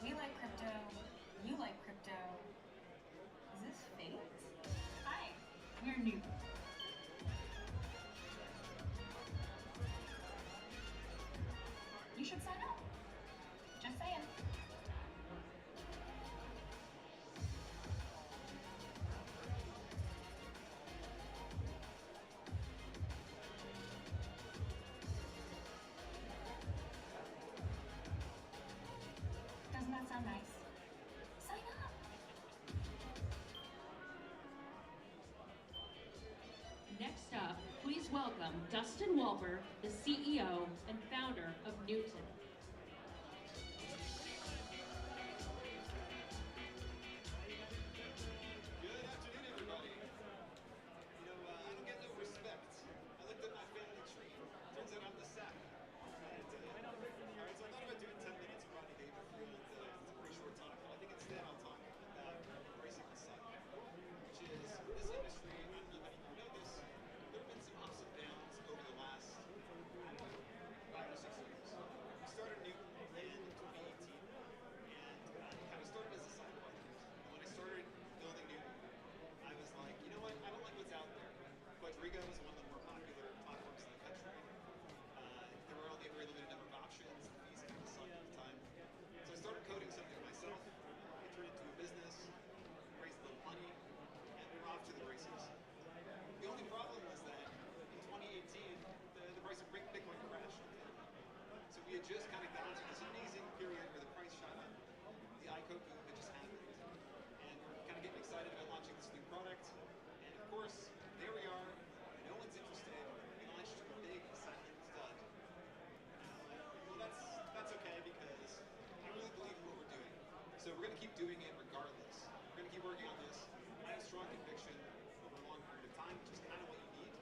We like crypto. You like crypto. Is this fake? Hi, we're Newton. You should sign up. Just saying. Doesn't that sound nice? Sign up. Next up, please welcome Dustin Walker, the CEO and founder of Newton. Started doing it regardless. We're going to keep working on this. I have strong conviction over a long period of time, which is kind of what you need.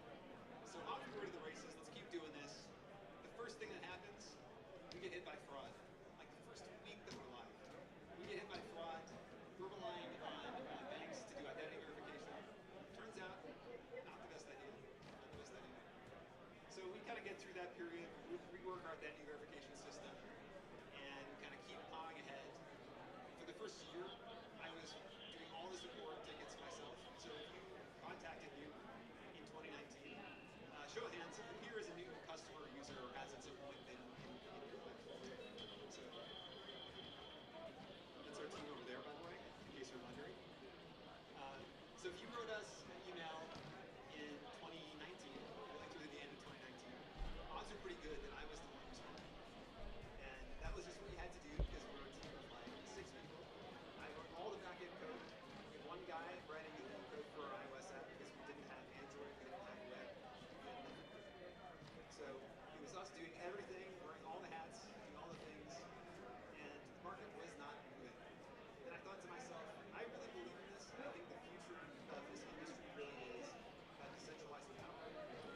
So off we go to the races. Let's keep doing this. The first thing that happens, we get hit by fraud. Like the first week that we're live, we get hit by fraud. We're relying on banks to do identity verification. Turns out, not the best idea. Not the best idea. So we kind of get through that period, rework our identity verification system, and kind of keep plowing ahead. For the first year, I was doing all the support tickets myself. So if you contacted you in 2019, show of hands, here is a new customer or user or has at some point been in your life. So that's our team over there, by the way, in case you're wondering. So if you wrote us an email in 2019, really through the end of 2019, odds are pretty good that I was the one responding. And that was just what you had to do because we were a team of like 6 people. I wrote all the back-end code. We had one guy writing the code for our iOS app because we didn't have Android, we didn't have web. So it was us doing everything, wearing all the hats, doing all the things, and the market was not moving. And I thought to myself, I really believe in this. I think the future of this industry really is decentralized power. I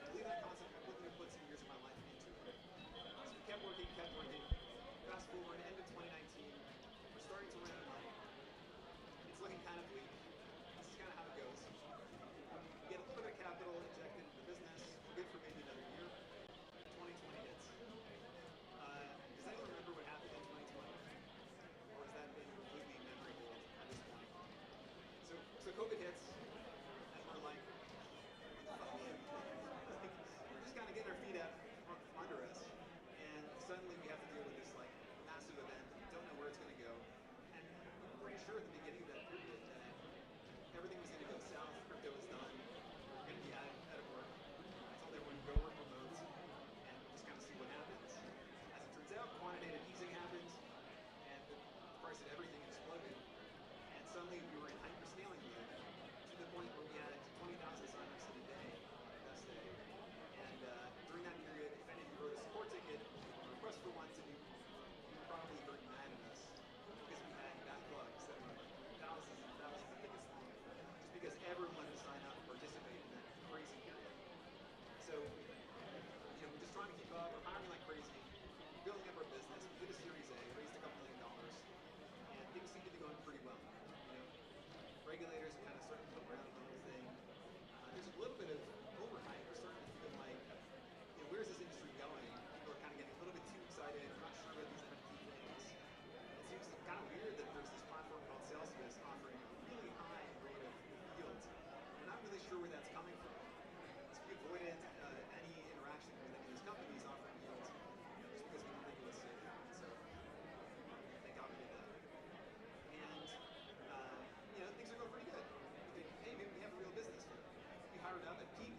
believe in that concept. I'm looking to put some years of my life into it. So we kept working, kept working. Fast forward, end of 2019, we're starting to run out of money. It's looking kind of bleak. This is kind of how it goes. We get a little bit of capital injected into the business. We're good for maybe another year. 2020 hits. Does anyone remember what happened in 2020? Or has that been completely memory hold at this point? So COVID hits, and we're like, what the fuck? We're just kind of getting our feet out from under us, and suddenly we have to deal with this like massive event. We don't know where it's going to go, and we were pretty sure at the beginning of that period that everything was going to go south. Crypto was done. We're going to be out of work. I told everyone go work remote and just kind of see what happens. As it turns out, quantitative easing happened, and the price of everything exploded. And suddenly we were in hyper-scaling mode to the point where we had 20,000 signups in a day, best day. And during that period, if any of you wrote a support ticket or a request for one to do, you were probably very mad at us because we had backlogs that were like thousands and thousands of tickets long, just because everyone wanted to sign up and participate in that crazy period. So, we're just trying to keep up. We're hiring like crazy, building up our business. We did a Series A, raised a couple $1 million, and things seem to be going pretty well. Regulators are kind of starting to come around on the whole thing. There's a little bit of overhype. We're starting to feel like, where's this industry going? People are kind of getting a little bit too excited. We're not sure about these NFT things. It seems kind of weird that there's this platform called Celsius offering a really high rate of yield. We're not really sure where that's coming from. So we avoided any interaction with any of these companies offering yields just because we don't think it was safe. So thank God we did that. And things are going pretty good. We think, hey, maybe we have a real business here. We hired up at peak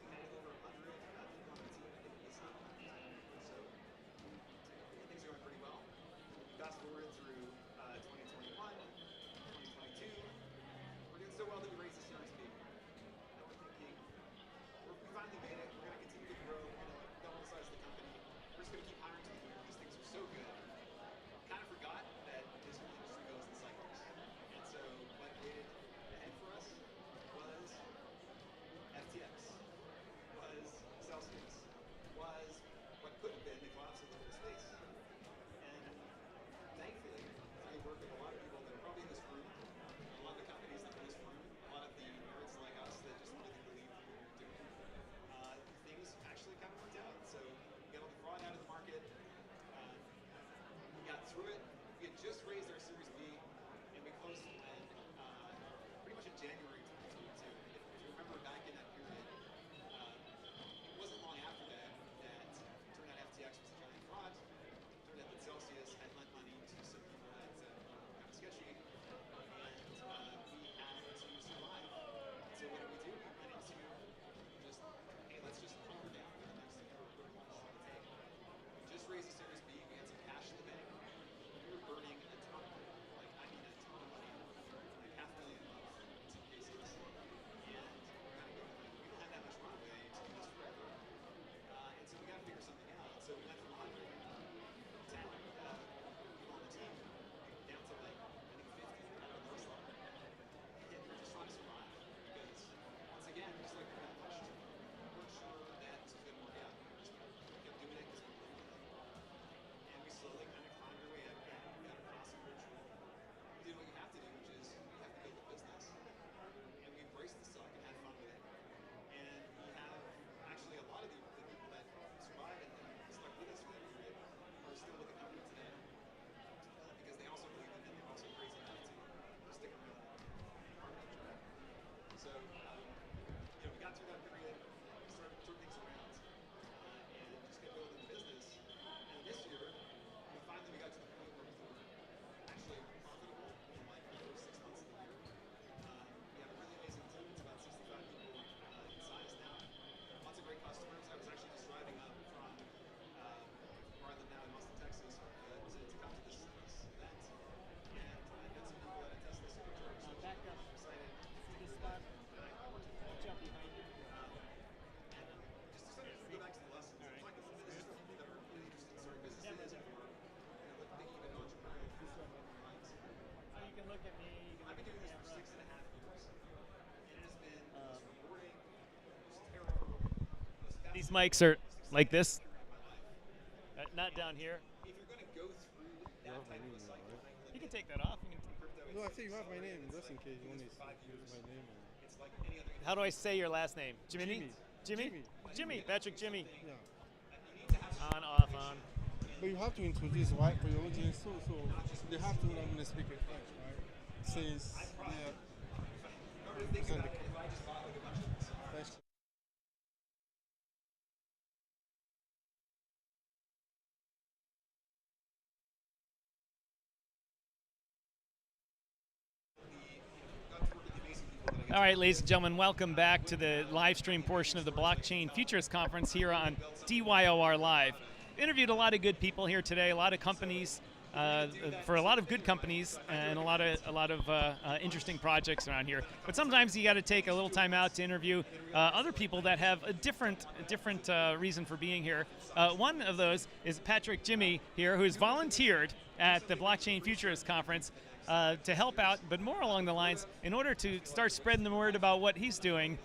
These mics are like this, not down here. If you're going to go through that type of cycle, You can take that off. No, I think you have my name, just in case you want to use my name. it's like any other. How do I say your last name? Jimmy? Jimmy. Patrick Jimmy. Yeah. On, off, on. But you have to introduce why for your audience, so they have to know I'm going to speak in French, right? Since All right, ladies and gentlemen, welcome back to the live stream portion of the Blockchain Futurist Conference here on DYOR Live. Interviewed a lot of good people here today, a lot of companies, for a lot of good companies and a lot of interesting projects around here. But sometimes you got to take a little time out to interview other people that have a different reason for being here. One of those is Patrick Jimmy here, who's volunteered at the Blockchain Futurist Conference to help out, but more along the lines, in order to start spreading the word about what he's doing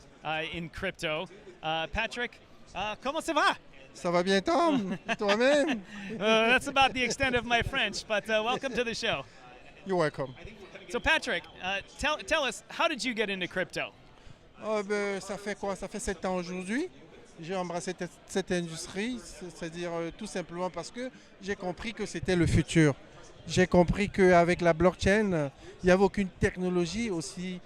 in crypto. Patrick, comment ça va? Ça va bien, Tom? Toi-même? That's about the extent of my French, but welcome to the show. You're welcome. So Patrick, tell us, how did you get into crypto? Ça fait quoi? Ça fait 7 ans aujourd'hui. J'ai embrassé cette industrie, c'est-à-dire tout simplement parce que j'ai compris que c'était le futur. J'ai compris qu'avec la blockchain, il n'y avait aucune technologie aussi,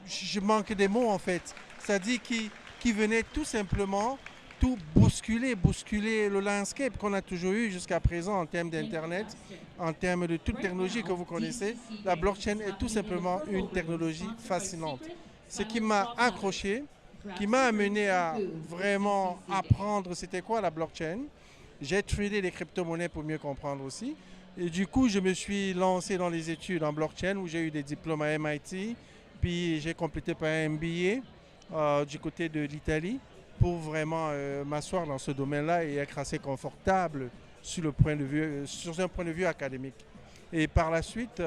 je manque des mots en fait, c'est-à-dire qui venait tout simplement tout bousculer le landscape qu'on a toujours eu jusqu'à présent en termes d'Internet, en termes de toute technologie que vous connaissez. La blockchain est tout simplement une technologie fascinante. Ce qui m'a accroché, qui m'a amené à vraiment apprendre c'était quoi la blockchain. J'ai tradé les crypto-monnaies pour mieux comprendre aussi. Et du coup, je me suis lancé dans les études en blockchain où j'ai eu des diplômes à MIT. Puis j'ai complété par un MBA du côté de l'Italie pour vraiment m'asseoir dans ce domaine-là et être assez confortable sur un point de vue académique. Et par la suite,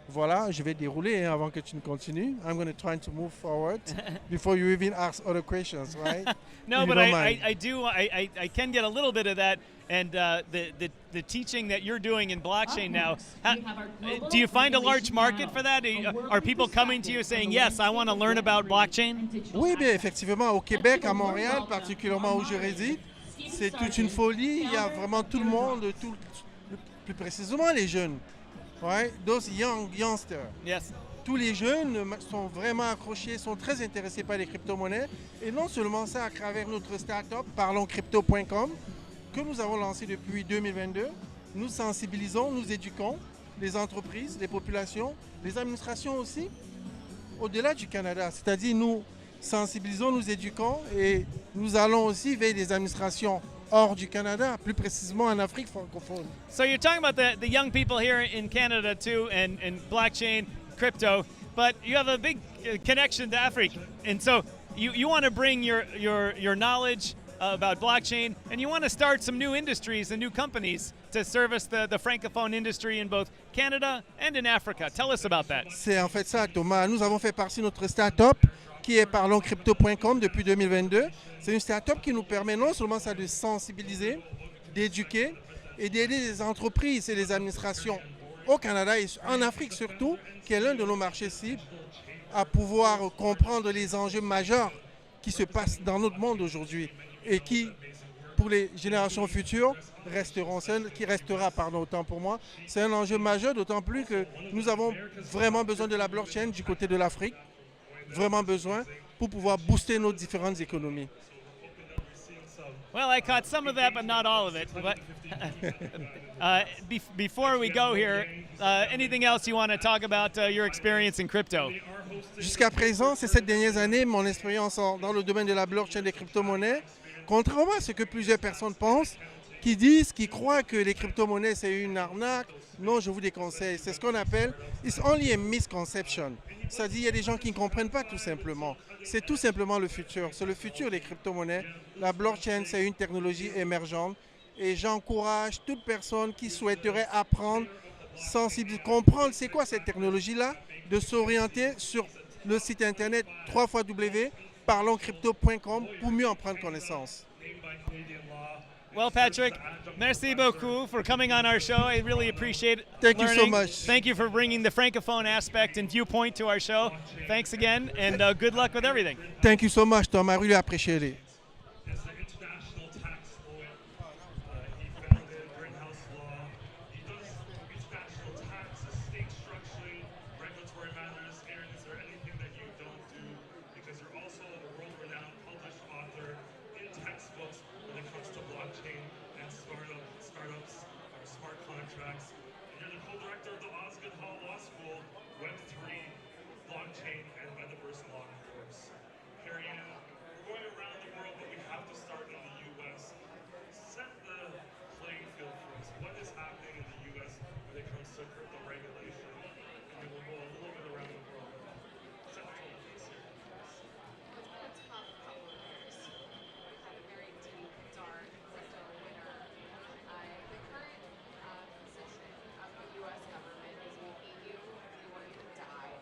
voilà, je vais dérouler avant que tu ne continues. I'm going to try to move forward before you even ask other questions, right? No, but I can get a little bit of that, and the teaching that you're doing in blockchain now. Do you find a large market for that? Are people coming to you saying, yes, I want to learn about blockchain? Oui, bien effectivement, au Québec, à Montréal, particulièrement où je réside, c'est toute une folie. Il y a vraiment tout le monde, plus précisément les jeunes. Right? Those youngsters. Yes. Tous les jeunes sont vraiment accrochés, sont très intéressés par les crypto-monnaies. Et non seulement ça, à travers notre start-up, parlonscrypto.com, que nous avons lancé depuis 2022. Nous sensibilisons, nous éduquons les entreprises, les populations, les administrations aussi, au-delà du Canada. C'est-à-dire, nous sensibilisons, nous éduquons et nous allons aussi vers les administrations hors du Canada, plus précisément en Afrique francophone. So you're talking about the young people here in Canada too, and blockchain, crypto, but you have a big connection to Africa, and so you want to bring your knowledge about blockchain, and you want to start some new industries and new companies to service the francophone industry in both Canada and in Africa. Tell us about that. C'est en fait ça, Thomas. Nous avons fait partie de notre start-up qui est parlonscrypto.com depuis 2022. C'est une start-up qui nous permet non seulement ça de sensibiliser, d'éduquer et d'aider les entreprises et les administrations au Canada et en Afrique surtout, qui est l'un de nos marchés cibles, à pouvoir comprendre les enjeux majeurs qui se passent dans notre monde aujourd'hui et qui, pour les générations futures, restera, autant pour moi. C'est un enjeu majeur, d'autant plus que nous avons vraiment besoin de la blockchain du côté de l'Afrique. Vraiment besoin pour pouvoir booster nos différentes économies. Well, I caught some of that, but not all of it. But before we go here, anything else you want to talk about your experience in crypto? Jusqu'à présent, ces 7 dernières années, mon expérience dans le domaine de la blockchain des crypto-monnaies, contrairement à ce que plusieurs personnes pensent, qui croient que les crypto-monnaies c'est une arnaque, non, je vous déconseille. C'est ce qu'on appelle it's only a misconception. C'est-à-dire, il y a des gens qui ne comprennent pas tout simplement. C'est tout simplement le futur. C'est le futur des crypto-monnaies. La blockchain, c'est une technologie émergente. Et j'encourage toute personne qui souhaiterait apprendre, comprendre c'est quoi cette technologie-là, de s'orienter sur le site internet parlonscrypto.com pour mieux en prendre connaissance. Well, Patrick, merci beaucoup for coming on our show. I really appreciate it. Thank you so much. Thank you for bringing the francophone aspect and viewpoint to our show. Thanks again, and good luck with everything. Thank you so much, Tom. I really appreciate it. As an international tax lawyer, he founded Greenhouse Law. He does international tax, estate structuring, regulatory matters. Aaron, is there anything that you don't do? Because you're also a world-renowned published author in textbooks when it comes to blockchain and startups or smart contracts. And you're the co-director of the Osgood Hall Law School Web3, Blockchain, and Metaverse Law course. Harry, we're going around the world, but we have to start in the U.S. Set the playing field for us. What is happening in the U.S. when it comes to crypto regulation? And then we'll go a little bit around the world. Set the tone for us here. It's been a tough couple of years. We had a very deep, dark crypto winter. The current position of the U.S. government is we hate you or you die.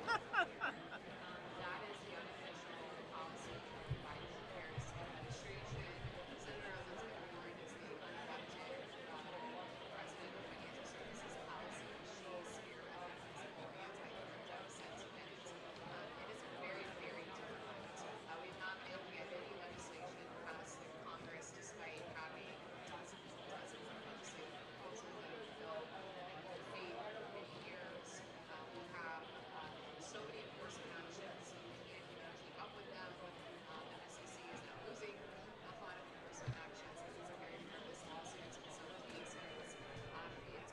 That is the unofficial policy of the Biden Harris administration. Senator Elizabeth Warren is the unelected president of financial services policy. She spearheaded principal anti-crypto sentiment. It is very, very difficult. We've not been able to get any legislation passed in Congress despite having dozens and dozens of legislative proposals that have filled defeat many years. We have so many enforcement actions, we can't even keep up with them. The SEC is now losing a lot of enforcement actions because it's a very frivolous lawsuits in some cases.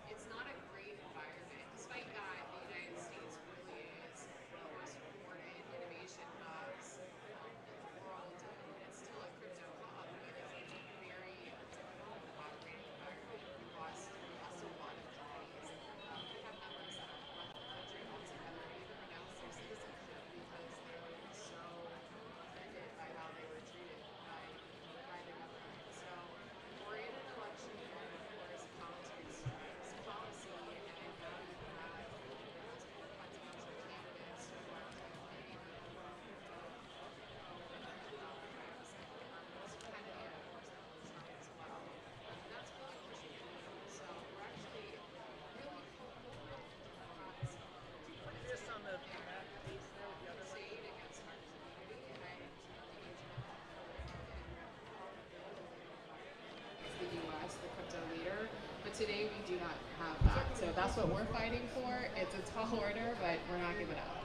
It's not a great environment. Despite that, the United States really is the most rewarded innovation hubs in the world. And it's still a crypto hub, but it's a very difficult operating environment. We lost a lot of companies. We have members that have left the country altogether, even renounced their citizenship because they were so offended by how they were treated by the government. So we're in an election year, and of course, politics is policy, and now you have multiple presidential candidates who are campaigning for crypto dollars, and those are kind of the enforcement moves as well. And that's really pushing the needle. So we're actually really hopeful that Democrats do this on the crusade against our community, and I engage the U.S., the crypto leader, but today we do not have that. So that's what we're fighting for. It's a tall order, but we're not giving up.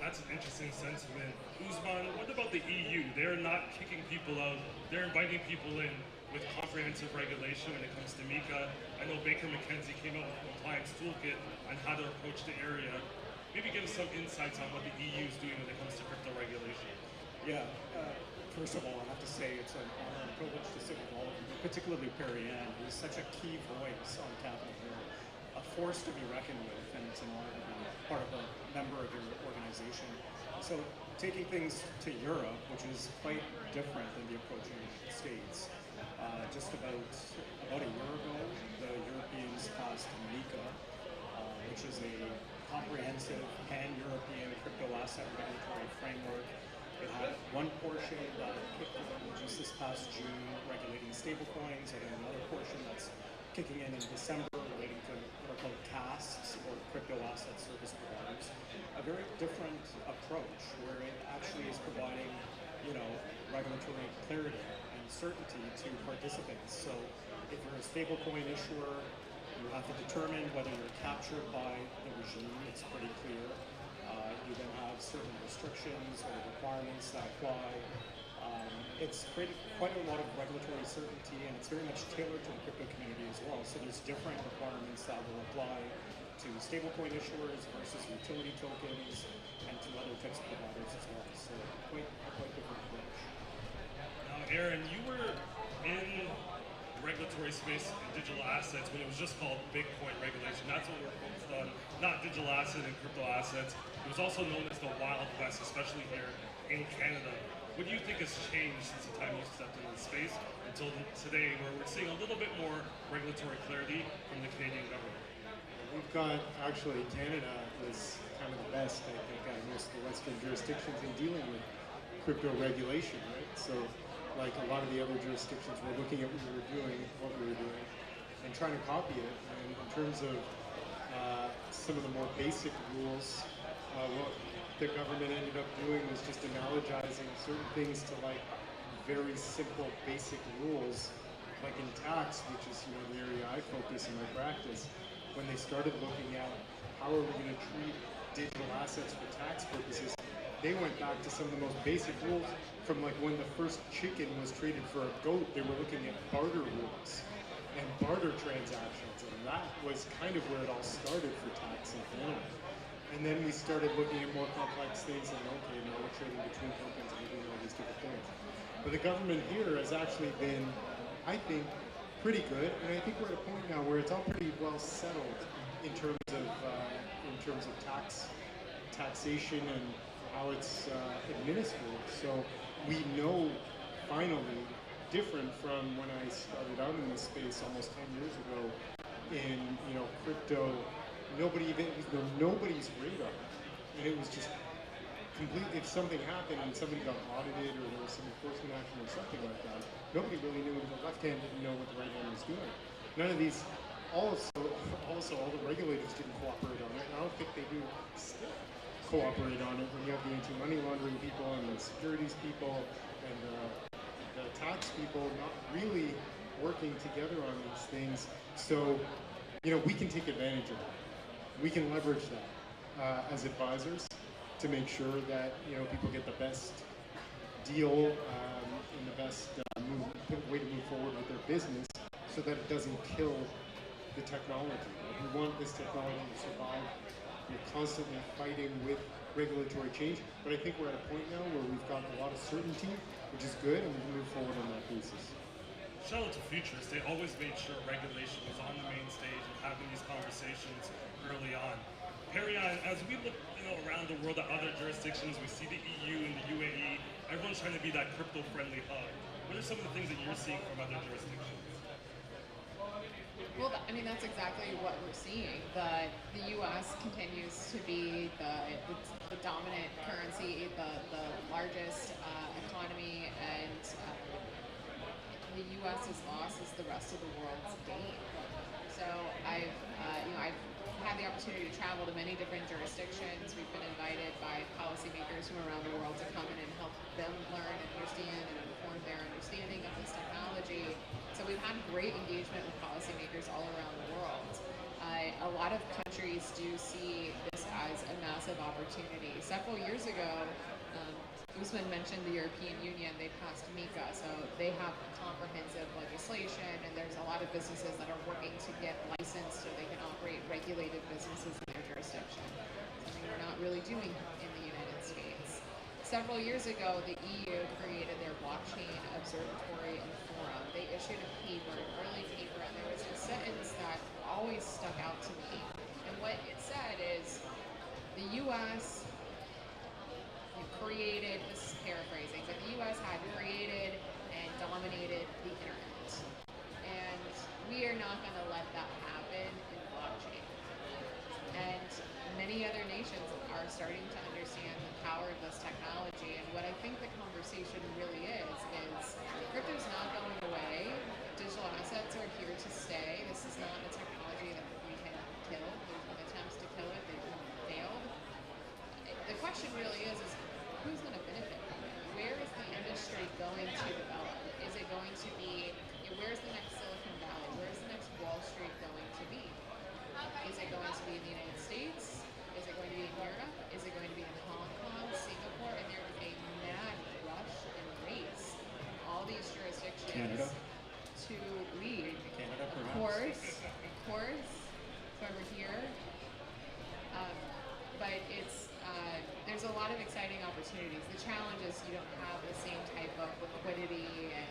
That's an interesting sentiment. Usman, what about the EU? They're not kicking people out. They're inviting people in with comprehensive regulation when it comes to MiCA. I know Baker McKenzie came out with a compliance toolkit on how to approach the area. Maybe give us some insights on what the EU is doing when it comes to crypto regulation. Yeah, first of all, I have to say it's an honor and privilege to sit with all of you, particularly Perry Ann, who's such a key voice on Capitol Hill, a force to be reckoned with, and it's an honor to be part of a member of your organization. So taking things to Europe, which is quite different than the approach in the United States, just about a year ago, the Europeans passed MiCA, which is a comprehensive pan-European crypto asset regulatory framework. It had one portion that kicked in just this past June regulating stablecoins, and then another portion that's kicking in December relating to what are called CASPs, or crypto asset service providers. A very different approach where it actually is providing, regulatory clarity and certainty to participants. So if you're a stablecoin issuer, you have to determine whether you're captured by the regime. It's pretty clear. You then have certain restrictions or requirements that apply. It's created quite a lot of regulatory certainty, and it's very much tailored to the crypto community as well. So there's different requirements that will apply to stablecoin issuers versus utility tokens and to other types of providers as well. So quite different approach. Now, Aaron, you were in the regulatory space in digital assets when it was just called Bitcoin regulation. That's what we're focused on, not digital asset and crypto assets. It was also known as the Wild West, especially here in Canada. What do you think has changed since the time you stepped into the space until today, where we're seeing a little bit more regulatory clarity from the Canadian government? We've got, actually, Canada is kind of the best, I think, out of most of the Western jurisdictions in dealing with crypto regulation, right? So like a lot of the other jurisdictions were looking at what we were doing, and trying to copy it. And in terms of some of the more basic rules, what the government ended up doing was just analogizing certain things to like very simple basic rules, like in tax, which is the area I focus in my practice. When they started looking at how are we going to treat digital assets for tax purposes, they went back to some of the most basic rules from like when the first chicken was traded for a goat. They were looking at barter rules and barter transactions, and that was kind of where it all started for tax in Canada. And then we started looking at more complex things, and okay, now we're trading between tokens and we're doing all these different things. But the government here has actually been, I think, pretty good, and I think we're at a point now where it's all pretty well settled in terms of taxation and how it's administered. So we know finally, different from when I started out in this space almost 10 years ago in crypto. Nobody even, it was nobody's radar, and it was just completely. If something happened and somebody got audited or there was some enforcement action or something like that, nobody really knew. The left hand didn't know what the right hand was doing. None of these. Also, all the regulators didn't cooperate on it. And I don't think they do still cooperate on it when you have the anti-money laundering people and the securities people and the tax people not really working together on these things. So, we can take advantage of that. We can leverage that as advisors to make sure that people get the best deal and the best way to move forward with their business, so that it doesn't kill the technology. We want this technology to survive. We're constantly fighting with regulatory change, but I think we're at a point now where we've got a lot of certainty, which is good, and we can move forward on that basis. Shout out to Futurists. They always made sure regulation was on the main stage and having these conversations early on. Perry, as we look around the world at other jurisdictions, we see the EU and the UAE. Everyone's trying to be that crypto-friendly hub. What are some of the things that you're seeing from other jurisdictions? Well, that's exactly what we're seeing. The U.S. continues to be the dominant currency, the largest economy, and the U.S.'s loss is the rest of the world's gain. So I've had the opportunity to travel to many different jurisdictions. We've been invited by policymakers from around the world to come in and help them learn and understand and inform their understanding of this technology. So we've had great engagement with policymakers all around the world. A lot of countries do see this as a massive opportunity. Several years ago, Usman mentioned the European Union. They passed MiCA, so they have comprehensive legislation, and there's a lot of businesses that are working to get licensed so they can operate regulated businesses in their jurisdiction, something we're not really doing in the United States. Several years ago, the EU created their Blockchain Observatory and Forum. They issued a paper, an early paper, and there was a sentence that always stuck out to me. And what it said is, the U.S. created, this is paraphrasing, but the U.S. had created and dominated the internet. And we are not going to let that happen in blockchain. And many other nations are starting to understand the power of this technology. And what I think the conversation really is crypto's not going away. Digital assets are here to stay. This is not a technology that we can kill. There's been attempts to kill it. They've failed. The question really is who's going to benefit from it? Where is the industry going to develop? Is it going to be, where's the next Silicon Valley? Where's the next Wall Street going to be? Is it going to be in the United States? Is it going to be in Europe? Is it going to be in Hong Kong, Singapore? And there is a mad rush and race in all these jurisdictions Canada. To lead. Canada, of course. So over here. But it's there's a lot of exciting opportunities. The challenge is you don't have the same type of liquidity and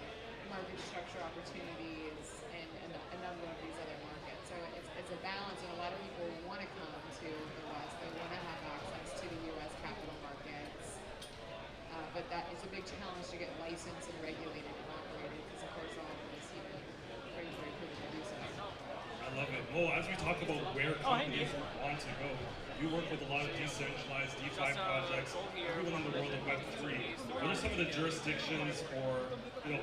market structure opportunities and a number of these other markets. So it's a balance, and a lot of people want to come to the West. They want to have access to the U.S. capital markets. But that is a big challenge to get licensed and regulated and operated, because of course all of this, very, very quickly to do so. I love it. Well, as we talk about where companies want to go, you work with a lot of decentralized DeFi projects, everyone in the world of Web3. What are some of the jurisdictions or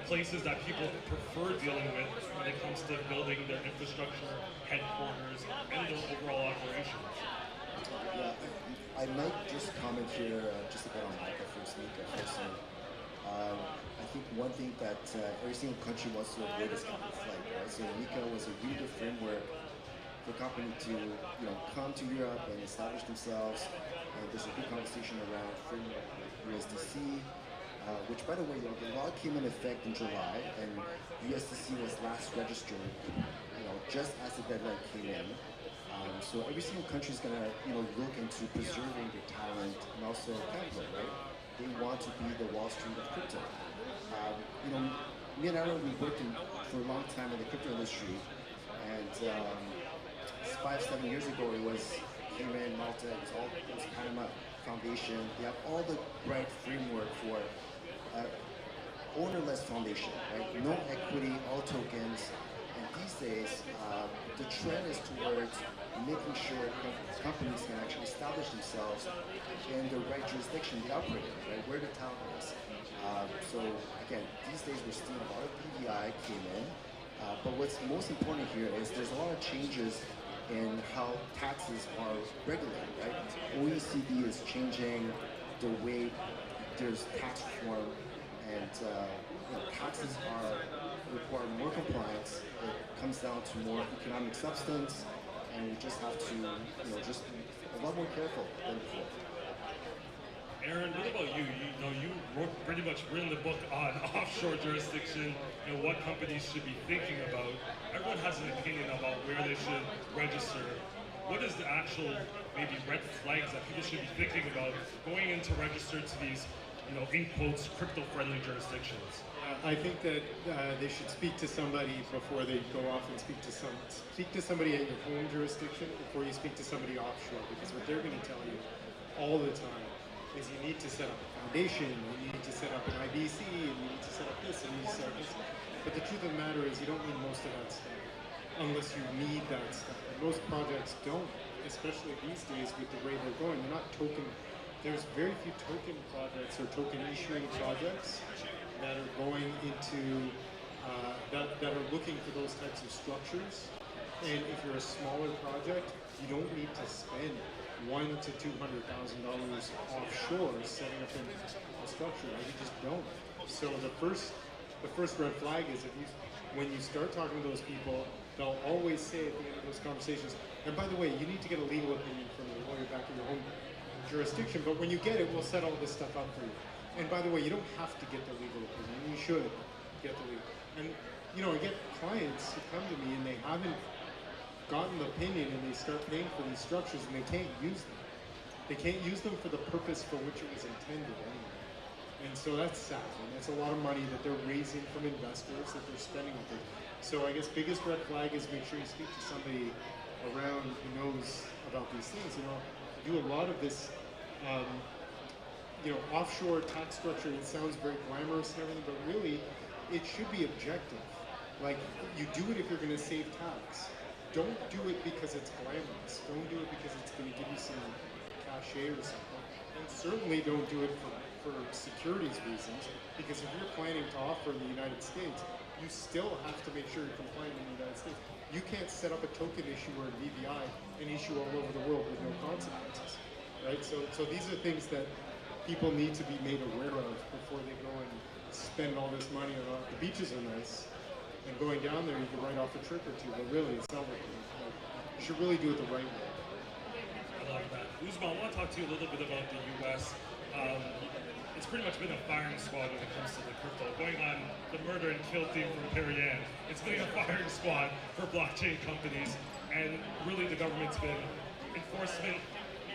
places that people prefer dealing with when it comes to building their infrastructure, headquarters, and their overall operations? Yeah, I might just comment here just a bit on Micah first. I think one thing that every single country wants to avoid is capital flight, right? So MiCA was a really good framework for a company to come to Europe and establish themselves. And there's a big conversation around framework USDC, which, by the way, the law came in effect in July, and USDC was last registered, just as the deadline came in. So every single country is going to, look into preserving their talent and also capital, right? They want to be the Wall Street of crypto. Me and Aaron, we worked for a long time in the crypto industry, and 5-7 years ago, it was Cayman, Malta, it was Panama Foundation. They have all the right framework for ownerless foundation, right? No equity, all tokens. And these days, the trend is towards making sure companies can actually establish themselves in the right jurisdiction they operate in, right? Where the talent is. So again, these days we're seeing a lot of BVI came in, but what's most important here is there's a lot of changes in how taxes are regulated, right? OECD is changing the way there's tax reform, and taxes require more compliance. It comes down to more economic substance, and we just have to, just be a lot more careful than before. Aaron, what about you? You wrote pretty much written the book on offshore jurisdiction and what companies should be thinking about. Everyone has an opinion about where they should register. What is the actual maybe red flags that people should be thinking about going in to register to these, in quotes, crypto-friendly jurisdictions? I think that they should speak to somebody before they go off and speak to somebody at your home jurisdiction before you speak to somebody offshore, because what they're going to tell you all the time is you need to set up a foundation, you need to set up an IBC, and you need to set up this, and you need to set up this. But the truth of the matter is you don't need most of that stuff unless you need that stuff. And most projects don't, especially these days with the way they're going. They're not token. There's very few token projects or token issuing projects that are going into, that are looking for those types of structures. And if you're a smaller project, you don't need to spend $100,000 to $200,000 offshore setting up a structure. Like, you just don't. So the first red flag is when you start talking to those people, they'll always say at the end of those conversations, and by the way, you need to get a legal opinion from a lawyer back in your home jurisdiction, but when you get it, we'll set all this stuff up for you. And by the way, you don't have to get the legal opinion. You should get the legal. And I get clients who come to me and they haven't gotten the opinion, and they start paying for these structures and they can't use them. They can't use them for the purpose for which it was intended anyway. And so that's sad, and that's a lot of money that they're raising from investors that they're spending with it. So I guess biggest red flag is make sure you speak to somebody around who knows about these things. I do a lot of this, offshore tax structure. It sounds very glamorous and everything, but really it should be objective. Like, you do it if you're going to save tax. Don't do it because it's glamorous. Don't do it because it's going to give you some cachet or something. And certainly don't do it for securities reasons, because if you're planning to offer in the United States, you still have to make sure you're compliant in the United States. You can't set up a token issuer in BVI and issue all over the world with no consequences, right? So these are things that people need to be made aware of before they go and spend all this money on the beaches are nice. And going down there, you can write off a trip or two, but really, it's not working. You should really do it the right way. I love that. Uzma, I want to talk to you a little bit about the U.S. It's pretty much been a firing squad when it comes to the crypto. Going on the murder and kill theme from Perrier, it's been a firing squad for blockchain companies, and really the government's been enforcement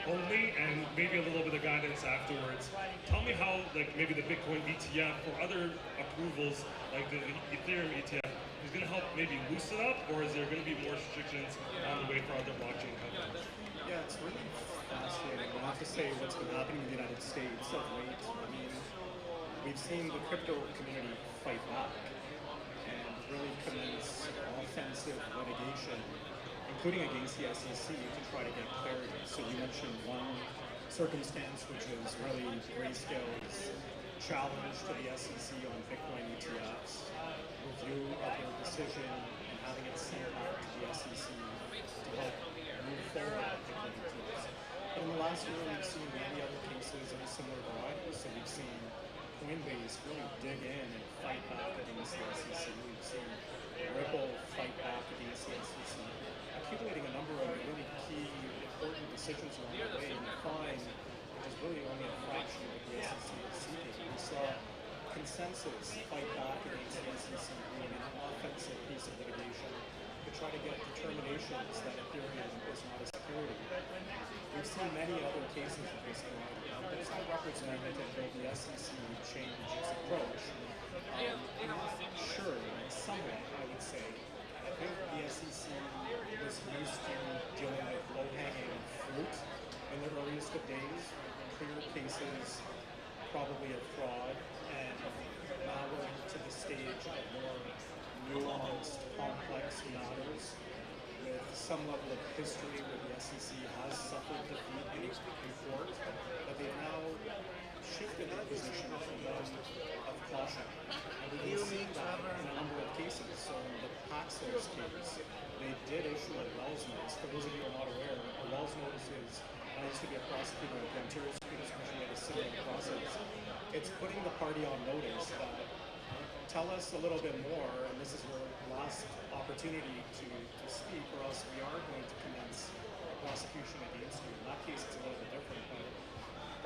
only and maybe a little bit of guidance afterwards. Tell me how, maybe the Bitcoin ETF or other approvals, like the Ethereum ETF, is going to help maybe loosen up, or is there going to be more restrictions on the way for other blockchain companies? Yeah, it's really fascinating. I have to say what's been happening in the United States of late. I mean, we've seen the crypto community fight back and really commence offensive litigation including against the SEC, to try to get clarity. So you mentioned one circumstance, which is really Grayscale's challenge to the SEC on Bitcoin ETFs, review of their decision and having it sent back to the SEC to help move forward on Bitcoin ETFs. But in the last year, we've seen many other cases of similar varieties. So we've seen Coinbase really dig in and fight back against the SEC. We've seen Ripple fight back against the SEC, accumulating a number of really key important decisions along the way, and you find which is really only a fraction of the SEC is seeking. We saw consensus fight back against the SEC being an offensive piece of litigation to try to get determinations that Ethereum is not a security. We've seen many other cases of this going on, but it's not representative of the SEC would change its approach. I'm not sure, somewhat, I would say. I think the SEC was used to dealing with low-hanging fruit in the earliest of days, clear cases probably of fraud, and now we're into the stage of more nuanced, complex matters with some level of history where the SEC has suffered defeat in court, but they've now shifted their position from one of caution. And we've been seeing that in a number of cases. So in the Paxos case, they did issue a Wells notice. For those of you who are not aware, a Wells notice is, I used to be a prosecutor at the Ontario Securities Commission, we had a similar process. It's putting the party on notice that tell us a little bit more, and this is your last opportunity to speak, or else we are going to commence a prosecution against you. In that case, it's a little bit different, but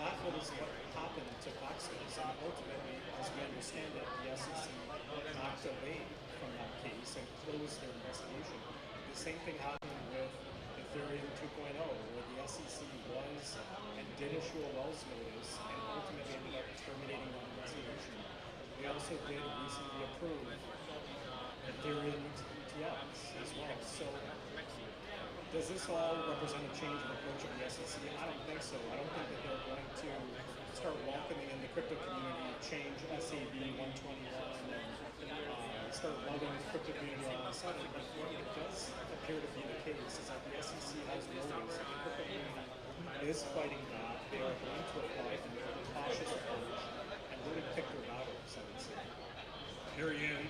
that was what happened to Paxos, and ultimately, as we understand it, the SEC backed away from that case and closed their investigation. The same thing happened with Ethereum 2.0, where the SEC was and did issue a Wells notice and ultimately ended up terminating that investigation. They also did recently approve Ethereum ETFs as well. So does this all represent a change of approach of the SEC? I don't think so. I don't think that they're going to start welcoming in the crypto community, change SAB 121, and start loving the crypto community all of a sudden. But what it does appear to be the case is that the SEC has noticed that the crypto community is fighting back. They are going to apply a more cautious approach and really pick their battles, I would say. Here again,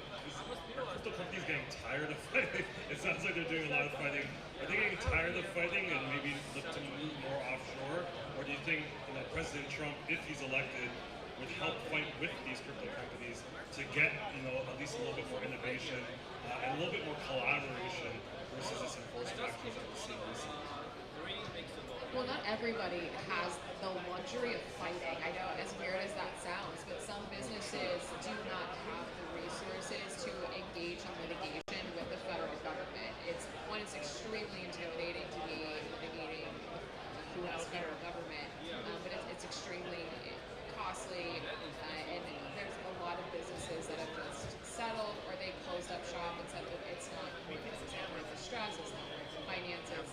are crypto companies getting tired of fighting? It sounds like they're doing a lot of fighting. Are they getting tired of fighting and maybe look to move more offshore? Or do you think President Trump, if he's elected, would help fight with these crypto companies to get at least a little bit more innovation and a little bit more collaboration versus this enforcement action that we're seeing recently? Well, not everybody has the luxury of fighting. I know, as weird as that sounds, but some businesses do not have the resources to engage in litigation with the federal government. It's extremely intimidating to be litigating with the U.S. federal government, but it's extremely costly, and there's a lot of businesses that have just settled, or they closed up shop and said that it's not worth the stress, it's not worth the finances.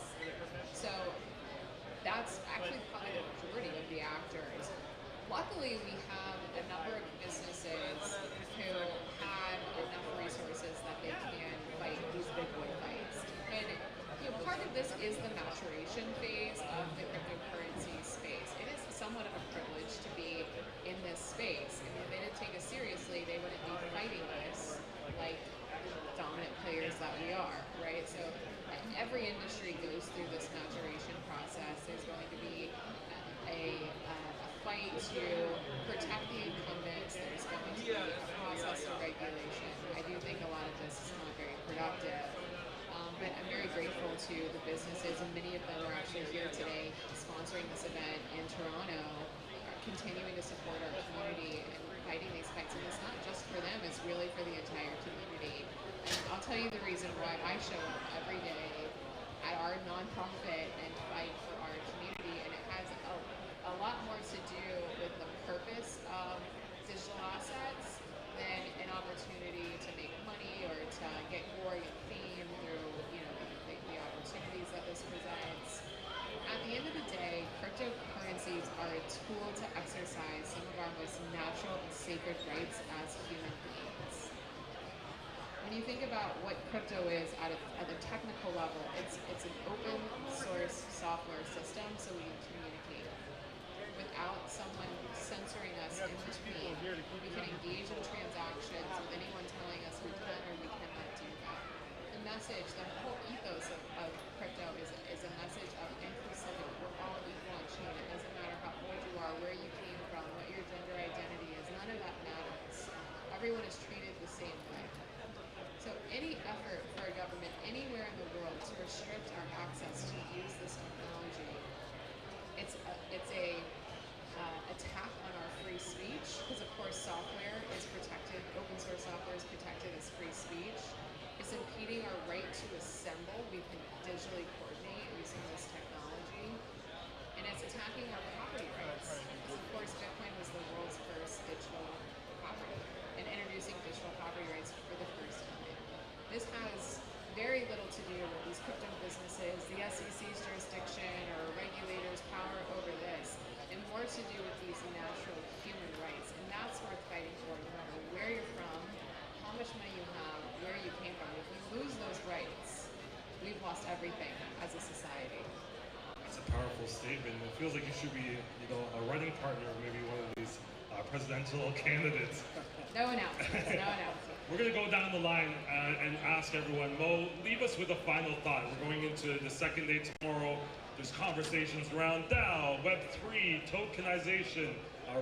So that's actually probably the majority of the actors. Luckily, we have a number of businesses who have enough resources that they can fight these big boy fights. And part of this is the maturation phase of the cryptocurrency space. It is somewhat of a privilege to be in this space. And if they didn't take us seriously, they wouldn't be fighting us like the dominant players that we are, right? So every industry goes through this maturation process. There's going to be a fight to protect the incumbents. There's going to be a process of regulation. I do think a lot of this is not very productive. But I'm very grateful to the businesses, and many of them are actually here today sponsoring this event in Toronto, continuing to support our community and fighting these fights. And it's not just for them, it's really for the entire community. And I'll tell you the reason why I show up every day at our nonprofit and fight for our community, and it has a lot more to do with the purpose of digital assets than an opportunity to make money or to get glory and fame through the opportunities that this presents. At the end of the day, cryptocurrencies are a tool to exercise some of our most natural and sacred rights as human beings. when you think about what crypto is at a technical level, it's an open source software system so we can communicate. Without someone censoring us in between, we can engage in transactions with anyone telling us we can or we cannot do that. The message, the whole ethos of crypto is a message of inclusivity. We're all equal on chain. It doesn't matter how old you are, where you came from, what your gender identity is. None of that matters. Everyone is treated the same way. So any effort for a government anywhere in the world to restrict our access to use this technology, it's a attack on our free speech, because of course software is protected, open source software is protected as free speech. It's impeding our right to assemble. We can digitally coordinate using this technology. And it's attacking our property rights. Because of course Bitcoin was the world's first digital property and introducing digital property rights for the first time. This has very little to do with these crypto businesses, the SEC's jurisdiction or regulators' power over this, and more to do with these natural human rights. And that's worth fighting for, no matter where you're from, how much money you have, where you came from. If we lose those rights, we've lost everything as a society. That's a powerful statement. It feels like you should be, a running partner of maybe one of these presidential candidates. No announcements, no announcements. We're going to go down the line and ask everyone, Mo, leave us with a final thought. We're going into the second day tomorrow. There's conversations around DAO, Web3, tokenization,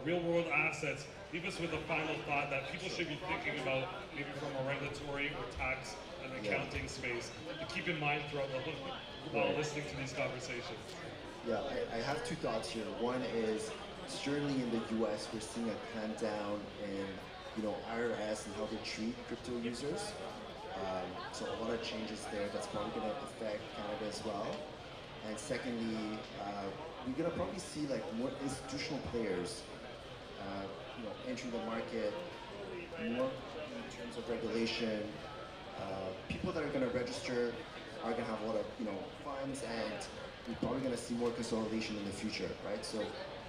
real-world assets. Leave us with a final thought that people should be thinking about, maybe from a regulatory or tax and accounting space, to keep in mind throughout the while listening to these conversations. Yeah, I have two thoughts here. One is, certainly in the US, we're seeing a clampdown in IRS and how they treat crypto users. So a lot of changes there that's probably going to affect Canada as well. And secondly, we're going to probably see like more institutional players, entering the market, more in terms of regulation. People that are going to register are going to have a lot of funds, and we're probably going to see more consolidation in the future, right? So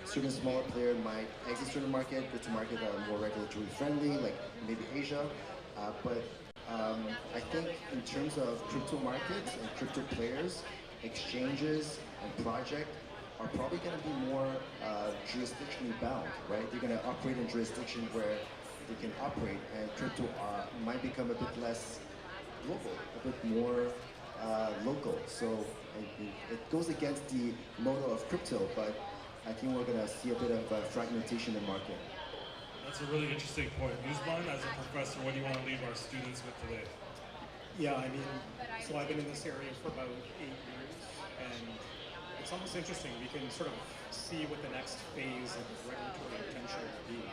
certain smaller player might exit certain market, go to market that are more regulatory friendly, like maybe Asia. But I think in terms of crypto markets and crypto players, exchanges and project are probably going to be more jurisdictionally bound, right? They're going to operate in jurisdiction where they can operate, and crypto might become a bit less global, a bit more local. So it goes against the motto of crypto, but I think we're going to see a bit of fragmentation in the market. That's a really interesting point. Usman, as a professor, what do you want to leave our students with today? Yeah, I mean, so I've been in this area for about 8 years, and it's almost interesting. We can sort of see what the next phase of regulatory attention will be.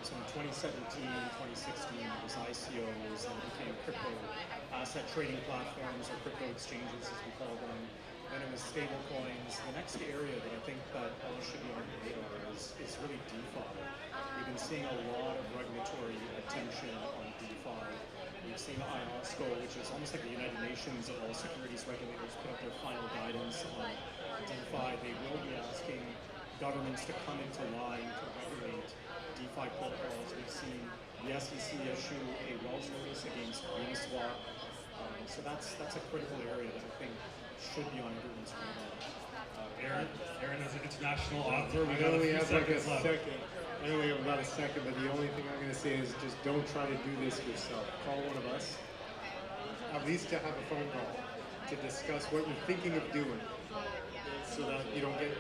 So in 2017, 2016, it was ICOs, then it became crypto asset trading platforms, or crypto exchanges as we call them. Then it was stable coins. The next area that I think that all should be on the radar is really DeFi. We've been seeing a lot of regulatory attention on DeFi. We've seen IOSCO, which is almost like the United Nations of all securities regulators, put up their final guidance on DeFi. They will be asking governments to come into line to regulate DeFi protocols. We've seen the SEC issue a Wells notice against Uniswap. So that's a critical area that I think should be on everyone's radar. Aaron is an international author. We got a few seconds left. I only have about a second, but the only thing I'm going to say is just don't try to do this yourself. Call one of us, at least to have a phone call, to discuss what you're thinking of doing, so that you don't get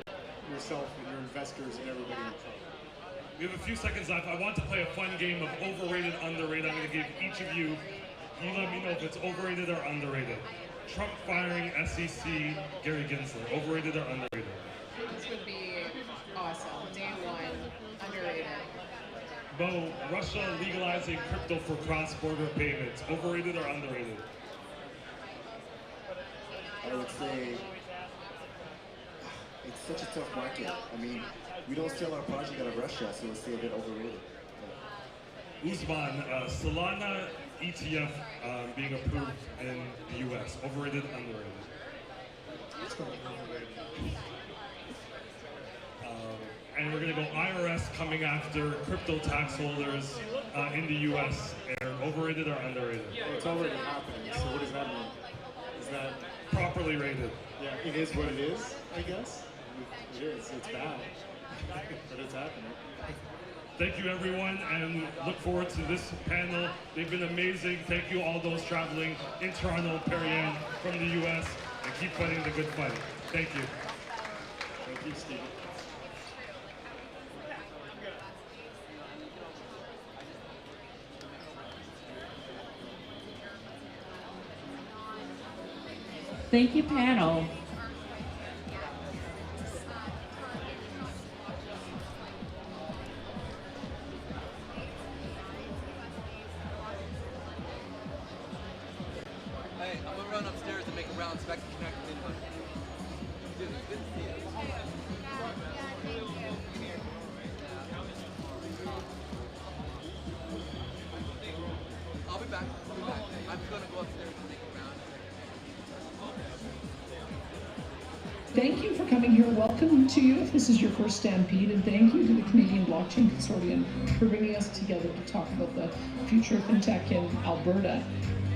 yourself and your investors and everybody in trouble. We have a few seconds left. I want to play a fun game of overrated, underrated. I'm going to give each of you, you let me know if it's overrated or underrated. Trump firing SEC Gary Gensler, overrated or underrated? This would be awesome. Day one, underrated. Bo, Russia legalizing crypto for cross-border payments, overrated or underrated? I would say it's such a tough market. I mean, we don't sell our project out of Russia, so we'll say a bit overrated. Usman, Solana ETF being approved in the US, overrated, underrated? It's going to be overrated. And we're going to go IRS coming after crypto tax holders. in the U.S. are overrated or underrated? It's already happening, so what does that mean? Is that properly rated? Yeah, it is what it is, I guess. It is, it's bad, but it's happening. Thank you, everyone, and look forward to this panel. They've been amazing. Thank you, all those traveling in Toronto, Perriand, from the U.S., and keep fighting the good fight. Thank you. Thank you, Steve. Thank you, panel. Hey, I'm gonna run upstairs and make a round so I can connect with anyone. Dude, good to see you. I'll be back. I'm just gonna go upstairs and make a round. Thank you for coming here. Welcome to you if this is your first Stampede, and thank you to the Canadian Blockchain Consortium for bringing us together to talk about the future of fintech in Alberta.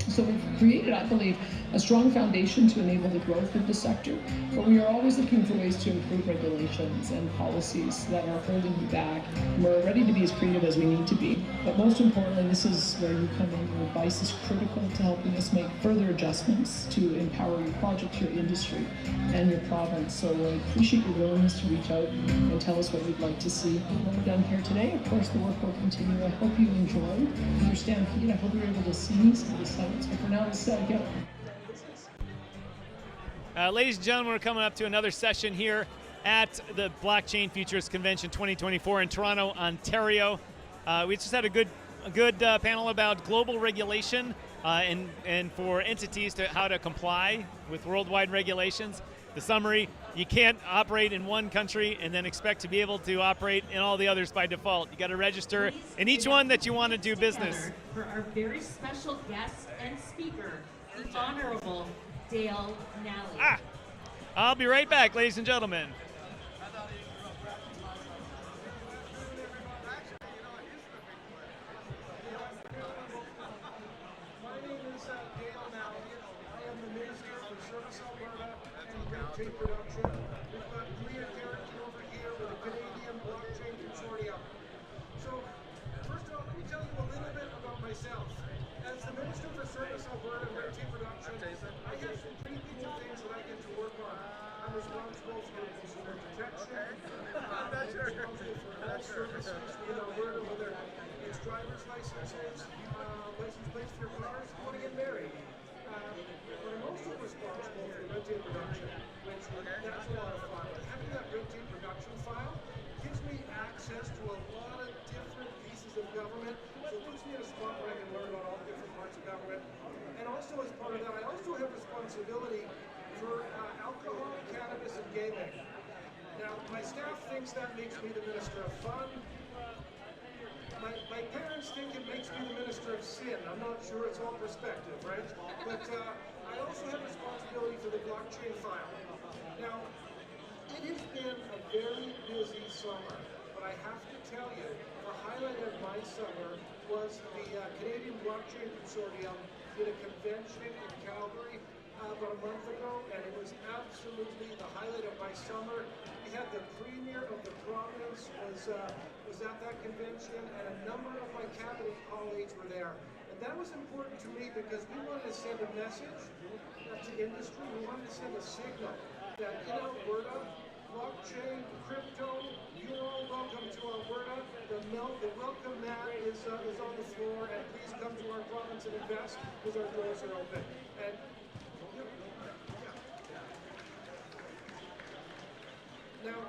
So we've created, I believe, a strong foundation to enable the growth of the sector, but we are always looking for ways to improve regulations and policies that are holding you back. And we're ready to be as creative as we need to be. But most importantly, this is where you come in. Your advice is critical to helping us make further adjustments to empower your project, your industry, and your province. So I appreciate your willingness to reach out and tell us what you'd like to see done here today. Of course, the work will continue. I hope you enjoyed your Stampede. I hope you're able to see some of the sites. But for now, let's go. Ladies and gentlemen, we're coming up to another session here at the Blockchain Futurist Convention 2024 in Toronto, Ontario. We just had a good panel about global regulation and for entities to how to comply with worldwide regulations. The summary: you can't operate in one country and then expect to be able to operate in all the others by default. You got to register in each one that you want to do business. For our very special guest and speaker, the Honorable Dale Nally. I'll be right back, ladies and gentlemen. My name is Dale Nally. I am the Minister for Service Alberta and Red Tape Production. We've got Leah Carrington over here with the Canadian Blockchain Consortium. So, first of all, let me tell you a little bit about myself. As the Minister for Service Alberta and Red Tape Production, I have some pretty cool things that I get to work on. I'm responsible for consumer protection. I'm responsible for all services in Alberta, whether it's driver's licenses, license plates for your cars, you want to get married. But I'm also responsible for red tape production, which that's a lot of fun. Having that red tape production file gives me access to a lot of different pieces of government, so it puts me in a spot where I can learn about all different parts of government. And also as part of that, I also have responsibility for alcohol, cannabis, and gaming. Now, my staff thinks that makes me the Minister of Fun. My parents think it makes me the Minister of Sin. I'm not sure, it's all perspective, right? But I also have responsibility for the blockchain file. Now, it has been a very busy summer, but I have to tell you, the highlight of my summer was the Canadian Blockchain Consortium did a convention in Calgary about a month ago, and it was absolutely the highlight of my summer. We had the Premier of the province was at that convention, and a number of my cabinet colleagues were there. And that was important to me because we wanted to send a message to industry. We wanted to send a signal that in Alberta, blockchain, crypto, you're all welcome to Alberta. The welcome mat is on the floor, and please come to our province and invest because our doors are open. And now,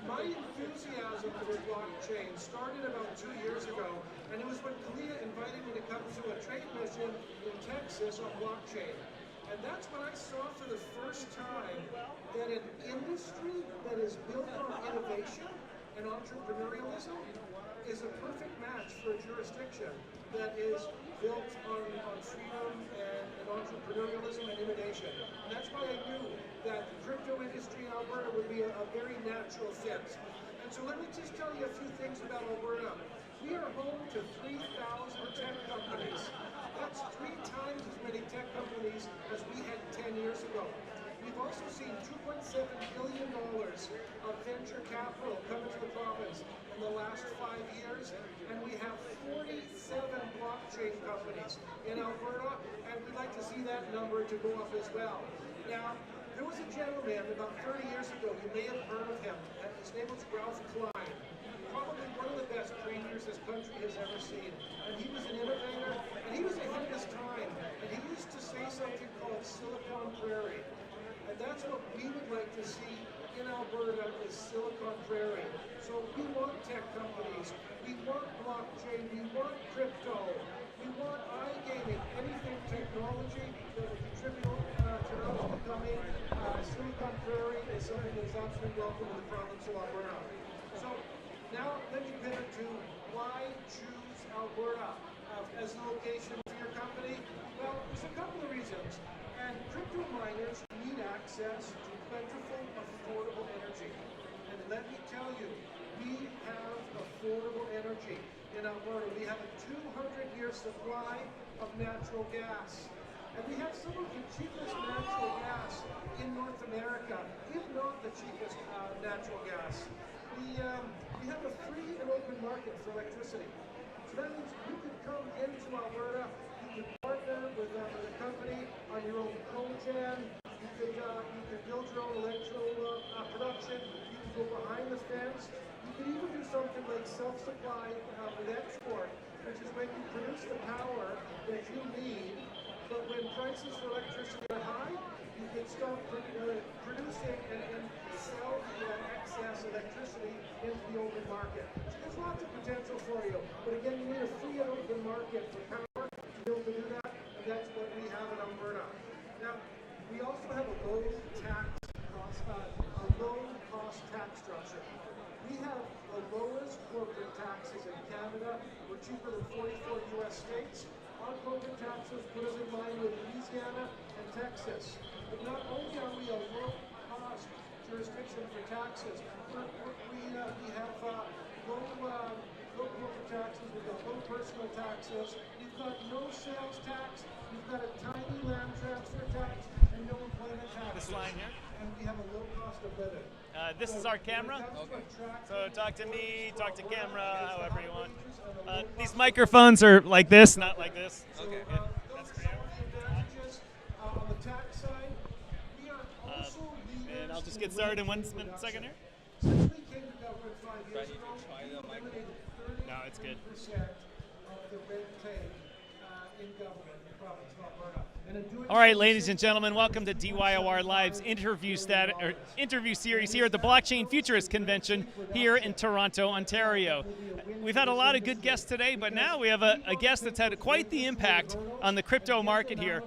my enthusiasm for blockchain started about 2 years ago, and it was when Kalia invited me to come to a trade mission in Texas on blockchain. And that's when I saw for the first time that an industry that is built on innovation and entrepreneurialism is a perfect match for a jurisdiction that is built on freedom and entrepreneurialism and innovation. And that's why I knew that the crypto industry in Alberta would be a very natural fit. And so let me just tell you a few things about Alberta. We are home to 3,000 tech companies. That's 3 times as many tech companies as we had 10 years ago. We've also seen $2.7 billion of venture capital come into the province in the last 5 years, and we have 47 blockchain companies in Alberta, and we'd like to see that number to go up as well. Now, there was a gentleman about 30 years ago, you may have heard of him, and his name was Ralph Klein, probably one of the best trainers this country has ever seen. And he was an innovator, and he was ahead of his time, and he used to say something called Silicon Prairie. And that's what we would like to see in Alberta is Silicon Prairie. So we want tech companies, we want blockchain, we want crypto, we want iGaming, anything technology that will contribute to us becoming Silicon Prairie is something that's absolutely welcome in the province of Alberta. So now let me pivot to why choose Alberta as the location for your company. Well, there's a couple of reasons. And crypto miners need access to plentiful, affordable energy. And let me tell you, we have affordable energy in Alberta. We have a 200-year supply of natural gas. And we have some of the cheapest natural gas in North America, if not the cheapest natural gas. We have a free and open market for electricity. So that means you could come into Alberta, you could partner with a company on your own cogen, you could build your own electro production, you could go behind the fence, you could even do something like self-supply with export, which is when you produce the power that you need, but when prices for electricity are high, you can stop producing and sell the excess electricity into the open market. So there's lots of potential for you, but again, you need a free and open market for power to be able to do that, and that's what we have in Alberta. Now, we also have a low cost tax structure. We have the lowest corporate taxes in Canada. We're cheaper than 44 U.S. states. Our corporate taxes put us in line with Louisiana and Texas. But not only are we a low-cost jurisdiction for taxes, we have low corporate taxes, we've got low personal taxes, we've got no sales tax, we've got a tiny land transfer tax, and no employment tax. This line here? And we have a low cost of living. This is our camera. So talk to me, talk to camera, however you want. These microphones are like this, not like this. Okay. That's for you. On the tax side, we are also and I'll just get started in one second here. Since we came to government 5 years ago, we eliminated 30% No, it's good. of the red tape in government in the province of Alberta. All right, ladies and gentlemen, welcome to DYOR Live's interview series here at the Blockchain Futurist Convention here in Toronto, Ontario. We've had a lot of good guests today, but now we have a guest that's had quite the impact on the crypto market here.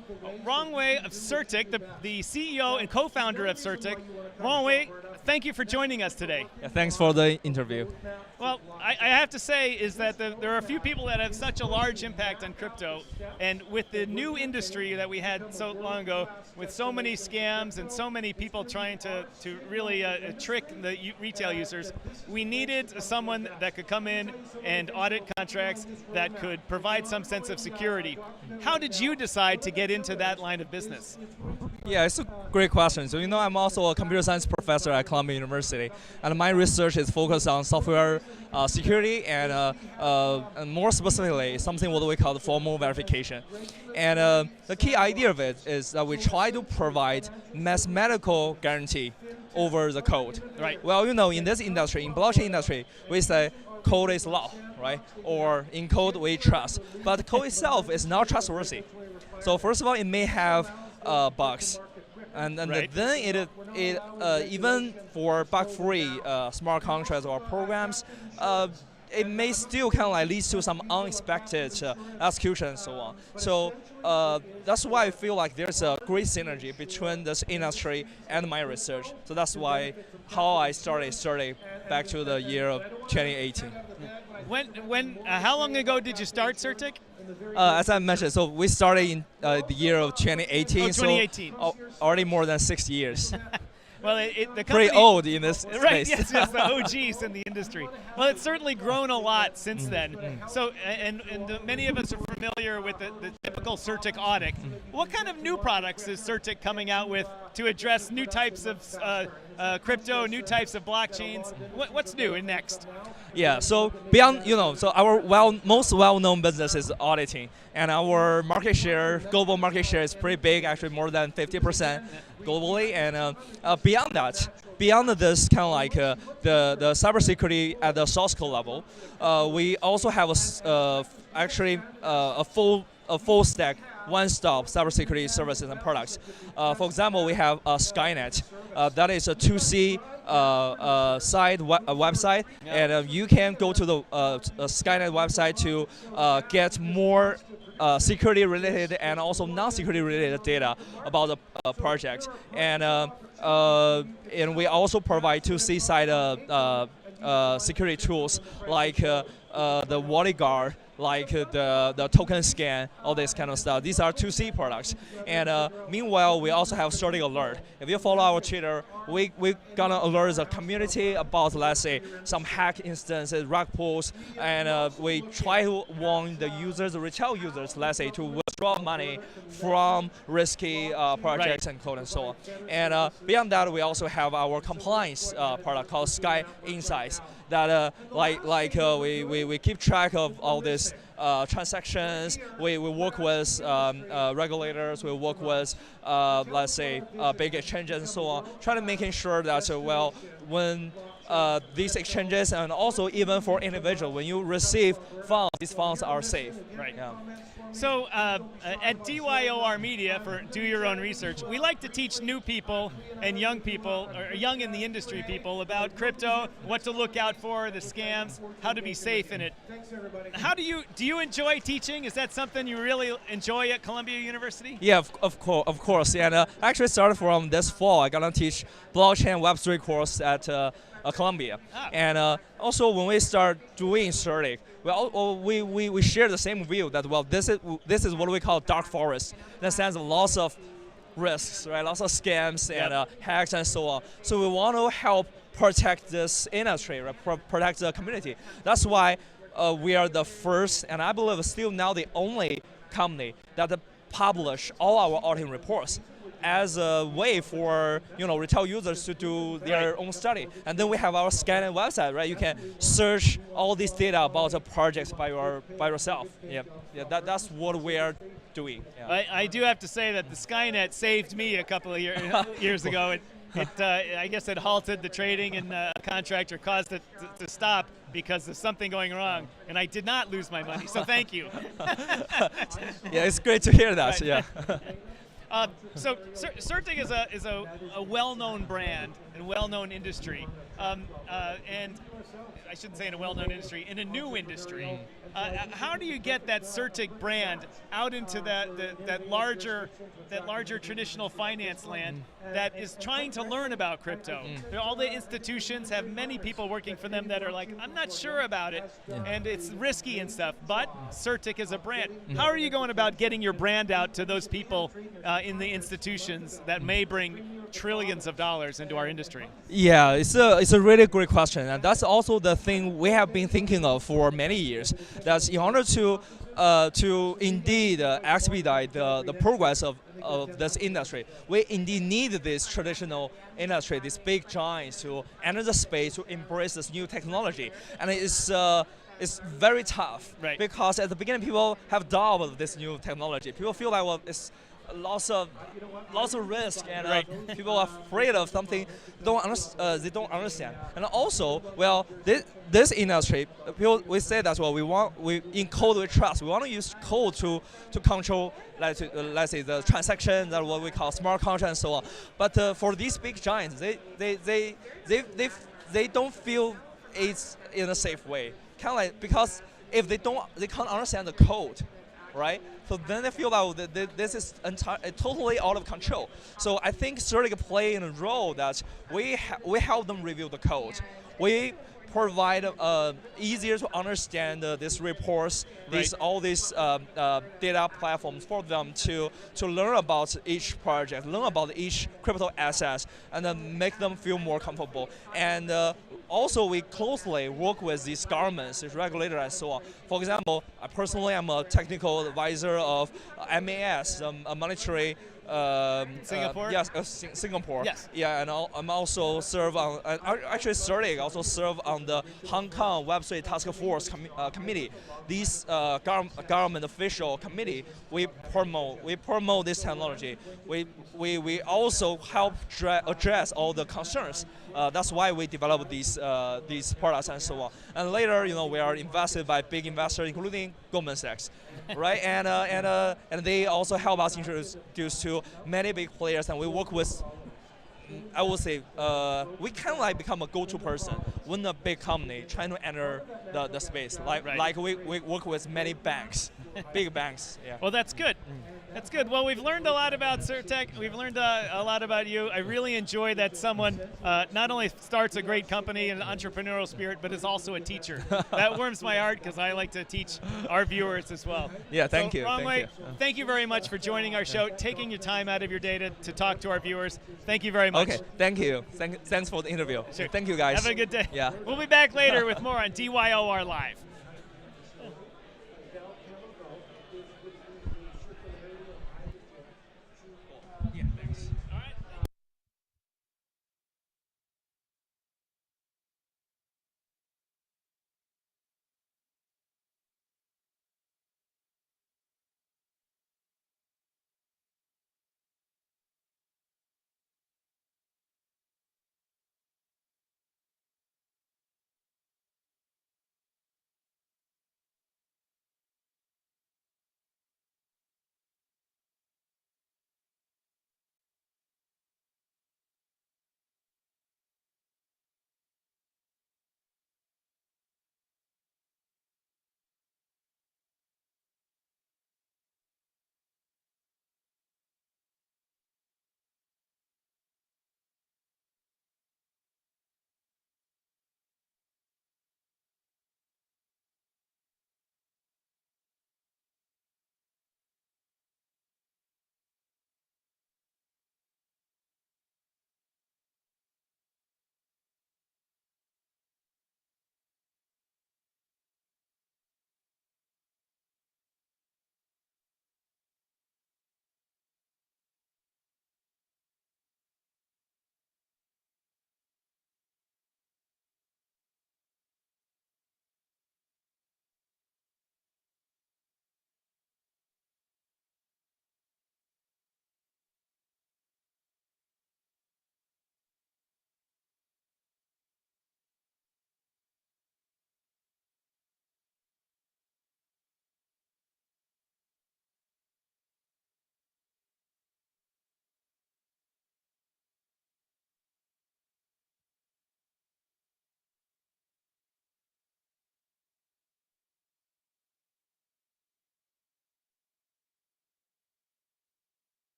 Wrong Way of Certic, the CEO and co-founder of Certic. Wrong Way, thank you for joining us today. Yeah, thanks for the interview. Well, I have to say is that there are a few people that have such a large impact on crypto, and with the new industry that we had so long ago, with so many scams and so many people trying to really trick the retail users, we needed someone that could come in and audit contracts that could provide some sense of security. How did you decide to get into that line of business? Yeah, it's a great question. So, I'm also a computer science professor at Columbia University, and my research is focused on software security and more specifically, something what we call the formal verification. And the key idea of it is that we try to provide mathematical guarantee over the code. Right. Well, in this industry, in blockchain industry, we say code is law, right? Or in code we trust. But the code itself is not trustworthy. So first of all, it may have bugs. And right. then it even for bug-free smart contracts or programs, it may still kind of like lead to some unexpected execution and so on. So that's why I feel like there's a great synergy between this industry and my research. So that's why how I started back to the year of 2018. How long ago did you start Certic? As I mentioned, so we started in the year of 2018. Oh, 2018. So already more than 6 years. Well, the pretty company, old in this right? space. Yes, the OGs in the industry. Well, it's certainly grown a lot since then. So, many of us are familiar with the typical CertiK audit. What kind of new products is CertiK coming out with to address new types of crypto, new types of blockchains? What's new and next? Yeah, so beyond, so our most well-known business is auditing, and our market share, global market share is pretty big, actually more than 50% globally, and beyond that, beyond this kind of like the cybersecurity at the source code level, we also have a full stack, one-stop cybersecurity services and products. For example, we have Skynet. That is a 2C website, and you can go to the Skynet website to get more security-related and also non-security-related data about the project. And we also provide 2C side security tools like the wallet guard, like the token scan, all this kind of stuff. These are 2C products. And meanwhile, we also have CertiK Alert. If you follow our Twitter, we're gonna alert the community about, let's say, some hack instances, rug pulls, and we try to warn the users, the retail users, let's say, to withdraw money from risky projects and code and so on. And beyond that, we also have our compliance product called Sky Insights that we keep track of all these transactions. We work with regulators. We work with let's say big exchanges and so on, trying to making sure that when these exchanges and also even for individual, when you receive funds, these funds are safe. Right. Yeah. So at DYOR Media, for Do Your Own Research, we like to teach new people and young people, or young in the industry people, about crypto, what to look out for, the scams, how to be safe in it. How do you enjoy teaching? Is that something you really enjoy at Columbia University? Yeah, of course. And I actually started from this fall. I'm gonna teach blockchain Web3 course at Columbia. And also when we start doing CertiK, we share the same view that this is what we call dark forest, in the sense of lots of risks, right? Lots of scams and hacks and so on. So we want to help protect this industry, right? Protect the community. That's why we are the first, and I believe still now the only company that publish all our auditing reports as a way for retail users to do their own study. And then we have our Skynet website, right? You can search all this data about the projects by yourself. Yeah, that's what we are doing. Yeah. I do have to say that the Skynet saved me a couple of years ago. I guess it halted the trading and a contractor caused it to stop because of something going wrong, and I did not lose my money. So thank you. Yeah, it's great to hear that. Right. Yeah. So CertiK is a well-known brand and well-known industry, and I shouldn't say in a well-known industry, in a new industry. How do you get that CertiK brand out into that larger traditional finance land that is trying to learn about crypto? All the institutions have many people working for them that are like, I'm not sure about it, and it's risky and stuff, but CertiK is a brand. How are you going about getting your brand out to those people in the institutions that may bring trillions of dollars into our industry? Yeah, it's a really great question, and that's also the thing we have been thinking of for many years. That's in order to indeed expedite the progress of this industry, we indeed need this traditional industry, these big giants, to enter the space, to embrace this new technology, and it's very tough, right? Because at the beginning, people have doubt of this new technology. People feel like, it's lots of risk, and people are afraid of something they don't understand. And also, this industry, we say that in code we trust. We want to use code to control, let's say, the transactions, that what we call smart contracts and so on. But for these big giants, they don't feel it's in a safe way. Kind of like, because if they can't understand the code, right? So then they feel that this is totally out of control. So I think CertiK play in a role that we help them review the code. We provide easier to understand these reports, all these data platforms for them to learn about each project, learn about each crypto assets, and then make them feel more comfortable. And also, we closely work with these governments, these regulators, and so on. For example, I personally am a technical advisor of MAS, a monetary. Singapore? Yes, Singapore. Yes. Yeah, and I'm also serve on. Actually, starting also serve on the Hong Kong Web3 Task Force committee. These government official committee, we promote this technology. We also help address all the concerns. That's why we develop these products and so on. And later, we are invested by big investors, including Goldman Sachs, right? And they also help us introduce to many big players, and we work with. I would say we kind of like become a go-to person when a big company trying to enter the space. Like we work with many banks, big banks. Yeah. Well, that's good. That's good. Well, we've learned a lot about Surtech. We've learned a lot about you. I really enjoy that someone not only starts a great company and an entrepreneurial spirit, but is also a teacher. That warms my heart because I like to teach our viewers as well. Yeah, thank you. Thank you very much for joining our show, taking your time out of your day to talk to our viewers. Thank you very much. Okay, thank you. Thanks for the interview. Sure. Thank you, guys. Have a good day. Yeah. We'll be back later with more on DYOR Live.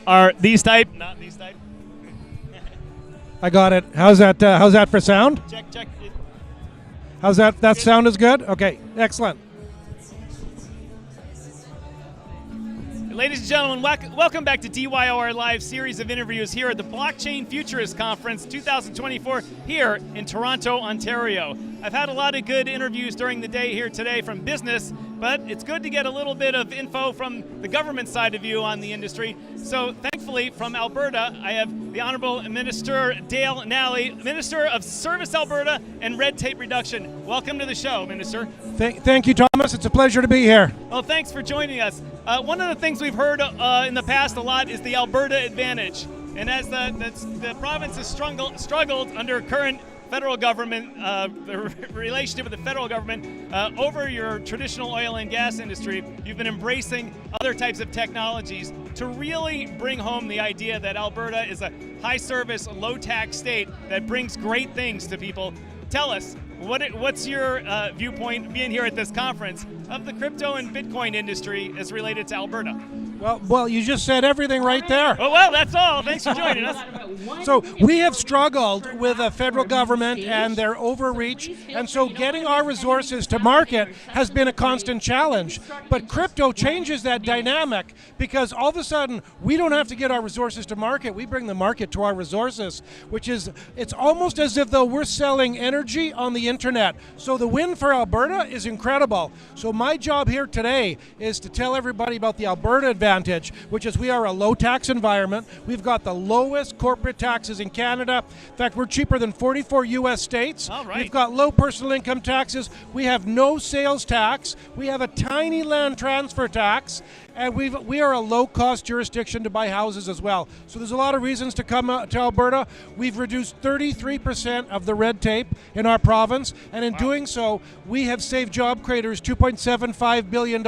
are these type, not these type. I got it. How's that for sound? Check. How's that? That sound is good? Okay, excellent. Ladies and gentlemen, welcome back to DYOR Live series of interviews here at the Blockchain Futurist Conference 2024 here in Toronto, Ontario. I've had a lot of good interviews during the day here today from business, but it's good to get a little bit of info from the government side of view on the industry. So thankfully from Alberta, I have the Honourable Minister Dale Nally, Minister of Service Alberta and Red Tape Reduction. Welcome to the show, Minister. Thank you, Thomas. It's a pleasure to be here. Well, thanks for joining us. One of the things we've heard in the past a lot is the Alberta advantage. And as the province has struggled under current federal government, the relationship with the federal government over your traditional oil and gas industry, you've been embracing other types of technologies to really bring home the idea that Alberta is a high-service, low-tax state that brings great things to people. Tell us, what's your viewpoint, being here at this conference, of the crypto and Bitcoin industry as related to Alberta? Well, you just said everything right there. Oh, well, that's all. Thanks for joining us. So we have struggled with the federal government and their overreach, and so getting our resources to market has been a constant challenge. But crypto changes that dynamic because all of a sudden we don't have to get our resources to market. We bring the market to our resources, which is, it's almost as if though we're selling energy on the internet. So the win for Alberta is incredible. So my job here today is to tell everybody about the Alberta advantage, which is we are a low tax environment. We've got the lowest corporate taxes in Canada. In fact, we're cheaper than 44 US states. All right. We've got low personal income taxes. We have no sales tax. We have a tiny land transfer tax. And we are a low-cost jurisdiction to buy houses as well. So there's a lot of reasons to come to Alberta. We've reduced 33% of the red tape in our province, and in doing so, we have saved job creators $2.75 billion.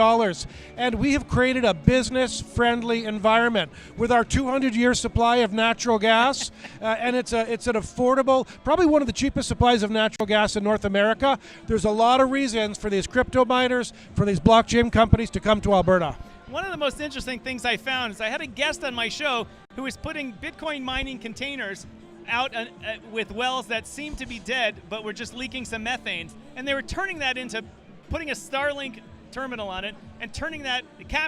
And we have created a business-friendly environment with our 200-year supply of natural gas, and it's an affordable, probably one of the cheapest supplies of natural gas in North America. There's a lot of reasons for these crypto miners, for these blockchain companies to come to Alberta. One of the most interesting things I found is I had a guest on my show who was putting Bitcoin mining containers out with wells that seemed to be dead but were just leaking some methane, and they were turning that into putting a Starlink terminal on it and turning that,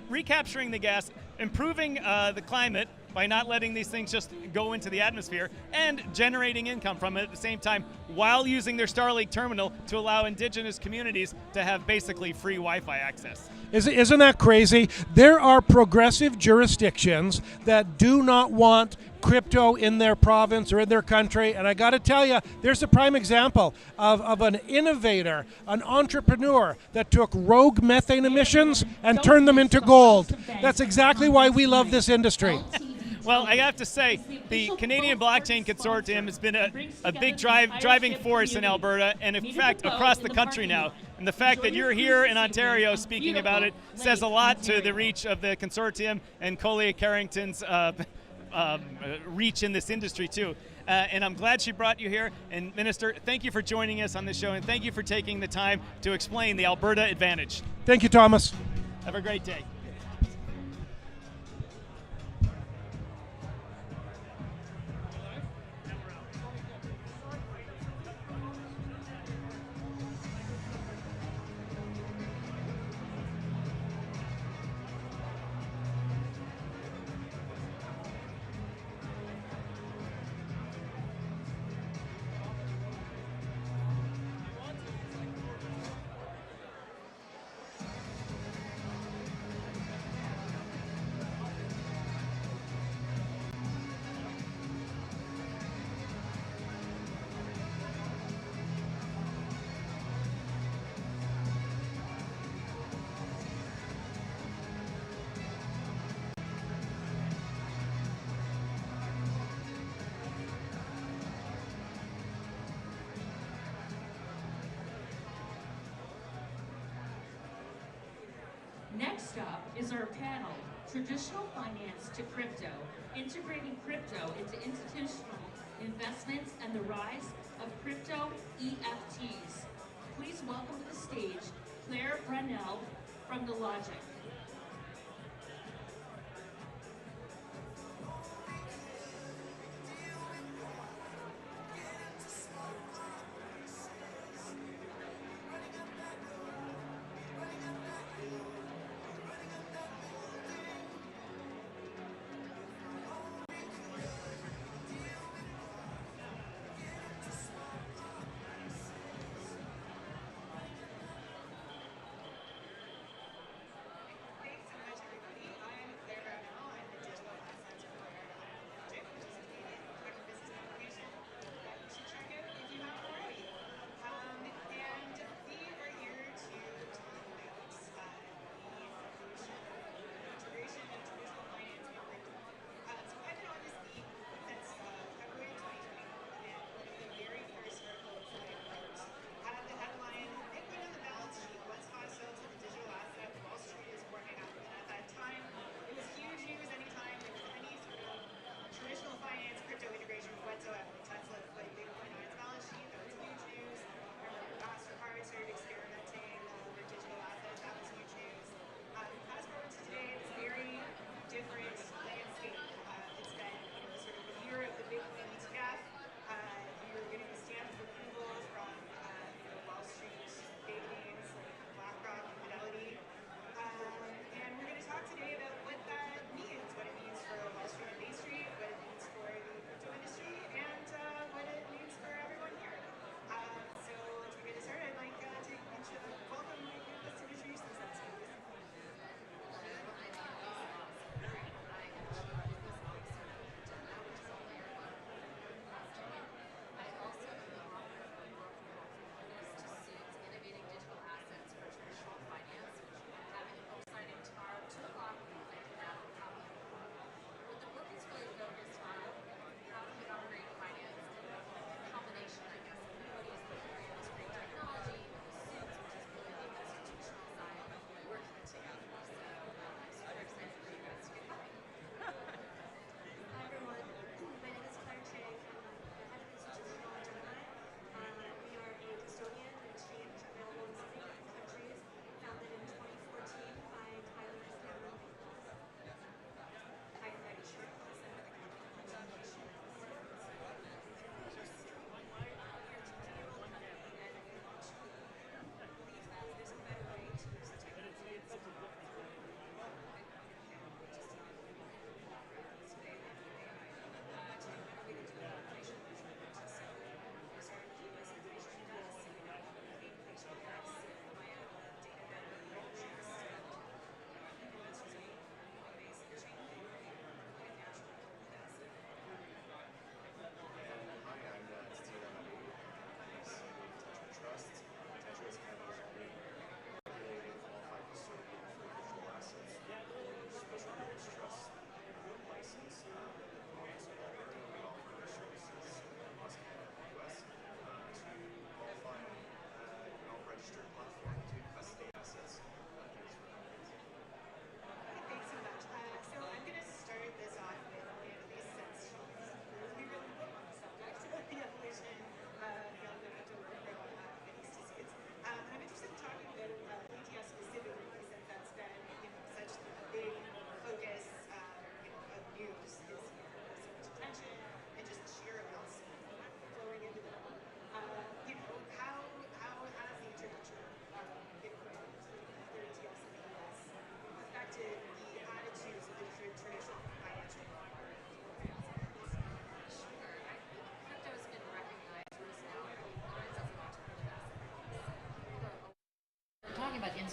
recapturing the gas, improving the climate by not letting these things just go into the atmosphere, and generating income from it at the same time while using their Starlink terminal to allow indigenous communities to have basically free Wi-Fi access. Isn't that crazy? There are progressive jurisdictions that do not want crypto in their province or in their country, and I got to tell you, there's a prime example of an innovator, an entrepreneur that took rogue methane emissions and turned them into gold. That's exactly why we love this industry. Well, I have to say, the Canadian Blockchain Consortium has been a big driving force in Alberta, and in fact across the country now. And the fact that you're here in Ontario speaking about it says a lot to the reach of the consortium and Collier Carrington's reach in this industry too. And I'm glad she brought you here. And Minister, thank you for joining us on the show, and thank you for taking the time to explain the Alberta advantage. Thank you, Thomas. Have a great day. Next up is our panel, Traditional Finance to Crypto, Integrating Crypto into Institutional Investments and the Rise of Crypto EFTs. Please welcome to the stage Claire Brunel from The Logic.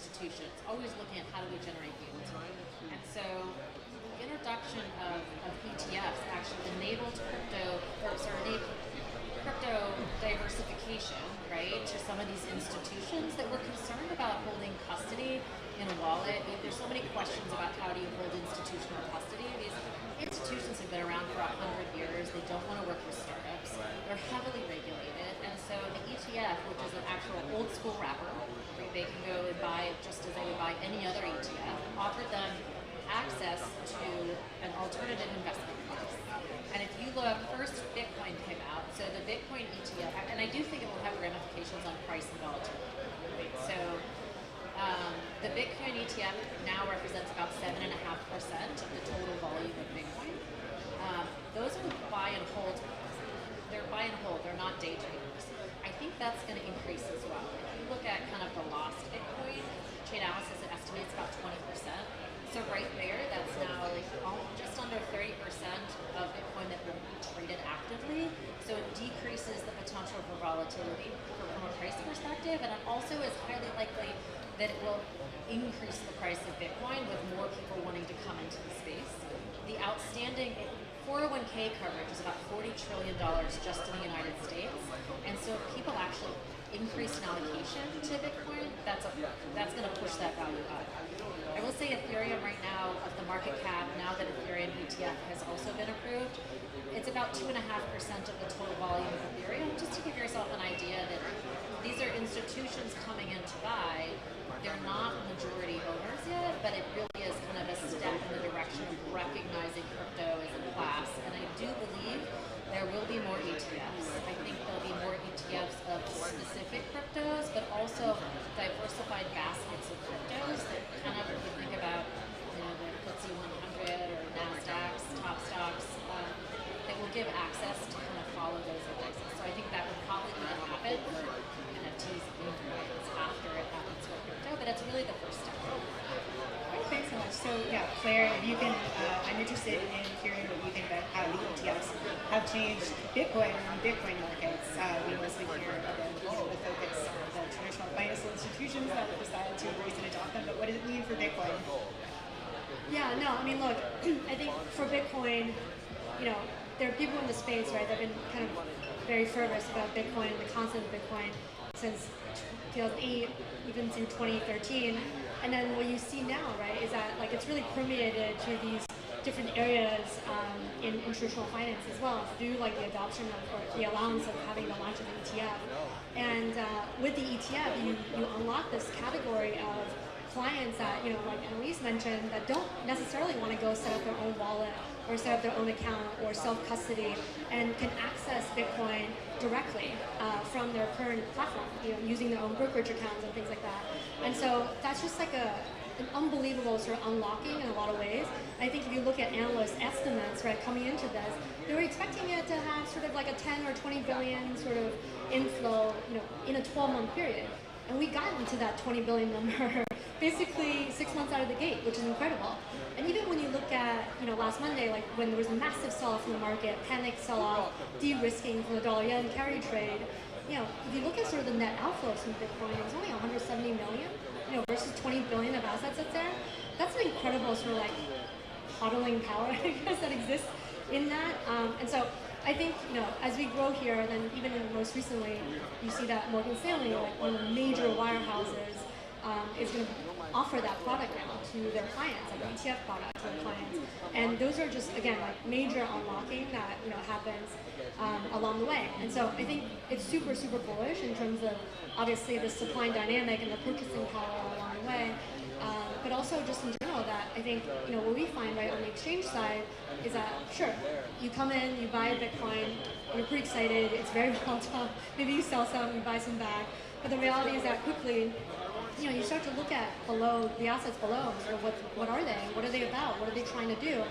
institutions, always looking at how do we generate yield. And so the introduction of ETFs actually enabled crypto diversification, right, to some of these institutions that were concerned about holding custody in a wallet. There's so many questions about how do you hold institutional custody. These institutions have been around for 100 years. They don't want to work with startups. They're heavily regulated. And so the ETF, which is an actual old school wrapper, right, they can go and buy just as they would buy any other ETF, offered them access to an alternative investment class. And if you look, first Bitcoin came out, so the Bitcoin ETF, and I do think it will have ramifications on price and volatility. Right? So the Bitcoin ETF now represents about 7.5% of the total volume of Bitcoin. Those are buy and hold. They're buy and hold. They're not day traders. I think that's going to increase as well. If you look at kind of the lost Bitcoin, Chainalysis estimates about 20%. So right there, that's now like just under 30% of Bitcoin that will be traded actively. So it decreases the potential for volatility from a price perspective, and it also is highly likely that it will increase the price of Bitcoin with more people wanting to come into the space. The outstanding 401k coverage is about $40 trillion just in the United States, and so if people actually increase an allocation to Bitcoin, that's going to push that value up. I will say Ethereum right now, of the market cap, now that Ethereum ETF has also been approved, it's about 2.5% of the total volume of Ethereum. Just to give yourself an idea that these are institutions coming in to buy. They're not majority owners yet, but it really is kind of a step in the direction of recognizing crypto as a class. And I do believe there will be more ETFs. I think there'll be more ETFs of specific cryptos, but also diversified baskets of cryptos that kind of, if you think about, you know, the FTSE 100 or NASDAQ's top stocks, that will give access to kind of follow those indexes. So I think that would probably happen for NFTs and altcoins after it happens for crypto, but it's really the first step. Thanks so much. So yeah, Claire, if you can, I'm interested in hearing what you think about how the ETFs have changed Bitcoin and Bitcoin markets. We mostly hear about the focus on the traditional financial institutions that have decided to embrace and adopt them, but what does it mean for Bitcoin? Yeah, no, I mean, look, I think for Bitcoin, you know, there are people in the space, right, that have been kind of very fervous about Bitcoin and the concept of Bitcoin since 2008, even through 2013. And then what you see now, right, is that like it's really permeated to these different areas in traditional finance as well through like the adoption of or the allowance of having the launch of an ETF. And with the ETF, you unlock this category of clients that, you know, like Analyst mentioned, that don't necessarily want to go set up their own wallet or set up their own account or self-custody and can access Bitcoin directly from their current platform, you know, using their own brokerage accounts and things like that. And so that's just like an unbelievable sort of unlocking in a lot of ways. I think if you look at analyst estimates, right, coming into this, they were expecting it to have sort of like a 10 or 20 billion sort of inflow, you know, in a 12-month period. And we got into that 20 billion number basically 6 months out of the gate, which is incredible. And even when you look at, you know, last Monday, like when there was a massive sell-off in the market, panic sell-off, de-risking from the dollar-yen carry trade, you know, if you look at sort of the net outflows from Bitcoin, it was only 170 million, you know, versus 20 billion of assets that's there. That's an incredible sort of like hodling power, I guess, that exists in that. And so I think, you know, as we grow here, then even most recently, you see that Morgan Stanley, like one of the major wirehouses, is going to offer that product now to their clients, like an ETF product to their clients. And those are just, again, like major unlocking that, you know, happens along the way. And so I think it's super, super bullish in terms of obviously the supply and dynamic and the purchasing power along the way. But also just in general that I think, you know, what we find right on the exchange side is that, sure, you come in, you buy a Bitcoin, you're pretty excited, it's very volatile, maybe you sell some, you buy some back, but the reality is that quickly, you know, you start to look at below, the assets below, and sort of what are they about, what are they trying to do,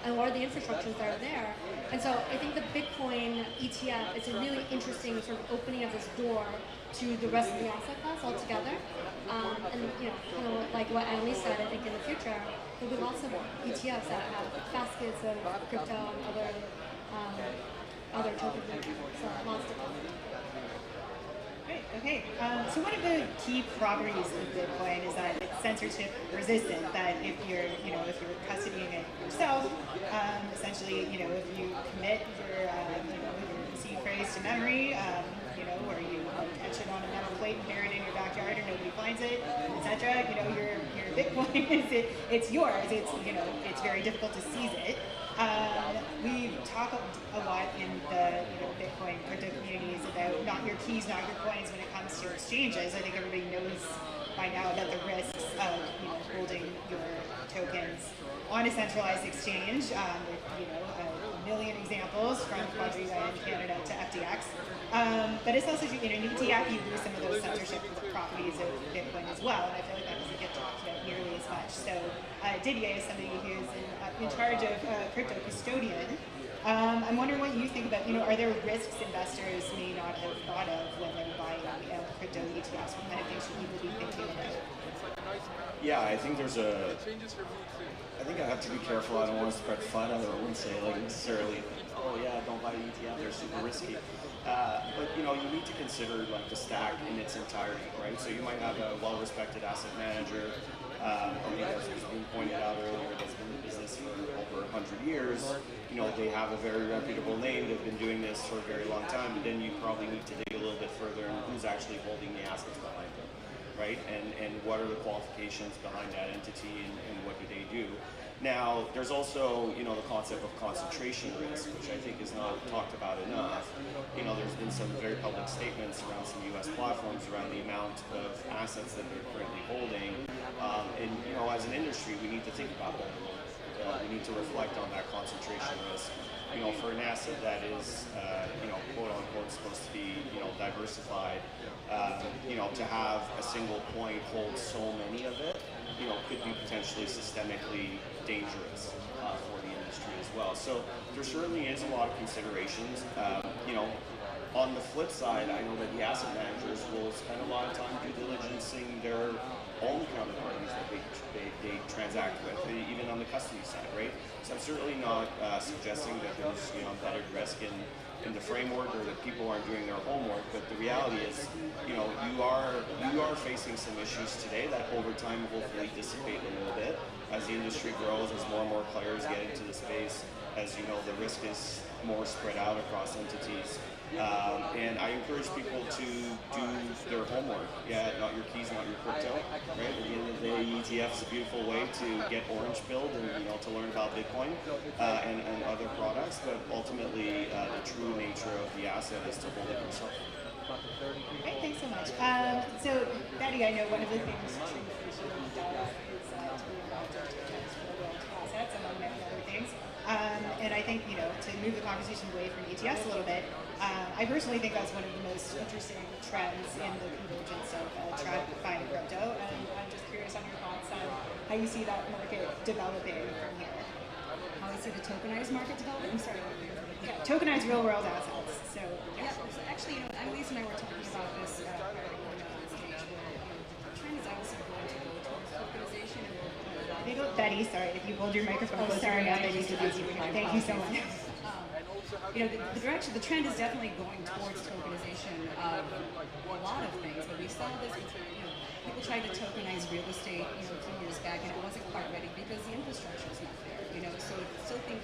and what are the infrastructures that are there. And so I think the Bitcoin ETF is a really interesting sort of opening of this door to the rest of the asset class altogether. And you know, kind of like what Analyst said, I think in the future, there'll be lots of ETFs that have baskets of crypto and other tokens. So lots to come. Great. Okay. So one of the key properties of Bitcoin is that it's censorship resistant. That if you're custodying it yourself, essentially, if you commit your seed phrase to memory, or you catch it on a metal plate and bury it in your backyard and nobody finds it, etc. Your Bitcoin it's yours. It's very difficult to seize it. We talk a lot in the Bitcoin crypto communities about not your keys, not your coins when it comes to exchanges. I think everybody knows by now about the risks of holding your tokens on a centralized exchange. With a million examples from Quadriga in Canada to FTX. But it's also in an ETF you lose some of those censorship properties of Bitcoin as well, and I feel like that doesn't get talked about nearly as much. So Didier is somebody who's in charge of crypto custodian. I'm wondering what you think about, are there risks investors may not have thought of when they're buying crypto ETFs? What kind of things should people be thinking about? Yeah, I think I think I have to be careful. I don't want to spread FUD. I wouldn't say necessarily, oh yeah, don't buy an ETF, they're super risky. But you need to consider the stack in its entirety, right? So you might have a well-respected asset manager, as was being pointed out earlier, that's been in business for over 100 years. They have a very reputable name. They've been doing this for a very long time. But then you probably need to dig a little bit further on who's actually holding the assets behind them, right? And what are the qualifications behind that entity and what do they do? Now, there's also, the concept of concentration risk, which I think is not talked about enough. There's been some very public statements around some U.S. platforms around the amount of assets that they're currently holding. And, as an industry, we need to think about that a little bit. We need to reflect on that concentration risk. For an asset that is, quote unquote, supposed to be, diversified, to have a single point hold so many of it, could be potentially systemically dangerous for the industry as well. So there certainly is a lot of considerations. On the flip side, I know that the asset managers will spend a lot of time due diligencing their own counterparties that they transact with, even on the custody side, right? So I'm certainly not suggesting that there's embedded risk in the framework or that people aren't doing their homework, but the reality is, you are facing some issues today that over time hopefully dissipate a little bit as the industry grows, as more and more players get into the space, as the risk is more spread out across entities. And I encourage people to do their homework. Yeah, not your keys, not your crypto, right? At the end of the day, ETF is a beautiful way to get orange pilled and to learn about Bitcoin and other products, but ultimately the true nature of the asset is to hold it yourself. Great, thanks so much. So, Betty, I know one of the things to appreciate in DAO is to be involved in real-world assets, among many other things. And I think, to move the conversation away from ETFs a little bit, I personally think that's one of the most interesting trends in the convergence of TradFi and crypto. And I'm just curious on your thoughts on how you see that market developing from here. How I see the tokenized market developing? I'm sorry. Yeah, tokenized real-world assets. So yeah, so actually, Annalise and I were talking about this on stage where the trend is obviously going to go towards tokenization and Betty, sorry, if you hold your microphone closer, sorry, Betty, thank you so much. The trend is definitely going towards tokenization of a lot of things, but we saw this with, people tried to tokenize real estate, a few years back, and it wasn't quite ready because the infrastructure is not there, So I still think,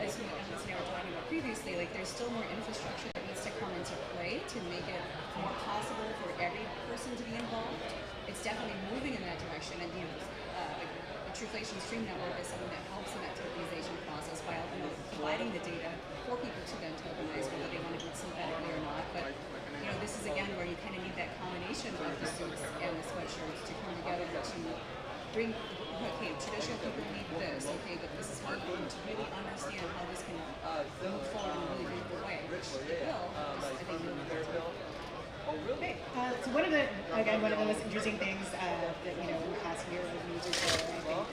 as we were talking about previously, there's still more infrastructure that needs to come into play to make it more possible for every person to be involved. It's definitely moving in that direction, and the Truflation Stream Network is something that helps in that tokenization process by providing the data for people to then tokenize, whether they want to do it synthetically or not. But this is again where you kind of need that combination of the suits and the sweatshirts to come together to bring. Okay, traditional people need this. Okay, but this is how you to really understand how this can move forward in a really beautiful way, which it will. I think it will. Okay. So one of the most interesting things that in the past year of news or so, I think,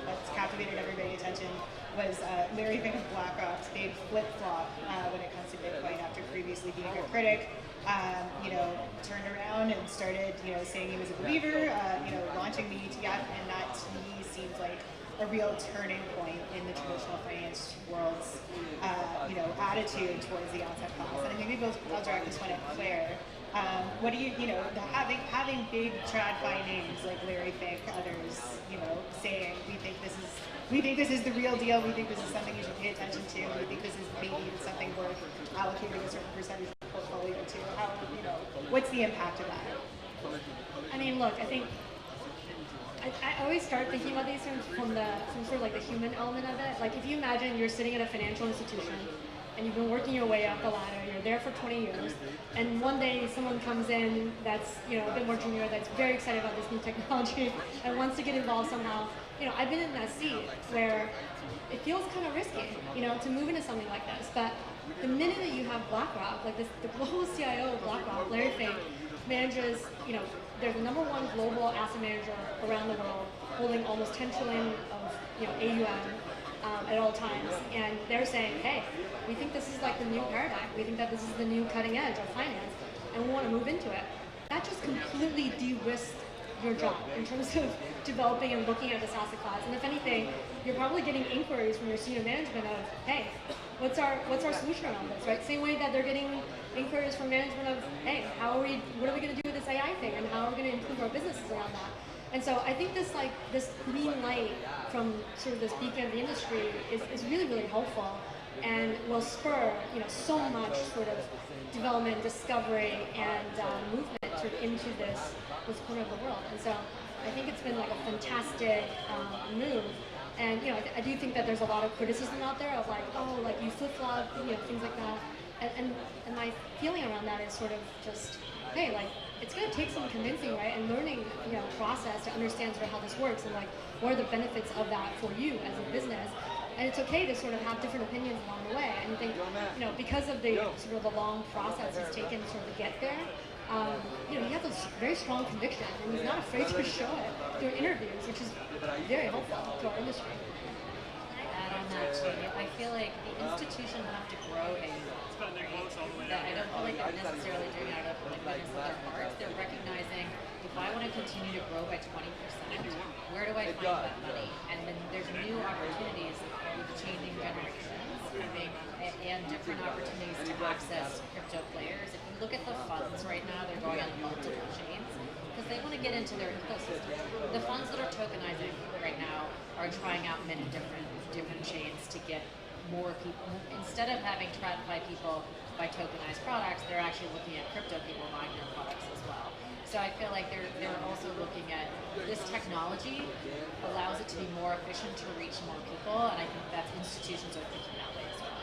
that's captivated everybody's attention was Larry Fink of BlackRock. They flip-flop when it comes to Bitcoin after previously being a critic. Turned around and started, saying he was a believer. Launching the ETF, and that to me seems like a real turning point in the traditional finance world's attitude towards the asset class. And I think maybe I'll direct this one at Claire. What do having big TradFi names like Larry Fink, others, saying we think this is the real deal, we think this is something you should pay attention to, we think this is maybe something worth allocating a certain percentage of the portfolio to. What's the impact of that? I mean, look, I think I always start thinking about these things from sort of like the human element of it. Like if you imagine you're sitting at a financial institution and you've been working your way up the ladder, you're there for 20 years, and one day someone comes in that's a bit more junior, that's very excited about this new technology and wants to get involved somehow. I've been in that seat where it feels kind of risky, to move into something like this. But the minute that you have BlackRock, like this, the global CIO of BlackRock, Larry Fink, manages, they're the #1 global asset manager around the world, holding almost 10 trillion of AUM at all times, and they're saying, hey, we think this is like the new paradigm. We think that this is the new cutting edge of finance, and we want to move into it. That just completely de-risks your job in terms of developing and looking at this asset class. And if anything, you're probably getting inquiries from your senior management of, hey, what's our solution around this, right? Same way that they're getting inquiries from management of, hey, what are we going to do with this AI thing, and how are we going to improve our businesses around that? And so I think this green light from sort of this beacon of the industry is really, really helpful, and will spur so much sort of development, discovery, and movement sort of into this corner of the world. And so I think it's been like a fantastic move. And I do think that there's a lot of criticism out there of like, oh, like you flip-flop, things like that. And my feeling around that is sort of just, hey, like it's going to take some convincing, right, and learning, process to understand sort of how this works and like what are the benefits of that for you as a business. And it's okay to sort of have different opinions along the way. And I think, because of the sort of the long process it's taken sort of to get there, he has a very strong conviction, and he's not afraid to show it through interviews, which is very helpful to our industry. Add on that too, I feel like the institution have to grow a that I don't feel like they're necessarily doing it out of the goodness of their hearts. They're recognizing, if I want to continue to grow by 20%, where do I find that money? And then there's new opportunities with changing generations, I think, and different opportunities to access crypto players. If you look at the funds right now, they're going on multiple chains because they want to get into their ecosystem. The funds that are tokenizing right now are trying out many different chains to get more people. Instead of having TradFi people buy tokenized products, they're actually looking at crypto people buying their products as well. So I feel like they're also looking at this technology allows it to be more efficient to reach more people, and I think that institutions are thinking that way as well.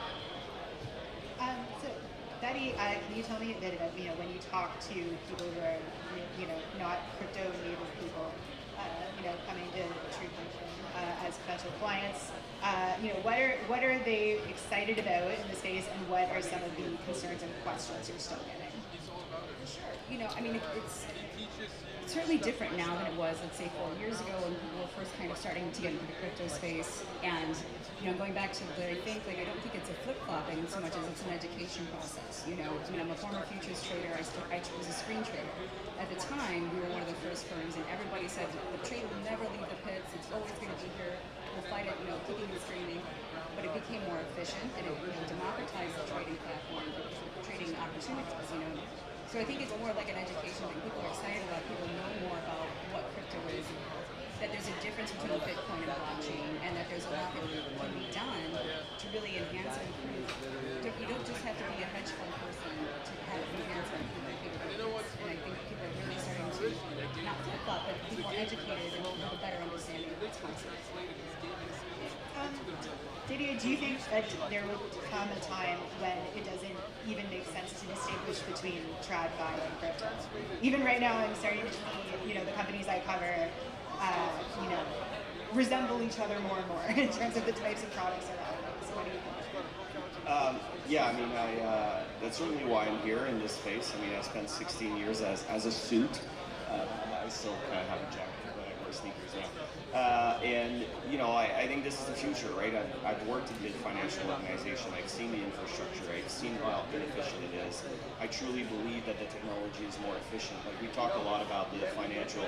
So, Betty, can you tell me a bit about when you talk to people who are not crypto native people, coming to True Function as potential clients? What are they excited about in the space, and what are some of the concerns and questions you're still getting? Sure. I mean, it's certainly different now than it was, let's say, 4 years ago when people were first kind of starting to get into the crypto space. And going back to what I think, I don't think it's a flip-flopping so much as it's an education process. I'm a former futures trader. I was a screen trader. At the time, we were one of the first firms, and everybody said the trade will never leave the pits. It's always going to be here. We'll fight it, kicking and screaming. But it became more efficient, and it democratized the trading platform, trading opportunities. So I think it's more like an education thing. People are excited about it. People know more about what crypto is, that there's a difference between Bitcoin and blockchain, and that there's a lot that can be done to really enhance and improve. You don't just have to be a hedge fund person to have enhance and improve your capabilities. And I think people are really starting to not flip-flop, but be more educated and have a better understanding of what's possible. Didier, do you think that there will come a time when it doesn't even make sense to distinguish between TradFi and crypto? Even right now, I'm starting to see, the companies I cover, resemble each other more and more in terms of the types of products they're offering. So what do you think? That's certainly why I'm here in this space. I spent 16 years as a suit. I still kind of have a jacket, but I wear sneakers now. And I think this is the future, right? I've worked in a financial organization. I've seen the infrastructure. I've seen how inefficient it is. I truly believe that the technology is more efficient. Like we talk a lot about the financial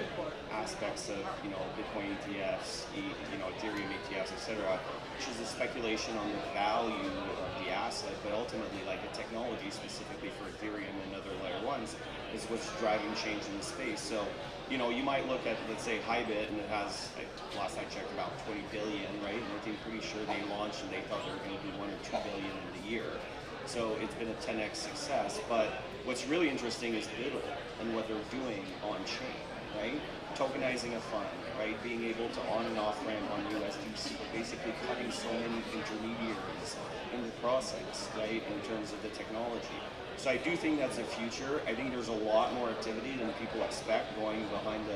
aspects of Bitcoin ETFs, Ethereum ETFs, etc., which is a speculation on the value of the asset, but ultimately, like the technology specifically for Ethereum and other layer ones is what's driving change in the space. So, you might look at, let's say, Hybit, and it has, last I checked, about 20 billion, right? And I think pretty sure they launched and they thought they were going to do 1 or 2 billion in the year. So it's been a 10x success. But what's really interesting is Pedro and what they're doing on chain, right? Tokenizing a fund, right? Being able to on and off ramp on USDC, basically cutting so many intermediaries in the process, right? In terms of the technology. So I do think that's the future. I think there's a lot more activity than people expect going behind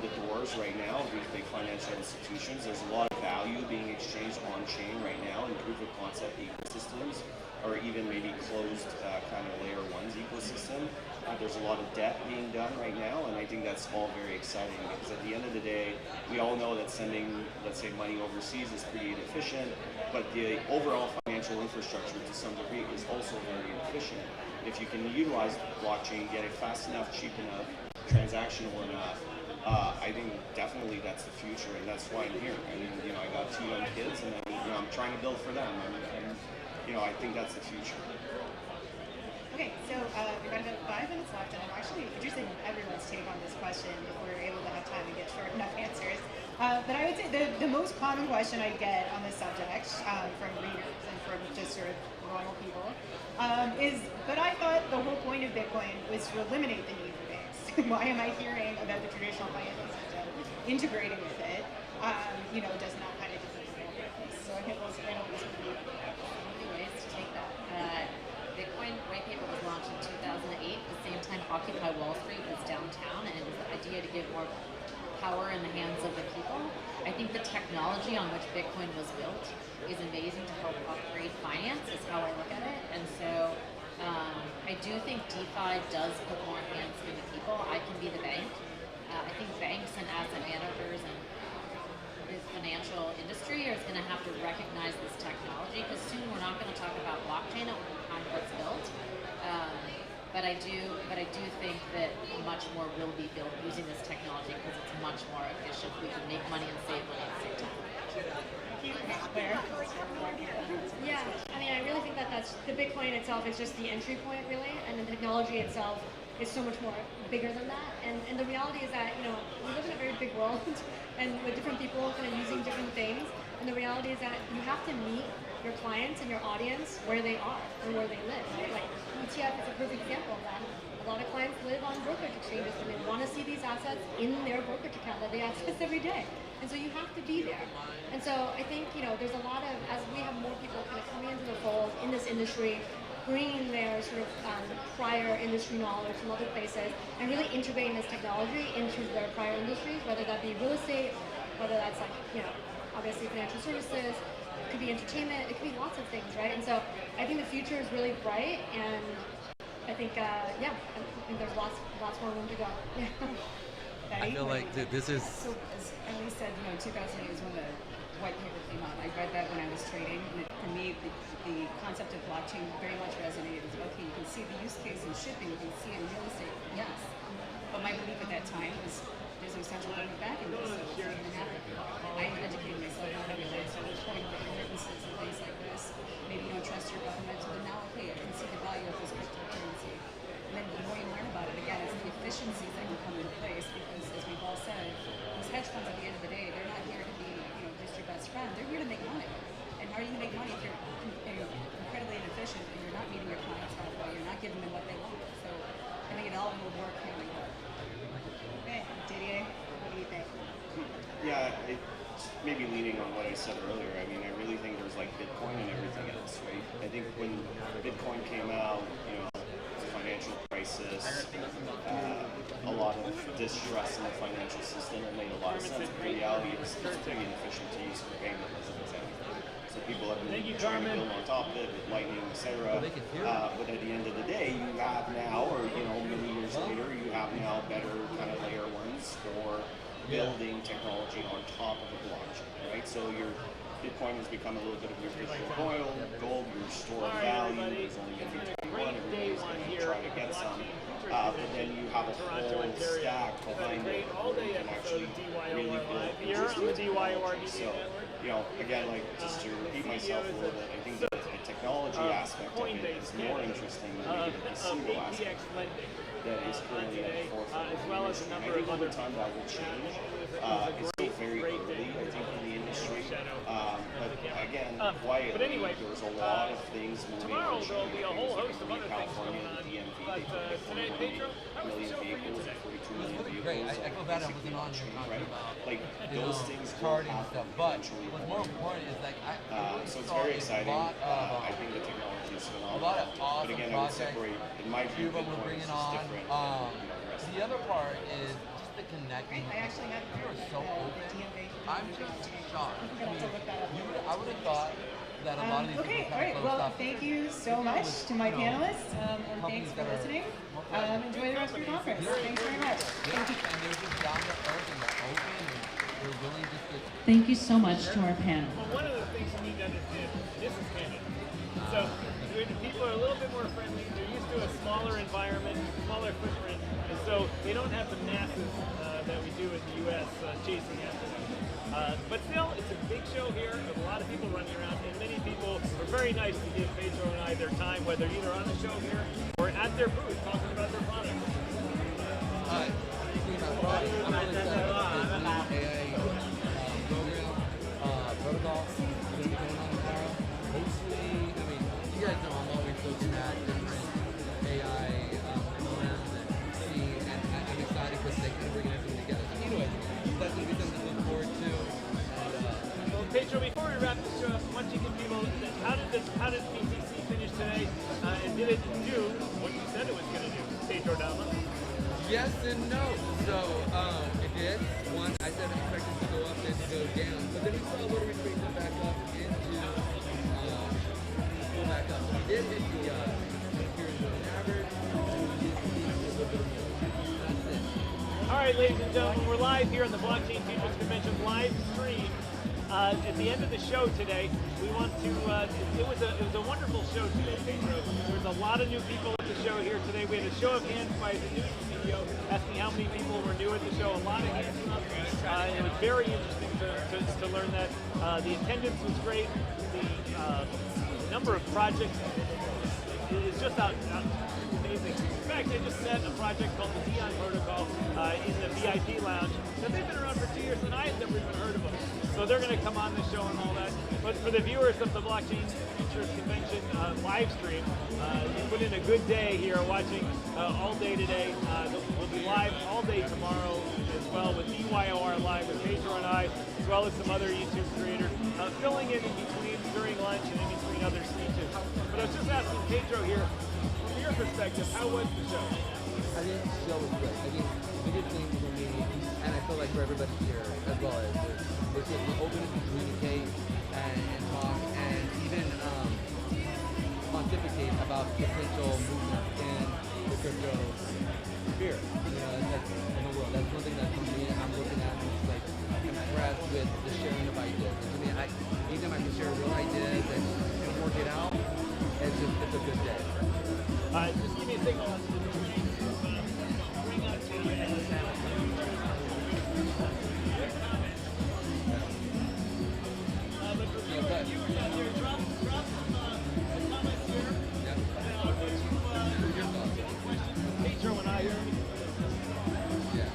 the doors right now of these big financial institutions. There's a lot of value being exchanged on chain right now in proof of concept ecosystems, or even maybe closed kind of layer ones ecosystem. There's a lot of debt being done right now, and I think that's all very exciting because at the end of the day, we all know that sending, let's say, money overseas is pretty inefficient, but the overall financial infrastructure to some degree is also very inefficient. If you can utilize blockchain, get it fast enough, cheap enough, transactional enough, I think definitely that's the future, and that's why I'm here. I mean, I got 2 young kids, and I'm trying to build for them, and I think that's the future. Okay, so we've got about 5 minutes left, and I'm actually interested in everyone's take on this question if we're able to have time to get short enough answers. But I would say the most common question I get on this subject from readers and from just sort of normal people is, but I thought the whole point of Bitcoin was to eliminate the need for banks. Why am I hearing about the traditional financial system integrating with it? Does not kind of defeat the whole purpose. So I think those are many ways to take that. Bitcoin white paper was launched in 2008. At the same time, Occupy Wall Street was downtown, and it was the idea to give more power in the hands of the people. I think the technology on which Bitcoin was built is amazing to help upgrade finance, is how I look at it. And so I do think DeFi does put more hands in the people. I can be the bank. I think banks and asset managers and the financial industry is going to have to recognize this technology, because soon we're not going to talk about blockchain at the time what's built. But I do think that much more will be built using this technology because it's much more efficient. We can make money and save money at the same time. Yeah, I mean, I really think that's the Bitcoin itself is just the entry point, really, and the technology itself is so much more bigger than that. And the reality is that, we live in a very big world and with different people kind of using different things. And the reality is that you have to meet your clients and your audience where they are and where they live, right? Like ETF is a perfect example of that. A lot of clients live on brokerage exchanges and they want to see these assets in their brokerage account that they access every day. And so you have to be there. And so I think, there's a lot of, as we have more people kind of coming into the fold in this industry, bringing their sort of prior industry knowledge from other places and really integrating this technology into their prior industries, whether that be real estate, whether that's like, obviously financial services, it could be entertainment, it could be lots of things, right? And so I think the future is really bright, and I think, I think there's lots more room to go. I feel like this is... So as Ellie said, 2008 is when the white paper came out. I read that when I was trading, and for me, the concept of blockchain very much resonated. It's okay, you can see the use case in shipping, you can see it in real estate, yes. But my belief at that time was there's no central bank back in this, so it's not going to happen. I educated myself on how to get to the point of remittances and things like this. Maybe you don't trust your government, but now, okay, I can see the value of this cryptocurrency. And then the more you learn about it, again, it's the efficiencies that can come into place, because as we've all said, these hedge funds at the end of the day, they're not here to be, just your best friend. They're here to make money. And how are you going to make money if you're incredibly inefficient and you're not meeting your clients halfway, you're not giving them what they want? So I think it all will work hand in hand. Okay, Didier, what do you think? Yeah, maybe leaning on what I said earlier. I mean, I really think there's like Bitcoin and everything else, right? I think when Bitcoin came out, the financial crisis, a lot of distrust in the financial system, it made a lot of sense. But the reality is it's pretty inefficient to use for payment as an example. So people have been trying to build on top of it with Lightning, etc. But at the end of the day, you have now, or many years later, you have now better kind of layer ones for building technology on top of a blockchain, right? So your Bitcoin has become a little bit of your digital gold, your store of value. There's only going to be one. Everybody's going to try to get some. But then you have a whole stack behind it where you can actually really build interesting technology. So, you know, again, like just to repeat myself a little bit, I think the technology aspect of it is more interesting than maybe the casino aspect that is currently at the forefront of the industry. And I think over time that will change. It's still very early, I think, in the industry. But again, quietly, there's a lot of things moving on. There'll be a whole host of other things going on. Today, Pedro, million vehicles, 42 million vehicles. I feel bad I wasn't on here talking about like those things charting stuff. But what's more important is like so it's very exciting. I think the technology is phenomenal. A lot of awesome but again, I would separate, in my view, Bitcoin is different. The other part is just the connecting. I actually have so open. I'm just shocked. I would have thought that a lot of these okay, all right. Well, thank you so much to my panelists, and thanks for listening. Enjoy the rest of your conference. Thanks very much. Thank you. And they're just down to earth and they're open and they're willing just to. Thank you so much to our panel. Well, one of the things you need to understand, this is Canada. So people are a little bit more friendly. They're used to a smaller environment, smaller footprint, and so they don't have the masses that we do in the U.S. Chasing after them. But still, it's a big show here with a lot of people running around, and many people were very nice to give Pedro and I their time, whether either on the show here or at their booth talking about their products. Hi. I'm really excited about this new AI program, protocol, going on tomorrow. Hopefully, I mean, you guys know I'm always looking at different AI programs and seeing, and I'm excited because they kind of bring everything together. So anyway, that's going to be something to look forward to. Well, Pedro, before we wrap the show up, why don't you give people, how did PTC finish today, and did it do what you said it was going to do? Pedro Dama? Yes and no. So it did. One, I said I expected to go up and to go down, but then we saw a little retracement back up into go back up. We did hit the period moving average. That's it. All right, ladies and gentlemen, we're live here on the Blockchain Futurist Convention live stream. At the end of the show today, we want to. It was a wonderful show today, Pedro. There was a lot of new people at the show here today. We had a show of hands by the news studio asking how many people were new at the show. A lot of hands up. It was very interesting to learn that. The attendance was great. The number of projects is just amazing. In fact, they just set a project called the DYOR Protocol in the VIP lounge. Now, they've been around for 2 years, and I had never even heard of them. So they're going to come on the show and all that. But for the viewers of the Blockchain Futurist Convention live stream, you put in a good day here watching all day today. We'll be live all day tomorrow as well with DYOR Live with Pedro and I, as well as some other YouTube creators, filling in between during lunch and in between other speeches. But I was just asking Pedro here, from your perspective, how was the show? I think the show was good. I think the biggest thing for me, and I feel like for everybody here as well, is just the openness to communicate and talk and even pontificate about potential movement in the crypto sphere. You know, that's in the world. That's one thing that for me I'm looking at is like impressed with the sharing of ideas. And to me, anytime I can share real ideas and work it out, it's a good day. Just give me a signal. Bring up Pedro and I here. Yeah.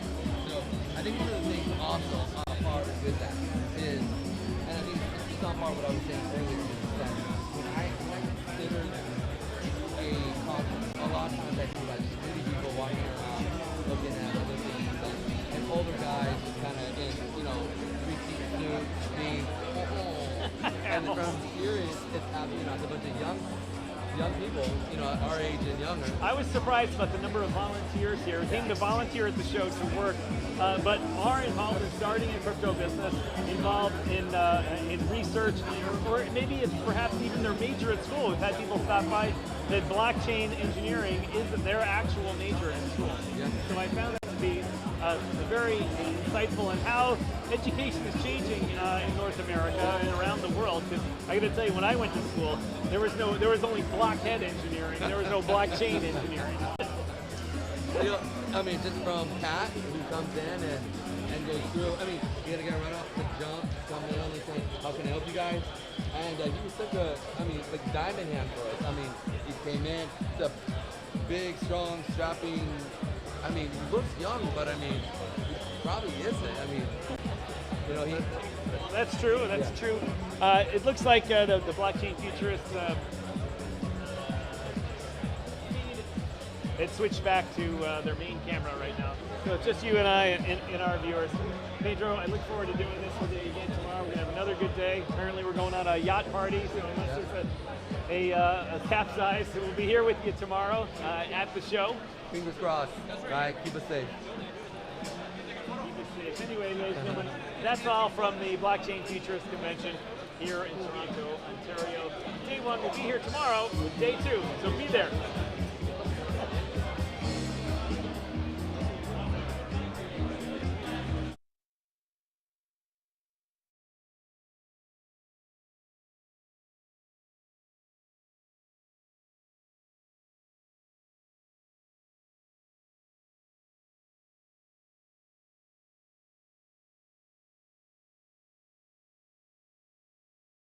So I think one of the things also part with that is, and I think it's on par with what I was saying earlier, is that when I consider a conference, a lot of times I see like really people walking around looking at other things and older guys just kind of in, you know, three-piece suits, being and from here it's happening. It's a bunch of young people, you know, our age and younger. I was surprised about the number of volunteers here who came to volunteer at the show to work, but are involved in starting a crypto business, involved in research, or maybe it's perhaps even their major at school. We've had people stop by that blockchain engineering is their actual major in school. Yeah. So I found that be very insightful on how education is changing in North America and around the world. Because I got to tell you, when I went to school, there was only blockhead engineering. There was no blockchain engineering. I mean, just from Kat, who comes in and goes through. I mean, he had to get right off the jump, come in and say, "How can I help you guys?" And he was such a, I mean, like diamond hand for us. I mean, he came in, the big, strong, strapping. I mean, he looks young, but I mean, he probably isn't. I mean, you know, he. That's true. That's true. It looks like the Blockchain Futurist. It switched back to their main camera right now. So it's just you and I and our viewers. Pedro, I look forward to doing this with you again tomorrow. We're going to have another good day. Apparently we're going on a yacht party, so unless there's a capsize, so we'll be here with you tomorrow at the show. Fingers crossed. All right, keep us safe. Keep us safe. Anyway, ladies and gentlemen, that's all from the Blockchain Futurist Convention here in Toronto, Ontario. Day 1 will be here tomorrow with Day 2, so be there.